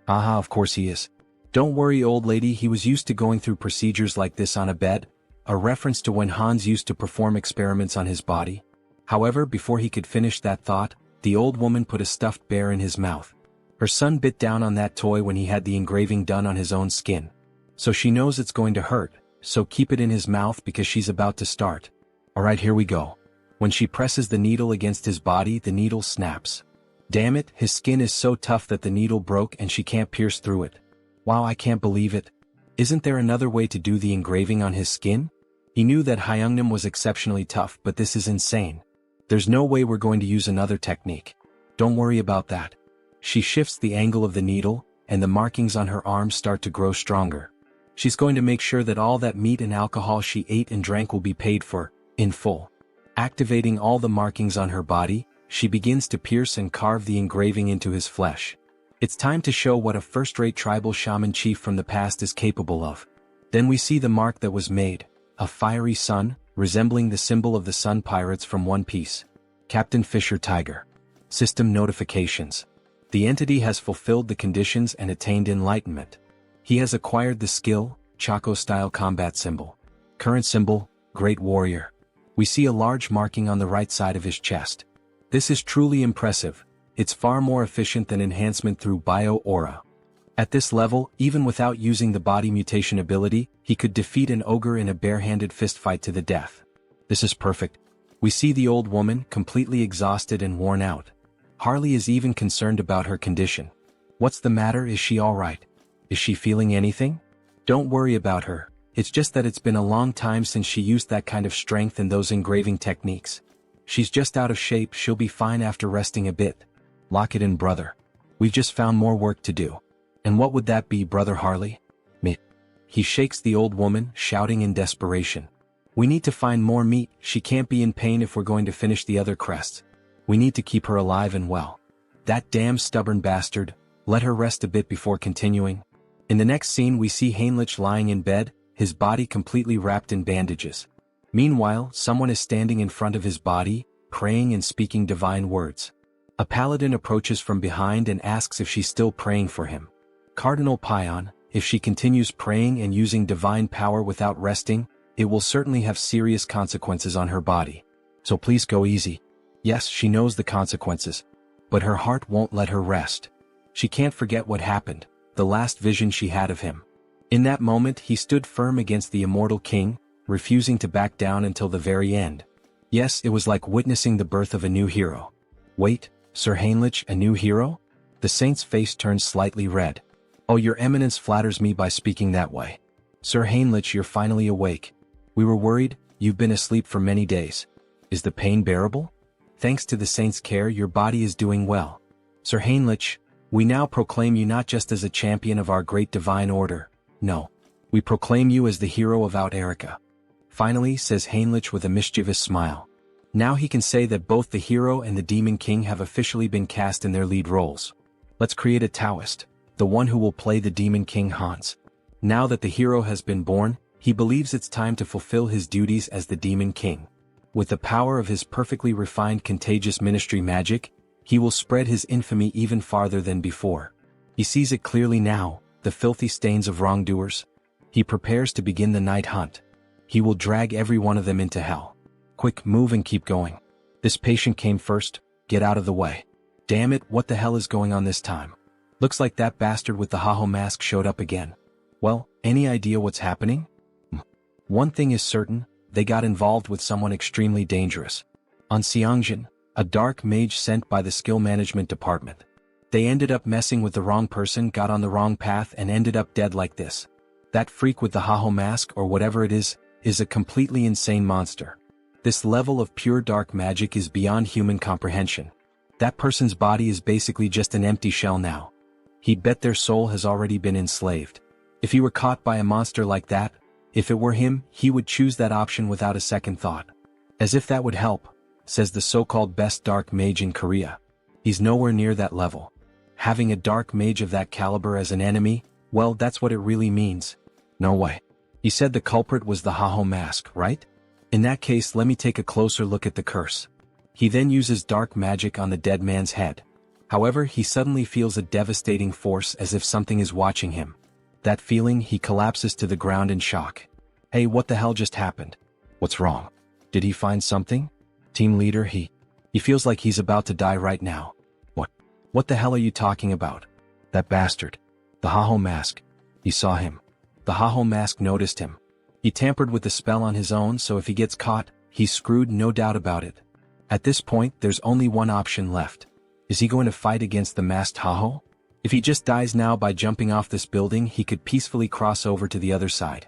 Aha, of course he is. Don't worry, old lady, he was used to going through procedures like this on a bed, a reference to when Hans used to perform experiments on his body. However, before he could finish that thought, the old woman put a stuffed bear in his mouth. Her son bit down on that toy when he had the engraving done on his own skin. So she knows it's going to hurt, so keep it in his mouth because she's about to start. Alright, here we go. When she presses the needle against his body, the needle snaps. Damn it, his skin is so tough that the needle broke and she can't pierce through it. Wow, I can't believe it. Isn't there another way to do the engraving on his skin? He knew that Hyungnam was exceptionally tough, but this is insane. There's no way we're going to use another technique. Don't worry about that. She shifts the angle of the needle, and the markings on her arms start to grow stronger. She's going to make sure that all that meat and alcohol she ate and drank will be paid for, in full. Activating all the markings on her body, she begins to pierce and carve the engraving into his flesh. It's time to show what a first-rate tribal shaman chief from the past is capable of. Then we see the mark that was made, a fiery sun, resembling the symbol of the Sun Pirates from One Piece. Captain Fisher Tiger. System notifications. The entity has fulfilled the conditions and attained enlightenment. He has acquired the skill, Chaco-style combat symbol. Current symbol, Great Warrior. We see a large marking on the right side of his chest. This is truly impressive. It's far more efficient than enhancement through bio-aura. At this level, even without using the body mutation ability, he could defeat an ogre in a barehanded fistfight to the death. This is perfect. We see the old woman, completely exhausted and worn out. Harley is even concerned about her condition. What's the matter? Is she alright? Is she feeling anything? Don't worry about her. It's just that it's been a long time since she used that kind of strength and those engraving techniques. She's just out of shape. She'll be fine after resting a bit. Lock it in, brother. We've just found more work to do. And what would that be, brother Harley? Meat. He shakes the old woman, shouting in desperation. We need to find more meat. She can't be in pain if we're going to finish the other crests. We need to keep her alive and well. That damn stubborn bastard. Let her rest a bit before continuing. In the next scene we see Heinrich lying in bed, his body completely wrapped in bandages. Meanwhile, someone is standing in front of his body, praying and speaking divine words. A paladin approaches from behind and asks if she's still praying for him. Cardinal Pion, if she continues praying and using divine power without resting, it will certainly have serious consequences on her body. So please go easy. Yes, she knows the consequences. But her heart won't let her rest. She can't forget what happened, the last vision she had of him. In that moment he stood firm against the immortal king, refusing to back down until the very end. Yes, it was like witnessing the birth of a new hero. Wait, Sir Heinrich, a new hero? The saint's face turned slightly red. Oh, your eminence flatters me by speaking that way. Sir Heinrich, you're finally awake. We were worried, you've been asleep for many days. Is the pain bearable? Thanks to the saint's care, your body is doing well. Sir Heinrich, we now proclaim you not just as a champion of our great divine order. No. We proclaim you as the hero of Out Erica. Finally, says Heinrich with a mischievous smile. Now he can say that both the hero and the demon king have officially been cast in their lead roles. Let's create a Taoist, the one who will play the demon king Hans. Now that the hero has been born, he believes it's time to fulfill his duties as the demon king. With the power of his perfectly refined contagious ministry magic, he will spread his infamy even farther than before. He sees it clearly now, the filthy stains of wrongdoers. He prepares to begin the night hunt. He will drag every one of them into hell. Quick, move and keep going. This patient came first, get out of the way. Damn it, what the hell is going on this time? Looks like that bastard with the Haho mask showed up again. Well, any idea what's happening? One thing is certain, they got involved with someone extremely dangerous. On Sunghyun, a dark mage sent by the skill management department. They ended up messing with the wrong person, got on the wrong path and ended up dead like this. That freak with the Haho mask or whatever it is a completely insane monster. This level of pure dark magic is beyond human comprehension. That person's body is basically just an empty shell now. He'd bet their soul has already been enslaved. If he were caught by a monster like that, if it were him, he would choose that option without a second thought. As if that would help. says the so-called best dark mage in Korea. He's nowhere near that level. Having a dark mage of that caliber as an enemy, well, that's what it really means. No way. He said the culprit was the Haho mask, right? In that case, let me take a closer look at the curse. He then uses dark magic on the dead man's head. However, he suddenly feels a devastating force as if something is watching him. That feeling, he collapses to the ground in shock. Hey, what the hell just happened? What's wrong? Did he find something? Team leader, he feels like he's about to die right now. What the hell are you talking about? That bastard. The Haho mask. He saw him. The Haho mask noticed him. He tampered with the spell on his own, so if he gets caught, he's screwed, no doubt about it. At this point, there's only one option left. Is he going to fight against the masked Haho? If he just dies now by jumping off this building, he could peacefully cross over to the other side.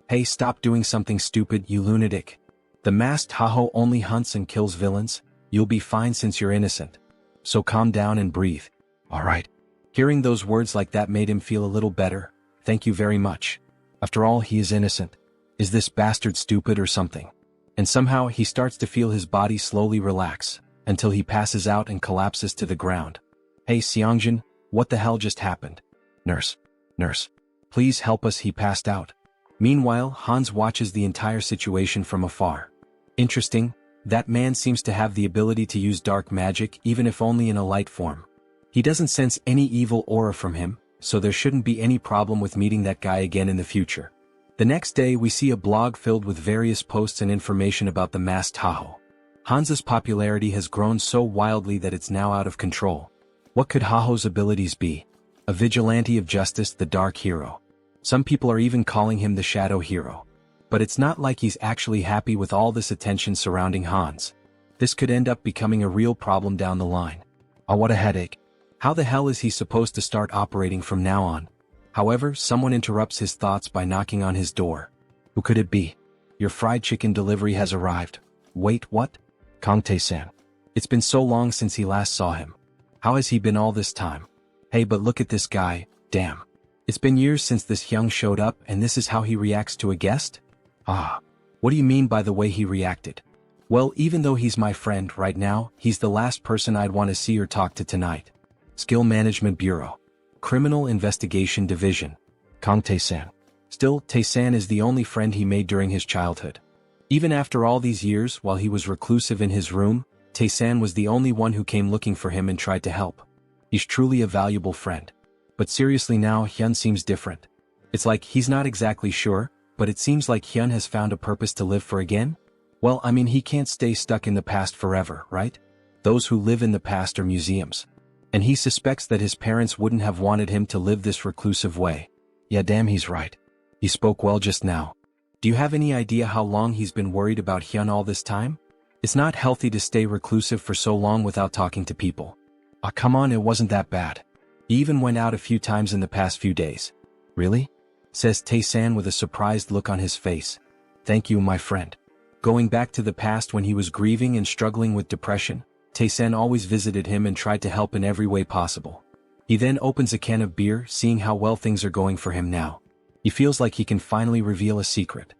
Hey, stop doing something stupid, you lunatic. The masked Haho only hunts and kills villains. You'll be fine since you're innocent. So calm down and breathe. Alright. Hearing those words like that made him feel a little better. Thank you very much. After all, he is innocent. Is this bastard stupid or something? And somehow he starts to feel his body slowly relax, until he passes out and collapses to the ground. Hey Sunghyun, what the hell just happened? Nurse. Please help us, he passed out. Meanwhile, Hans watches the entire situation from afar. Interesting, that man seems to have the ability to use dark magic even if only in a light form. He doesn't sense any evil aura from him, so there shouldn't be any problem with meeting that guy again in the future. The next day we see a blog filled with various posts and information about the masked Haho. Hans's popularity has grown so wildly that it's now out of control. What could Haho's abilities be? A vigilante of justice, the dark hero. Some people are even calling him the shadow hero. But it's not like he's actually happy with all this attention surrounding Hans. This could end up becoming a real problem down the line. Oh, what a headache. How the hell is he supposed to start operating from now on? However, someone interrupts his thoughts by knocking on his door. Who could it be? Your fried chicken delivery has arrived. Wait, what? Kang Tae-san. It's been so long since he last saw him. How has he been all this time? Hey, but look at this guy, damn. It's been years since this Hyung showed up and this is how he reacts to a guest? Ah. What do you mean by the way he reacted? Well, even though he's my friend right now, he's the last person I'd want to see or talk to tonight. Skill Management Bureau. Criminal Investigation Division. Kang Tae-san. Still, Tae-san is the only friend he made during his childhood. Even after all these years, while he was reclusive in his room, Tae-san was the only one who came looking for him and tried to help. He's truly a valuable friend. But seriously now, Hyun seems different. It's like he's not exactly sure, but it seems like Hyun has found a purpose to live for again? Well, I mean, he can't stay stuck in the past forever, right? Those who live in the past are museums. And he suspects that his parents wouldn't have wanted him to live this reclusive way. Yeah, damn, he's right. He spoke well just now. Do you have any idea how long he's been worried about Hyun all this time? It's not healthy to stay reclusive for so long without talking to people. Ah, come on, it wasn't that bad. He even went out a few times in the past few days. Really? Says Tae-san with a surprised look on his face. Thank you, my friend. Going back to the past when he was grieving and struggling with depression, Tae-san always visited him and tried to help in every way possible. He then opens a can of beer, seeing how well things are going for him now. He feels like he can finally reveal a secret.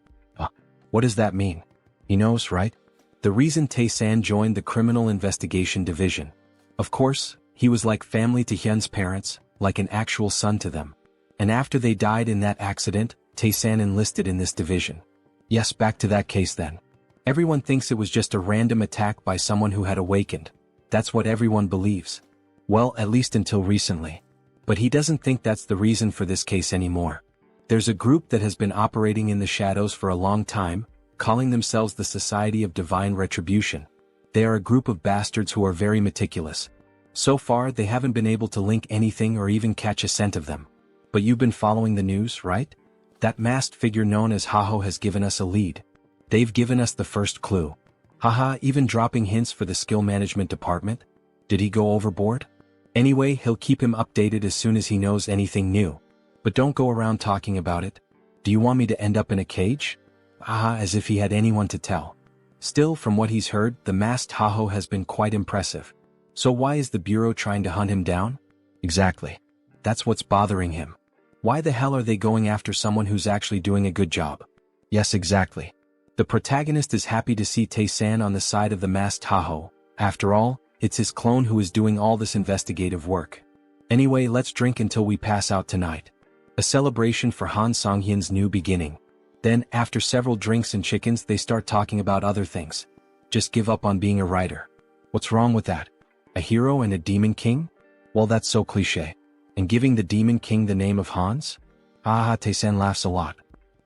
What does that mean? He knows, right? The reason Tae-san joined the Criminal Investigation Division. Of course, he was like family to Hyun's parents, like an actual son to them. And after they died in that accident, Tae-san enlisted in this division. Yes, back to that case then. Everyone thinks it was just a random attack by someone who had awakened. That's what everyone believes. Well, at least until recently. But he doesn't think that's the reason for this case anymore. There's a group that has been operating in the shadows for a long time, calling themselves the Society of Divine Retribution. They are a group of bastards who are very meticulous. So far, they haven't been able to link anything or even catch a scent of them. But you've been following the news, right? That masked figure known as Haho has given us a lead. They've given us the first clue. Haha, even dropping hints for the skill management department? Did he go overboard? Anyway, he'll keep him updated as soon as he knows anything new. But don't go around talking about it. Do you want me to end up in a cage? Haha, as if he had anyone to tell. Still, from what he's heard, the masked Haho has been quite impressive. So why is the Bureau trying to hunt him down? Exactly. That's what's bothering him. Why the hell are they going after someone who's actually doing a good job? Yes, exactly. The protagonist is happy to see Tae-san on the side of the masked Tahoe. After all, it's his clone who is doing all this investigative work. Anyway, let's drink until we pass out tonight. A celebration for Han Sunghyun's new beginning. Then, after several drinks and chickens, they start talking about other things. Just give up on being a writer. What's wrong with that? A hero and a demon king? Well, that's so cliché. And giving the demon king the name of Hans? Haha, Tae-san laughs a lot.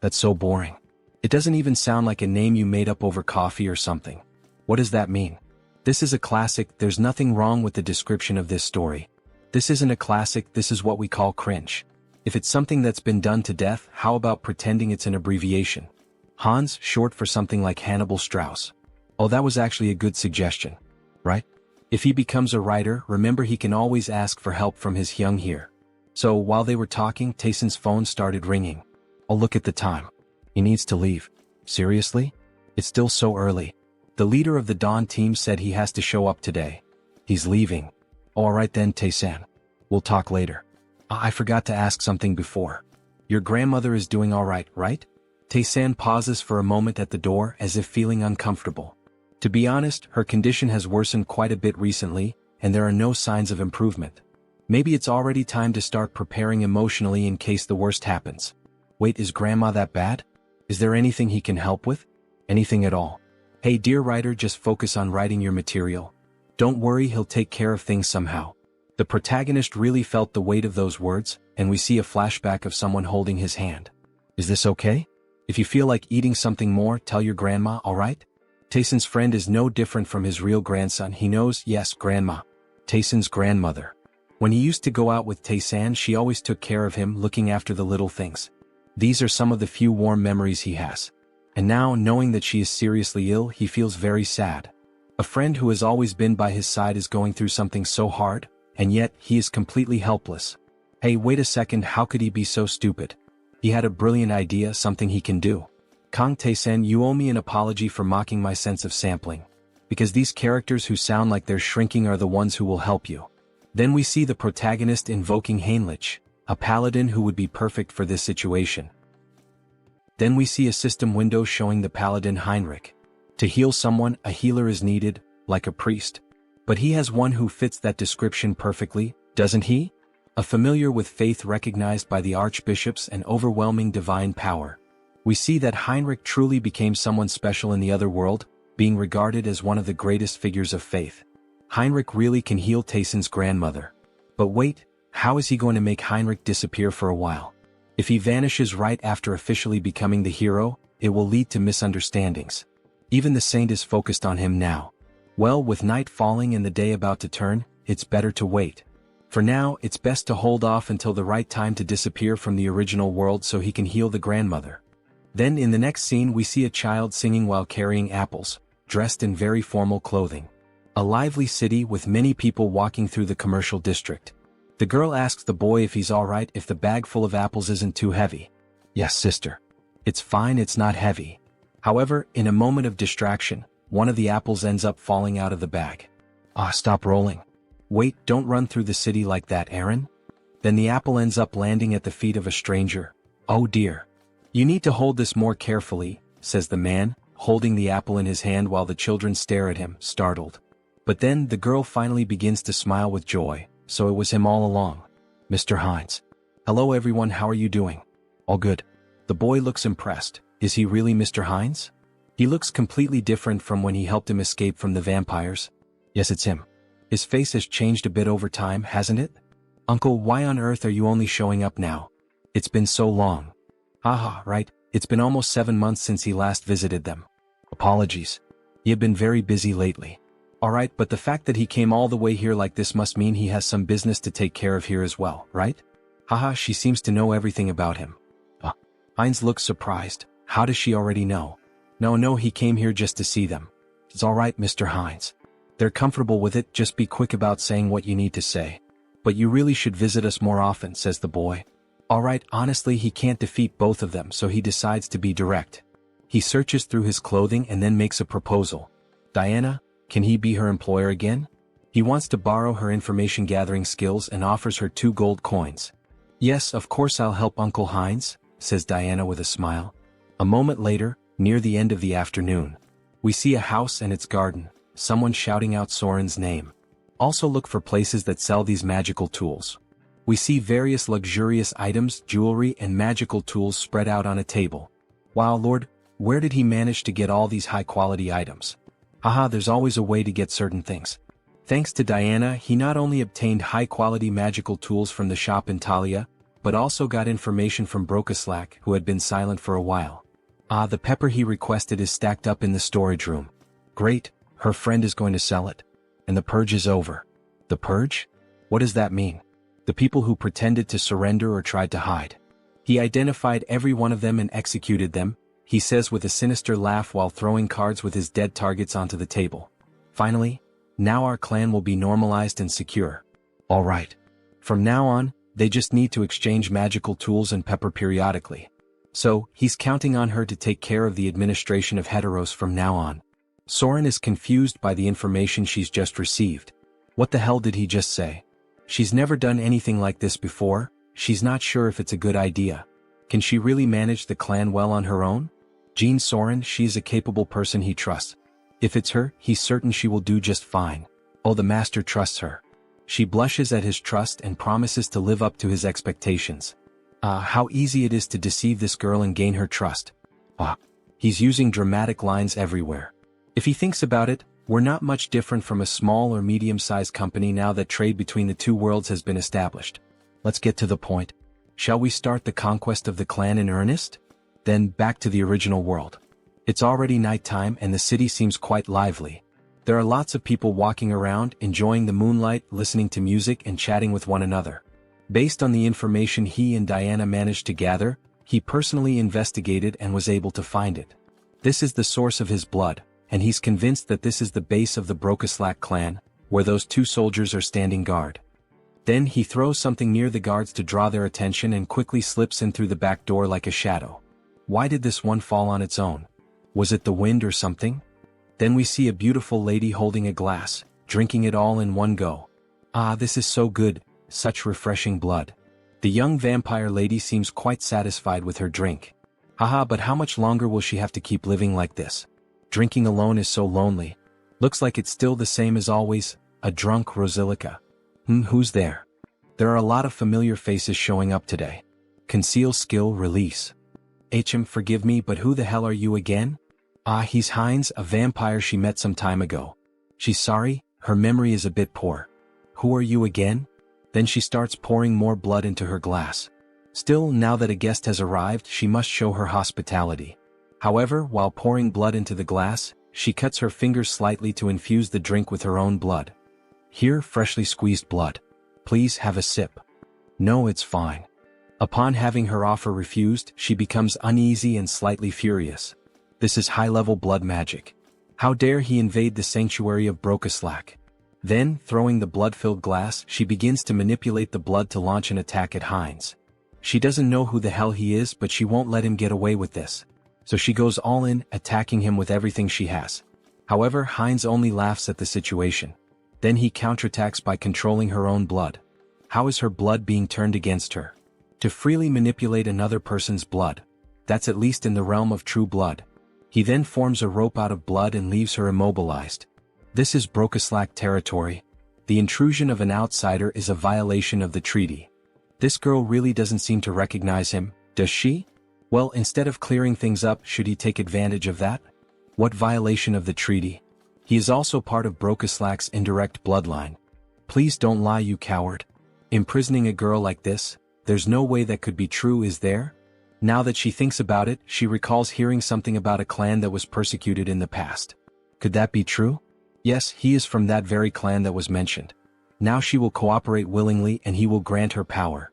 That's so boring. It doesn't even sound like a name you made up over coffee or something. What does that mean? This is a classic. There's nothing wrong with the description of this story. This isn't a classic, this is what we call cringe. If it's something that's been done to death, how about pretending it's an abbreviation? Hans, short for something like Hannibal Strauss. Oh, that was actually a good suggestion. Right? If he becomes a writer, remember he can always ask for help from his hyung here. So while they were talking, Tae-san's phone started ringing. Oh, look at the time. He needs to leave. Seriously? It's still so early. The leader of the Dawn team said he has to show up today. He's leaving. Alright then, Tae-san. We'll talk later. I forgot to ask something before. Your grandmother is doing alright, right? Tae-san pauses for a moment at the door as if feeling uncomfortable. To be honest, her condition has worsened quite a bit recently, and there are no signs of improvement. Maybe it's already time to start preparing emotionally in case the worst happens. Wait, is grandma that bad? Is there anything he can help with? Anything at all? Hey dear writer, just focus on writing your material. Don't worry, he'll take care of things somehow. The protagonist really felt the weight of those words, and we see a flashback of someone holding his hand. Is this okay? If you feel like eating something more, tell your grandma, alright? Tae-san's friend is no different from his real grandson. He knows, yes, grandma. Tae-san's grandmother. When he used to go out with Tae-san, she always took care of him, looking after the little things. These are some of the few warm memories he has. And now, knowing that she is seriously ill, he feels very sad. A friend who has always been by his side is going through something so hard, and yet, he is completely helpless. Hey, wait a second, how could he be so stupid? He had a brilliant idea, something he can do. Kang Tae-san, you owe me an apology for mocking my sense of sampling. Because these characters who sound like they're shrinking are the ones who will help you. Then we see the protagonist invoking Heinrich, a paladin who would be perfect for this situation. Then we see a system window showing the paladin Heinrich. To heal someone, a healer is needed, like a priest. But he has one who fits that description perfectly, doesn't he? A familiar with faith recognized by the archbishops and overwhelming divine power. We see that Heinrich truly became someone special in the other world, being regarded as one of the greatest figures of faith. Heinrich really can heal Tae-san's grandmother. But wait, how is he going to make Heinrich disappear for a while? If he vanishes right after officially becoming the hero, it will lead to misunderstandings. Even the saint is focused on him now. Well, with night falling and the day about to turn, it's better to wait. For now, it's best to hold off until the right time to disappear from the original world so he can heal the grandmother. Then in the next scene we see a child singing while carrying apples, dressed in very formal clothing. A lively city with many people walking through the commercial district. The girl asks the boy if he's alright if the bag full of apples isn't too heavy. Yes, sister. It's fine, it's not heavy. However, in a moment of distraction, one of the apples ends up falling out of the bag. Stop rolling. Wait, don't run through the city like that, Aaron. Then the apple ends up landing at the feet of a stranger. Oh dear. You need to hold this more carefully, says the man, holding the apple in his hand while the children stare at him, startled. But then the girl finally begins to smile with joy, so it was him all along. Mr. Hines. Hello everyone, how are you doing? All good. The boy looks impressed. Is he really Mr. Hines? He looks completely different from when he helped him escape from the vampires. Yes, it's him. His face has changed a bit over time, hasn't it? Uncle, why on earth are you only showing up now? It's been so long. Haha, right, it's been almost 7 months since he last visited them. Apologies. He had been very busy lately. Alright, but the fact that he came all the way here like this must mean he has some business to take care of here as well, right? Haha, she seems to know everything about him. Heinz looks surprised. How does she already know? No, he came here just to see them. It's alright, Mr. Hines. They're comfortable with it, just be quick about saying what you need to say. But you really should visit us more often, says the boy. Alright, honestly he can't defeat both of them, so he decides to be direct. He searches through his clothing and then makes a proposal. Diana, can he be her employer again? He wants to borrow her information gathering skills and offers her 2 gold coins. Yes, of course I'll help Uncle Heinz, says Diana with a smile. A moment later, near the end of the afternoon. We see a house and its garden, someone shouting out Soren's name. Also look for places that sell these magical tools. We see various luxurious items, jewelry and magical tools spread out on a table. Wow Lord, where did he manage to get all these high-quality items? Haha, there's always a way to get certain things. Thanks to Diana, he not only obtained high-quality magical tools from the shop in Talia, but also got information from Brokaslak, who had been silent for a while. The pepper he requested is stacked up in the storage room. Great, her friend is going to sell it. And the purge is over. The purge? What does that mean? The people who pretended to surrender or tried to hide. He identified every one of them and executed them, he says with a sinister laugh while throwing cards with his dead targets onto the table. Finally, now our clan will be normalized and secure. Alright. From now on, they just need to exchange magical tools and pepper periodically. So, he's counting on her to take care of the administration of Heteros from now on. Soren is confused by the information she's just received. What the hell did he just say? She's never done anything like this before, she's not sure if it's a good idea. Can she really manage the clan well on her own? Jean Soren, she's a capable person he trusts. If it's her, he's certain she will do just fine. Oh, the master trusts her. She blushes at his trust and promises to live up to his expectations. How easy it is to deceive this girl and gain her trust. He's using dramatic lines everywhere. If he thinks about it, we're not much different from a small or medium-sized company now that trade between the two worlds has been established. Let's get to the point. Shall we start the conquest of the clan in earnest? Then, back to the original world. It's already nighttime and the city seems quite lively. There are lots of people walking around, enjoying the moonlight, listening to music and chatting with one another. Based on the information he and Diana managed to gather, he personally investigated and was able to find it. This is the source of his blood, and he's convinced that this is the base of the Brokaslak clan, where those two soldiers are standing guard. Then he throws something near the guards to draw their attention and quickly slips in through the back door like a shadow. Why did this one fall on its own? Was it the wind or something? Then we see a beautiful lady holding a glass, drinking it all in one go. This is so good, such refreshing blood. The young vampire lady seems quite satisfied with her drink. But how much longer will she have to keep living like this? Drinking alone is so lonely. Looks like it's still the same as always, a drunk Rosilica. Who's there? There are a lot of familiar faces showing up today. Conceal skill release. Forgive me, but who the hell are you again? He's Heinz, a vampire she met some time ago. She's sorry, her memory is a bit poor. Who are you again? Then she starts pouring more blood into her glass. Still, now that a guest has arrived, she must show her hospitality. However, while pouring blood into the glass, she cuts her fingers slightly to infuse the drink with her own blood. Here, freshly squeezed blood. Please have a sip. No, it's fine. Upon having her offer refused, she becomes uneasy and slightly furious. This is high-level blood magic. How dare he invade the sanctuary of Brokaslak? Then, throwing the blood-filled glass, she begins to manipulate the blood to launch an attack at Heinz. She doesn't know who the hell he is, but she won't let him get away with this. So she goes all in, attacking him with everything she has. However, Heinz only laughs at the situation. Then he counterattacks by controlling her own blood. How is her blood being turned against her? To freely manipulate another person's blood. That's at least in the realm of true blood. He then forms a rope out of blood and leaves her immobilized. This is Brokaslak territory. The intrusion of an outsider is a violation of the treaty. This girl really doesn't seem to recognize him, does she? Well, instead of clearing things up, should he take advantage of that? What violation of the treaty? He is also part of Brokaslak's indirect bloodline. Please don't lie, you coward. Imprisoning a girl like this, there's no way that could be true, is there? Now that she thinks about it, she recalls hearing something about a clan that was persecuted in the past. Could that be true? Yes, he is from that very clan that was mentioned. Now she will cooperate willingly and he will grant her power.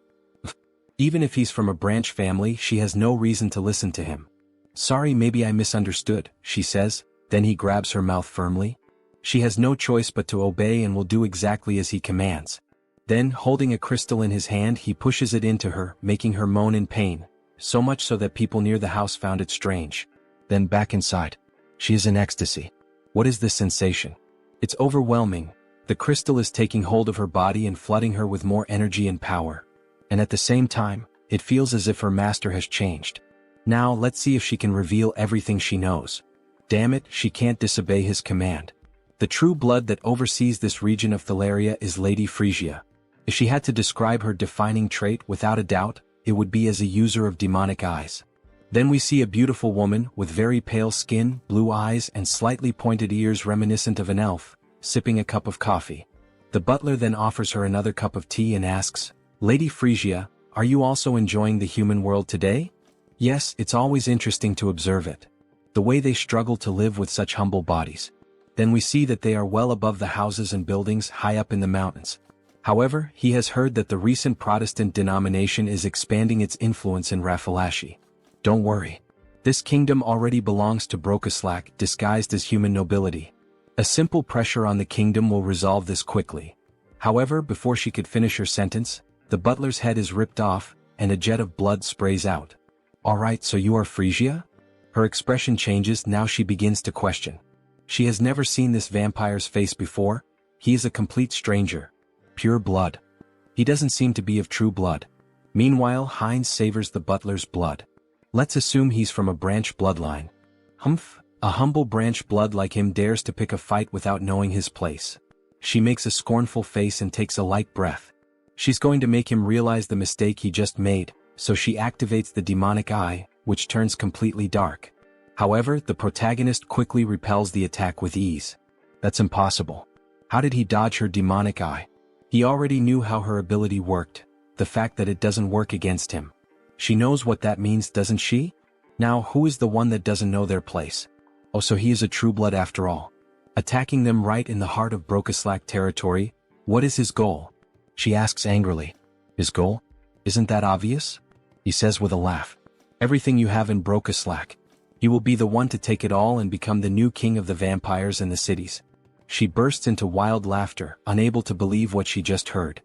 Even if he's from a branch family, she has no reason to listen to him. Sorry, maybe I misunderstood, she says, then he grabs her mouth firmly. She has no choice but to obey and will do exactly as he commands. Then, holding a crystal in his hand, he pushes it into her, making her moan in pain, so much so that people near the house found it strange. Then back inside. She is in ecstasy. What is this sensation? It's overwhelming. The crystal is taking hold of her body and flooding her with more energy and power. And at the same time, it feels as if her master has changed. Now let's see if she can reveal everything she knows. Damn it, she can't disobey his command. The true blood that oversees this region of Thalaria is Lady Frisia. If she had to describe her defining trait without a doubt, it would be as a user of demonic eyes. Then we see a beautiful woman with very pale skin, blue eyes and slightly pointed ears reminiscent of an elf, sipping a cup of coffee. The butler then offers her another cup of tea and asks, "Lady Frisia, are you also enjoying the human world today?" Yes, it's always interesting to observe it. The way they struggle to live with such humble bodies. Then we see that they are well above the houses and buildings high up in the mountains. However, he has heard that the recent Protestant denomination is expanding its influence in Rafalashi. Don't worry. This kingdom already belongs to Brokaslak disguised as human nobility. A simple pressure on the kingdom will resolve this quickly. However, before she could finish her sentence, the butler's head is ripped off, and a jet of blood sprays out. Alright, so you are Frisia? Her expression changes now she begins to question. She has never seen this vampire's face before. He is a complete stranger. Pure blood. He doesn't seem to be of true blood. Meanwhile, Heinz savors the butler's blood. Let's assume he's from a branch bloodline. Humph, a humble branch blood like him dares to pick a fight without knowing his place. She makes a scornful face and takes a light breath. She's going to make him realize the mistake he just made, so she activates the demonic eye, which turns completely dark. However, the protagonist quickly repels the attack with ease. That's impossible. How did he dodge her demonic eye? He already knew how her ability worked, the fact that it doesn't work against him. She knows what that means, doesn't she? Now, who is the one that doesn't know their place? Oh, so he is a true blood after all. Attacking them right in the heart of Brokaslak territory, what is his goal? She asks angrily. His goal? Isn't that obvious? He says with a laugh. Everything you have in Brokaslak. He will be the one to take it all and become the new king of the vampires and the cities. She bursts into wild laughter, unable to believe what she just heard.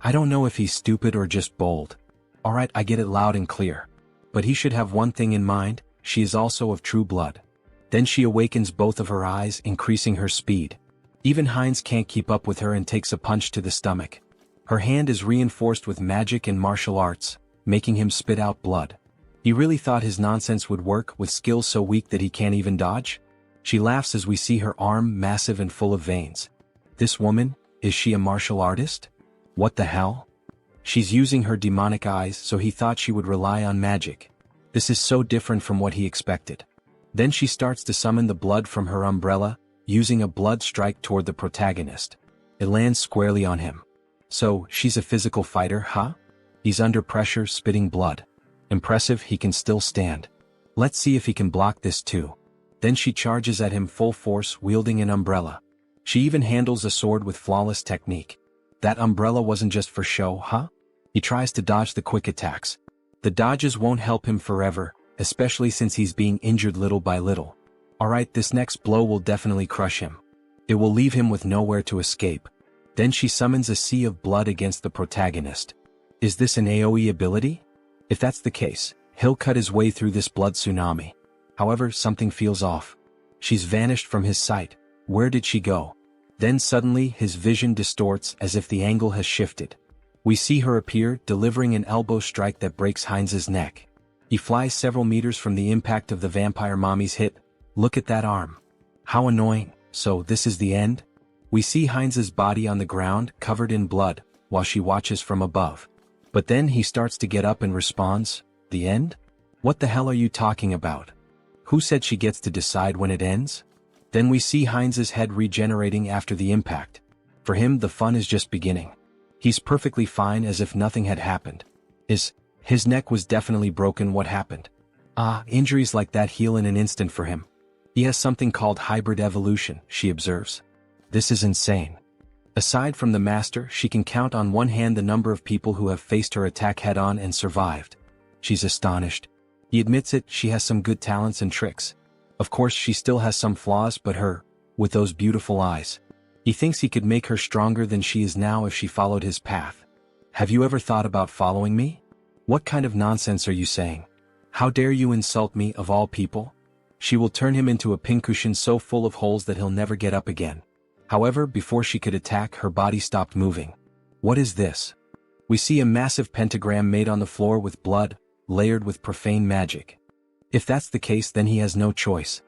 I don't know if he's stupid or just bold. Alright, I get it loud and clear. But he should have one thing in mind, she is also of true blood. Then she awakens both of her eyes, increasing her speed. Even Heinz can't keep up with her and takes a punch to the stomach. Her hand is reinforced with magic and martial arts, making him spit out blood. He really thought his nonsense would work with skills so weak that he can't even dodge? She laughs as we see her arm massive and full of veins. This woman, is she a martial artist? What the hell? She's using her demonic eyes, so he thought she would rely on magic. This is so different from what he expected. Then she starts to summon the blood from her umbrella, using a blood strike toward the protagonist. It lands squarely on him. So, she's a physical fighter, huh? He's under pressure, spitting blood. Impressive, he can still stand. Let's see if he can block this too. Then she charges at him full force, wielding an umbrella. She even handles a sword with flawless technique. That umbrella wasn't just for show, huh? He tries to dodge the quick attacks. The dodges won't help him forever, especially since he's being injured little by little. Alright, this next blow will definitely crush him. It will leave him with nowhere to escape. Then she summons a sea of blood against the protagonist. Is this an AoE ability? If that's the case, he'll cut his way through this blood tsunami. However, something feels off. She's vanished from his sight. Where did she go? Then suddenly his vision distorts as if the angle has shifted. We see her appear, delivering an elbow strike that breaks Heinz's neck. He flies several meters from the impact of the vampire mommy's hit. Look at that arm. How annoying. So this is the end? We see Heinz's body on the ground, covered in blood, while she watches from above. But then he starts to get up and responds, "The end? What the hell are you talking about? Who said she gets to decide when it ends?" Then we see Heinz's head regenerating after the impact. For him, the fun is just beginning. He's perfectly fine as if nothing had happened. His neck was definitely broken. What happened? Injuries like that heal in an instant for him. He has something called hybrid evolution, she observes. This is insane. Aside from the master, she can count on one hand the number of people who have faced her attack head-on and survived. She's astonished. He admits it, she has some good talents and tricks. Of course she still has some flaws, but with those beautiful eyes. He thinks he could make her stronger than she is now if she followed his path. Have you ever thought about following me? What kind of nonsense are you saying? How dare you insult me, of all people? She will turn him into a pincushion so full of holes that he'll never get up again. However, before she could attack, her body stopped moving. What is this? We see a massive pentagram made on the floor with blood, layered with profane magic. If that's the case, then he has no choice.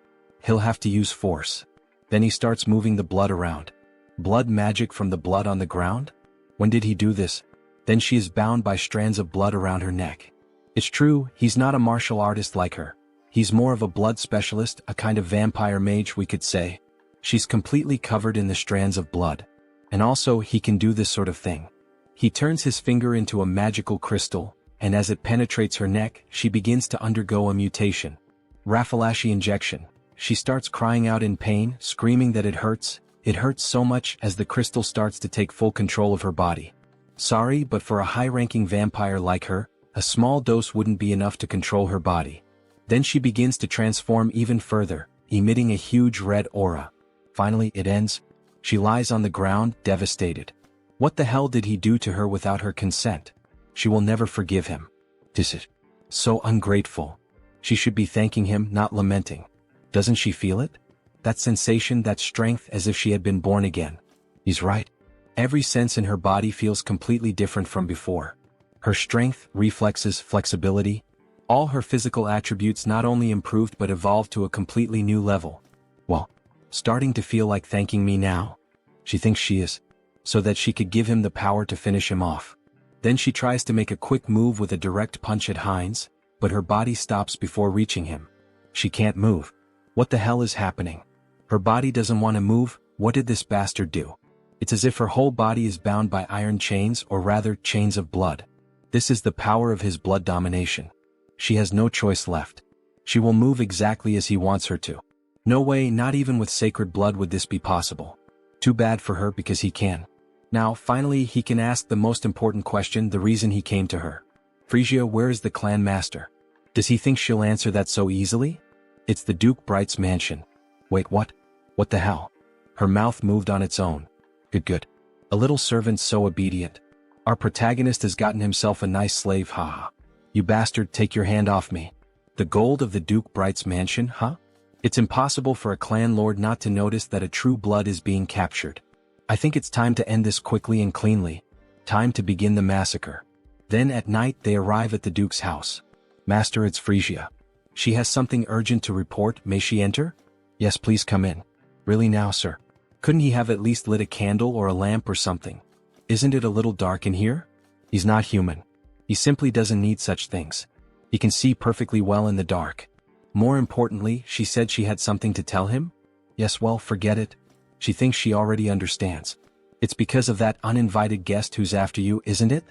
He'll have to use force. Then he starts moving the blood around. Blood magic from the blood on the ground? When did he do this? Then she is bound by strands of blood around her neck. It's true, he's not a martial artist like her. He's more of a blood specialist, a kind of vampire mage, we could say. She's completely covered in the strands of blood. And also, he can do this sort of thing. He turns his finger into a magical crystal, and as it penetrates her neck, she begins to undergo a mutation. Raffalashi injection. She starts crying out in pain, screaming that it hurts. It hurts so much as the crystal starts to take full control of her body. Sorry, but for a high-ranking vampire like her, a small dose wouldn't be enough to control her body. Then she begins to transform even further, emitting a huge red aura. Finally, it ends. She lies on the ground, devastated. What the hell did he do to her without her consent? She will never forgive him. This is so ungrateful. She should be thanking him, not lamenting. Doesn't she feel it? That sensation, that strength, as if she had been born again. He's right. Every sense in her body feels completely different from before. Her strength, reflexes, flexibility, all her physical attributes not only improved but evolved to a completely new level. Well, starting to feel like thanking me now. She thinks she is. So that she could give him the power to finish him off. Then she tries to make a quick move with a direct punch at Heinz, but her body stops before reaching him. She can't move. What the hell is happening? Her body doesn't want to move. What did this bastard do? It's as if her whole body is bound by iron chains, or rather, chains of blood. This is the power of his blood domination. She has no choice left. She will move exactly as he wants her to. No way, not even with sacred blood would this be possible. Too bad for her because he can. Now, finally, he can ask the most important question, the reason he came to her. Frisia, where is the clan master? Does he think she'll answer that so easily? It's the Duke Bright's mansion. Wait, what? What the hell? Her mouth moved on its own. Good. A little servant so obedient. Our protagonist has gotten himself a nice slave, haha. You bastard, take your hand off me. The gold of the Duke Bright's mansion, huh? It's impossible for a clan lord not to notice that a true blood is being captured. I think it's time to end this quickly and cleanly. Time to begin the massacre. Then at night they arrive at the Duke's house. Master, it's Frisia. She has something urgent to report. May she enter? Yes, please come in. Really now, sir? Couldn't he have at least lit a candle or a lamp or something? Isn't it a little dark in here? He's not human. He simply doesn't need such things. He can see perfectly well in the dark. More importantly, she said she had something to tell him? Yes, well, forget it. She thinks she already understands. It's because of that uninvited guest who's after you, isn't it?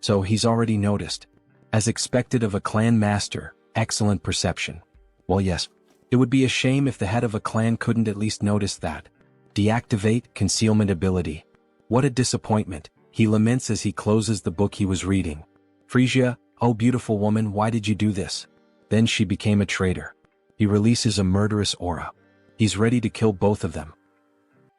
So he's already noticed. As expected of a clan master, excellent perception. Well, yes. It would be a shame if the head of a clan couldn't at least notice that. Deactivate concealment ability. What a disappointment, he laments as he closes the book he was reading. Frisia, oh beautiful woman, why did you do this? Then she became a traitor. He releases a murderous aura. He's ready to kill both of them.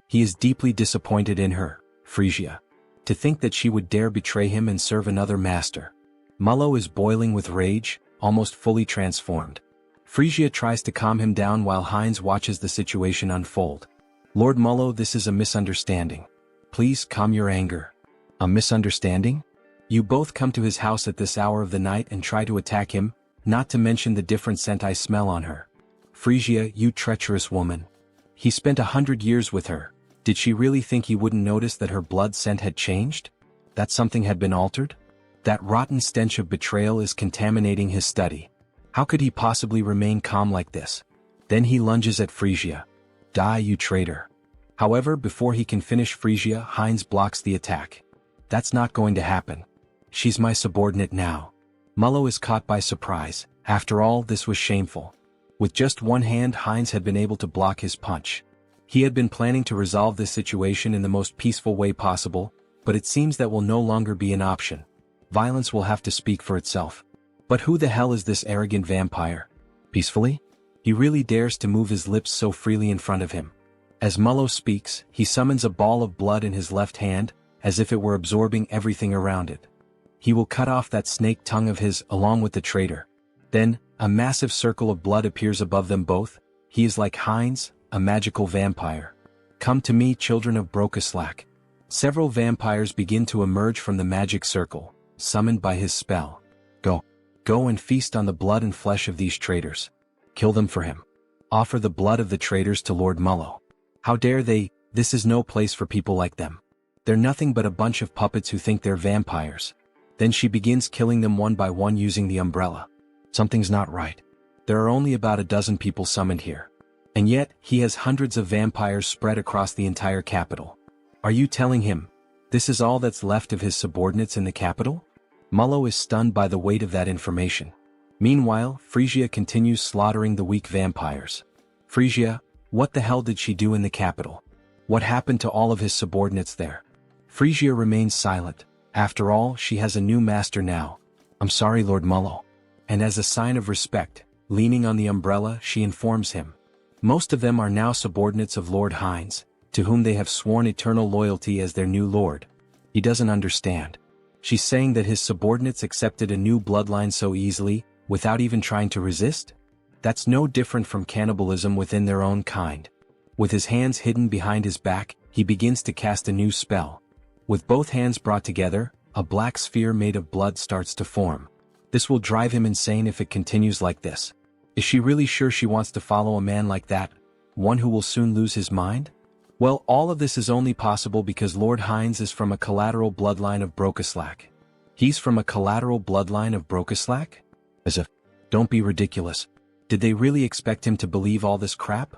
He is deeply disappointed in her, Frisia. To think that she would dare betray him and serve another master. Mullo is boiling with rage, almost fully transformed. Frisia tries to calm him down while Heinz watches the situation unfold. Lord Mullo, this is a misunderstanding. Please calm your anger. A misunderstanding? You both come to his house at this hour of the night and try to attack him, not to mention the different scent I smell on her. Frisia, you treacherous woman. He spent 100 years with her. Did she really think he wouldn't notice that her blood scent had changed? That something had been altered? That rotten stench of betrayal is contaminating his study. How could he possibly remain calm like this? Then he lunges at Frisia. Die, you traitor. However, before he can finish Frisia, Heinz blocks the attack. That's not going to happen. She's my subordinate now. Mullo is caught by surprise. After all, this was shameful. With just one hand, Heinz had been able to block his punch. He had been planning to resolve this situation in the most peaceful way possible, but it seems that will no longer be an option. Violence will have to speak for itself. But who the hell is this arrogant vampire? Peacefully? He really dares to move his lips so freely in front of him. As Mullo speaks, he summons a ball of blood in his left hand, as if it were absorbing everything around it. He will cut off that snake tongue of his, along with the traitor. Then, a massive circle of blood appears above them both. He is like Heinz, a magical vampire. Come to me, children of Brokaslak. Several vampires begin to emerge from the magic circle, summoned by his spell. Go and feast on the blood and flesh of these traitors. Kill them for him. Offer the blood of the traitors to Lord Mullo. How dare they? This is no place for people like them. They're nothing but a bunch of puppets who think they're vampires. Then she begins killing them one by one using the umbrella. Something's not right. There are only about a dozen people summoned here. And yet, he has hundreds of vampires spread across the entire capital. Are you telling him this is all that's left of his subordinates in the capital? Mullo is stunned by the weight of that information. Meanwhile, Frisia continues slaughtering the weak vampires. Frisia, what the hell did she do in the capital? What happened to all of his subordinates there? Frisia remains silent. After all, she has a new master now. I'm sorry, Lord Mullo. And as a sign of respect, leaning on the umbrella, she informs him. Most of them are now subordinates of Lord Hines, to whom they have sworn eternal loyalty as their new lord. He doesn't understand. She's saying that his subordinates accepted a new bloodline so easily, without even trying to resist? That's no different from cannibalism within their own kind. With his hands hidden behind his back, he begins to cast a new spell. With both hands brought together, a black sphere made of blood starts to form. This will drive him insane if it continues like this. Is she really sure she wants to follow a man like that? One who will soon lose his mind? Well, all of this is only possible because Lord Hines is from a collateral bloodline of Brokeslack. He's from a collateral bloodline of Brokeslack? As if, don't be ridiculous. Did they really expect him to believe all this crap?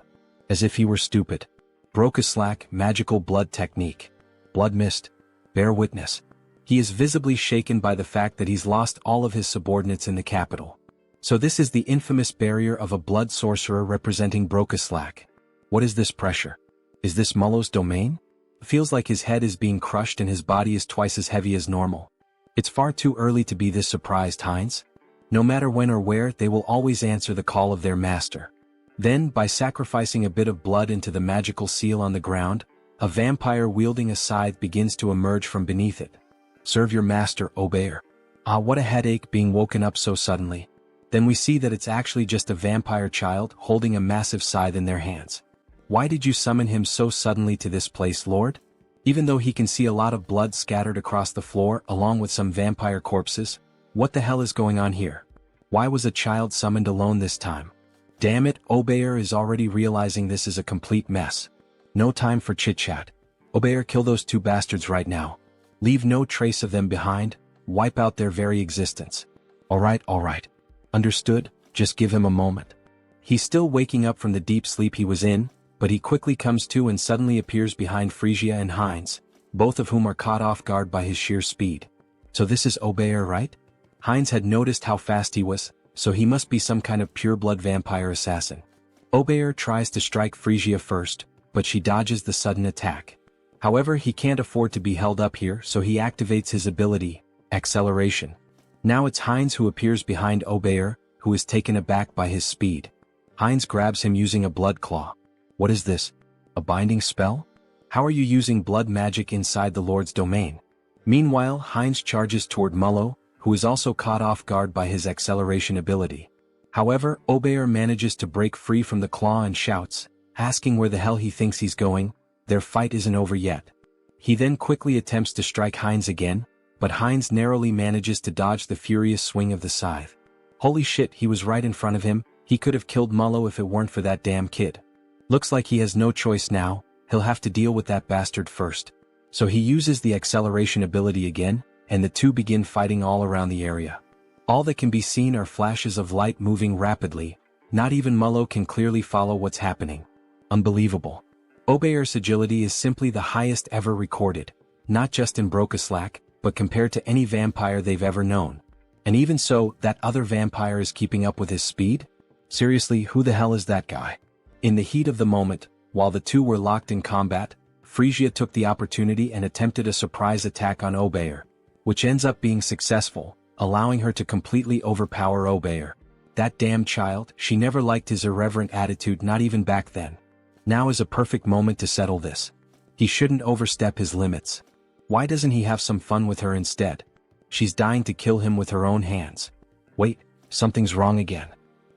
As if he were stupid. Brokeslack, magical blood technique. Blood mist. Bear witness. He is visibly shaken by the fact that he's lost all of his subordinates in the capital. So this is the infamous barrier of a blood sorcerer representing Brokeslack. What is this pressure? Is this Mullo's domain? Feels like his head is being crushed and his body is twice as heavy as normal. It's far too early to be this surprised, Hines. No matter when or where, they will always answer the call of their master. Then, by sacrificing a bit of blood into the magical seal on the ground, a vampire wielding a scythe begins to emerge from beneath it. Serve your master, Obeyer. Ah, what a headache being woken up so suddenly. Then we see that it's actually just a vampire child holding a massive scythe in their hands. Why did you summon him so suddenly to this place, Lord? Even though he can see a lot of blood scattered across the floor along with some vampire corpses, what the hell is going on here? Why was a child summoned alone this time? Damn it, Obeyer is already realizing this is a complete mess. No time for chit-chat. Obeyer, kill those two bastards right now. Leave no trace of them behind, wipe out their very existence. Alright. Understood, just give him a moment. He's still waking up from the deep sleep he was in, but he quickly comes to and suddenly appears behind Frisia and Hines, both of whom are caught off guard by his sheer speed. So this is Obeyer, right? Hines had noticed how fast he was, so he must be some kind of pure-blood vampire assassin. Obeyer tries to strike Frisia first, but she dodges the sudden attack. However, he can't afford to be held up here, so he activates his ability, Acceleration. Now it's Hines who appears behind Obeyer, who is taken aback by his speed. Hines grabs him using a blood claw. What is this? A binding spell? How are you using blood magic inside the Lord's domain? Meanwhile, Hines charges toward Mullo, who is also caught off guard by his acceleration ability. However, Obeyer manages to break free from the claw and shouts, asking where the hell he thinks he's going. Their fight isn't over yet. He then quickly attempts to strike Hines again, but Hines narrowly manages to dodge the furious swing of the scythe. Holy shit, he was right in front of him. He could have killed Mullo if it weren't for that damn kid. Looks like he has no choice now, he'll have to deal with that bastard first. So he uses the acceleration ability again, and the two begin fighting all around the area. All that can be seen are flashes of light moving rapidly. Not even Mullo can clearly follow what's happening. Unbelievable. Obeyer's agility is simply the highest ever recorded, not just in Brokeslack, but compared to any vampire they've ever known. And even so, that other vampire is keeping up with his speed? Seriously, who the hell is that guy? In the heat of the moment, while the two were locked in combat, Frisia took the opportunity and attempted a surprise attack on Obeyer, which ends up being successful, allowing her to completely overpower Obeyer. That damn child, she never liked his irreverent attitude, not even back then. Now is a perfect moment to settle this. He shouldn't overstep his limits. Why doesn't he have some fun with her instead? She's dying to kill him with her own hands. Wait, something's wrong again.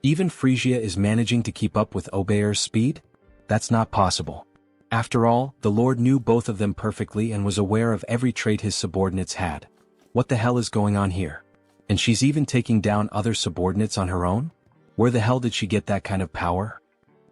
Even Frisia is managing to keep up with Obeyer's speed? That's not possible. After all, the Lord knew both of them perfectly and was aware of every trait his subordinates had. What the hell is going on here? And she's even taking down other subordinates on her own? Where the hell did she get that kind of power?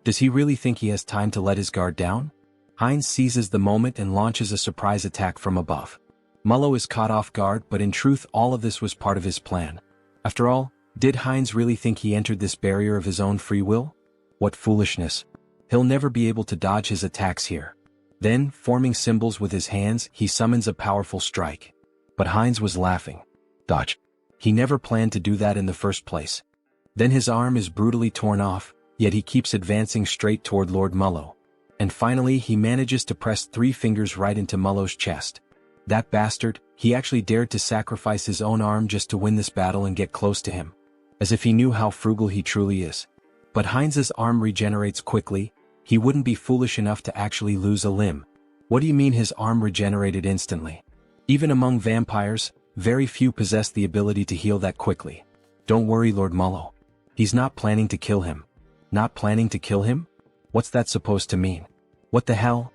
Does he really think he has time to let his guard down? Heinz seizes the moment and launches a surprise attack from above. Mullo is caught off guard, but in truth all of this was part of his plan. After all, did Heinz really think he entered this barrier of his own free will? What foolishness. He'll never be able to dodge his attacks here. Then, forming symbols with his hands, he summons a powerful strike. But Heinz was laughing. Dodge. He never planned to do that in the first place. Then his arm is brutally torn off, yet he keeps advancing straight toward Lord Mullo. And finally he manages to press 3 fingers right into Mullo's chest. That bastard, he actually dared to sacrifice his own arm just to win this battle and get close to him. As if he knew how frugal he truly is. But Heinz's arm regenerates quickly. He wouldn't be foolish enough to actually lose a limb. What do you mean his arm regenerated instantly? Even among vampires, very few possess the ability to heal that quickly. Don't worry, Lord Mullo. He's not planning to kill him. Not planning to kill him? What's that supposed to mean? What the hell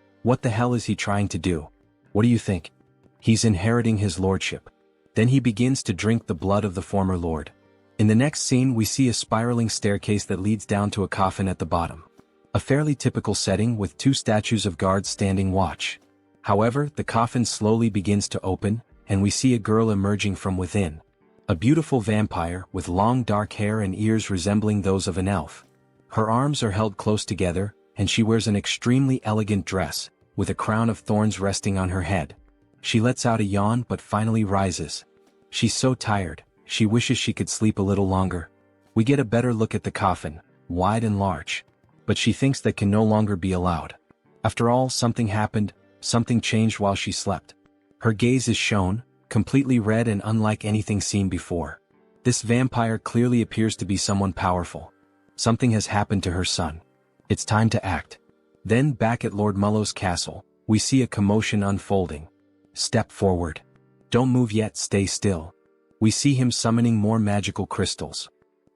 is he trying to do? What do you think? He's inheriting his lordship. Then he begins to drink the blood of the former lord. In the next scene we see a spiraling staircase that leads down to a coffin at the bottom. A fairly typical setting with 2 statues of guards standing watch. However, the coffin slowly begins to open, and we see a girl emerging from within. A beautiful vampire with long dark hair and ears resembling those of an elf. Her arms are held close together, and she wears an extremely elegant dress, with a crown of thorns resting on her head. She lets out a yawn but finally rises. She's so tired, she wishes she could sleep a little longer. We get a better look at the coffin, wide and large. But she thinks that can no longer be allowed. After all, something happened, something changed while she slept. Her gaze is shown, completely red and unlike anything seen before. This vampire clearly appears to be someone powerful. Something has happened to her son. It's time to act. Then back at Lord Mullo's castle, we see a commotion unfolding. Step forward. Don't move yet, stay still. We see him summoning more magical crystals.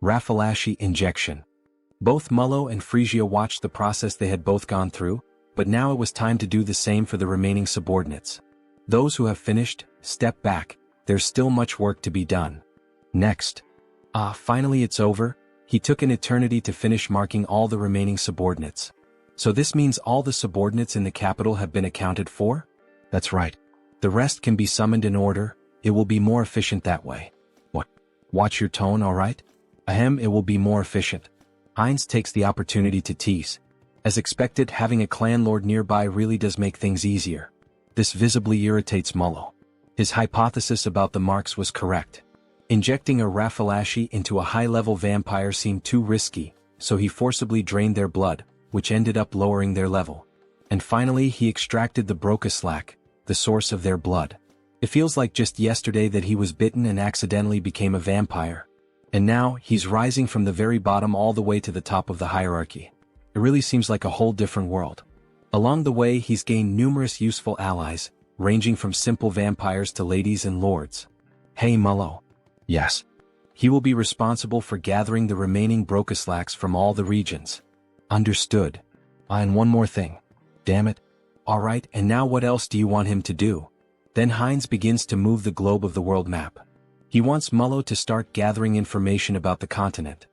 Raffalashi injection. Both Mullo and Frisia watched the process they had both gone through, but now it was time to do the same for the remaining subordinates. Those who have finished, step back, there's still much work to be done. Next. Finally it's over. He took an eternity to finish marking all the remaining subordinates. So this means all the subordinates in the capital have been accounted for? That's right. The rest can be summoned in order. It will be more efficient that way. What? Watch your tone, alright? Ahem, it will be more efficient. Heinz takes the opportunity to tease. As expected, having a clan lord nearby really does make things easier. This visibly irritates Mullo. His hypothesis about the marks was correct. Injecting a Raffalashi into a high-level vampire seemed too risky, so he forcibly drained their blood, which ended up lowering their level. And finally he extracted the Brocaslack, the source of their blood. It feels like just yesterday that he was bitten and accidentally became a vampire. And now, he's rising from the very bottom all the way to the top of the hierarchy. It really seems like a whole different world. Along the way he's gained numerous useful allies, ranging from simple vampires to ladies and lords. Hey Mullo. Yes. He will be responsible for gathering the remaining Brocaslacks from all the regions. Understood. And one more thing. Damn it. Alright, and now what else do you want him to do? Then Heinz begins to move the globe of the world map. He wants Mullo to start gathering information about the continent.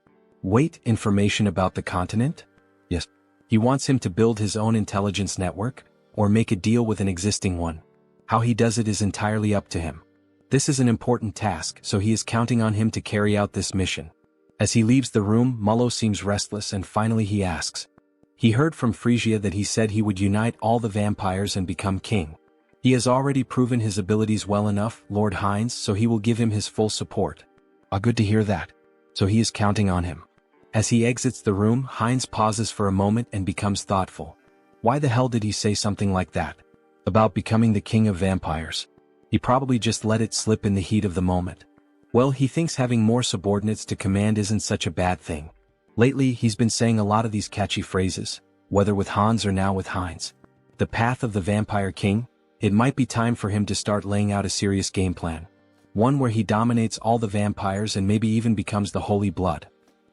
Wait, information about the continent? Yes. He wants him to build his own intelligence network, or make a deal with an existing one. How he does it is entirely up to him. This is an important task, so he is counting on him to carry out this mission. As he leaves the room, Mullo seems restless and finally he asks. He heard from Frisia that he said he would unite all the vampires and become king. He has already proven his abilities well enough, Lord Heinz, so he will give him his full support. Good to hear that. So he is counting on him. As he exits the room, Heinz pauses for a moment and becomes thoughtful. Why the hell did he say something like that? About becoming the king of vampires? He probably just let it slip in the heat of the moment. Well, he thinks having more subordinates to command isn't such a bad thing. Lately, he's been saying a lot of these catchy phrases, whether with Hans or now with Heinz. The path of the vampire king? It might be time for him to start laying out a serious game plan. One where he dominates all the vampires and maybe even becomes the Holy Blood.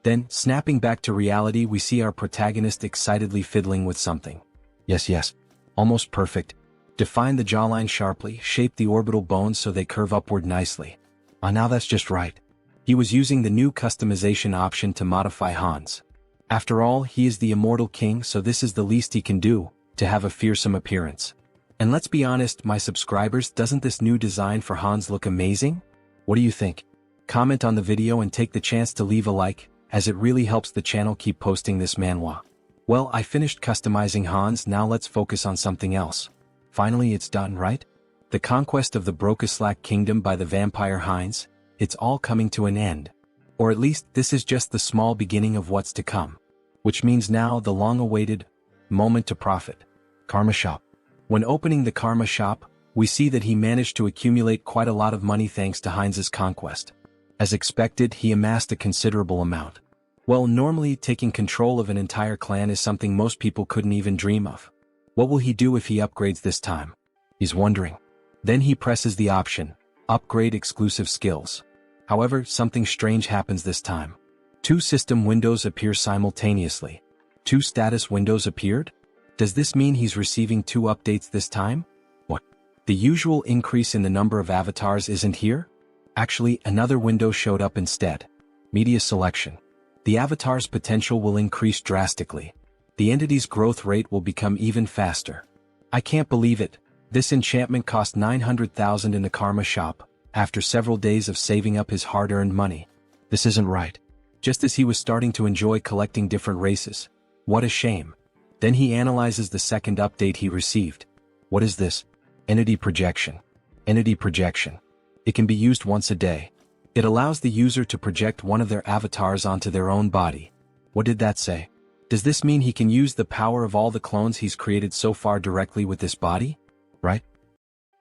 Then, snapping back to reality, we see our protagonist excitedly fiddling with something. Yes. Almost perfect. Define the jawline sharply, shape the orbital bones so they curve upward nicely. Now that's just right. He was using the new customization option to modify Hans. After all, he is the immortal king, so this is the least he can do, to have a fearsome appearance. And let's be honest, my subscribers, doesn't this new design for Hans look amazing? What do you think? Comment on the video and take the chance to leave a like, as it really helps the channel keep posting this manhwa. Well, I finished customizing Hans, now let's focus on something else. Finally it's done, right? The conquest of the Brokeslack kingdom by the vampire Heinz, it's all coming to an end. Or at least this is just the small beginning of what's to come. Which means now the long-awaited moment to profit. Karma Shop. When opening the Karma Shop, we see that he managed to accumulate quite a lot of money thanks to Heinz's conquest. As expected, he amassed a considerable amount. Well, normally taking control of an entire clan is something most people couldn't even dream of. What will he do if he upgrades this time? He's wondering. Then he presses the option, Upgrade Exclusive Skills. However, something strange happens this time. 2 system windows appear simultaneously. 2 status windows appeared? Does this mean he's receiving 2 updates this time? What? The usual increase in the number of avatars isn't here? Actually, another window showed up instead. Media Selection. The avatar's potential will increase drastically. The entity's growth rate will become even faster. I can't believe it. This enchantment cost 900,000 in the Karma Shop, after several days of saving up his hard-earned money. This isn't right. Just as he was starting to enjoy collecting different races. What a shame. Then he analyzes the second update he received. What is this? Entity Projection. Entity Projection. It can be used once a day. It allows the user to project one of their avatars onto their own body. What did that say? Does this mean he can use the power of all the clones he's created so far directly with this body? Right?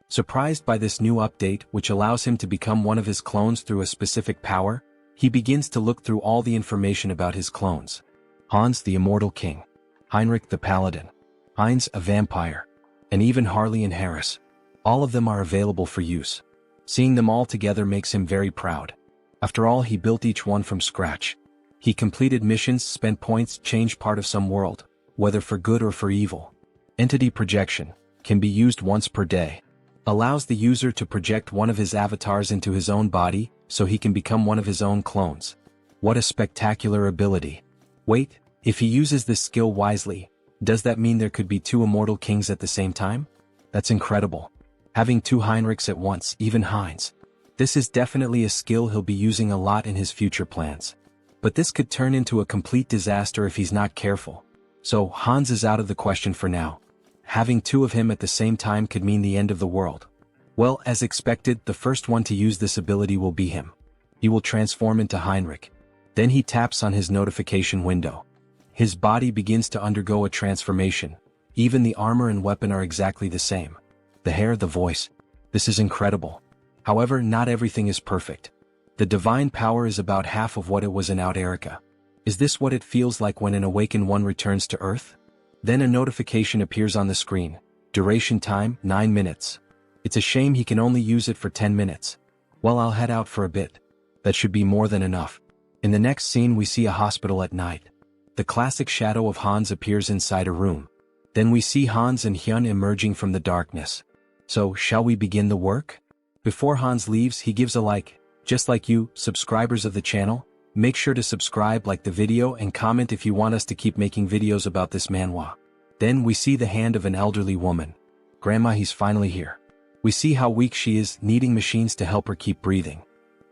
Surprised by this new update, which allows him to become one of his clones through a specific power, he begins to look through all the information about his clones. Hans the Immortal King. Heinrich the Paladin. Heinz a Vampire. And even Harley and Harris. All of them are available for use. Seeing them all together makes him very proud. After all, he built each one from scratch. He completed missions, spent points, changed part of some world, whether for good or for evil. Entity Projection. Can be used once per day. Allows the user to project one of his avatars into his own body, so he can become one of his own clones. What a spectacular ability. Wait, if he uses this skill wisely, does that mean there could be 2 immortal kings at the same time? That's incredible. Having 2 Heinrichs at once, even Heinz. This is definitely a skill he'll be using a lot in his future plans. But this could turn into a complete disaster if he's not careful. So Hans is out of the question for now. Having 2 of him at the same time could mean the end of the world. Well, as expected, the first one to use this ability will be him. He will transform into Heinrich. Then he taps on his notification window. His body begins to undergo a transformation. Even the armor and weapon are exactly the same. The hair, the voice. This is incredible. However, not everything is perfect. The divine power is about half of what it was in Out Erica. Is this what it feels like when an awakened one returns to Earth? Then a notification appears on the screen. Duration time, 9 minutes. It's a shame he can only use it for 10 minutes. Well, I'll head out for a bit. That should be more than enough. In the next scene we see a hospital at night. The classic shadow of Hans appears inside a room. Then we see Hans and Hyun emerging from the darkness. So, shall we begin the work? Before Hans leaves, he gives a like. Just like you, subscribers of the channel, make sure to subscribe, like the video, and comment if you want us to keep making videos about this manhwa. Then we see the hand of an elderly woman. Grandma, he's finally here. We see how weak she is, needing machines to help her keep breathing.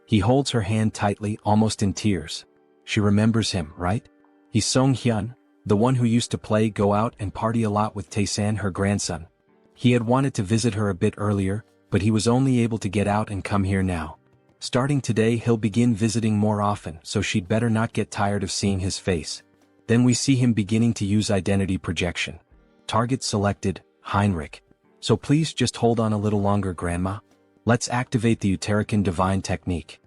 He holds her hand tightly, almost in tears. She remembers him, right? He's Sunghyun, the one who used to play, go out, and party a lot with Taesan, her grandson. He had wanted to visit her a bit earlier, but he was only able to get out and come here now. Starting today, he'll begin visiting more often, so she'd better not get tired of seeing his face. Then we see him beginning to use identity projection. Target selected, Heinrich. So please just hold on a little longer, Grandma. Let's activate the Uterican Divine Technique.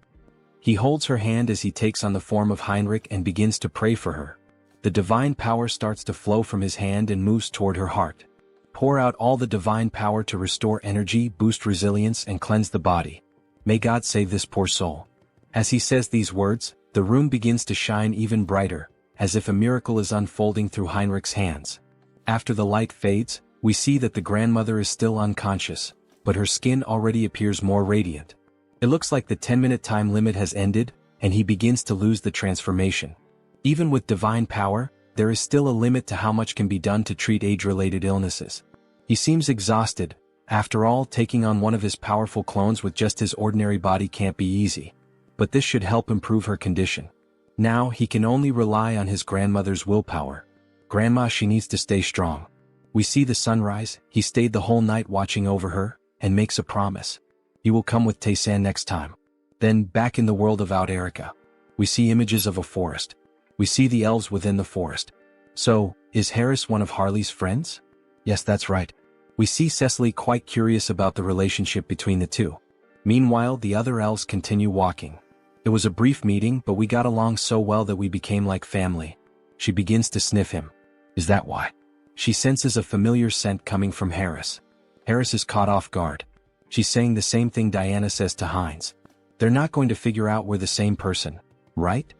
He holds her hand as he takes on the form of Heinrich and begins to pray for her. The divine power starts to flow from his hand and moves toward her heart. Pour out all the divine power to restore energy, boost resilience, and cleanse the body. May God save this poor soul. As he says these words, the room begins to shine even brighter, as if a miracle is unfolding through Heinrich's hands. After the light fades, we see that the grandmother is still unconscious, but her skin already appears more radiant. It looks like the 10-minute time limit has ended, and he begins to lose the transformation. Even with divine power, there is still a limit to how much can be done to treat age-related illnesses. He seems exhausted. After all, taking on one of his powerful clones with just his ordinary body can't be easy. But this should help improve her condition. Now, he can only rely on his grandmother's willpower. Grandma, she needs to stay strong. We see the sunrise. He stayed the whole night watching over her, and makes a promise. He will come with Tae-san next time. Then, back in the world of Out Erica, we see images of a forest. We see the elves within the forest. So, is Harris one of Harley's friends? Yes, that's right. We see Cecily quite curious about the relationship between the two. Meanwhile, the other elves continue walking. It was a brief meeting, but we got along so well that we became like family. She begins to sniff him. Is that why? She senses a familiar scent coming from Harris. Harris is caught off guard. She's saying the same thing Diana says to Hines. They're not going to figure out we're the same person, right?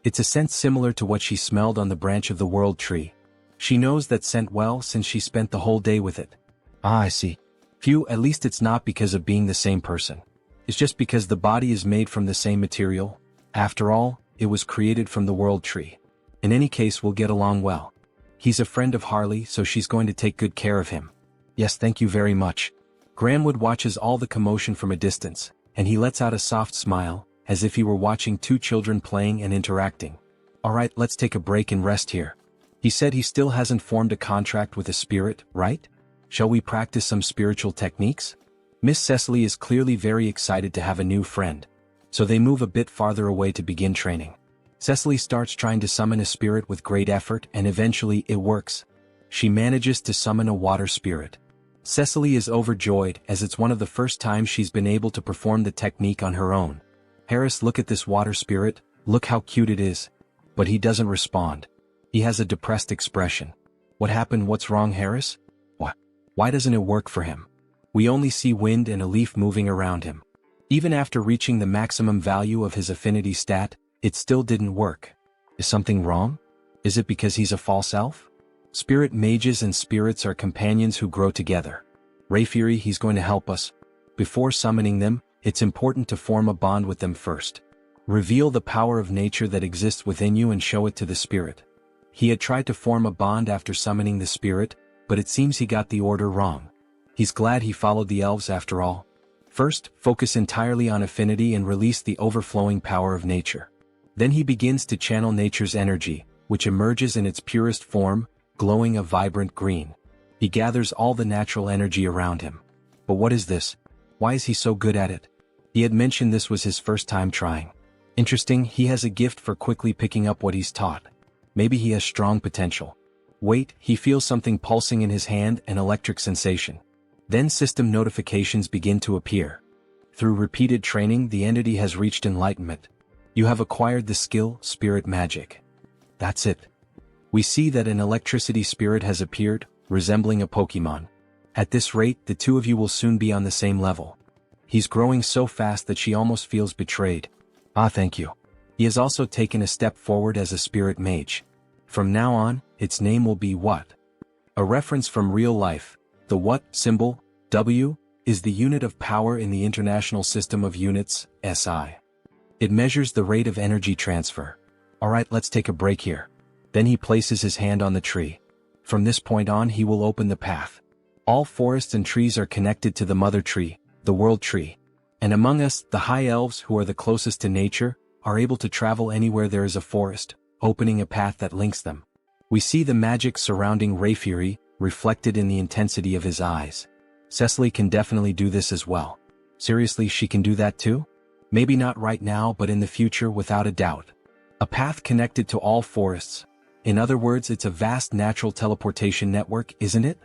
It's a scent similar to what she smelled on the branch of the world tree. She knows that scent well since she spent the whole day with it. Ah, I see. Phew, at least it's not because of being the same person. It's just because the body is made from the same material. After all, it was created from the world tree. In any case, we'll get along well. He's a friend of Harley, so she's going to take good care of him. Yes, thank you very much. Granwood watches all the commotion from a distance, and he lets out a soft smile, as if he were watching two children playing and interacting. Alright, let's take a break and rest here. He said he still hasn't formed a contract with a spirit, right? Shall we practice some spiritual techniques? Miss Cecily is clearly very excited to have a new friend. So they move a bit farther away to begin training. Cecily starts trying to summon a spirit with great effort, and eventually it works. She manages to summon a water spirit. Cecily is overjoyed as it's one of the first times she's been able to perform the technique on her own. Harris, look at this water spirit, look how cute it is. But he doesn't respond. He has a depressed expression. What happened? What's wrong, Harris? What? Why doesn't it work for him? We only see wind and a leaf moving around him. Even after reaching the maximum value of his affinity stat, it still didn't work. Is something wrong? Is it because he's a false elf? Spirit mages and spirits are companions who grow together. Rayfury, he's going to help us. Before summoning them, it's important to form a bond with them first. Reveal the power of nature that exists within you and show it to the spirit. He had tried to form a bond after summoning the spirit, but it seems he got the order wrong. He's glad he followed the elves after all. First, focus entirely on affinity and release the overflowing power of nature. Then he begins to channel nature's energy, which emerges in its purest form, glowing a vibrant green. He gathers all the natural energy around him. But what is this? Why is he so good at it? He had mentioned this was his first time trying. Interesting, he has a gift for quickly picking up what he's taught. Maybe he has strong potential. Wait, he feels something pulsing in his hand, an electric sensation. Then system notifications begin to appear. Through repeated training, the entity has reached enlightenment. You have acquired the skill, Spirit Magic. That's it. We see that an electricity spirit has appeared, resembling a Pokemon. At this rate, the two of you will soon be on the same level. He's growing so fast that she almost feels betrayed. Ah, thank you. He has also taken a step forward as a spirit mage. From now on, its name will be What? A reference from real life. The What symbol, W, is the unit of power in the International System of Units, SI. It measures the rate of energy transfer. Alright, let's take a break here. Then he places his hand on the tree. From this point on, he will open the path. All forests and trees are connected to the mother tree, the world tree. And among us, the high elves who are the closest to nature, are able to travel anywhere there is a forest, opening a path that links them. We see the magic surrounding Rayfury, reflected in the intensity of his eyes. Cecily can definitely do this as well. Seriously, she can do that too? Maybe not right now, but in the future, without a doubt. A path connected to all forests. In other words, it's a vast natural teleportation network, isn't it?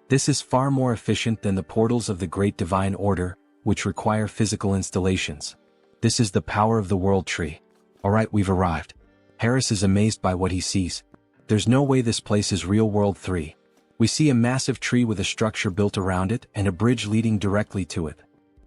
This is far more efficient than the portals of the Great Divine Order, which require physical installations. This is the power of the world tree. Alright, we've arrived. Harris is amazed by what he sees. There's no way this place is Real World 3. We see a massive tree with a structure built around it and a bridge leading directly to it.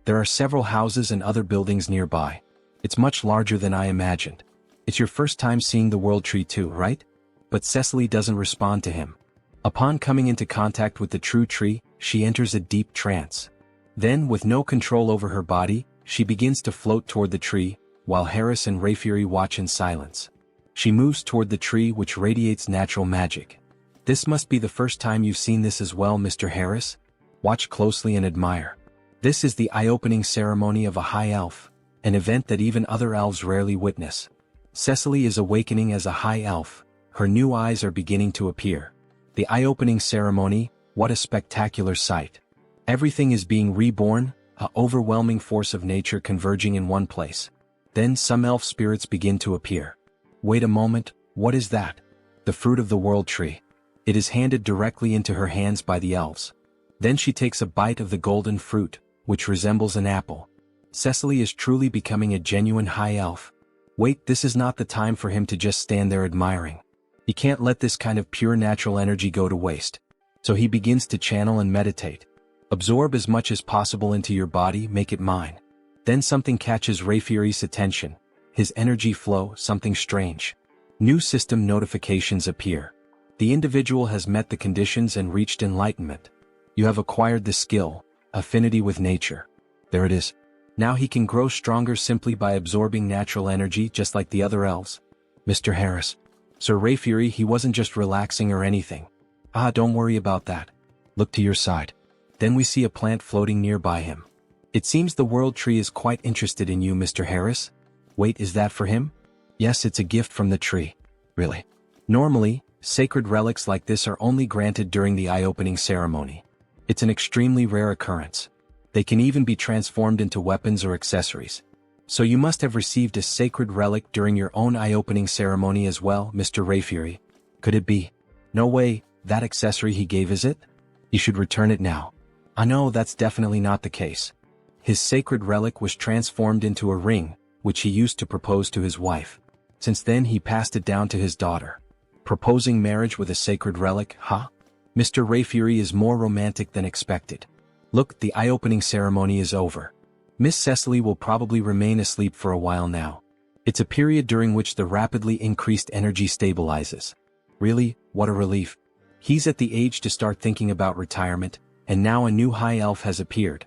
There are several houses and other buildings nearby. It's much larger than I imagined. It's your first time seeing the world tree too, right? But Cecily doesn't respond to him. Upon coming into contact with the true tree, she enters a deep trance. Then, with no control over her body, she begins to float toward the tree, while Harris and Rayfury watch in silence. She moves toward the tree which radiates natural magic. This must be the first time you've seen this as well, Mr. Harris. Watch closely and admire. This is the eye-opening ceremony of a high elf, an event that even other elves rarely witness. Cecily is awakening as a high elf, her new eyes are beginning to appear. The eye-opening ceremony, what a spectacular sight. Everything is being reborn, an overwhelming force of nature converging in one place. Then some elf spirits begin to appear. Wait a moment, what is that? The fruit of the world tree. It is handed directly into her hands by the elves. Then she takes a bite of the golden fruit, which resembles an apple. Cecily is truly becoming a genuine high elf. Wait, this is not the time for him to just stand there admiring. He can't let this kind of pure natural energy go to waste. So he begins to channel and meditate. Absorb as much as possible into your body, make it mine. Then something catches Rayfury's attention. His energy flow, something strange. New system notifications appear. The individual has met the conditions and reached enlightenment. You have acquired the skill, affinity with nature. There it is. Now he can grow stronger simply by absorbing natural energy just like the other elves. Mr. Harris. Sir Rayfury, he wasn't just relaxing or anything. Don't worry about that. Look to your side. Then we see a plant floating nearby him. It seems the world tree is quite interested in you, Mr. Harris. Wait, is that for him? Yes, it's a gift from the tree. Really? Normally, sacred relics like this are only granted during the eye-opening ceremony. It's an extremely rare occurrence. They can even be transformed into weapons or accessories. So you must have received a sacred relic during your own eye-opening ceremony as well, Mr. Rayfury. Could it be? No way, that accessory he gave, is it? He should return it now. I know that's definitely not the case. His sacred relic was transformed into a ring, which he used to propose to his wife. Since then he passed it down to his daughter. Proposing marriage with a sacred relic, huh? Mr. Rayfury is more romantic than expected. Look, the eye-opening ceremony is over. Miss Cecily will probably remain asleep for a while now. It's a period during which the rapidly increased energy stabilizes. Really, what a relief. He's at the age to start thinking about retirement, and now a new high elf has appeared.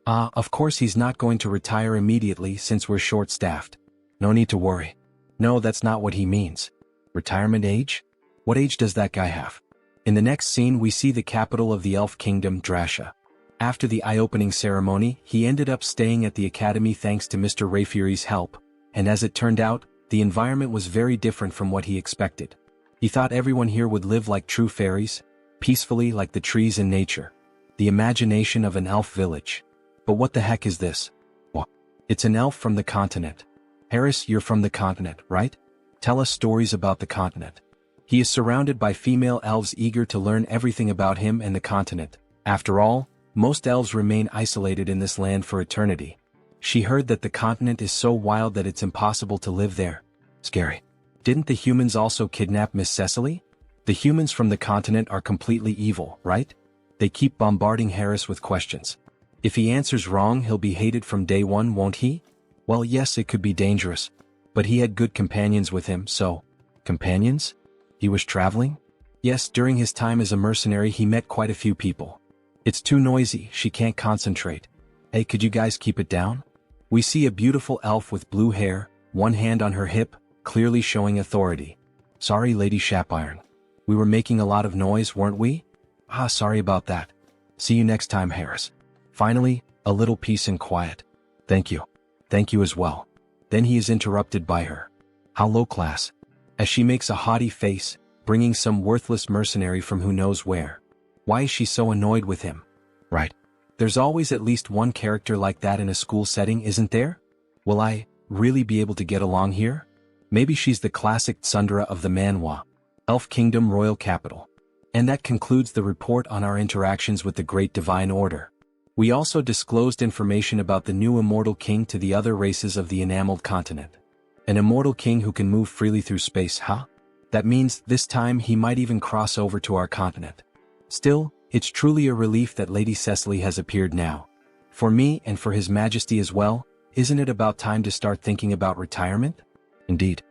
Of course he's not going to retire immediately since we're short-staffed. No need to worry. No, that's not what he means. Retirement age? What age does that guy have? In the next scene we see the capital of the elf kingdom, Drasha. After the eye-opening ceremony, he ended up staying at the academy thanks to Mr. Rayfury's help, and as it turned out, the environment was very different from what he expected. He thought everyone here would live like true fairies, peacefully like the trees in nature. The imagination of an elf village. But what the heck is this? What? It's an elf from the continent. Harris, you're from the continent, right? Tell us stories about the continent. He is surrounded by female elves eager to learn everything about him and the continent. After all, most elves remain isolated in this land for eternity. She heard that the continent is so wild that it's impossible to live there. Scary. Didn't the humans also kidnap Miss Cecily? The humans from the continent are completely evil, right? They keep bombarding Harris with questions. If he answers wrong, he'll be hated from day one, won't he? Well, yes, it could be dangerous. But he had good companions with him, so... Companions? He was traveling? Yes, during his time as a mercenary he met quite a few people. It's too noisy, she can't concentrate. Hey, could you guys keep it down? We see a beautiful elf with blue hair, one hand on her hip, clearly showing authority. Sorry, Lady Shapiron. We were making a lot of noise, weren't we? Sorry about that. See you next time, Harris. Finally, a little peace and quiet. Thank you. Thank you as well. Then he is interrupted by her. How low class. As she makes a haughty face, bringing some worthless mercenary from who knows where. Why is she so annoyed with him? Right. There's always at least one character like that in a school setting, isn't there? Will I really be able to get along here? Maybe she's the classic tsundere of the Manhwa, Elf Kingdom Royal Capital. And that concludes the report on our interactions with the Great Divine Order. We also disclosed information about the new immortal king to the other races of the enameled continent. An immortal king who can move freely through space, huh? That means this time he might even cross over to our continent. Still, it's truly a relief that Lady Cecily has appeared now. For me and for His Majesty as well, isn't it about time to start thinking about retirement? Indeed.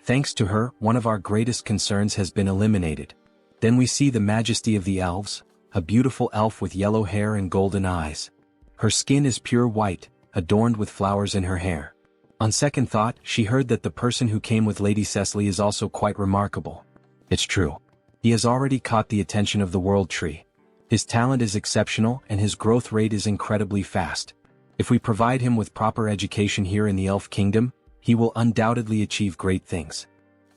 Thanks to her, one of our greatest concerns has been eliminated. Then we see the Majesty of the Elves, a beautiful elf with yellow hair and golden eyes. Her skin is pure white, adorned with flowers in her hair. On second thought, she heard that the person who came with Lady Cecily is also quite remarkable. It's true. He has already caught the attention of the World Tree. His talent is exceptional and his growth rate is incredibly fast. If we provide him with proper education here in the Elf Kingdom, he will undoubtedly achieve great things.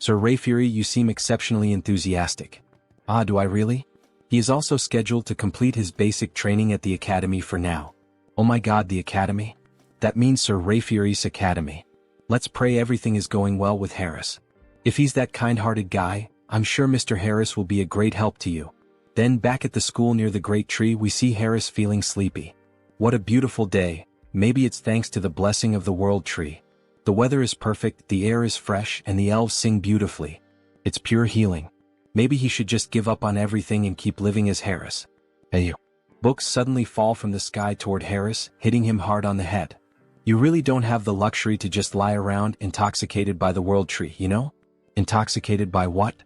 Sir Rayfury, you seem exceptionally enthusiastic. Ah, do I really? He is also scheduled to complete his basic training at the Academy for now. Oh my god, the Academy? That means Sir Rayfury's Academy. Let's pray everything is going well with Harris. If he's that kind-hearted guy, I'm sure Mr. Harris will be a great help to you. Then back at the school near the great tree we see Harris feeling sleepy. What a beautiful day, maybe it's thanks to the blessing of the World Tree. The weather is perfect, the air is fresh, and the elves sing beautifully. It's pure healing. Maybe he should just give up on everything and keep living as Harris. Hey you. Books suddenly fall from the sky toward Harris, hitting him hard on the head. You really don't have the luxury to just lie around intoxicated by the World Tree, you know? Intoxicated by what?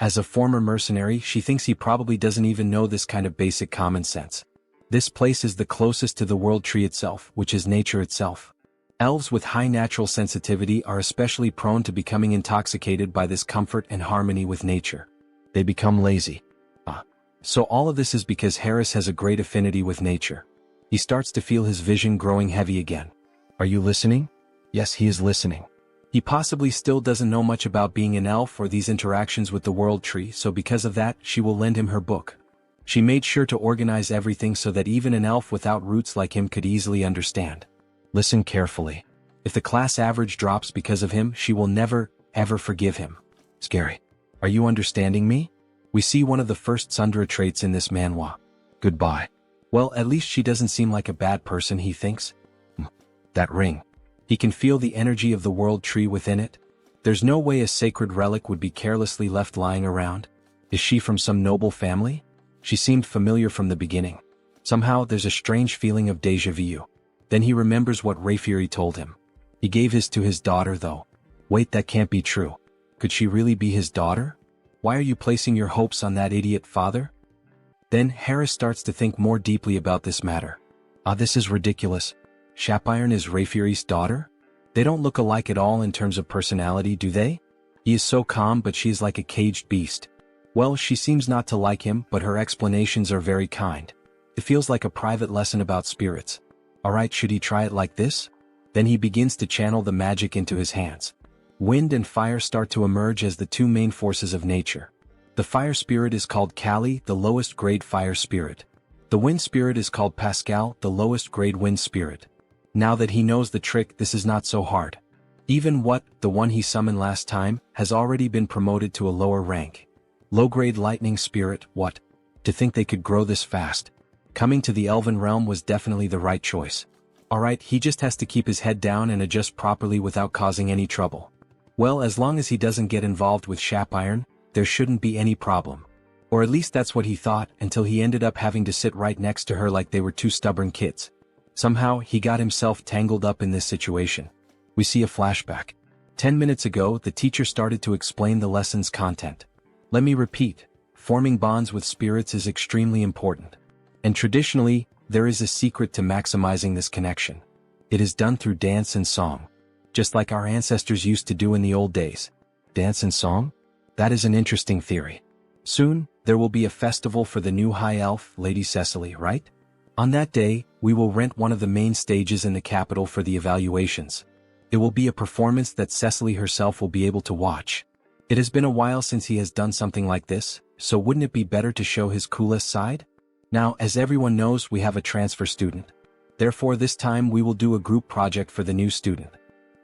As a former mercenary, she thinks he probably doesn't even know this kind of basic common sense. This place is the closest to the World Tree itself, which is nature itself. Elves with high natural sensitivity are especially prone to becoming intoxicated by this comfort and harmony with nature. They become lazy. So all of this is because Harris has a great affinity with nature. He starts to feel his vision growing heavy again. Are you listening? Yes, he is listening. He possibly still doesn't know much about being an elf or these interactions with the World Tree, so because of that, she will lend him her book. She made sure to organize everything so that even an elf without roots like him could easily understand. Listen carefully. If the class average drops because of him, she will never, ever forgive him. Scary. Are you understanding me? We see one of the first Sundra traits in this manhwa. Goodbye. Well, at least she doesn't seem like a bad person, he thinks. That ring. He can feel the energy of the World Tree within it. There's no way a sacred relic would be carelessly left lying around. Is she from some noble family? She seemed familiar from the beginning. Somehow there's a strange feeling of déjà vu. Then he remembers what Rayfury told him. He gave his to his daughter though. Wait, that can't be true. Could she really be his daughter? Why are you placing your hopes on that idiot father? Then Harris starts to think more deeply about this matter. This is ridiculous. Shapiron is Rayfury's daughter? They don't look alike at all in terms of personality, do they? He is so calm, but she is like a caged beast. Well, she seems not to like him, but her explanations are very kind. It feels like a private lesson about spirits. Alright, should he try it like this? Then he begins to channel the magic into his hands. Wind and fire start to emerge as the two main forces of nature. The fire spirit is called Kali, the lowest grade fire spirit. The wind spirit is called Pascal, the lowest grade wind spirit. Now that he knows the trick, this is not so hard. Even the one he summoned last time, has already been promoted to a lower rank. Low-grade lightning spirit, what? To think they could grow this fast. Coming to the elven realm was definitely the right choice. Alright, he just has to keep his head down and adjust properly without causing any trouble. Well, as long as he doesn't get involved with Shapiron, there shouldn't be any problem. Or at least that's what he thought, until he ended up having to sit right next to her like they were two stubborn kids. Somehow, he got himself tangled up in this situation. We see a flashback. 10 minutes ago, the teacher started to explain the lesson's content. Let me repeat, forming bonds with spirits is extremely important. And traditionally, there is a secret to maximizing this connection. It is done through dance and song. Just like our ancestors used to do in the old days. Dance and song? That is an interesting theory. Soon, there will be a festival for the new High Elf, Lady Cecily, right? On that day, we will rent one of the main stages in the capital for the evaluations. It will be a performance that Cecily herself will be able to watch. It has been a while since he has done something like this, so wouldn't it be better to show his coolest side? Now, as everyone knows, we have a transfer student. Therefore, this time we will do a group project for the new student.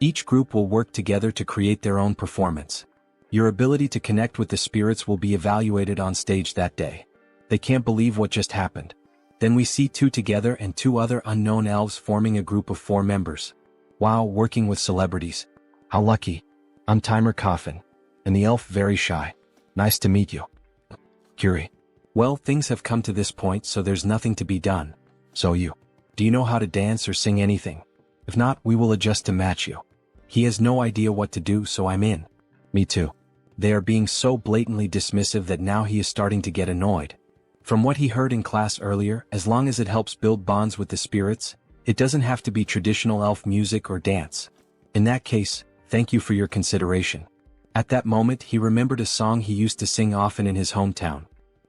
Each group will work together to create their own performance. Your ability to connect with the spirits will be evaluated on stage that day. They can't believe what just happened. Then we see two together and two other unknown elves forming a group of 4 members. Wow, working with celebrities. How lucky. I'm Timer Coffin. And the elf very shy. Nice to meet you. Curie. Well, things have come to this point, so there's nothing to be done. So do you know how to dance or sing anything? If not, we will adjust to match you. He has no idea what to do, so I'm in. Me too. They are being so blatantly dismissive that now he is starting to get annoyed. From what he heard in class earlier, as long as it helps build bonds with the spirits, it doesn't have to be traditional elf music or dance. In that case, thank you for your consideration. At that moment he remembered a song he used to sing often in his hometown.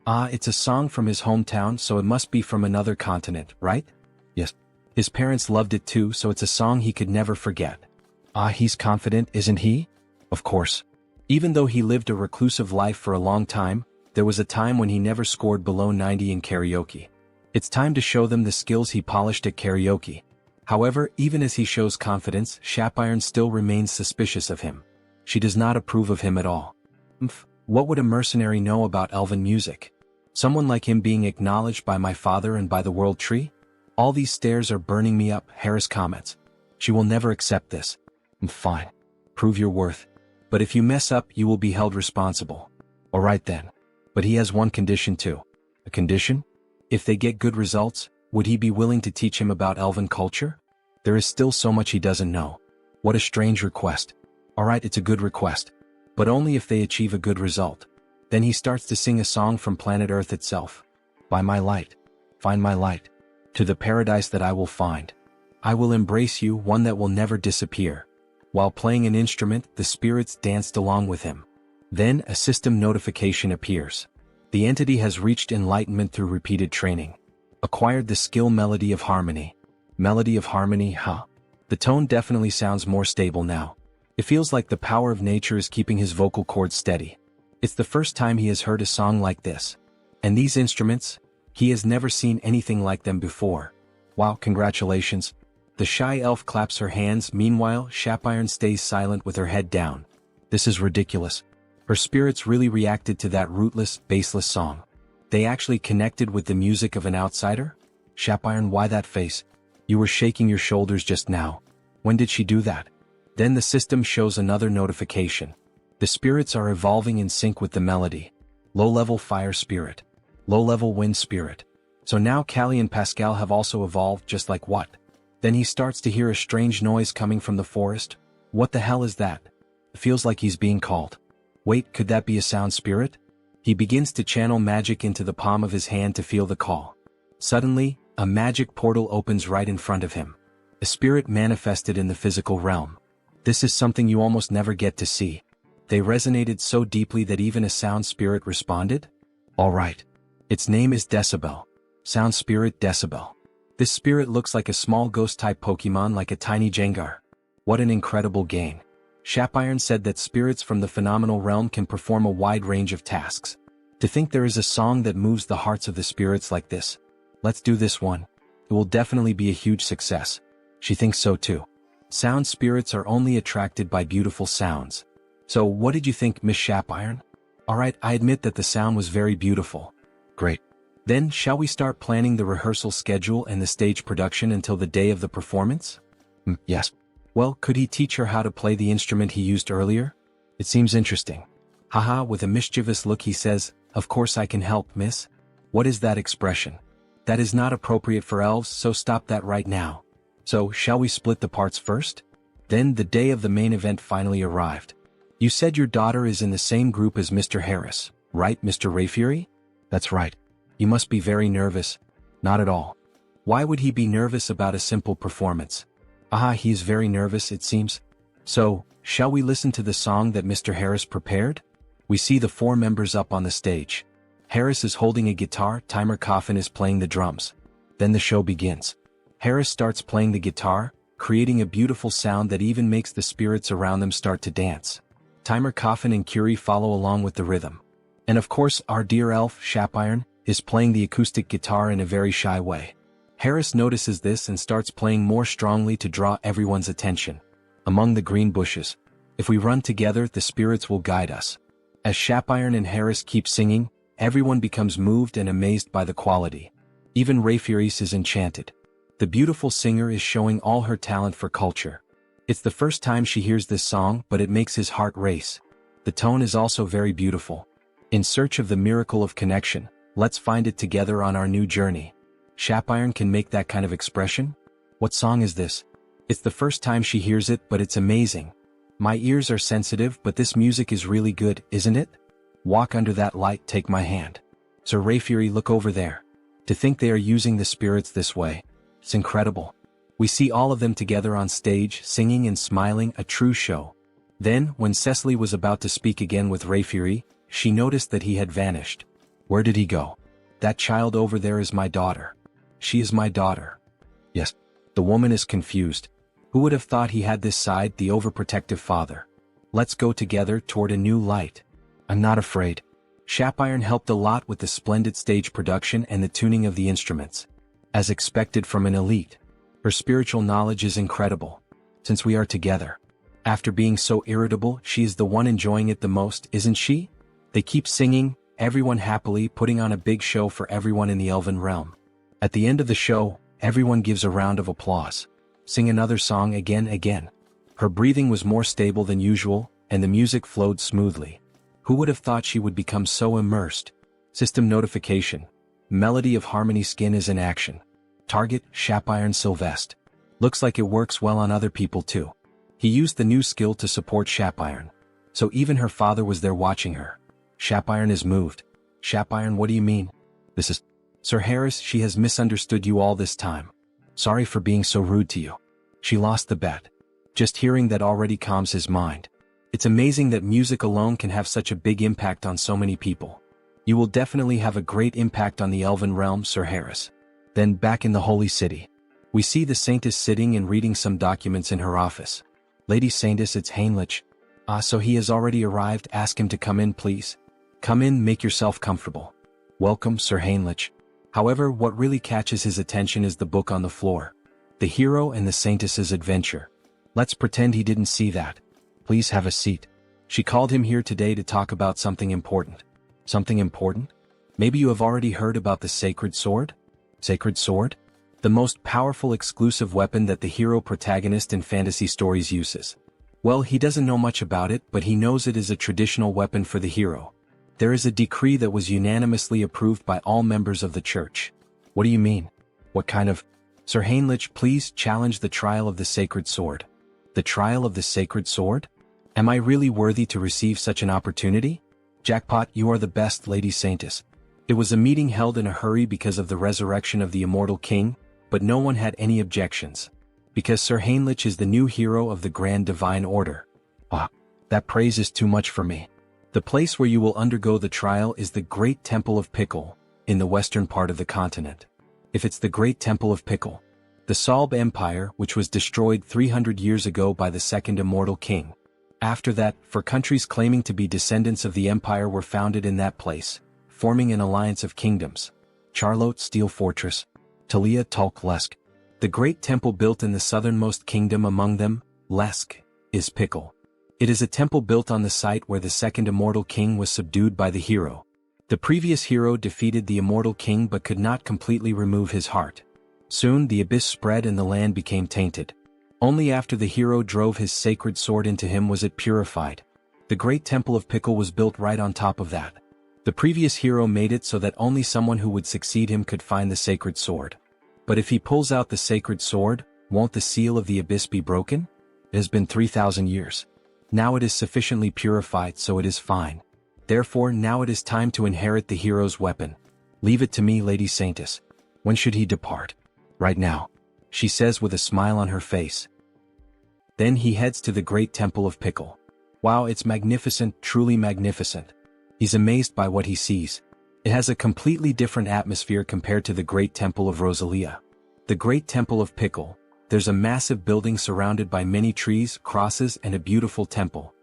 Ah, it's a song from his hometown, so it must be from another continent, right? Yes. His parents loved it too, so it's a song he could never forget. Ah, he's confident, isn't he? Of course. Even though he lived a reclusive life for a long time, there was a time when he never scored below 90 in karaoke. It's time to show them the skills he polished at karaoke. However, even as he shows confidence, Shapiron still remains suspicious of him. She does not approve of him at all. What would a mercenary know about elven music? Someone like him being acknowledged by my father and by the world tree? All these stares are burning me up, Harris comments. She will never accept this. Fine. Prove your worth. But if you mess up, you will be held responsible. Alright then. But he has one condition too. A condition? If they get good results, would he be willing to teach him about elven culture? There is still so much he doesn't know. What a strange request. Alright, it's a good request. But only if they achieve a good result. Then he starts to sing a song from planet Earth itself. By my light. Find my light. To the paradise that I will find. I will embrace you, one that will never disappear. While playing an instrument, the spirits danced along with him. Then a system notification appears. The entity has reached enlightenment through repeated training. Acquired the skill Melody of Harmony. Melody of Harmony, huh? The tone definitely sounds more stable now. It feels like the power of nature is keeping his vocal cords steady. It's the first time he has heard a song like this. And these instruments? He has never seen anything like them before. Wow, congratulations. The shy elf claps her hands, meanwhile, Shapiron stays silent with her head down. This is ridiculous. Her spirits really reacted to that rootless, baseless song. They actually connected with the music of an outsider? Shapiron, why that face? You were shaking your shoulders just now. When did she do that? Then the system shows another notification. The spirits are evolving in sync with the melody. Low-level fire spirit. Low-level wind spirit. So now Callie and Pascal have also evolved, just like what? Then he starts to hear a strange noise coming from the forest. What the hell is that? It feels like he's being called. Wait, could that be a sound spirit? He begins to channel magic into the palm of his hand to feel the call. Suddenly, a magic portal opens right in front of him. A spirit manifested in the physical realm. This is something you almost never get to see. They resonated so deeply that even a sound spirit responded? Alright. Its name is Decibel. Sound spirit Decibel. This spirit looks like a small ghost-type Pokemon, like a tiny Jengar. What an incredible gain. Shapiron said that spirits from the phenomenal realm can perform a wide range of tasks. To think there is a song that moves the hearts of the spirits like this. Let's do this one. It will definitely be a huge success. She thinks so too. Sound spirits are only attracted by beautiful sounds. So what did you think, Miss Shapiron? Alright, I admit that the sound was very beautiful. Great. Then shall we start planning the rehearsal schedule and the stage production until the day of the performance? Yes. Well, could he teach her how to play the instrument he used earlier? It seems interesting. Haha, with a mischievous look he says, of course I can help, miss. What is that expression? That is not appropriate for elves, so stop that right now. So, shall we split the parts first? Then the day of the main event finally arrived. You said your daughter is in the same group as Mr. Harris, right, Mr. Rayfury? That's right. You must be very nervous. Not at all. Why would he be nervous about a simple performance? Ah, he is very nervous, it seems. So, shall we listen to the song that Mr. Harris prepared? We see the four members up on the stage. Harris is holding a guitar, Timer Coffin is playing the drums. Then the show begins. Harris starts playing the guitar, creating a beautiful sound that even makes the spirits around them start to dance. Timer Coffin and Curie follow along with the rhythm. And of course, our dear elf, Shapiron, is playing the acoustic guitar in a very shy way. Harris notices this and starts playing more strongly to draw everyone's attention. Among the green bushes. If we run together, the spirits will guide us. As Shapiron and Harris keep singing, everyone becomes moved and amazed by the quality. Even Rayfuris is enchanted. The beautiful singer is showing all her talent for culture. It's the first time she hears this song, but it makes his heart race. The tone is also very beautiful. In search of the miracle of connection, let's find it together on our new journey. Shapiron can make that kind of expression? What song is this? It's the first time she hears it, but it's amazing. My ears are sensitive, but this music is really good, isn't it? Walk under that light, take my hand. Sir Rayfury, look over there. To think they are using the spirits this way. It's incredible. We see all of them together on stage, singing and smiling, a true show. Then, when Cecily was about to speak again with Rayfury, she noticed that he had vanished. Where did he go? That child over there is my daughter. She is my daughter. Yes. The woman is confused. Who would have thought he had this side, the overprotective father? Let's go together toward a new light. I'm not afraid. Shapiron helped a lot with the splendid stage production and the tuning of the instruments. As expected from an elite. Her spiritual knowledge is incredible. Since we are together. After being so irritable, she is the one enjoying it the most, isn't she? They keep singing, everyone happily putting on a big show for everyone in the Elven realm. At the end of the show, everyone gives a round of applause. Sing another song again. Her breathing was more stable than usual, and the music flowed smoothly. Who would have thought she would become so immersed? System notification. Melody of Harmony Skin is in action. Target, Shapiron Sylvest. Looks like it works well on other people too. He used the new skill to support Shapiron. So even her father was there watching her. Shapiron is moved. Shapiron, what do you mean? This is... Sir Harris, she has misunderstood you all this time. Sorry for being so rude to you. She lost the bet. Just hearing that already calms his mind. It's amazing that music alone can have such a big impact on so many people. You will definitely have a great impact on the Elven realm, Sir Harris. Then back in the Holy City. We see the Saintess sitting and reading some documents in her office. Lady Saintess, it's Heinrich. So he has already arrived, ask him to come in please. Come in, make yourself comfortable. Welcome, Sir Heinrich. However, what really catches his attention is the book on the floor. The Hero and the Saintess's Adventure. Let's pretend he didn't see that. Please have a seat. She called him here today to talk about something important. Something important? Maybe you have already heard about the Sacred Sword? Sacred Sword? The most powerful exclusive weapon that the hero protagonist in fantasy stories uses. Well, he doesn't know much about it, but he knows it is a traditional weapon for the hero. There is a decree that was unanimously approved by all members of the church. What do you mean? What kind of... Sir Heinrich, please challenge the trial of the Sacred Sword. The trial of the Sacred Sword? Am I really worthy to receive such an opportunity? Jackpot, you are the best, Lady Saintess. It was a meeting held in a hurry because of the resurrection of the immortal king, but no one had any objections. Because Sir Heinrich is the new hero of the Grand Divine Order. That praise is too much for me. The place where you will undergo the trial is the Great Temple of Pickle, in the western part of the continent. If it's the Great Temple of Pickle, the Salb Empire, which was destroyed 300 years ago by the second immortal king. After that, for countries claiming to be descendants of the empire were founded in that place, forming an alliance of kingdoms. Charlotte Steel Fortress, Talia Tulk Lesk. The great temple built in the southernmost kingdom among them, Lesk, is Pickle. It is a temple built on the site where the second immortal king was subdued by the hero. The previous hero defeated the immortal king but could not completely remove his heart. Soon the abyss spread and the land became tainted. Only after the hero drove his sacred sword into him was it purified. The great temple of Pickle was built right on top of that. The previous hero made it so that only someone who would succeed him could find the sacred sword. But if he pulls out the sacred sword, won't the seal of the abyss be broken? It has been 3,000 years. Now it is sufficiently purified, so it is fine. Therefore now it is time to inherit the hero's weapon. Leave it to me, Lady Saintess. When should he depart? Right now, she says with a smile on her face. Then he heads to the great temple of Pickle. Wow, it's magnificent, truly magnificent. He's amazed by what he sees. It has a completely different atmosphere compared to the great temple of Rosalia. The great temple of Pickle. There's a massive building surrounded by many trees, crosses, and a beautiful temple.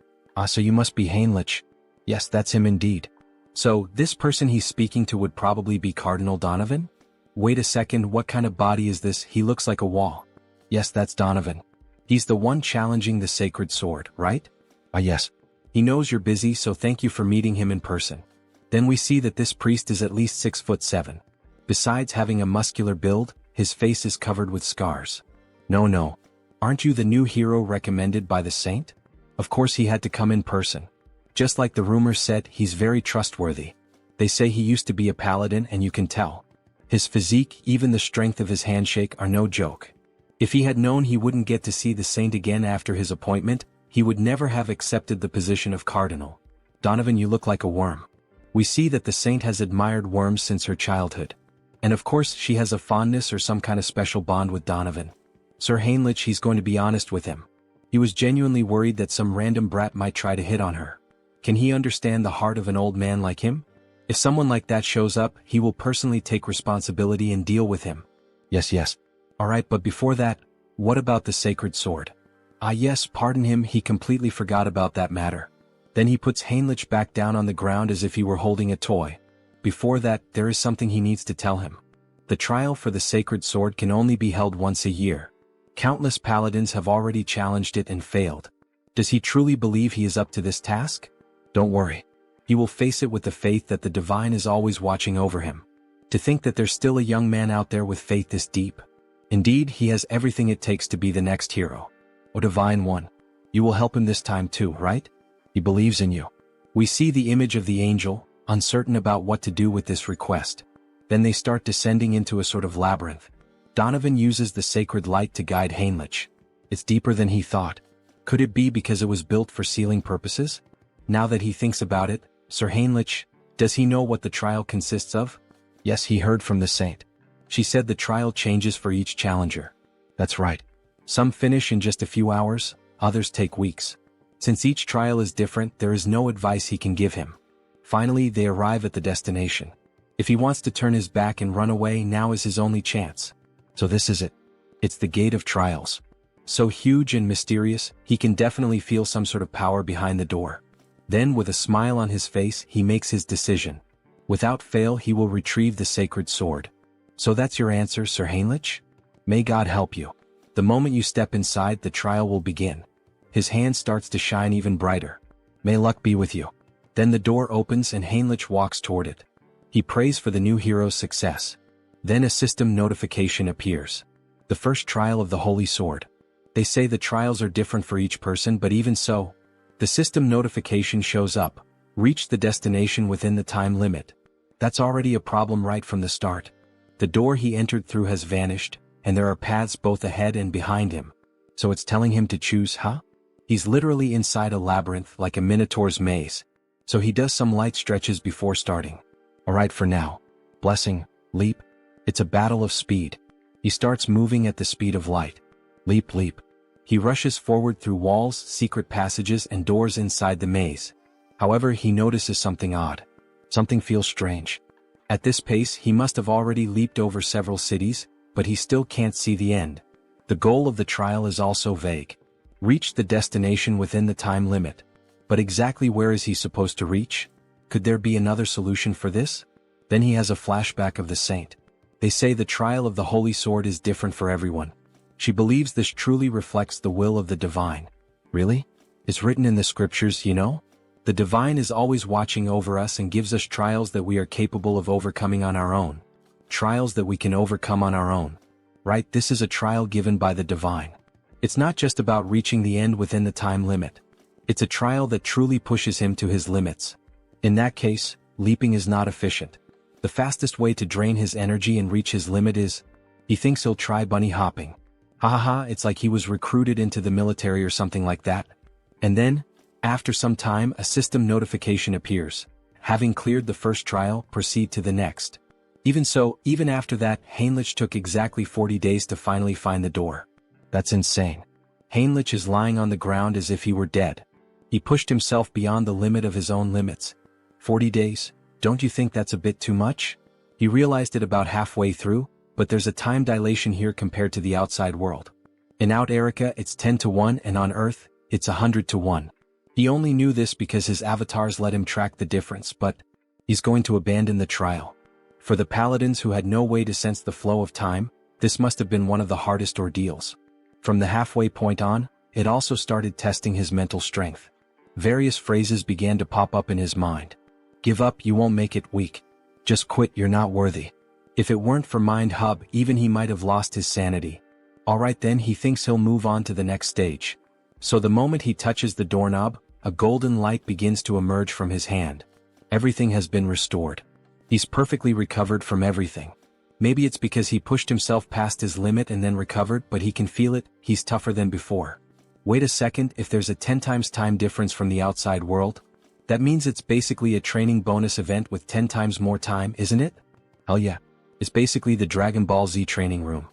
So you must be Heinrich. Yes, that's him indeed. So, this person he's speaking to would probably be Cardinal Donovan? Wait a second, what kind of body is this? He looks like a wall. Yes, that's Donovan. He's the one challenging the sacred sword, right? Yes. He knows you're busy, so thank you for meeting him in person. Then we see that this priest is at least 6'7". Besides having a muscular build, his face is covered with scars. No. Aren't you the new hero recommended by the saint? Of course he had to come in person. Just like the rumors said, he's very trustworthy. They say he used to be a paladin and you can tell. His physique, even the strength of his handshake are no joke. If he had known he wouldn't get to see the saint again after his appointment, he would never have accepted the position of cardinal. Donovan, you look like a worm. We see that the saint has admired worms since her childhood. And of course she has a fondness or some kind of special bond with Donovan. Sir Heinrich, he's going to be honest with him. He was genuinely worried that some random brat might try to hit on her. Can he understand the heart of an old man like him? If someone like that shows up, he will personally take responsibility and deal with him. Yes. Alright, but before that, what about the sacred sword? Ah yes, pardon him, he completely forgot about that matter. Then he puts Heinrich back down on the ground as if he were holding a toy. Before that, there is something he needs to tell him. The trial for the sacred sword can only be held once a year. Countless paladins have already challenged it and failed. Does he truly believe he is up to this task? Don't worry. He will face it with the faith that the divine is always watching over him. To think that there's still a young man out there with faith this deep. Indeed, he has everything it takes to be the next hero. O Divine One, you will help him this time too, right? He believes in you. We see the image of the angel, uncertain about what to do with this request. Then they start descending into a sort of labyrinth. Donovan uses the sacred light to guide Heinrich. It's deeper than he thought. Could it be because it was built for sealing purposes? Now that he thinks about it, Sir Heinrich, does he know what the trial consists of? Yes, he heard from the saint. She said the trial changes for each challenger. That's right. Some finish in just a few hours, others take weeks. Since each trial is different, there is no advice he can give him. Finally, they arrive at the destination. If he wants to turn his back and run away, now is his only chance. So this is it. It's the Gate of Trials. So huge and mysterious, he can definitely feel some sort of power behind the door. Then, with a smile on his face, he makes his decision. Without fail, he will retrieve the sacred sword. So that's your answer, Sir Heinrich? May God help you. The moment you step inside, the trial will begin. His hand starts to shine even brighter. May luck be with you. Then the door opens and Heinrich walks toward it. He prays for the new hero's success. Then a system notification appears. The first trial of the Holy Sword. They say the trials are different for each person, but even so, the system notification shows up. Reach the destination within the time limit. That's already a problem right from the start. The door he entered through has vanished, and there are paths both ahead and behind him. So it's telling him to choose, huh? He's literally inside a labyrinth like a minotaur's maze. So he does some light stretches before starting. Alright for now. Blessing, leap. It's a battle of speed. He starts moving at the speed of light. Leap, leap. He rushes forward through walls, secret passages, and doors inside the maze. However, he notices something odd. Something feels strange. At this pace, he must have already leaped over several cities, but he still can't see the end. The goal of the trial is also vague. Reach the destination within the time limit. But exactly where is he supposed to reach? Could there be another solution for this? Then he has a flashback of the saint. They say the trial of the Holy Sword is different for everyone. She believes this truly reflects the will of the divine. Really? It's written in the scriptures, you know? The divine is always watching over us and gives us trials that we are capable of overcoming on our own. Trials that we can overcome on our own. Right? This is a trial given by the divine. It's not just about reaching the end within the time limit. It's a trial that truly pushes him to his limits. In that case, leaping is not efficient. The fastest way to drain his energy and reach his limit is, he thinks he'll try bunny hopping. It's like he was recruited into the military or something like that. And then, after some time, a system notification appears. Having cleared the first trial, proceed to the next. Even so, even after that, Heinrich took exactly 40 days to finally find the door. That's insane. Heinrich is lying on the ground as if he were dead. He pushed himself beyond the limit of his own limits. 40 days? Don't you think that's a bit too much? He realized it about halfway through, but there's a time dilation here compared to the outside world. In Out Erica, it's 10 to 1, and on Earth, it's 100 to 1. He only knew this because his avatars let him track the difference, but he's going to abandon the trial. For the paladins who had no way to sense the flow of time, this must have been one of the hardest ordeals. From the halfway point on, it also started testing his mental strength. Various phrases began to pop up in his mind. Give up, you won't make it, weak. Just quit, you're not worthy. If it weren't for Mind Hub, even he might have lost his sanity. Alright then, he thinks he'll move on to the next stage. So the moment he touches the doorknob, a golden light begins to emerge from his hand. Everything has been restored. He's perfectly recovered from everything. Maybe it's because he pushed himself past his limit and then recovered, but he can feel it, he's tougher than before. Wait a second, if there's a 10 times time difference from the outside world, that means it's basically a training bonus event with 10 times more time, isn't it? Hell yeah. It's basically the Dragon Ball Z training room.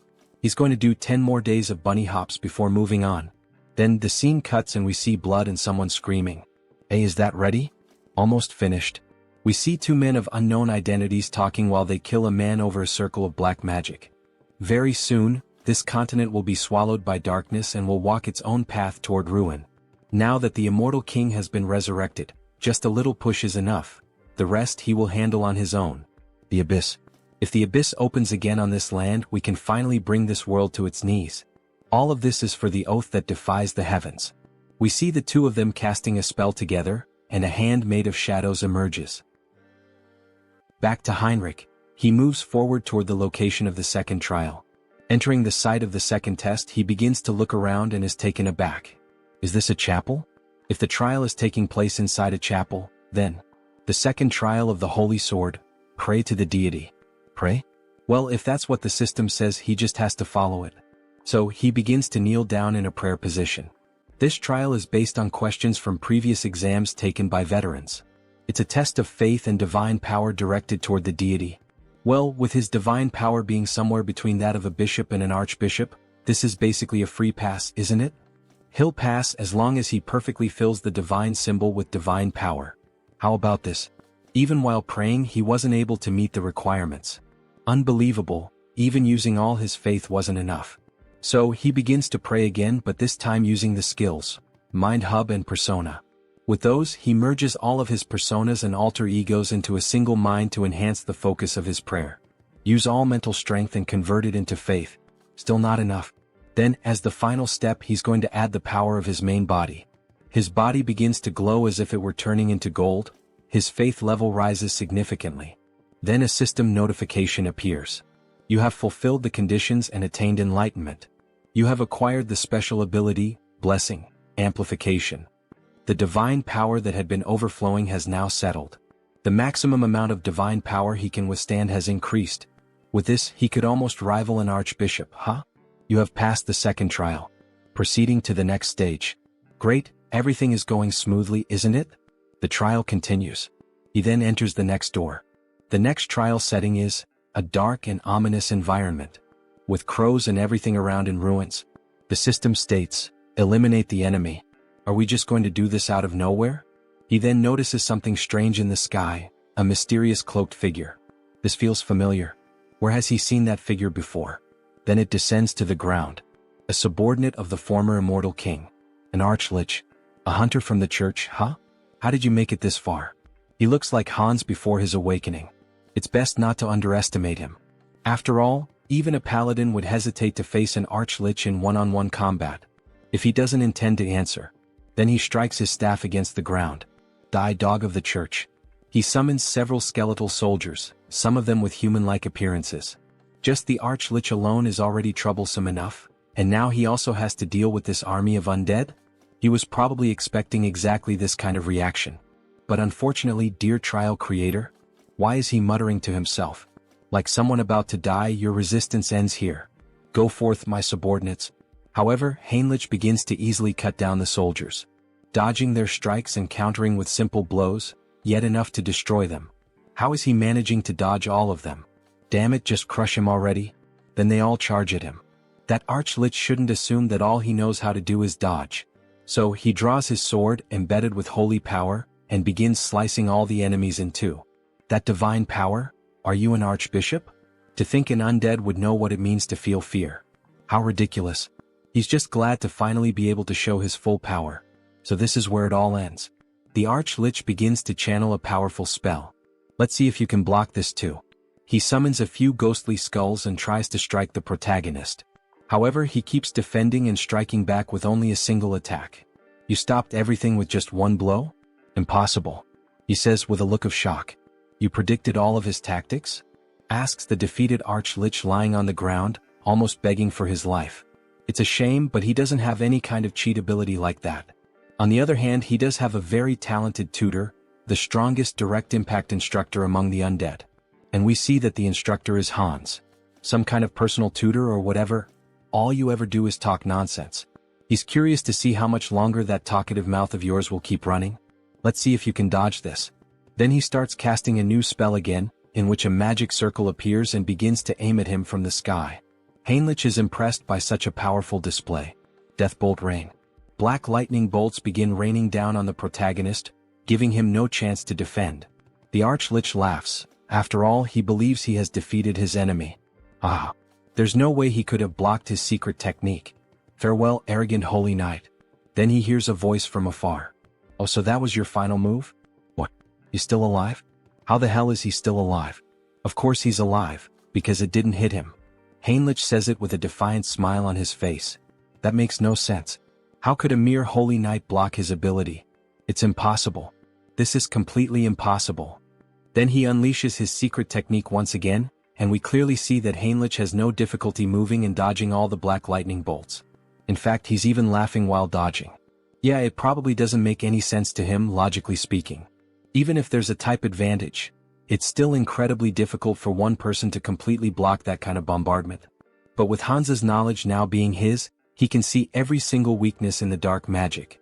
He's going to do 10 more days of bunny hops before moving on. Then the scene cuts and we see blood and someone screaming. Hey, is that ready? Almost finished. We see two men of unknown identities talking while they kill a man over a circle of black magic. Very soon, this continent will be swallowed by darkness and will walk its own path toward ruin. Now that the immortal king has been resurrected, just a little push is enough. The rest he will handle on his own. The abyss. If the abyss opens again on this land, we can finally bring this world to its knees. All of this is for the oath that defies the heavens. We see the two of them casting a spell together, and a hand made of shadows emerges. Back to Heinrich. He moves forward toward the location of the second trial. Entering the site of the second test, he begins to look around and is taken aback. Is this a chapel? If the trial is taking place inside a chapel, then the second trial of the Holy Sword, pray to the deity. Pray? Well, if that's what the system says, he just has to follow it. So he begins to kneel down in a prayer position. This trial is based on questions from previous exams taken by veterans. It's a test of faith and divine power directed toward the deity. Well, with his divine power being somewhere between that of a bishop and an archbishop, this is basically a free pass, isn't it? He'll pass as long as he perfectly fills the divine symbol with divine power. How about this? Even while praying, he wasn't able to meet the requirements. Unbelievable, even using all his faith wasn't enough. So he begins to pray again, but this time using the skills, Mind Hub and Persona. With those, he merges all of his personas and alter egos into a single mind to enhance the focus of his prayer. Use all mental strength and convert it into faith. Still not enough. Then, as the final step, he's going to add the power of his main body. His body begins to glow as if it were turning into gold. His faith level rises significantly. Then a system notification appears. You have fulfilled the conditions and attained enlightenment. You have acquired the special ability, Blessing, Amplification. The divine power that had been overflowing has now settled. The maximum amount of divine power he can withstand has increased. With this, he could almost rival an archbishop, huh? You have passed the second trial. Proceeding to the next stage. Great, everything is going smoothly, isn't it? The trial continues. He then enters the next door. The next trial setting is a dark and ominous environment, with crows and everything around in ruins. The system states, eliminate the enemy. Are we just going to do this out of nowhere? He then notices something strange in the sky, a mysterious cloaked figure. This feels familiar. Where has he seen that figure before? Then it descends to the ground. A subordinate of the former immortal king. An archlich. A hunter from the church, huh? How did you make it this far? He looks like Hans before his awakening. It's best not to underestimate him. After all, even a paladin would hesitate to face an archlich in one-on-one combat. If he doesn't intend to answer, then he strikes his staff against the ground. Die, dog of the church. He summons several skeletal soldiers, some of them with human-like appearances. Just the archlich alone is already troublesome enough, and now he also has to deal with this army of undead? He was probably expecting exactly this kind of reaction. But unfortunately, dear trial creator, why is he muttering to himself? Like someone about to die, your resistance ends here. Go forth, my subordinates. However, Heinrich begins to easily cut down the soldiers, dodging their strikes and countering with simple blows, yet enough to destroy them. How is he managing to dodge all of them? Damn it, just crush him already. Then they all charge at him. That archlich shouldn't assume that all he knows how to do is dodge. So he draws his sword, embedded with holy power, and begins slicing all the enemies in two. That divine power? Are you an archbishop? To think an undead would know what it means to feel fear. How ridiculous. He's just glad to finally be able to show his full power. So this is where it all ends. The archlich begins to channel a powerful spell. Let's see if you can block this too. He summons a few ghostly skulls and tries to strike the protagonist. However, he keeps defending and striking back with only a single attack. You stopped everything with just one blow? Impossible. He says with a look of shock. You predicted all of his tactics? Asks the defeated archlich lying on the ground, almost begging for his life. It's a shame, but he doesn't have any kind of cheat ability like that. On the other hand, he does have a very talented tutor, the strongest direct impact instructor among the undead. And we see that the instructor is Hans. Some kind of personal tutor or whatever. All you ever do is talk nonsense. He's curious to see how much longer that talkative mouth of yours will keep running. Let's see if you can dodge this. Then he starts casting a new spell again, in which a magic circle appears and begins to aim at him from the sky. Heinrich is impressed by such a powerful display. Deathbolt rain. Black lightning bolts begin raining down on the protagonist, giving him no chance to defend. The Archlich laughs. After all, he believes he has defeated his enemy. Ah! There's no way he could have blocked his secret technique. Farewell, arrogant holy knight. Then he hears a voice from afar. Oh, so that was your final move? What? He's still alive? How the hell is he still alive? Of course he's alive, because it didn't hit him. Heinrich says it with a defiant smile on his face. That makes no sense. How could a mere holy knight block his ability? It's impossible. This is completely impossible. Then he unleashes his secret technique once again, and we clearly see that Heinrich has no difficulty moving and dodging all the black lightning bolts. In fact, he's even laughing while dodging. Yeah, it probably doesn't make any sense to him, logically speaking. Even if there's a type advantage, it's still incredibly difficult for one person to completely block that kind of bombardment. But with Hansa's knowledge now being his, he can see every single weakness in the dark magic.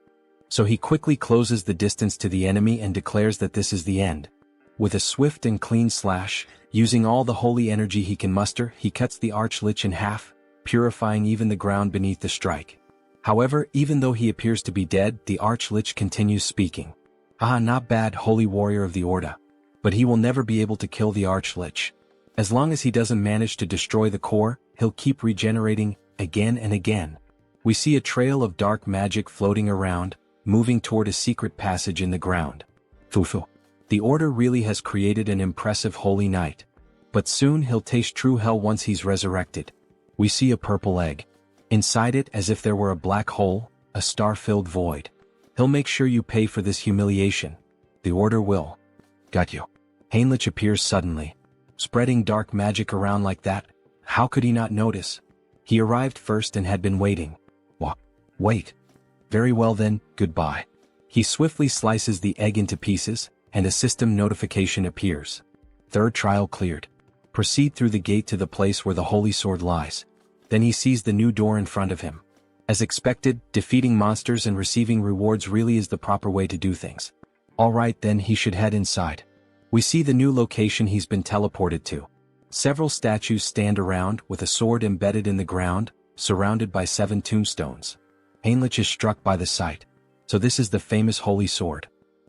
So he quickly closes the distance to the enemy and declares that this is the end. With a swift and clean slash, using all the holy energy he can muster, he cuts the Archlich in half, purifying even the ground beneath the strike. However, even though he appears to be dead, the Archlich continues speaking. Ah, not bad, holy warrior of the Orda. But he will never be able to kill the Archlich. As long as he doesn't manage to destroy the core, he'll keep regenerating, again and again. We see a trail of dark magic floating around, moving toward a secret passage in the ground. Fufu. The Order really has created an impressive holy knight. But soon he'll taste true hell once he's resurrected. We see a purple egg. Inside it, as if there were a black hole, a star-filled void. He'll make sure you pay for this humiliation. The Order will. Got you. Heinrich appears suddenly. Spreading dark magic around like that, how could he not notice? He arrived first and had been waiting. Wait. Very well then, goodbye. He swiftly slices the egg into pieces, and a system notification appears. Third trial cleared. Proceed through the gate to the place where the holy sword lies. Then he sees the new door in front of him. As expected, defeating monsters and receiving rewards really is the proper way to do things. Alright then, he should head inside. We see the new location he's been teleported to. Several statues stand around with a sword embedded in the ground, surrounded by 7 tombstones. Heinrich is struck by the sight. So this is the famous holy sword.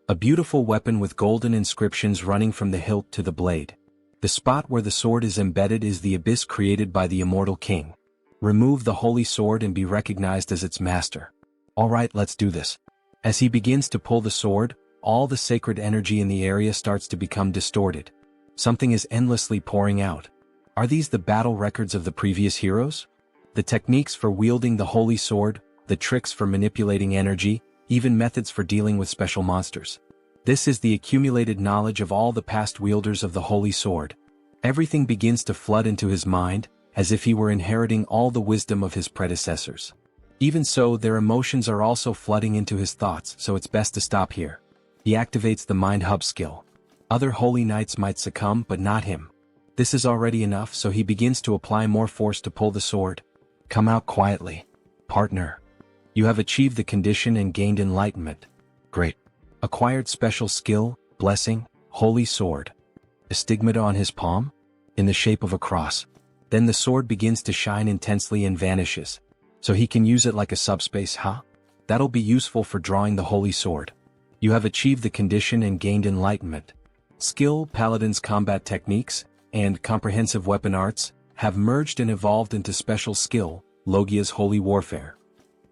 A beautiful weapon with golden inscriptions running from the hilt to the blade. The spot where the sword is embedded is the abyss created by the immortal king. Remove the holy sword and be recognized as its master. Alright, let's do this. As he begins to pull the sword, all the sacred energy in the area starts to become distorted. Something is endlessly pouring out. Are these the battle records of the previous heroes? The techniques for wielding the holy sword, the tricks for manipulating energy, even methods for dealing with special monsters. This is the accumulated knowledge of all the past wielders of the holy sword. Everything begins to flood into his mind, as if he were inheriting all the wisdom of his predecessors. Even so, their emotions are also flooding into his thoughts, so it's best to stop here. He activates the Mind Hub skill. Other holy knights might succumb, but not him. This is already enough, so he begins to apply more force to pull the sword. Come out quietly. Partner. You have achieved the condition and gained enlightenment. Great. Acquired special skill, blessing, holy sword. A stigmata on his palm? In the shape of a cross. Then the sword begins to shine intensely and vanishes. So he can use it like a subspace, huh? That'll be useful for drawing the holy sword. You have achieved the condition and gained enlightenment. Skill, paladin's combat techniques, and comprehensive weapon arts, have merged and evolved into special skill, Logia's holy warfare.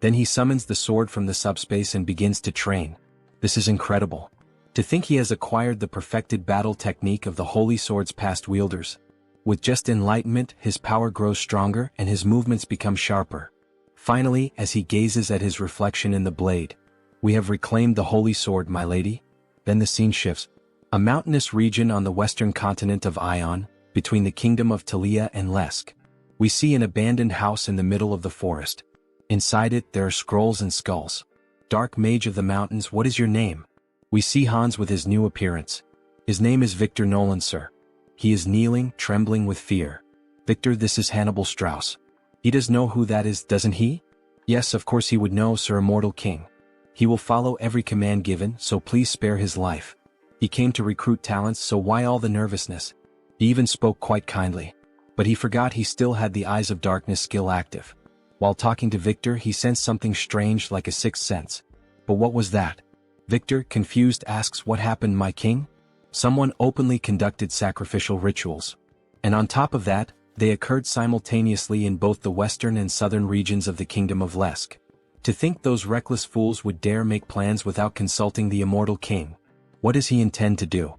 Then he summons the sword from the subspace and begins to train. This is incredible. To think he has acquired the perfected battle technique of the holy sword's past wielders. With just enlightenment, his power grows stronger and his movements become sharper. Finally, as he gazes at his reflection in the blade, we have reclaimed the holy sword, my lady. Then the scene shifts. A mountainous region on the western continent of Ion, between the kingdom of Talia and Lesk. We see an abandoned house in the middle of the forest. Inside it, there are scrolls and skulls. Dark mage of the mountains, what is your name? We see Hans with his new appearance. His name is Victor Nolan, sir. He is kneeling, trembling with fear. Victor, this is Hannibal Strauss. He does know who that is, doesn't he? Yes, of course he would know, sir, immortal king. He will follow every command given, so please spare his life. He came to recruit talents, so why all the nervousness? He even spoke quite kindly. But he forgot he still had the Eyes of Darkness skill active. While talking to Victor, he sensed something strange like a sixth sense. But what was that? Victor, confused, asks, "What happened, my king?" Someone openly conducted sacrificial rituals. And on top of that, they occurred simultaneously in both the western and southern regions of the Kingdom of Lesk. To think those reckless fools would dare make plans without consulting the immortal king. What does he intend to do?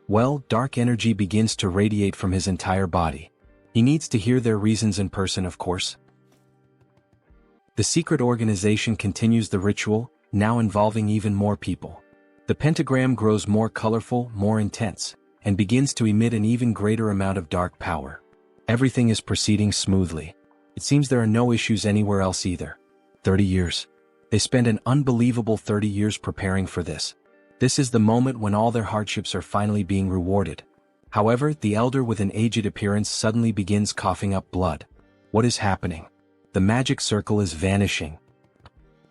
Well, dark energy begins to radiate from his entire body. He needs to hear their reasons in person, of course. The secret organization continues the ritual, now involving even more people. The pentagram grows more colorful, more intense, and begins to emit an even greater amount of dark power. Everything is proceeding smoothly. It seems there are no issues anywhere else either. 30 years. They spend an unbelievable 30 years preparing for this. This is the moment when all their hardships are finally being rewarded. However, the elder with an aged appearance suddenly begins coughing up blood. What is happening? The magic circle is vanishing.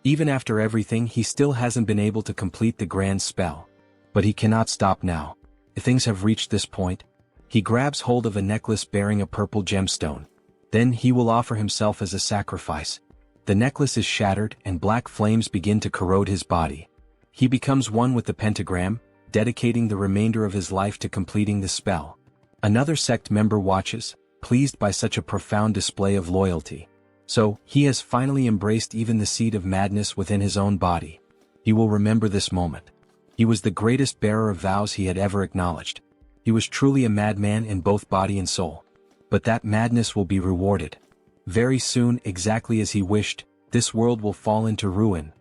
Even after everything, he still hasn't been able to complete the grand spell. But he cannot stop now. If things have reached this point, he grabs hold of a necklace bearing a purple gemstone. Then he will offer himself as a sacrifice. The necklace is shattered and black flames begin to corrode his body. He becomes one with the pentagram, dedicating the remainder of his life to completing the spell. Another sect member watches, pleased by such a profound display of loyalty. So, he has finally embraced even the seed of madness within his own body. He will remember this moment. He was the greatest bearer of vows he had ever acknowledged. He was truly a madman in both body and soul. But that madness will be rewarded. Very soon, exactly as he wished, this world will fall into ruin.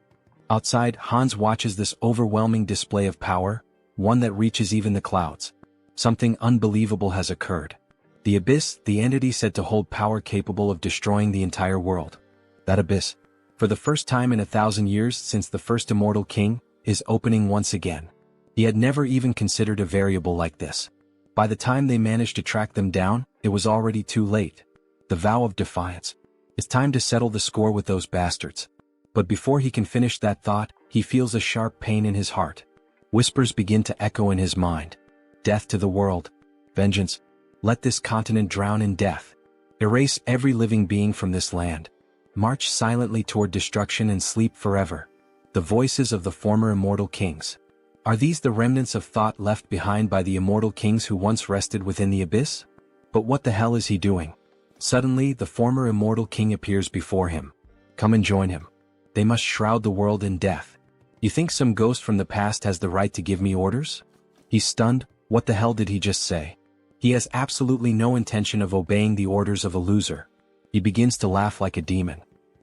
Outside, Hans watches this overwhelming display of power, one that reaches even the clouds. Something unbelievable has occurred. The Abyss, the entity said to hold power capable of destroying the entire world. That Abyss, for the first time in 1,000 years since the first immortal king, is opening once again. He had never even considered a variable like this. By the time they managed to track them down, it was already too late. The vow of defiance. It's time to settle the score with those bastards. But before he can finish that thought, he feels a sharp pain in his heart. Whispers begin to echo in his mind. Death to the world. Vengeance. Let this continent drown in death. Erase every living being from this land. March silently toward destruction and sleep forever. The voices of the former immortal kings. Are these the remnants of thought left behind by the immortal kings who once rested within the abyss? But what the hell is he doing? Suddenly, the former immortal king appears before him. Come and join him. They must shroud the world in death. You think some ghost from the past has the right to give me orders? He's stunned. What the hell did he just say? He has absolutely no intention of obeying the orders of a loser. He begins to laugh like a demon.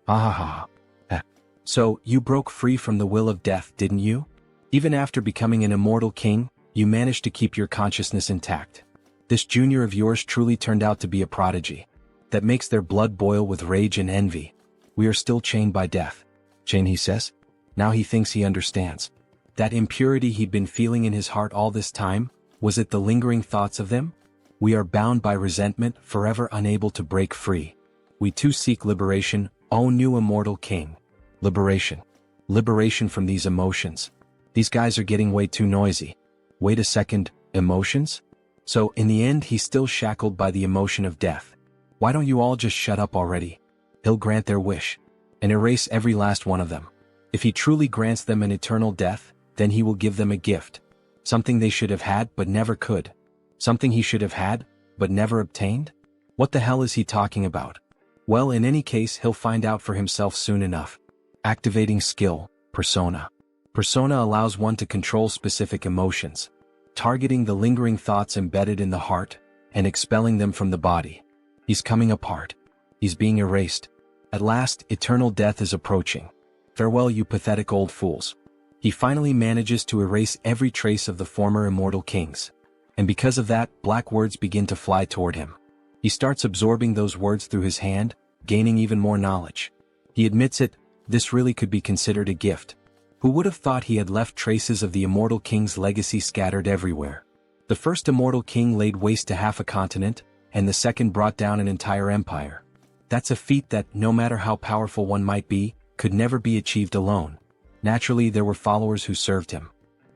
Ha ha ha. So, you broke free from the will of death, didn't you? Even after becoming an immortal king, you managed to keep your consciousness intact. This junior of yours truly turned out to be a prodigy. That makes their blood boil with rage and envy. We are still chained by death. Chained, he says. Now he thinks he understands. That impurity he'd been feeling in his heart all this time, was it the lingering thoughts of them? We are bound by resentment, forever unable to break free. We too seek liberation, O new immortal king. Liberation. Liberation from these emotions. These guys are getting way too noisy. Wait a second, emotions? So, in the end, he's still shackled by the emotion of death. Why don't you all just shut up already? He'll grant their wish. And erase every last one of them. If he truly grants them an eternal death, then he will give them a gift. Something they should have had but never could. Something he should have had, but never obtained? What the hell is he talking about? Well, in any case, he'll find out for himself soon enough. Activating skill, persona. Persona allows one to control specific emotions, targeting the lingering thoughts embedded in the heart, and expelling them from the body. He's coming apart. He's being erased. At last, eternal death is approaching. Farewell, you pathetic old fools. He finally manages to erase every trace of the former immortal kings. And because of that, black words begin to fly toward him. He starts absorbing those words through his hand, gaining even more knowledge. He admits it, this really could be considered a gift. Who would have thought he had left traces of the immortal king's legacy scattered everywhere? The first immortal king laid waste to half a continent, and the second brought down an entire empire. That's a feat that, no matter how powerful one might be, could never be achieved alone. Naturally, there were followers who served him.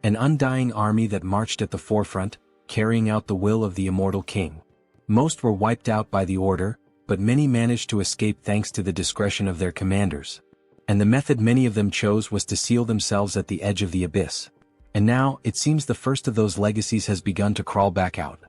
An undying army that marched at the forefront, carrying out the will of the immortal king. Most were wiped out by the order, but many managed to escape thanks to the discretion of their commanders. And the method many of them chose was to seal themselves at the edge of the abyss. And now, it seems the first of those legacies has begun to crawl back out.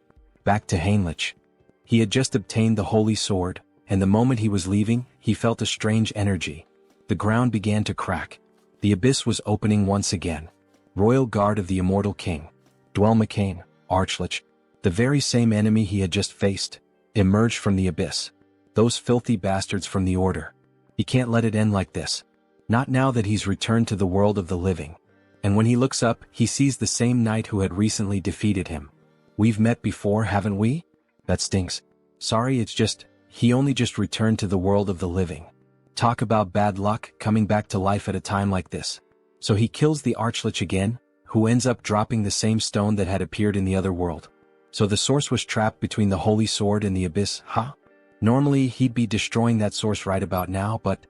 Back to Heinrich. He had just obtained the holy sword, and the moment he was leaving, he felt a strange energy. The ground began to crack. The abyss was opening once again. Royal Guard of the Immortal King. Dwell McCain, Archlich, the very same enemy he had just faced, emerged from the abyss. Those filthy bastards from the Order. He can't let it end like this. Not now that he's returned to the world of the living. And when he looks up, he sees the same knight who had recently defeated him. We've met before, haven't we? That stinks. Sorry, it's just, he only just returned to the world of the living. Talk about bad luck, coming back to life at a time like this. So he kills the Archlich again, who ends up dropping the same stone that had appeared in the other world. So the source was trapped between the holy sword and the abyss, huh? Normally he'd be destroying that source right about now, but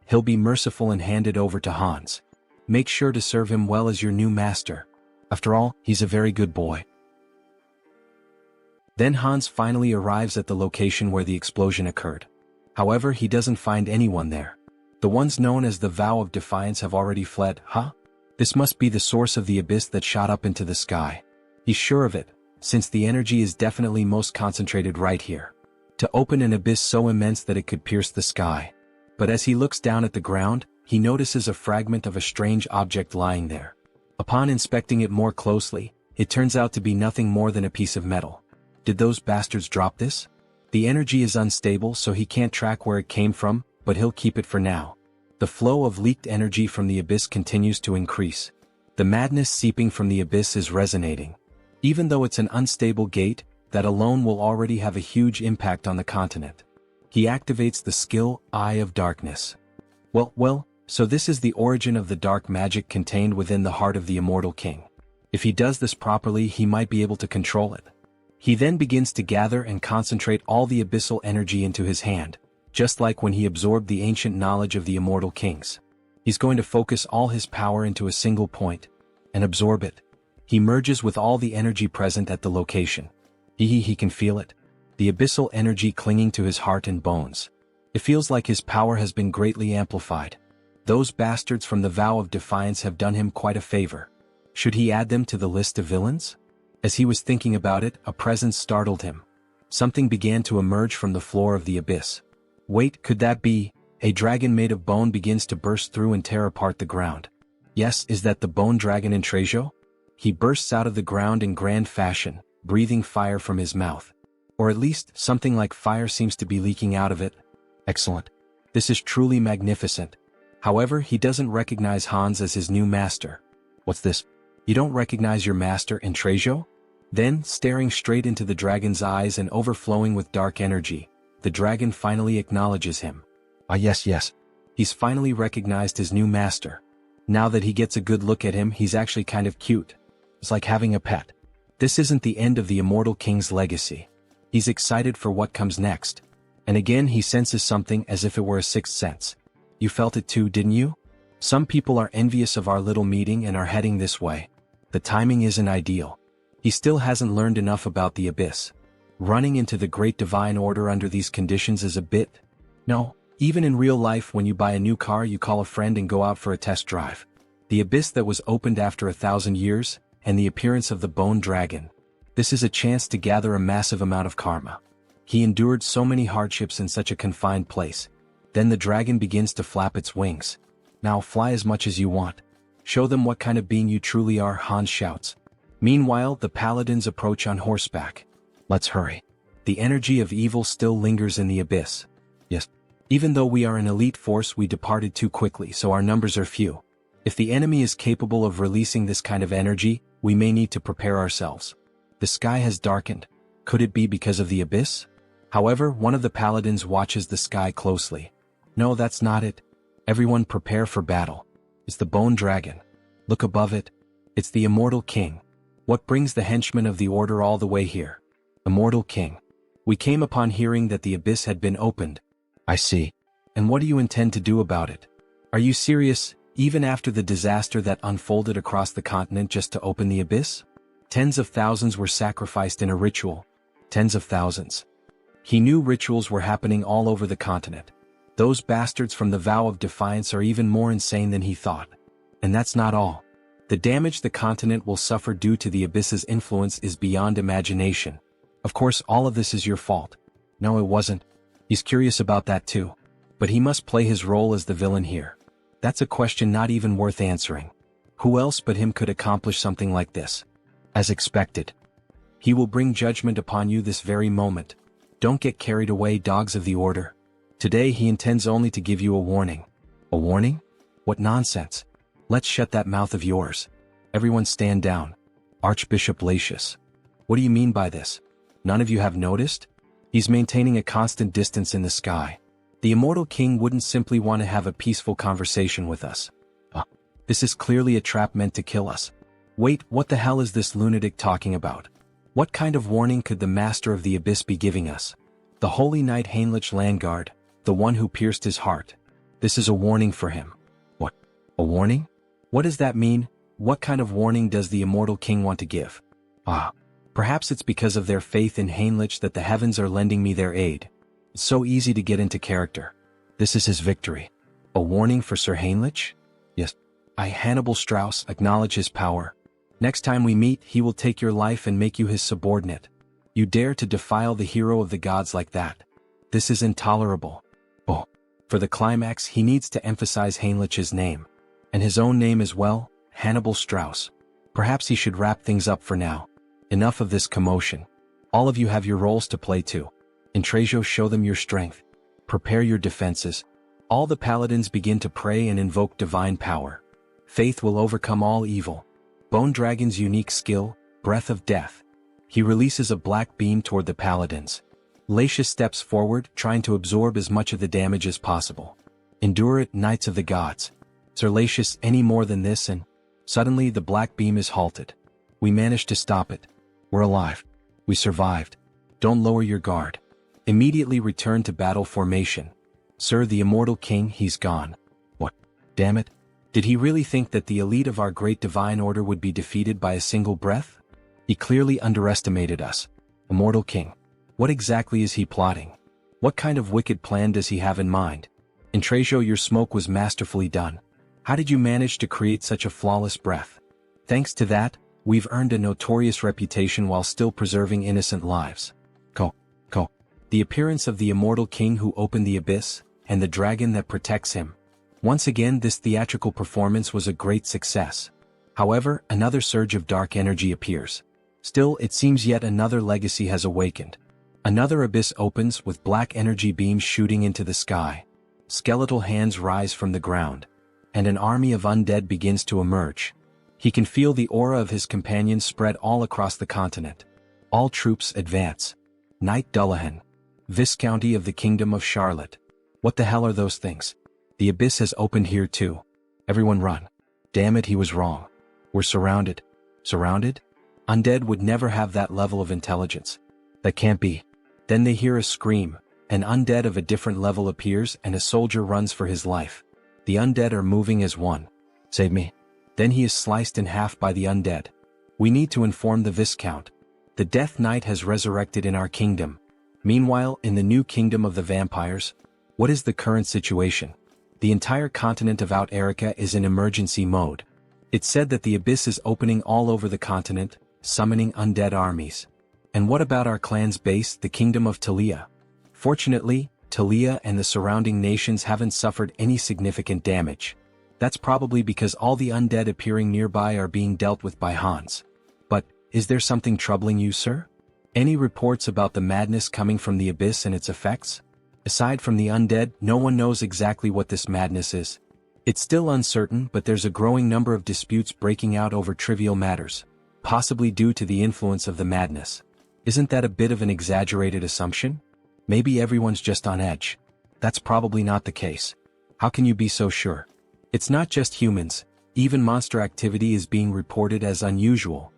he'll be merciful and hand it over to Hans. Make sure to serve him well as your new master. After all, he's a very good boy. Then Hans finally arrives at the location where the explosion occurred. However, he doesn't find anyone there. The ones known as the Vow of Defiance have already fled, huh? This must be the source of the abyss that shot up into the sky. He's sure of it, since the energy is definitely most concentrated right here. To open an abyss so immense that it could pierce the sky. But as he looks down at the ground, he notices a fragment of a strange object lying there. Upon inspecting it more closely, it turns out to be nothing more than a piece of metal. Did those bastards drop this? The energy is unstable, so he can't track where it came from, but he'll keep it for now. The flow of leaked energy from the abyss continues to increase. The madness seeping from the abyss is resonating. Even though it's an unstable gate, that alone will already have a huge impact on the continent. He activates the skill, Eye of Darkness. Well, so this is the origin of the dark magic contained within the heart of the Immortal King. If he does this properly, he might be able to control it. He then begins to gather and concentrate all the abyssal energy into his hand, just like when he absorbed the ancient knowledge of the Immortal Kings. He's going to focus all his power into a single point, and absorb it. He merges with all the energy present at the location. He can feel it. The abyssal energy clinging to his heart and bones. It feels like his power has been greatly amplified. Those bastards from the Vow of Defiance have done him quite a favor. Should he add them to the list of villains? As he was thinking about it, a presence startled him. Something began to emerge from the floor of the abyss. Wait, could that be? A dragon made of bone begins to burst through and tear apart the ground. Yes, is that the bone dragon in Trejo? He bursts out of the ground in grand fashion, breathing fire from his mouth. Or at least, something like fire seems to be leaking out of it. Excellent. This is truly magnificent. However, he doesn't recognize Hans as his new master. What's this? You don't recognize your master in Trejo? Then, staring straight into the dragon's eyes and overflowing with dark energy, the dragon finally acknowledges him. Ah yes. He's finally recognized his new master. Now that he gets a good look at him, he's actually kind of cute. It's like having a pet. This isn't the end of the Immortal King's legacy. He's excited for what comes next. And again he senses something as if it were a sixth sense. You felt it too, didn't you? Some people are envious of our little meeting and are heading this way. The timing isn't ideal. He still hasn't learned enough about the abyss. Running into the Great Divine Order under these conditions is a bit... No, even in real life when you buy a new car you call a friend and go out for a test drive. The abyss that was opened after 1,000 years, and the appearance of the bone dragon. This is a chance to gather a massive amount of karma. He endured so many hardships in such a confined place. Then the dragon begins to flap its wings. Now fly as much as you want. Show them what kind of being you truly are, Hans shouts. Meanwhile, the paladins approach on horseback. Let's hurry. The energy of evil still lingers in the abyss. Yes. Even though we are an elite force, we departed too quickly, so our numbers are few. If the enemy is capable of releasing this kind of energy, we may need to prepare ourselves. The sky has darkened. Could it be because of the abyss? However, one of the paladins watches the sky closely. No, that's not it. Everyone prepare for battle. It's the bone dragon. Look above it. It's the Immortal King. What brings the henchmen of the Order all the way here? Immortal King. We came upon hearing that the abyss had been opened. I see. And what do you intend to do about it? Are you serious, even after the disaster that unfolded across the continent just to open the abyss? Tens of thousands were sacrificed in a ritual. Tens of thousands. He knew rituals were happening all over the continent. Those bastards from the Vow of Defiance are even more insane than he thought. And that's not all. The damage the continent will suffer due to the Abyss's influence is beyond imagination. Of course, all of this is your fault. No, it wasn't. He's curious about that too. But he must play his role as the villain here. That's a question not even worth answering. Who else but him could accomplish something like this? As expected. He will bring judgment upon you this very moment. Don't get carried away, dogs of the Order. Today he intends only to give you a warning. A warning? What nonsense. Let's shut that mouth of yours. Everyone stand down. Archbishop Latius. What do you mean by this? None of you have noticed? He's maintaining a constant distance in the sky. The immortal king wouldn't simply want to have a peaceful conversation with us. This is clearly a trap meant to kill us. Wait, what the hell is this lunatic talking about? What kind of warning could the master of the abyss be giving us? The holy knight Heinrich Landgard, the one who pierced his heart. This is a warning for him. What? A warning? What does that mean? What kind of warning does the immortal king want to give? Perhaps it's because of their faith in Heinrich that the heavens are lending me their aid. It's so easy to get into character. This is his victory. A warning for Sir Heinrich? Yes. I, Hannibal Strauss, acknowledge his power. Next time we meet, he will take your life and make you his subordinate. You dare to defile the hero of the gods like that. This is intolerable. For the climax, he needs to emphasize Heinrich's name. And his own name as well, Hannibal Strauss. Perhaps he should wrap things up for now. Enough of this commotion. All of you have your roles to play too. Intrasio, show them your strength. Prepare your defenses. All the paladins begin to pray and invoke divine power. Faith will overcome all evil. Bone Dragon's unique skill, Breath of Death. He releases a black beam toward the paladins. Latius steps forward, trying to absorb as much of the damage as possible. Endure it, Knights of the Gods. Sir Latius, any more than this and... Suddenly the black beam is halted. We managed to stop it. We're alive. We survived. Don't lower your guard. Immediately return to battle formation. Sir, the immortal king, he's gone. What? Damn it. Did he really think that the elite of our great divine order would be defeated by a single breath? He clearly underestimated us. Immortal king. What exactly is he plotting? What kind of wicked plan does he have in mind? Intrasio, your smoke was masterfully done. How did you manage to create such a flawless breath? Thanks to that, we've earned a notorious reputation while still preserving innocent lives. The appearance of the immortal king who opened the abyss, and the dragon that protects him. Once again, this theatrical performance was a great success. However, another surge of dark energy appears. Still, it seems yet another legacy has awakened. Another abyss opens with black energy beams shooting into the sky. Skeletal hands rise from the ground. And an army of undead begins to emerge. He can feel the aura of his companions spread all across the continent. All troops advance. Knight Dullahan. Viscounty of the Kingdom of Charlotte. What the hell are those things? The abyss has opened here too. Everyone run. Damn it, he was wrong. We're surrounded. Surrounded? Undead would never have that level of intelligence. That can't be. Then they hear a scream. An undead of a different level appears and a soldier runs for his life. The undead are moving as one. Save me. Then he is sliced in half by the undead. We need to inform the Viscount. The Death Knight has resurrected in our kingdom. Meanwhile, in the new kingdom of the vampires, what is the current situation? The entire continent of Out Erica is in emergency mode. It's said that the abyss is opening all over the continent, summoning undead armies. And what about our clan's base, the kingdom of Talia? Fortunately, Talia and the surrounding nations haven't suffered any significant damage. That's probably because all the undead appearing nearby are being dealt with by Hans. But, is there something troubling you, sir? Any reports about the madness coming from the abyss and its effects? Aside from the undead, no one knows exactly what this madness is. It's still uncertain, but there's a growing number of disputes breaking out over trivial matters, possibly due to the influence of the madness. Isn't that a bit of an exaggerated assumption? Maybe everyone's just on edge. That's probably not the case. How can you be so sure? It's not just humans, even monster activity is being reported as unusual.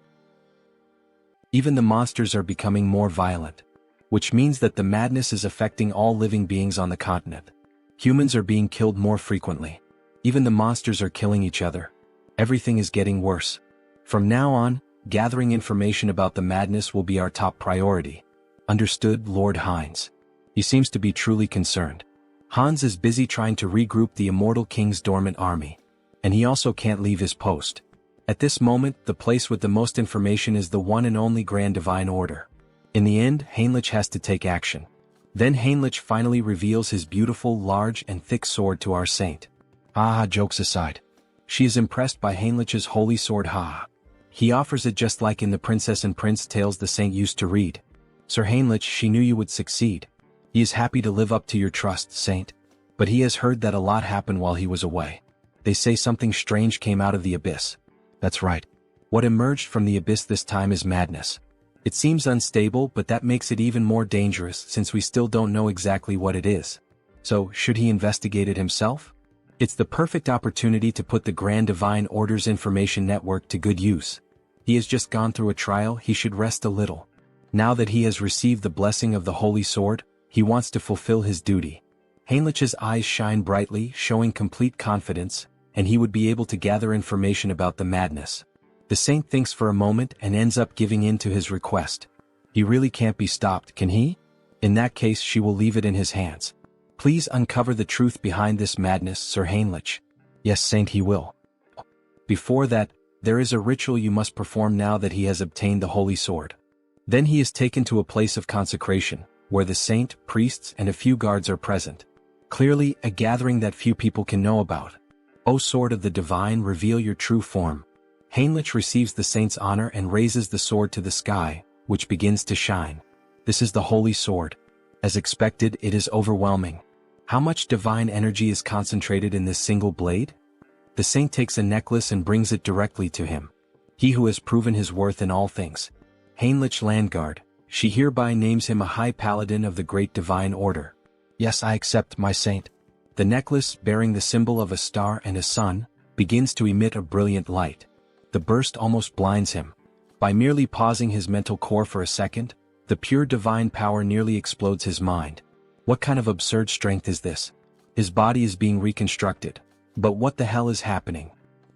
Even the monsters are becoming more violent, which means that the madness is affecting all living beings on the continent. Humans are being killed more frequently. Even the monsters are killing each other. Everything is getting worse. From now on, gathering information about the madness will be our top priority. Understood, Lord Hines. He seems to be truly concerned. Hans is busy trying to regroup the immortal king's dormant army. And he also can't leave his post. At this moment, the place with the most information is the one and only Grand Divine Order. In the end, Heinrich has to take action. Then Heinrich finally reveals his beautiful, large, and thick sword to our saint. Jokes aside. She is impressed by Heinrich's holy sword. He offers it just like in the Princess and Prince tales the saint used to read. Sir Heinrich, she knew you would succeed. He is happy to live up to your trust, saint. But he has heard that a lot happened while he was away. They say something strange came out of the abyss. That's right. What emerged from the abyss this time is madness. It seems unstable, but that makes it even more dangerous since we still don't know exactly what it is. So, should he investigate it himself? It's the perfect opportunity to put the Grand Divine Order's information network to good use. He has just gone through a trial, he should rest a little. Now that he has received the blessing of the Holy Sword, he wants to fulfill his duty. Heinrich's eyes shine brightly, showing complete confidence, and he would be able to gather information about the madness. The saint thinks for a moment and ends up giving in to his request. He really can't be stopped, can he? In that case, she will leave it in his hands. Please uncover the truth behind this madness, Sir Heinrich. Yes, saint, he will. Before that, there is a ritual you must perform now that he has obtained the holy sword. Then he is taken to a place of consecration, where the saint, priests, and a few guards are present. Clearly, a gathering that few people can know about. O sword of the divine, reveal your true form. Heinrich receives the saint's honor and raises the sword to the sky, which begins to shine. This is the holy sword. As expected, it is overwhelming. How much divine energy is concentrated in this single blade? The saint takes a necklace and brings it directly to him. He who has proven his worth in all things. Heinrich Landguard, she hereby names him a high paladin of the great divine order. Yes, I accept, my saint. The necklace, bearing the symbol of a star and a sun, begins to emit a brilliant light. The burst almost blinds him. By merely pausing his mental core for a second, the pure divine power nearly explodes his mind. What kind of absurd strength is this? His body is being reconstructed. But what the hell is happening?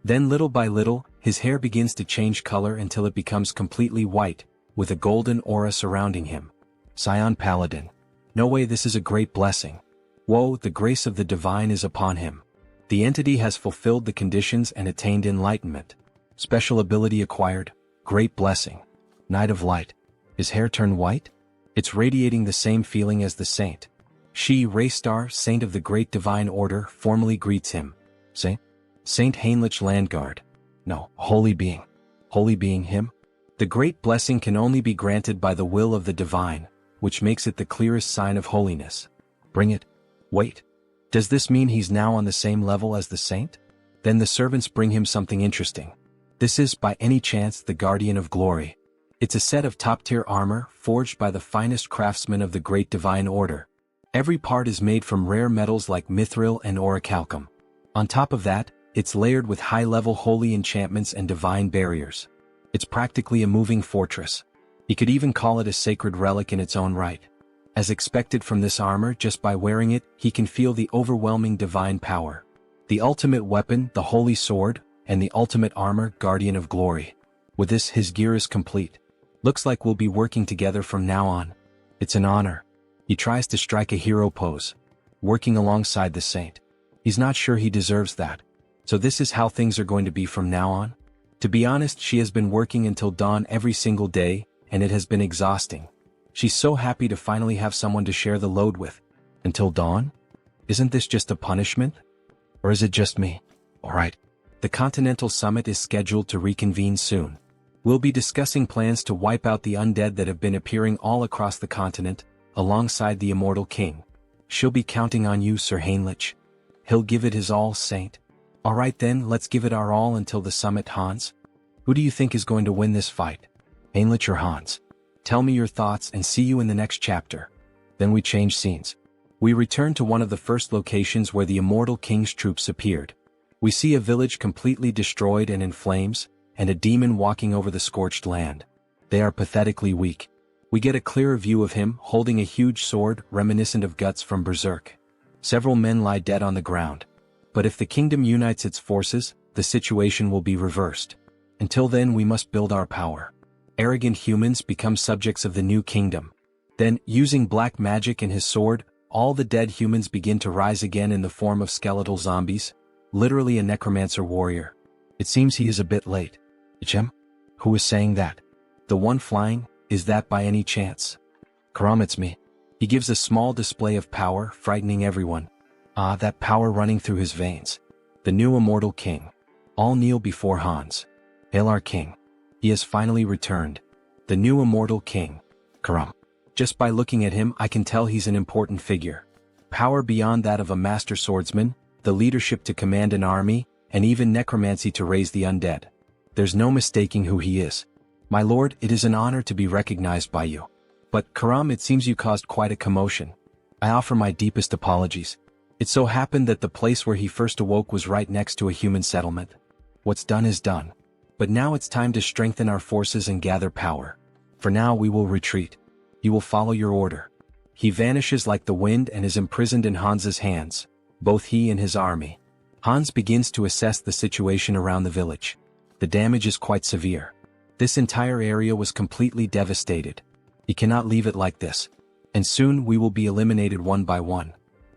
Then little by little, his hair begins to change color until it becomes completely white, with a golden aura surrounding him. Scion Paladin. No way, this is a great blessing. Whoa, the grace of the divine is upon him. The entity has fulfilled the conditions and attained enlightenment. Special ability acquired, great blessing. Night of Light. His hair turned white? It's radiating the same feeling as the saint. She, Raystar, saint of the great divine order, formally greets him. Saint Heinrich Landguard. No, holy being. Holy being him? The great blessing can only be granted by the will of the divine, which makes it the clearest sign of holiness. Bring it. Wait. Does this mean he's now on the same level as the saint? Then the servants bring him something interesting. This is, by any chance, the Guardian of Glory. It's a set of top-tier armor, forged by the finest craftsmen of the Great Divine Order. Every part is made from rare metals like mithril and orichalcum. On top of that, it's layered with high-level holy enchantments and divine barriers. It's practically a moving fortress. You could even call it a sacred relic in its own right. As expected from this armor, just by wearing it, he can feel the overwhelming divine power. The ultimate weapon, the holy sword, and the ultimate armor, Guardian of Glory. With this, his gear is complete. Looks like we'll be working together from now on. It's an honor. He tries to strike a hero pose, working alongside the saint. He's not sure he deserves that. So this is how things are going to be from now on? To be honest, she has been working until dawn every single day, and it has been exhausting. She's so happy to finally have someone to share the load with. Until dawn? Isn't this just a punishment? Or is it just me? Alright. The Continental Summit is scheduled to reconvene soon. We'll be discussing plans to wipe out the undead that have been appearing all across the continent, alongside the Immortal King. She'll be counting on you, Sir Heinrich. He'll give it his all, Saint. Alright then, let's give it our all until the summit, Hans. Who do you think is going to win this fight? Heinrich or Hans? Tell me your thoughts and see you in the next chapter. Then we change scenes. We return to one of the first locations where the Immortal King's troops appeared. We see a village completely destroyed and in flames, and a demon walking over the scorched land. They are pathetically weak. We get a clearer view of him holding a huge sword reminiscent of Guts from Berserk. Several men lie dead on the ground. But if the kingdom unites its forces, the situation will be reversed. Until then, we must build our power. Arrogant humans become subjects of the new kingdom. Then, using black magic and his sword, all the dead humans begin to rise again in the form of skeletal zombies, literally a necromancer warrior. It seems he is a bit late. Ichem? Who is saying that? The one flying, is that by any chance? Karam, it's me. He gives a small display of power, frightening everyone. Ah, that power running through his veins. The new immortal king. All kneel before Hans. Hail our king. He has finally returned. The new immortal king. Karam. Just by looking at him I can tell he's an important figure. Power beyond that of a master swordsman, the leadership to command an army, and even necromancy to raise the undead. There's no mistaking who he is. My lord, it is an honor to be recognized by you. But, Karam, it seems you caused quite a commotion. I offer my deepest apologies. It so happened that the place where he first awoke was right next to a human settlement. What's done is done. But now it's time to strengthen our forces and gather power. For now we will retreat. You will follow your order. He vanishes like the wind and is imprisoned in Hans's hands, both he and his army. Hans begins to assess the situation around the village. The damage is quite severe. This entire area was completely devastated. He cannot leave it like this. And soon we will be eliminated one by one.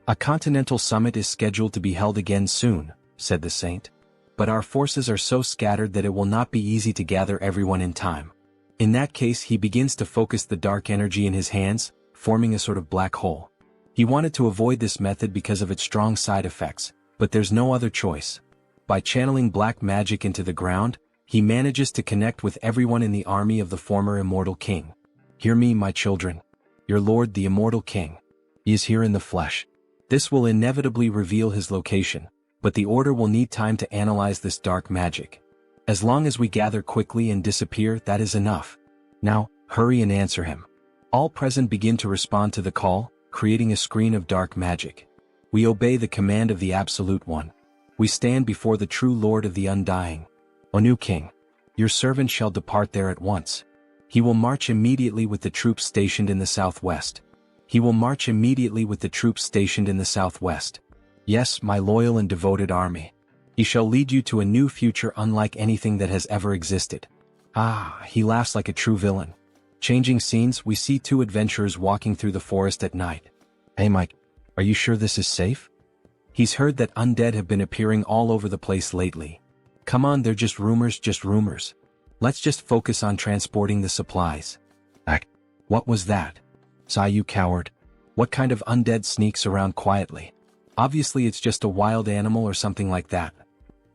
A continental summit is scheduled to be held again soon, said the saint. But our forces are so scattered that it will not be easy to gather everyone in time. In that case, he begins to focus the dark energy in his hands, forming a sort of black hole. He wanted to avoid this method because of its strong side effects, but there's no other choice. By channeling black magic into the ground, he manages to connect with everyone in the army of the former immortal king. Hear me, my children. Your lord, the immortal king. He is here in the flesh. This will inevitably reveal his location, but the order will need time to analyze this dark magic. As long as we gather quickly and disappear, that is enough. Now, hurry and answer him. All present begin to respond to the call, creating a screen of dark magic. We obey the command of the Absolute One. We stand before the true Lord of the Undying. O new king, your servant shall depart there at once. He will march immediately with the troops stationed in the southwest. He will march immediately with the troops stationed in the southwest. Yes, my loyal and devoted army. He shall lead you to a new future unlike anything that has ever existed. Ah, he laughs like a true villain. Changing scenes, we see two adventurers walking through the forest at night. Hey Mike, are you sure this is safe? He's heard that undead have been appearing all over the place lately. Come on, they're just rumors, just rumors. Let's just focus on transporting the supplies. What was that? Sigh, you coward. What kind of undead sneaks around quietly? Obviously it's just a wild animal or something like that.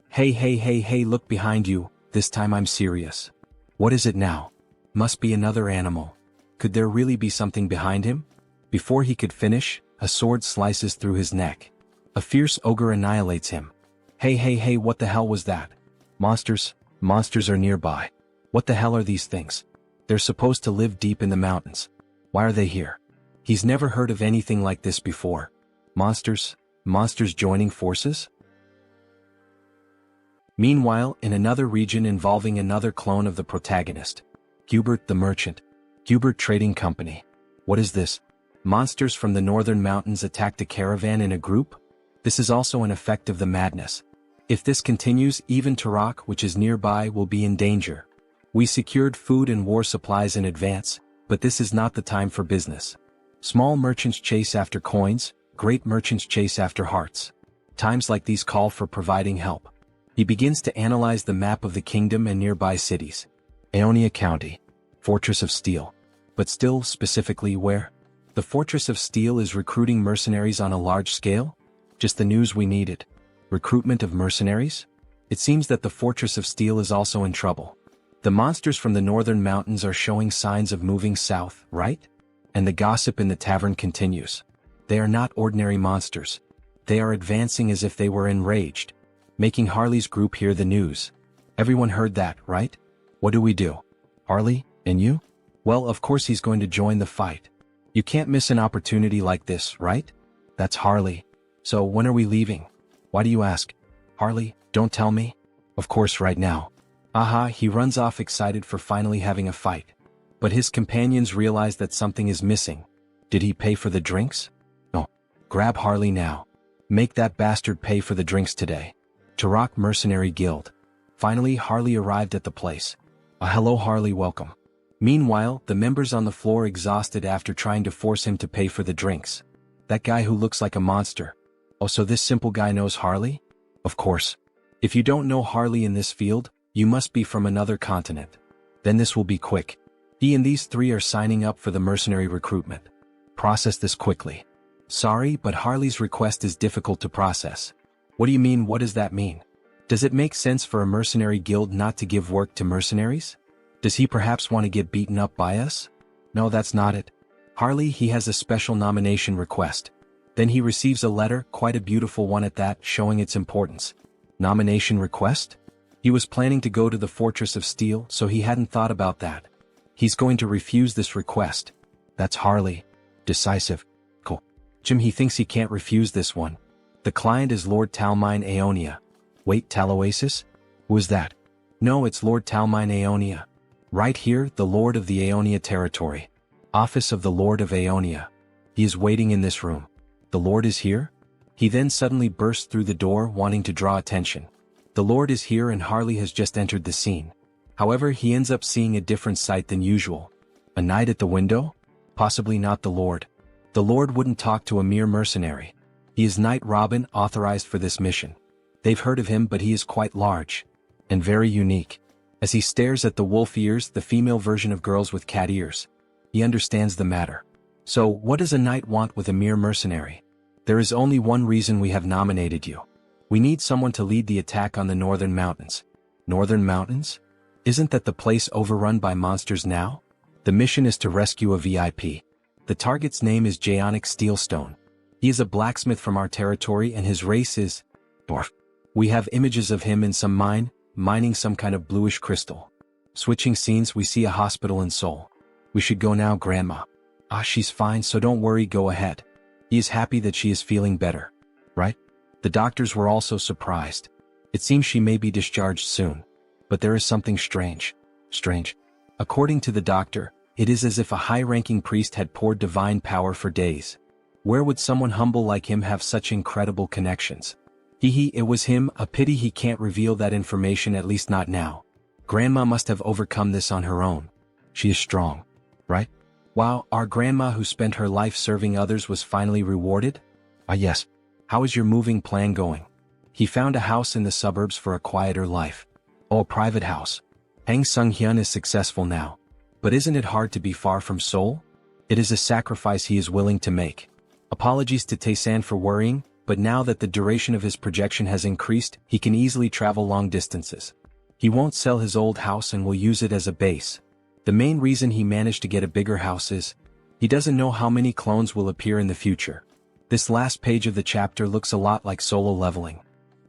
Hey, look behind you, this time I'm serious. What is it now? Must be another animal. Could there really be something behind him? Before he could finish, a sword slices through his neck. A fierce ogre annihilates him. Hey, what the hell was that? Monsters are nearby. What the hell are these things? They're supposed to live deep in the mountains. Why are they here? He's never heard of anything like this before. Monsters joining forces? Meanwhile, in another region involving another clone of the protagonist, Hubert the Merchant. Hubert Trading Company. What is this? Monsters from the northern mountains attacked a caravan in a group? This is also an effect of the madness. If this continues, even Tarak, which is nearby, will be in danger. We secured food and war supplies in advance, but this is not the time for business. Small merchants chase after coins, great merchants chase after hearts. Times like these call for providing help. He begins to analyze the map of the kingdom and nearby cities. Aeonia County. Fortress of Steel. But still, specifically where? The Fortress of Steel is recruiting mercenaries on a large scale? Just the news we needed. Recruitment of mercenaries? It seems that the Fortress of Steel is also in trouble. The monsters from the northern mountains are showing signs of moving south, right? And the gossip in the tavern continues. They are not ordinary monsters. They are advancing as if they were enraged, making Harley's group hear the news. Everyone heard that, right? What do we do? Harley, and you? Well, of course he's going to join the fight. You can't miss an opportunity like this, right? That's Harley. So when are we leaving? Why do you ask? Harley, don't tell me. Of course right now. Aha, he runs off excited for finally having a fight. But his companions realize that something is missing. Did he pay for the drinks? No. Grab Harley now. Make that bastard pay for the drinks today. Tarak Mercenary Guild. Finally, Harley arrived at the place. Hello Harley, welcome. Meanwhile, the members on the floor exhausted after trying to force him to pay for the drinks. That guy who looks like a monster. Oh, so this simple guy knows Harley? Of course. If you don't know Harley in this field, you must be from another continent. Then this will be quick. He and these three are signing up for the mercenary recruitment. Process this quickly. Sorry, but Harley's request is difficult to process. What do you mean? What does that mean? Does it make sense for a mercenary guild not to give work to mercenaries? Does he perhaps want to get beaten up by us? No, that's not it. Harley, he has a special nomination request. Then he receives a letter, quite a beautiful one at that, showing its importance. Nomination request? He was planning to go to the Fortress of Steel, so he hadn't thought about that. He's going to refuse this request. That's Harley. Decisive. Cool. Jim, he thinks he can't refuse this one. The client is Lord Talmine Aeonia. Wait, Taloasis? Who is that? No, it's Lord Talmine Aeonia. Right here, the Lord of the Aeonia territory. Office of the Lord of Aeonia. He is waiting in this room. The Lord is here? He then suddenly bursts through the door, wanting to draw attention. The Lord is here and Harley has just entered the scene. However, he ends up seeing a different sight than usual. A knight at the window? Possibly not the Lord. The Lord wouldn't talk to a mere mercenary. He is Knight Robin, authorized for this mission. They've heard of him, but he is quite large. And very unique. As he stares at the wolf ears, the female version of girls with cat ears. He understands the matter. So, what does a knight want with a mere mercenary? There is only one reason we have nominated you. We need someone to lead the attack on the Northern Mountains. Northern Mountains? Isn't that the place overrun by monsters now? The mission is to rescue a VIP. The target's name is Jaonic Steelstone. He is a blacksmith from our territory and his race is dwarf. We have images of him in some mine, mining some kind of bluish crystal. Switching scenes, we see a hospital in Seoul. We should go now, Grandma. Ah, she's fine, so don't worry, go ahead. He is happy that she is feeling better. Right? The doctors were also surprised. It seems she may be discharged soon. But there is something strange. Strange. According to the doctor, it is as if a high-ranking priest had poured divine power for days. Where would someone humble like him have such incredible connections? It was him, a pity he can't reveal that information, at least not now. Grandma must have overcome this on her own. She is strong. Right? Wow, our grandma who spent her life serving others was finally rewarded? Ah yes. How is your moving plan going? He found a house in the suburbs for a quieter life. Oh, a private house. Hang Sunghyun is successful now. But isn't it hard to be far from Seoul? It is a sacrifice he is willing to make. Apologies to Taesan for worrying, but now that the duration of his projection has increased, he can easily travel long distances. He won't sell his old house and will use it as a base. The main reason he managed to get a bigger house is, he doesn't know how many clones will appear in the future. This last page of the chapter looks a lot like solo leveling.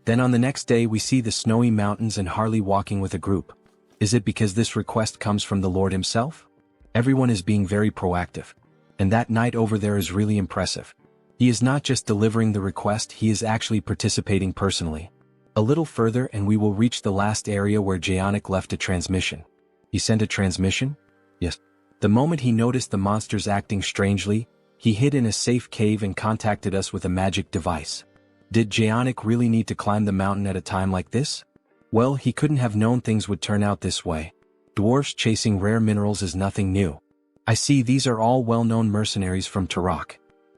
Then on the next day we see the snowy mountains and Harley walking with a group. Is it because this request comes from the Lord himself? Everyone is being very proactive. And that knight over there is really impressive. He is not just delivering the request, he is actually participating personally. A little further and we will reach the last area where Jaonic left a transmission. He sent a transmission? Yes. The moment he noticed the monsters acting strangely, he hid in a safe cave and contacted us with a magic device. Did Jaonic really need to climb the mountain at a time like this? Well, he couldn't have known things would turn out this way. Dwarfs chasing rare minerals is nothing new. I see these are all well-known mercenaries from Turok.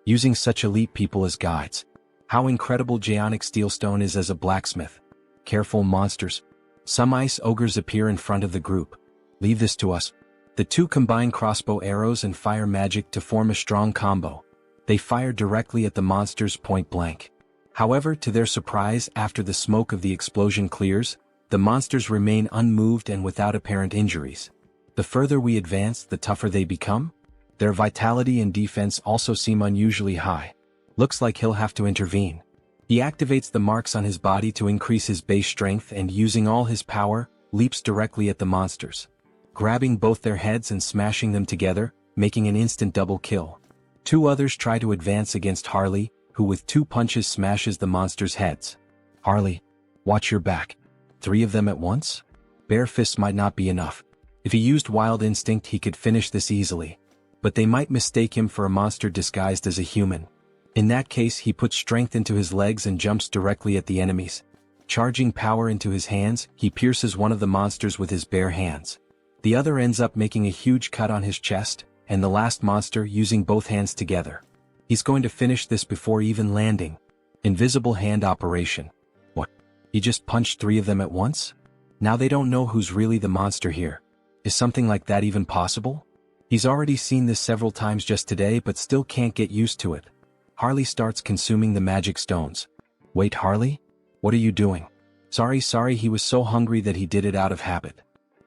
Using such elite people as guides. How incredible Jaonic Steelstone is as a blacksmith. Careful, monsters. Some ice ogres appear in front of the group. Leave this to us. The two combine crossbow arrows and fire magic to form a strong combo. They fire directly at the monsters point blank. However, to their surprise, after the smoke of the explosion clears, the monsters remain unmoved and without apparent injuries. The further we advance, the tougher they become. Their vitality and defense also seem unusually high. Looks like he'll have to intervene. He activates the marks on his body to increase his base strength and using all his power, leaps directly at the monsters. Grabbing both their heads and smashing them together, making an instant double kill. Two others try to advance against Harley, who with 2 punches smashes the monsters' heads. Harley, watch your back. 3 of them at once? Bare fists might not be enough. If he used wild instinct he could finish this easily. But they might mistake him for a monster disguised as a human. In that case he puts strength into his legs and jumps directly at the enemies. Charging power into his hands, he pierces one of the monsters with his bare hands. The other ends up making a huge cut on his chest, and the last monster using both hands together. He's going to finish this before even landing. Invisible hand operation. What? He just punched 3 of them at once? Now they don't know who's really the monster here. Is something like that even possible? He's already seen this several times just today but still can't get used to it. Harley starts consuming the magic stones. Wait, Harley? What are you doing? Sorry, he was so hungry that he did it out of habit.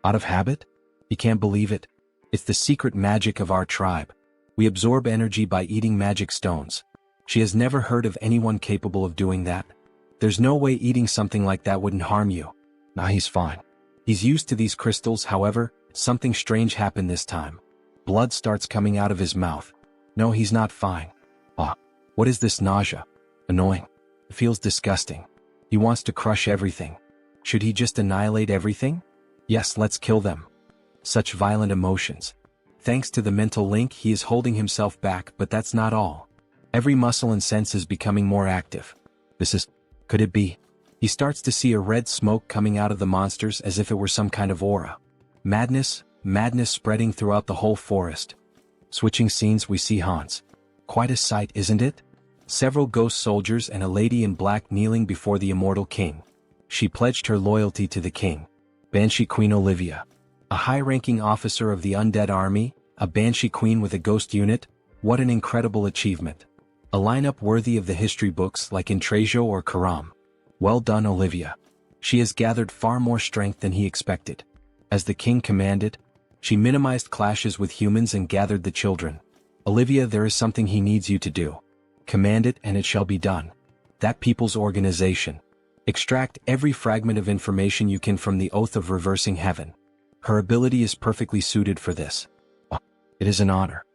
Out of habit? He can't believe it. It's the secret magic of our tribe. We absorb energy by eating magic stones. She has never heard of anyone capable of doing that. There's no way eating something like that wouldn't harm you. Nah, he's fine. He's used to these crystals, however, something strange happened this time. Blood starts coming out of his mouth. No, he's not fine. What is this nausea? Annoying. It feels disgusting. He wants to crush everything. Should he just annihilate everything? Yes, let's kill them. Such violent emotions. Thanks to the mental link, he is holding himself back, but that's not all. Every muscle and sense is becoming more active. Could it be? He starts to see a red smoke coming out of the monsters as if it were some kind of aura. Madness spreading throughout the whole forest. Switching scenes, we see Hans. Quite a sight, isn't it? Several ghost soldiers and a lady in black kneeling before the immortal king. She pledged her loyalty to the king. Banshee Queen Olivia. A high-ranking officer of the undead army, a Banshee Queen with a ghost unit. What an incredible achievement. A lineup worthy of the history books like in Trejo or Karam. Well done, Olivia. She has gathered far more strength than he expected. As the king commanded, she minimized clashes with humans and gathered the children. Olivia, there is something he needs you to do. Command it and it shall be done. That people's organization. Extract every fragment of information you can from the oath of reversing heaven. Her ability is perfectly suited for this. It is an honor.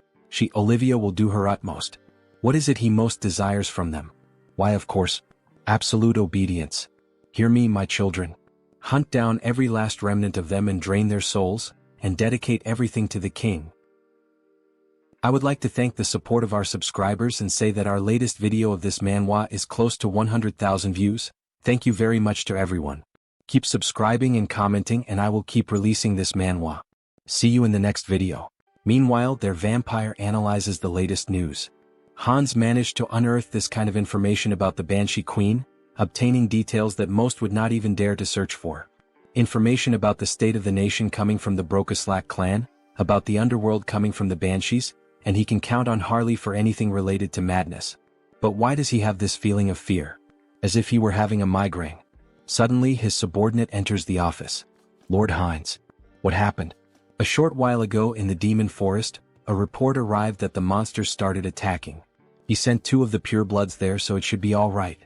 Olivia will do her utmost. What is it he most desires from them? Why, of course, absolute obedience. Hear me, my children. Hunt down every last remnant of them and drain their souls, and dedicate everything to the king. I would like to thank the support of our subscribers and say that our latest video of this manhwa is close to 100,000 views. Thank you very much to everyone. Keep subscribing and commenting and I will keep releasing this manhwa. See you in the next video. Meanwhile, their vampire analyzes the latest news. Hans managed to unearth this kind of information about the Banshee Queen, obtaining details that most would not even dare to search for. Information about the state of the nation coming from the Brokaslak clan, about the underworld coming from the Banshees, and he can count on Harley for anything related to madness. But why does he have this feeling of fear? As if he were having a migraine. Suddenly his subordinate enters the office. Lord Hines. What happened? A short while ago in the demon forest, a report arrived that the monsters started attacking. He sent 2 of the purebloods there, so it should be all right.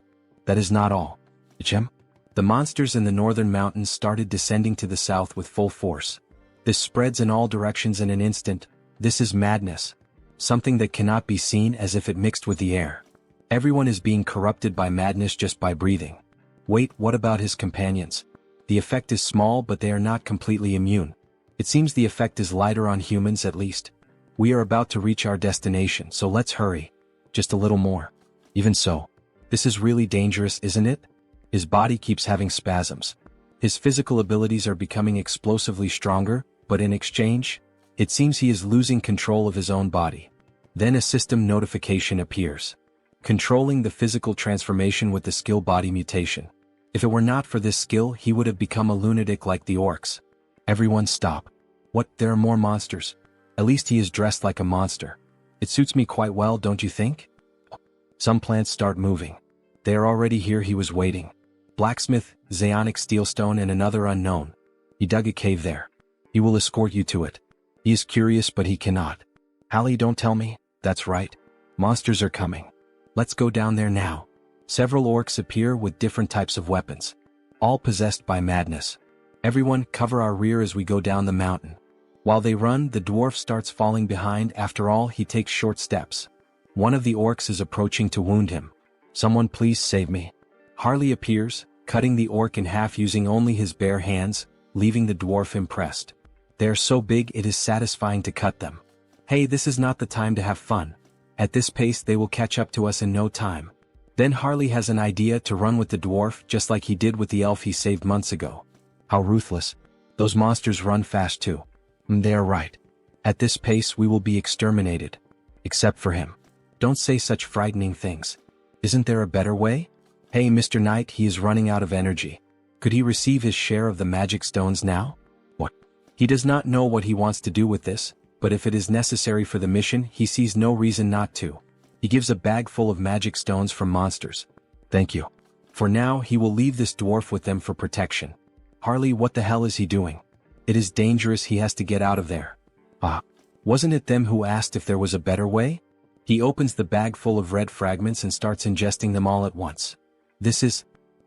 That is not all. Ichem? The monsters in the northern mountains started descending to the south with full force. This spreads in all directions in an instant. This is madness. Something that cannot be seen, as if it mixed with the air. Everyone is being corrupted by madness just by breathing. Wait, what about his companions? The effect is small, but they are not completely immune. It seems the effect is lighter on humans at least. We are about to reach our destination, so let's hurry. Just a little more. Even so. This is really dangerous, isn't it? His body keeps having spasms. His physical abilities are becoming explosively stronger, but in exchange, it seems he is losing control of his own body. Then a system notification appears. Controlling the physical transformation with the skill body mutation. If it were not for this skill, he would have become a lunatic like the orcs. Everyone stop. What, there are more monsters? At least he is dressed like a monster. It suits me quite well, don't you think? Some plants start moving. They are already here, he was waiting. Blacksmith, Zaonic Steelstone and another unknown. He dug a cave there. He will escort you to it. He is curious but he cannot. Hallie, don't tell me. That's right. Monsters are coming. Let's go down there now. Several orcs appear with different types of weapons. All possessed by madness. Everyone cover our rear as we go down the mountain. While they run, the dwarf starts falling behind. After all, he takes short steps. One of the orcs is approaching to wound him. Someone please save me. Harley appears, cutting the orc in half using only his bare hands, leaving the dwarf impressed. They are so big it is satisfying to cut them. Hey, this is not the time to have fun. At this pace they will catch up to us in no time. Then Harley has an idea to run with the dwarf just like he did with the elf he saved months ago. How ruthless. Those monsters run fast too. They are right. At this pace we will be exterminated. Except for him. Don't say such frightening things. Isn't there a better way? Hey Mr. Knight, he is running out of energy. Could he receive his share of the magic stones now? What? He does not know what he wants to do with this, but if it is necessary for the mission, he sees no reason not to. He gives a bag full of magic stones from monsters. Thank you. For now, he will leave this dwarf with them for protection. Harley, what the hell is he doing? It is dangerous, he has to get out of there. Ah, wasn't it them who asked if there was a better way? He opens the bag full of red fragments and starts ingesting them all at once.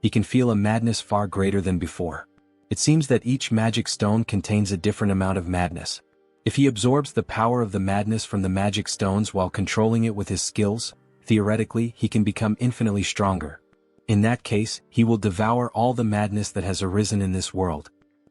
He can feel a madness far greater than before. It seems that each magic stone contains a different amount of madness. If he absorbs the power of the madness from the magic stones while controlling it with his skills, theoretically he can become infinitely stronger. In that case, he will devour all the madness that has arisen in this world.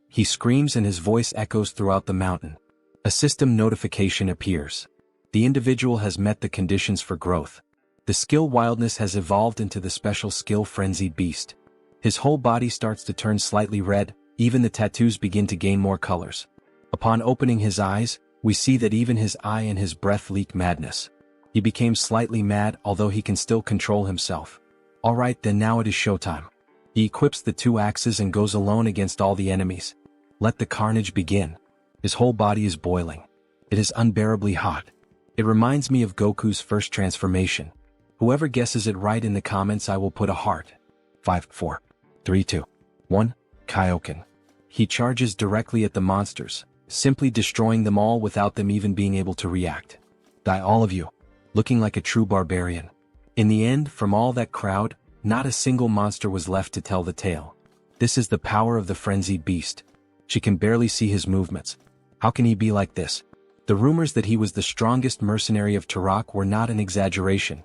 He screams and his voice echoes throughout the mountain. A system notification appears. The individual has met the conditions for growth. The skill wildness has evolved into the special skill frenzied beast. His whole body starts to turn slightly red, even the tattoos begin to gain more colors. Upon opening his eyes, we see that even his eye and his breath leak madness. He became slightly mad, although he can still control himself. Alright then, now it is showtime. He equips the 2 axes and goes alone against all the enemies. Let the carnage begin. His whole body is boiling. It is unbearably hot. It reminds me of Goku's first transformation. Whoever guesses it right in the comments, I will put a heart. 5, 4, 3, 2, 1, Kaioken. He charges directly at the monsters, simply destroying them all without them even being able to react. Die all of you, looking like a true barbarian. In the end, from all that crowd, not a single monster was left to tell the tale. This is the power of the frenzied beast. She can barely see his movements. How can he be like this? The rumors that he was the strongest mercenary of Turok were not an exaggeration.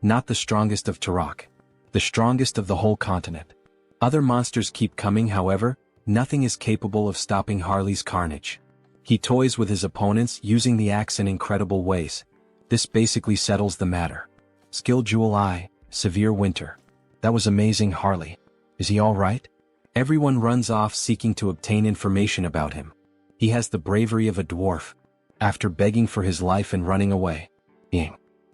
Not the strongest of Turok. The strongest of the whole continent. Other monsters keep coming, however, nothing is capable of stopping Harley's carnage. He toys with his opponents using the axe in incredible ways. This basically settles the matter. Skill Jewel Eye, Severe Winter. That was amazing, Harley. Is he alright? Everyone runs off seeking to obtain information about him. He has the bravery of a dwarf. After begging for his life and running away.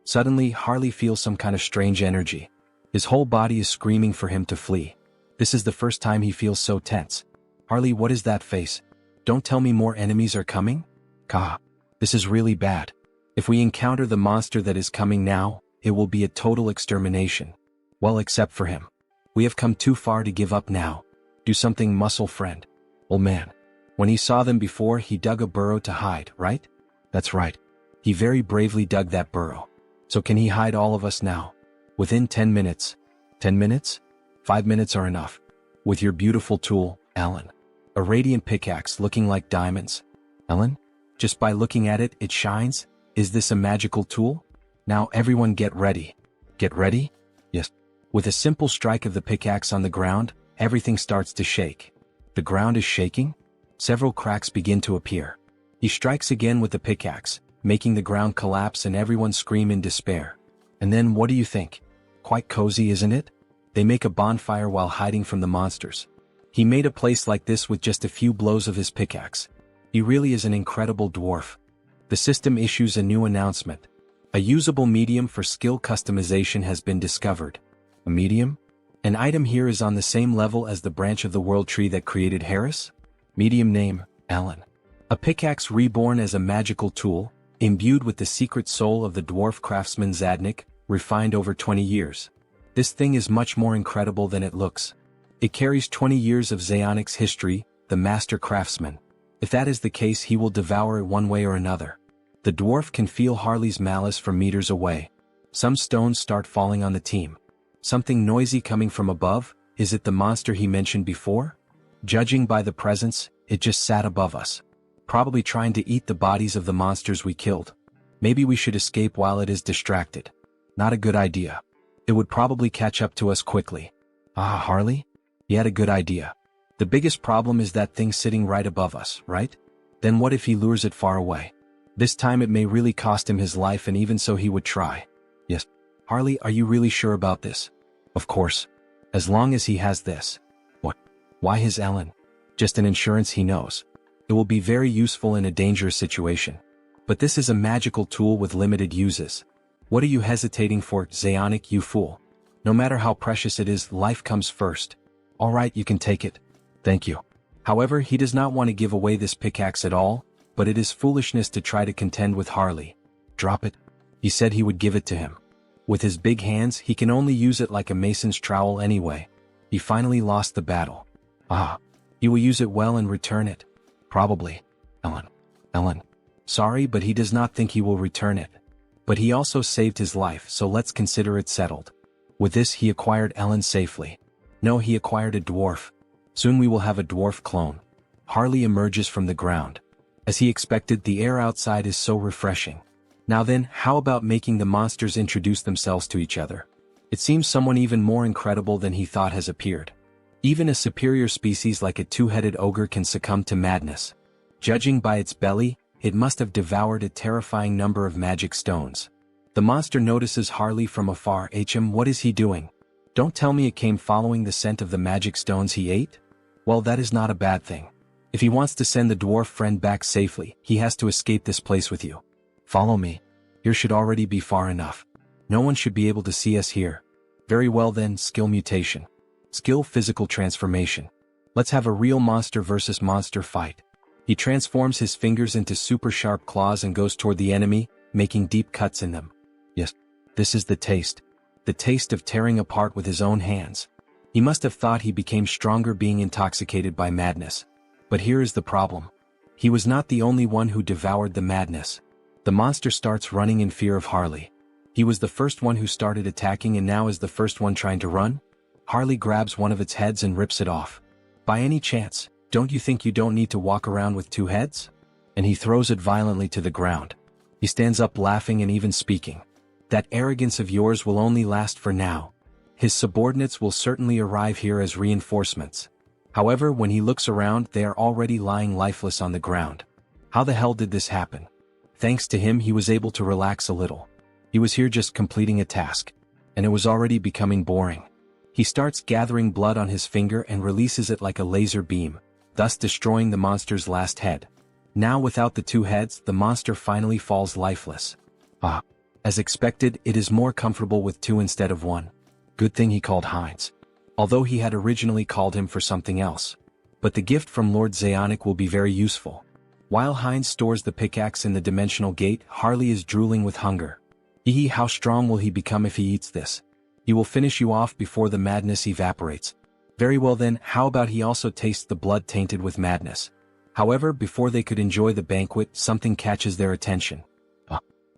Suddenly, Harley feels some kind of strange energy. His whole body is screaming for him to flee. This is the first time he feels so tense. Harley, what is that face? Don't tell me more enemies are coming? Kah. This is really bad. If we encounter the monster that is coming now, it will be a total extermination. Well, except for him. We have come too far to give up now. Do something, muscle friend. Old man. When he saw them before, he dug a burrow to hide, right? That's right. He very bravely dug that burrow. So can he hide all of us now? Within 10 minutes. 10 minutes? 5 minutes are enough. With your beautiful tool, Ellen. A radiant pickaxe looking like diamonds. Ellen? Just by looking at it, it shines? Is this a magical tool? Now everyone get ready. Get ready? Yes. With a simple strike of the pickaxe on the ground, everything starts to shake. The ground is shaking? Several cracks begin to appear. He strikes again with the pickaxe, making the ground collapse and everyone scream in despair. And then what do you think? Quite cozy, isn't it? They make a bonfire while hiding from the monsters. He made a place like this with just a few blows of his pickaxe. He really is an incredible dwarf. The system issues a new announcement. A usable medium for skill customization has been discovered. A medium? An item here is on the same level as the branch of the world tree that created Harris? Medium name, Alan. A pickaxe reborn as a magical tool, imbued with the secret soul of the dwarf craftsman Zadnik, refined over 20 years. This thing is much more incredible than it looks. It carries 20 years of Zaonic's history, the master craftsman. If that is the case, he will devour it one way or another. The dwarf can feel Harley's malice from meters away. Some stones start falling on the team. Something noisy coming from above. Is it the monster he mentioned before? Judging by the presence, it just sat above us. Probably trying to eat the bodies of the monsters we killed. Maybe we should escape while it is distracted. Not a good idea. It would probably catch up to us quickly. Ah, Harley? He had a good idea. The biggest problem is that thing sitting right above us, right? Then what if he lures it far away? This time it may really cost him his life, and even so he would try. Yes. Harley, are you really sure about this? Of course. As long as he has this. What? Why his Ellen? Just an insurance, he knows. It will be very useful in a dangerous situation. But this is a magical tool with limited uses. What are you hesitating for, Zeonic, you fool? No matter how precious it is, life comes first. Alright, you can take it. Thank you. However, he does not want to give away this pickaxe at all, but it is foolishness to try to contend with Harley. Drop it. He said he would give it to him. With his big hands, he can only use it like a mason's trowel anyway. He finally lost the battle. Ah. He will use it well and return it. Probably. Ellen. Sorry, but he does not think he will return it. But he also saved his life, so let's consider it settled. With this, he acquired Ellen safely. No, he acquired a dwarf. Soon we will have a dwarf clone. Harley emerges from the ground. As he expected, the air outside is so refreshing. Now then, how about making the monsters introduce themselves to each other? It seems someone even more incredible than he thought has appeared. Even a superior species like a two-headed ogre can succumb to madness. Judging by its belly, it must have devoured a terrifying number of magic stones. The monster notices Harley from afar. What is he doing? Don't tell me it came following the scent of the magic stones he ate? Well, that is not a bad thing. If he wants to send the dwarf friend back safely, he has to escape this place with you. Follow me. Here should already be far enough. No one should be able to see us here. Very well then, skill mutation. Skill physical transformation. Let's have a real monster versus monster fight. He transforms his fingers into super sharp claws and goes toward the enemy, making deep cuts in them. Yes, this is the taste. The taste of tearing apart with his own hands. He must have thought he became stronger being intoxicated by madness. But here is the problem. He was not the only one who devoured the madness. The monster starts running in fear of Harley. He was the first one who started attacking and now is the first one trying to run? Harley grabs one of its heads and rips it off. By any chance, don't you think you don't need to walk around with two heads? And he throws it violently to the ground. He stands up laughing and even speaking. That arrogance of yours will only last for now. His subordinates will certainly arrive here as reinforcements. However, when he looks around, they are already lying lifeless on the ground. How the hell did this happen? Thanks to him, he was able to relax a little. He was here just completing a task. And it was already becoming boring. He starts gathering blood on his finger and releases it like a laser beam, thus destroying the monster's last head. Now without the two heads, the monster finally falls lifeless. Ah. As expected, it is more comfortable with two instead of one. Good thing he called Heinz. Although he had originally called him for something else. But the gift from Lord Zeonic will be very useful. While Heinz stores the pickaxe in the dimensional gate, Harley is drooling with hunger. How strong will he become if he eats this? He will finish you off before the madness evaporates. Very well then, how about he also tastes the blood tainted with madness? However, before they could enjoy the banquet, something catches their attention.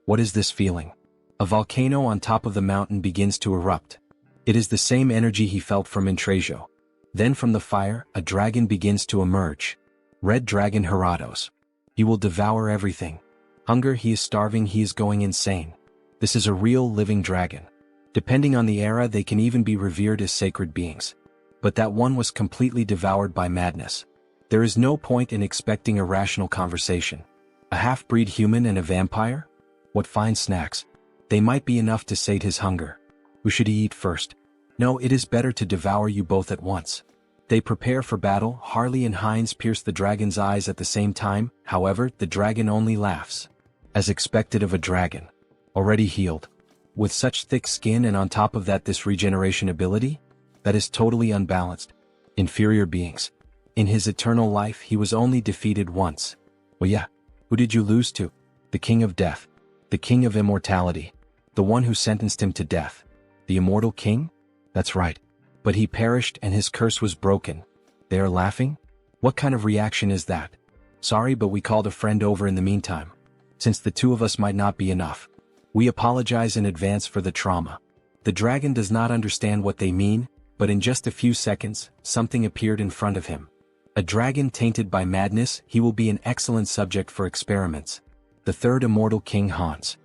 What is this feeling? A volcano on top of the mountain begins to erupt. It is the same energy he felt from Intrejo. Then from the fire, a dragon begins to emerge. Red Dragon Herados. He will devour everything. Hunger, he is starving, he is going insane. This is a real living dragon. Depending on the era, they can even be revered as sacred beings. But that one was completely devoured by madness. There is no point in expecting a rational conversation. A half-breed human and a vampire? What fine snacks. They might be enough to sate his hunger. Who should he eat first? No, it is better to devour you both at once. They prepare for battle. Harley and Heinz pierce the dragon's eyes at the same time. However, the dragon only laughs. As expected of a dragon. Already healed. With such thick skin and on top of that this regeneration ability? That is totally unbalanced. Inferior beings. In his eternal life he was only defeated once. Well yeah, who did you lose to? The King of Death. The King of Immortality. The one who sentenced him to death. The Immortal King? That's right. But he perished and his curse was broken. They are laughing? What kind of reaction is that? Sorry, but we called a friend over in the meantime. Since the two of us might not be enough. We apologize in advance for the trauma. The dragon does not understand what they mean, but in just a few seconds, something appeared in front of him. A dragon tainted by madness, he will be an excellent subject for experiments. The third immortal king Hans.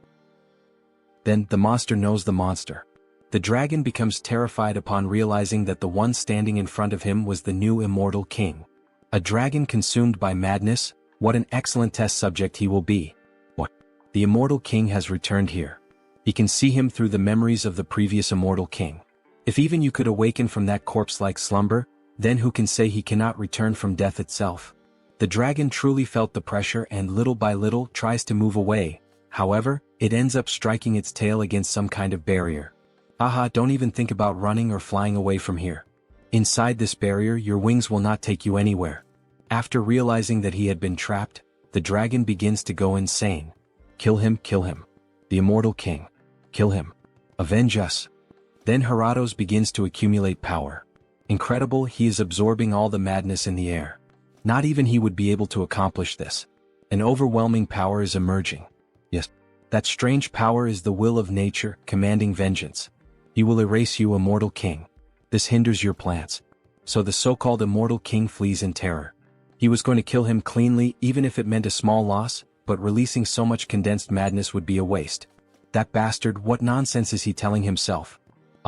Then, the monster knows the monster. The dragon becomes terrified upon realizing that the one standing in front of him was the new immortal king. A dragon consumed by madness, what an excellent test subject he will be. What? The immortal king has returned here. He can see him through the memories of the previous immortal king. If even you could awaken from that corpse-like slumber, then who can say he cannot return from death itself? The dragon truly felt the pressure and little by little tries to move away. However, it ends up striking its tail against some kind of barrier. Haha, don't even think about running or flying away from here. Inside this barrier, your wings will not take you anywhere. After realizing that he had been trapped, the dragon begins to go insane. Kill him, kill him. The immortal king. Kill him. Avenge us. Then Heratos begins to accumulate power. Incredible, he is absorbing all the madness in the air. Not even he would be able to accomplish this. An overwhelming power is emerging. Yes, that strange power is the will of nature, commanding vengeance. He will erase you, immortal king. This hinders your plans. So the so-called immortal king flees in terror. He was going to kill him cleanly even if it meant a small loss, but releasing so much condensed madness would be a waste. That bastard, what nonsense is he telling himself?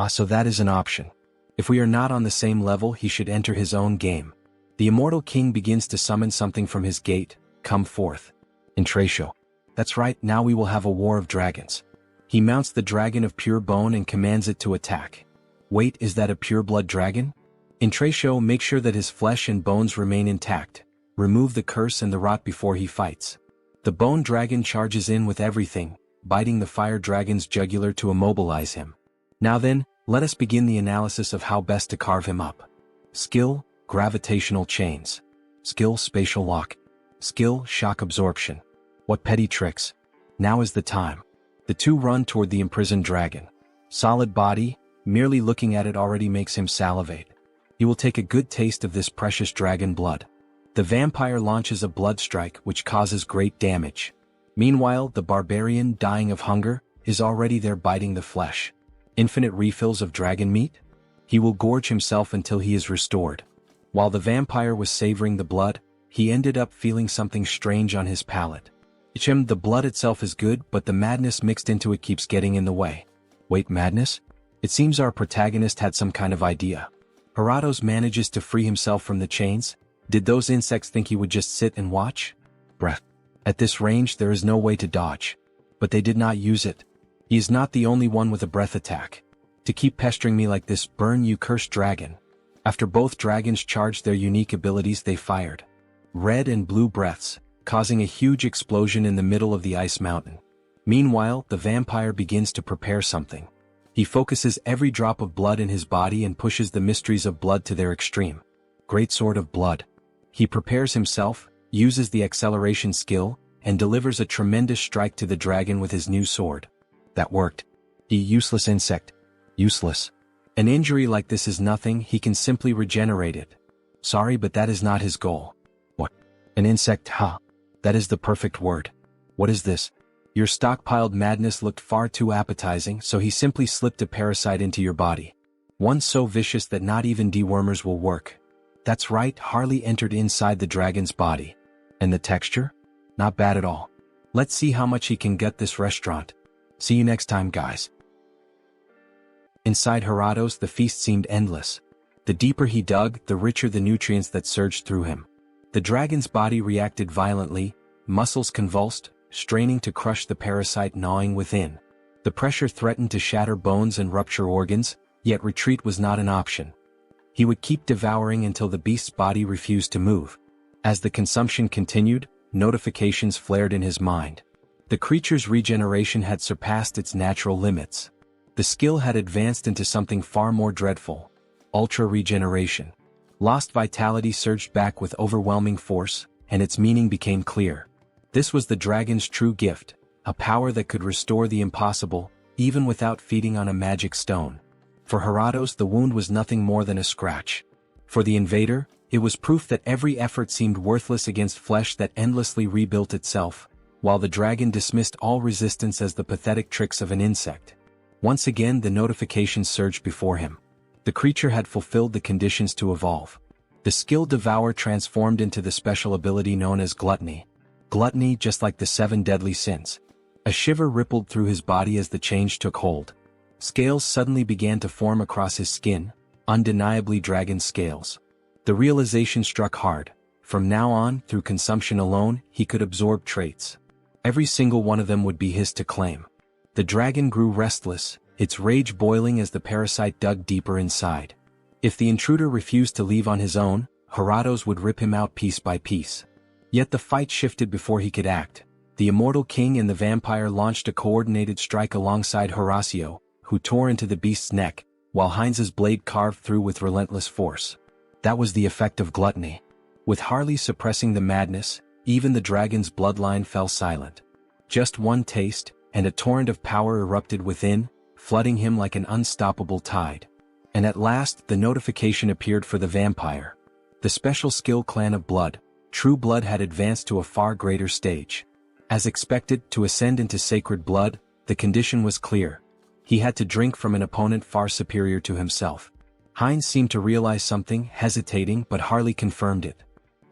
So that is an option. If we are not on the same level, he should enter his own game. The immortal king begins to summon something from his gate. Come forth. Intratio. That's right, now we will have a war of dragons. He mounts the dragon of pure bone and commands it to attack. Wait, is that a pure-blood dragon? Intratio, make sure that his flesh and bones remain intact. Remove the curse and the rot before he fights. The bone dragon charges in with everything, biting the fire dragon's jugular to immobilize him. Now then, let us begin the analysis of how best to carve him up. Skill, gravitational chains. Skill, spatial lock. Skill, shock absorption. What petty tricks. Now is the time. The two run toward the imprisoned dragon. Solid body, merely looking at it already makes him salivate. He will take a good taste of this precious dragon blood. The vampire launches a blood strike which causes great damage. Meanwhile, the barbarian, dying of hunger, is already there biting the flesh. Infinite refills of dragon meat? He will gorge himself until he is restored. While the vampire was savoring the blood, he ended up feeling something strange on his palate. The blood itself is good, but the madness mixed into it keeps getting in the way. Wait, madness? It seems our protagonist had some kind of idea. Heratos manages to free himself from the chains. Did those insects think he would just sit and watch? Breath. At this range there is no way to dodge. But they did not use it. He is not the only one with a breath attack. To keep pestering me like this, burn you cursed dragon. After both dragons charged their unique abilities, they fired red and blue breaths, causing a huge explosion in the middle of the ice mountain. Meanwhile, the vampire begins to prepare something. He focuses every drop of blood in his body and pushes the mysteries of blood to their extreme. Great sword of blood. He prepares himself, uses the acceleration skill, and delivers a tremendous strike to the dragon with his new sword. That worked. Useless insect. Useless. An injury like this is nothing, he can simply regenerate it. Sorry, but that is not his goal. What? An insect, huh? That is the perfect word. What is this? Your stockpiled madness looked far too appetizing, so he simply slipped a parasite into your body. One so vicious that not even dewormers will work. That's right, Harley entered inside the dragon's body. And the texture? Not bad at all. Let's see how much he can gut this restaurant. See you next time, guys. Inside Heratos, the feast seemed endless. The deeper he dug, the richer the nutrients that surged through him. The dragon's body reacted violently, muscles convulsed, straining to crush the parasite gnawing within. The pressure threatened to shatter bones and rupture organs, yet retreat was not an option. He would keep devouring until the beast's body refused to move. As the consumption continued, notifications flared in his mind. The creature's regeneration had surpassed its natural limits. The skill had advanced into something far more dreadful. Ultra regeneration. Lost vitality surged back with overwhelming force, and its meaning became clear. This was the dragon's true gift, a power that could restore the impossible, even without feeding on a magic stone. For Heratos, the wound was nothing more than a scratch. For the invader, it was proof that every effort seemed worthless against flesh that endlessly rebuilt itself, while the dragon dismissed all resistance as the pathetic tricks of an insect. Once again the notifications surged before him. The creature had fulfilled the conditions to evolve. The skill Devour transformed into the special ability known as Gluttony. Gluttony, just like the 7 deadly sins. A shiver rippled through his body as the change took hold. Scales suddenly began to form across his skin, undeniably dragon scales. The realization struck hard. From now on, through consumption alone, he could absorb traits. Every single one of them would be his to claim. The dragon grew restless, its rage boiling as the parasite dug deeper inside. If the intruder refused to leave on his own, Heratos would rip him out piece by piece. Yet the fight shifted before he could act. The immortal king and the vampire launched a coordinated strike alongside Horacio, who tore into the beast's neck, while Heinz's blade carved through with relentless force. That was the effect of gluttony. With Harley suppressing the madness, even the dragon's bloodline fell silent. Just one taste, and a torrent of power erupted within, flooding him like an unstoppable tide. And at last the notification appeared for the vampire. The special skill Clan of Blood, True Blood, had advanced to a far greater stage. As expected, to ascend into sacred blood, the condition was clear. He had to drink from an opponent far superior to himself. Heinz seemed to realize something, hesitating, but Harley confirmed it.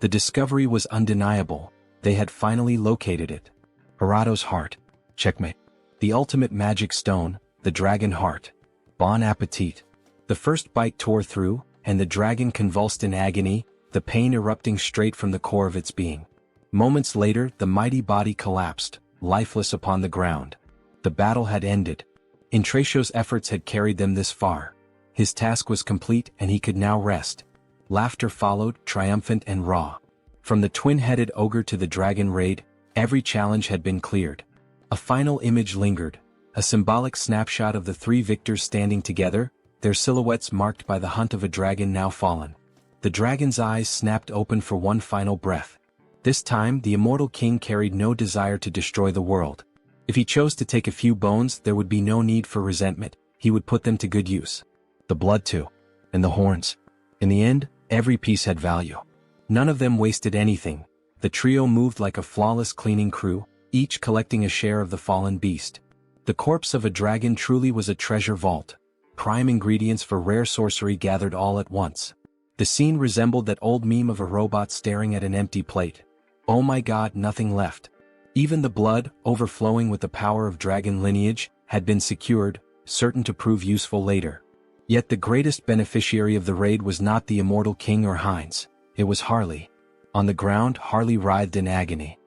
The discovery was undeniable. They had finally located it. Harato's heart. Checkmate. The ultimate magic stone, the dragon heart. Bon appetit. The first bite tore through, and the dragon convulsed in agony, the pain erupting straight from the core of its being. Moments later, the mighty body collapsed, lifeless upon the ground. The battle had ended. Intracio's efforts had carried them this far. His task was complete and he could now rest. Laughter followed, triumphant and raw. From the twin-headed ogre to the dragon raid, every challenge had been cleared. A final image lingered, a symbolic snapshot of the three victors standing together, their silhouettes marked by the hunt of a dragon now fallen. The dragon's eyes snapped open for one final breath. This time, the immortal king carried no desire to destroy the world. If he chose to take a few bones, there would be no need for resentment. He would put them to good use. The blood too. And the horns. In the end, every piece had value. None of them wasted anything. The trio moved like a flawless cleaning crew, each collecting a share of the fallen beast. The corpse of a dragon truly was a treasure vault. Prime ingredients for rare sorcery gathered all at once. The scene resembled that old meme of a robot staring at an empty plate. Oh my god, nothing left. Even the blood, overflowing with the power of dragon lineage, had been secured, certain to prove useful later. Yet the greatest beneficiary of the raid was not the immortal king or Heinz. It was Harley. On the ground, Harley writhed in agony.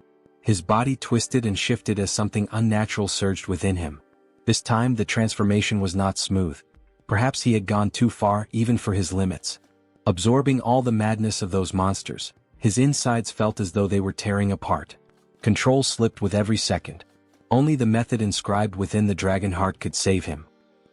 His body twisted and shifted as something unnatural surged within him. This time the transformation was not smooth. Perhaps he had gone too far, even for his limits. Absorbing all the madness of those monsters, his insides felt as though they were tearing apart. Control slipped with every second. Only the method inscribed within the dragon heart could save him.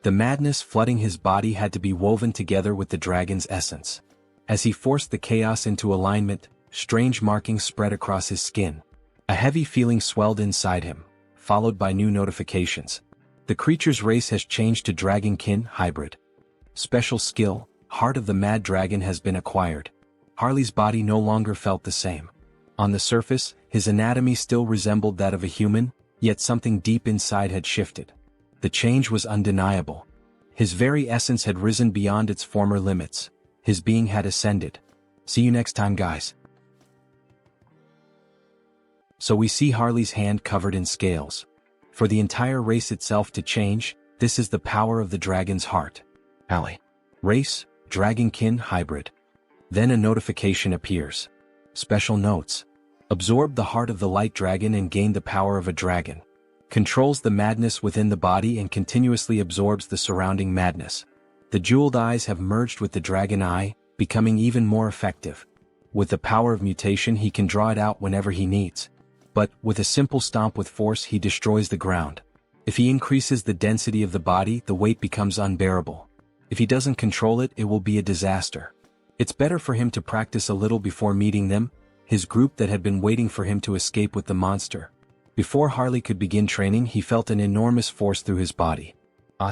The madness flooding his body had to be woven together with the dragon's essence. As he forced the chaos into alignment, strange markings spread across his skin. A heavy feeling swelled inside him, followed by new notifications. The creature's race has changed to Dragonkin Hybrid. Special skill, Heart of the Mad Dragon, has been acquired. Harley's body no longer felt the same. On the surface, his anatomy still resembled that of a human, yet something deep inside had shifted. The change was undeniable. His very essence had risen beyond its former limits. His being had ascended. See you next time, guys. So we see Harley's hand covered in scales. For the entire race itself to change, this is the power of the dragon's heart. Alley. Race, Dragonkin Hybrid. Then a notification appears. Special notes. Absorb the heart of the light dragon and gain the power of a dragon. Controls the madness within the body and continuously absorbs the surrounding madness. The jeweled eyes have merged with the dragon eye, becoming even more effective. With the power of mutation, he can draw it out whenever he needs. But, with a simple stomp with force, he destroys the ground. If he increases the density of the body, the weight becomes unbearable. If he doesn't control it, it will be a disaster. It's better for him to practice a little before meeting them, his group that had been waiting for him to escape with the monster. Before Harley could begin training, he felt an enormous force through his body.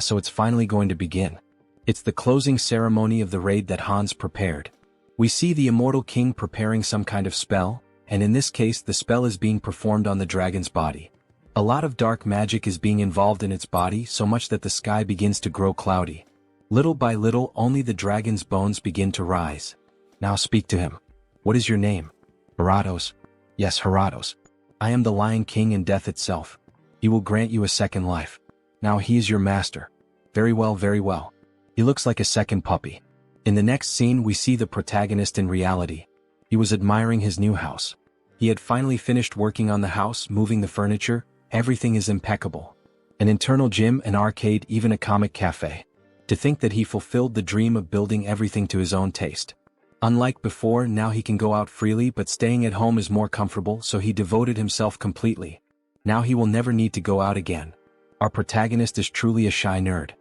So it's finally going to begin. It's the closing ceremony of the raid that Hans prepared. We see the immortal king preparing some kind of spell, and in this case the spell is being performed on the dragon's body. A lot of dark magic is being involved in its body, so much that the sky begins to grow cloudy. Little by little, only the dragon's bones begin to rise. Now speak to him. What is your name? Heratos. Yes, Heratos. I am the Lion King and death itself. He will grant you a second life. Now he is your master. Very well, very well. He looks like a second puppy. In the next scene we see the protagonist in reality. He was admiring his new house. He had finally finished working on the house, moving the furniture. Everything is impeccable. An internal gym, an arcade, even a comic cafe. To think that he fulfilled the dream of building everything to his own taste. Unlike before, now he can go out freely, but staying at home is more comfortable, so he devoted himself completely. Now he will never need to go out again. Our protagonist is truly a shy nerd.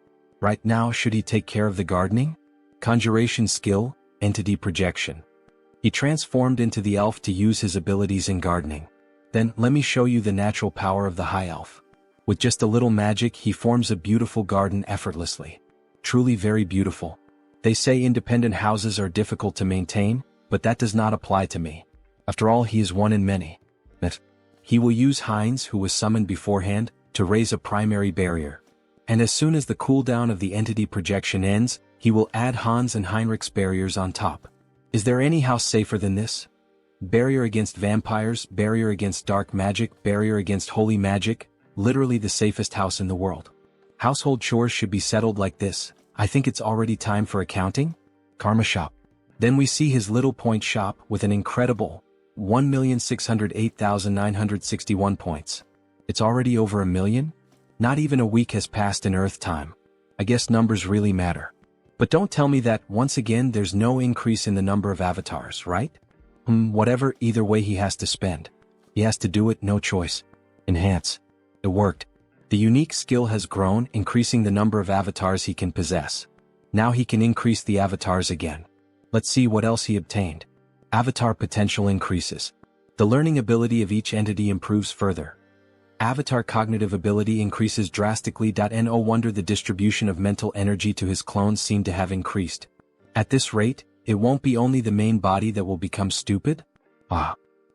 Right now, should he take care of the gardening? Conjuration skill, entity projection. He transformed into the elf to use his abilities in gardening. Then, let me show you the natural power of the high elf. With just a little magic, he forms a beautiful garden effortlessly. Truly very beautiful. They say independent houses are difficult to maintain, but that does not apply to me. After all, he is one in many. He will use Heinz, who was summoned beforehand, to raise a primary barrier. And as soon as the cooldown of the entity projection ends, he will add Hans and Heinrich's barriers on top. Is there any house safer than this? Barrier against vampires, barrier against dark magic, barrier against holy magic, literally the safest house in the world. Household chores should be settled like this. I think it's already time for accounting? Karma shop. Then we see his little point shop with an incredible 1,608,961 points. It's already over 1 million? Not even a week has passed in Earth time. I guess numbers really matter. But don't tell me that, once again, there's no increase in the number of avatars, right? Whatever, either way he has to spend. He has to do it, no choice. Enhance. It worked. The unique skill has grown, increasing the number of avatars he can possess. Now he can increase the avatars again. Let's see what else he obtained. Avatar potential increases. The learning ability of each entity improves further. Avatar cognitive ability increases drastically. No wonder the distribution of mental energy to his clones seem to have increased. At this rate, it won't be only the main body that will become stupid?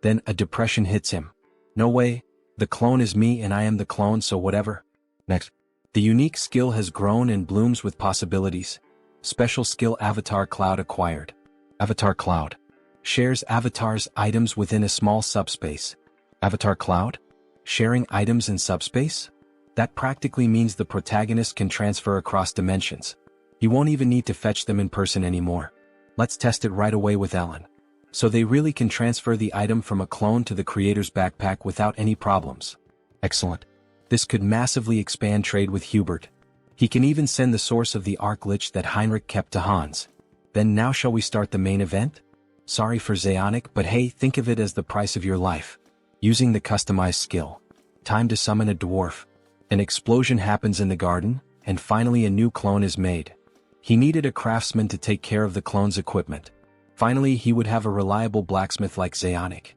Then a depression hits him. No way, the clone is me and I am the clone, so whatever. Next. The unique skill has grown and blooms with possibilities. Special skill Avatar Cloud acquired. Avatar Cloud shares avatars' items within a small subspace. Avatar Cloud? Sharing items in subspace? That practically means the protagonist can transfer across dimensions. He won't even need to fetch them in person anymore. Let's test it right away with Ellen. So they really can transfer the item from a clone to the creator's backpack without any problems. Excellent. This could massively expand trade with Hubert. He can even send the source of the arc lich that Heinrich kept to Hans. Then now shall we start the main event? Sorry for Zeonic, but hey, think of it as the price of your life. Using the customized skill. Time to summon a dwarf. An explosion happens in the garden, and finally a new clone is made. He needed a craftsman to take care of the clone's equipment. Finally, he would have a reliable blacksmith like Zeonic.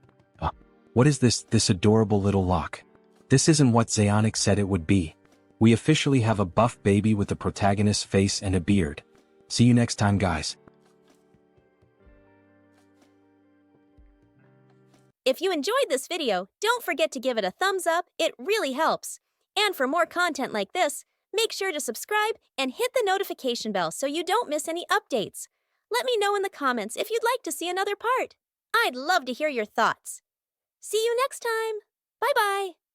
What is this adorable little lock? This isn't what Zeonic said it would be. We officially have a buff baby with the protagonist's face and a beard. See you next time, guys. If you enjoyed this video, don't forget to give it a thumbs up, it really helps. And for more content like this, make sure to subscribe and hit the notification bell so you don't miss any updates. Let me know in the comments if you'd like to see another part. I'd love to hear your thoughts. See you next time. Bye-bye.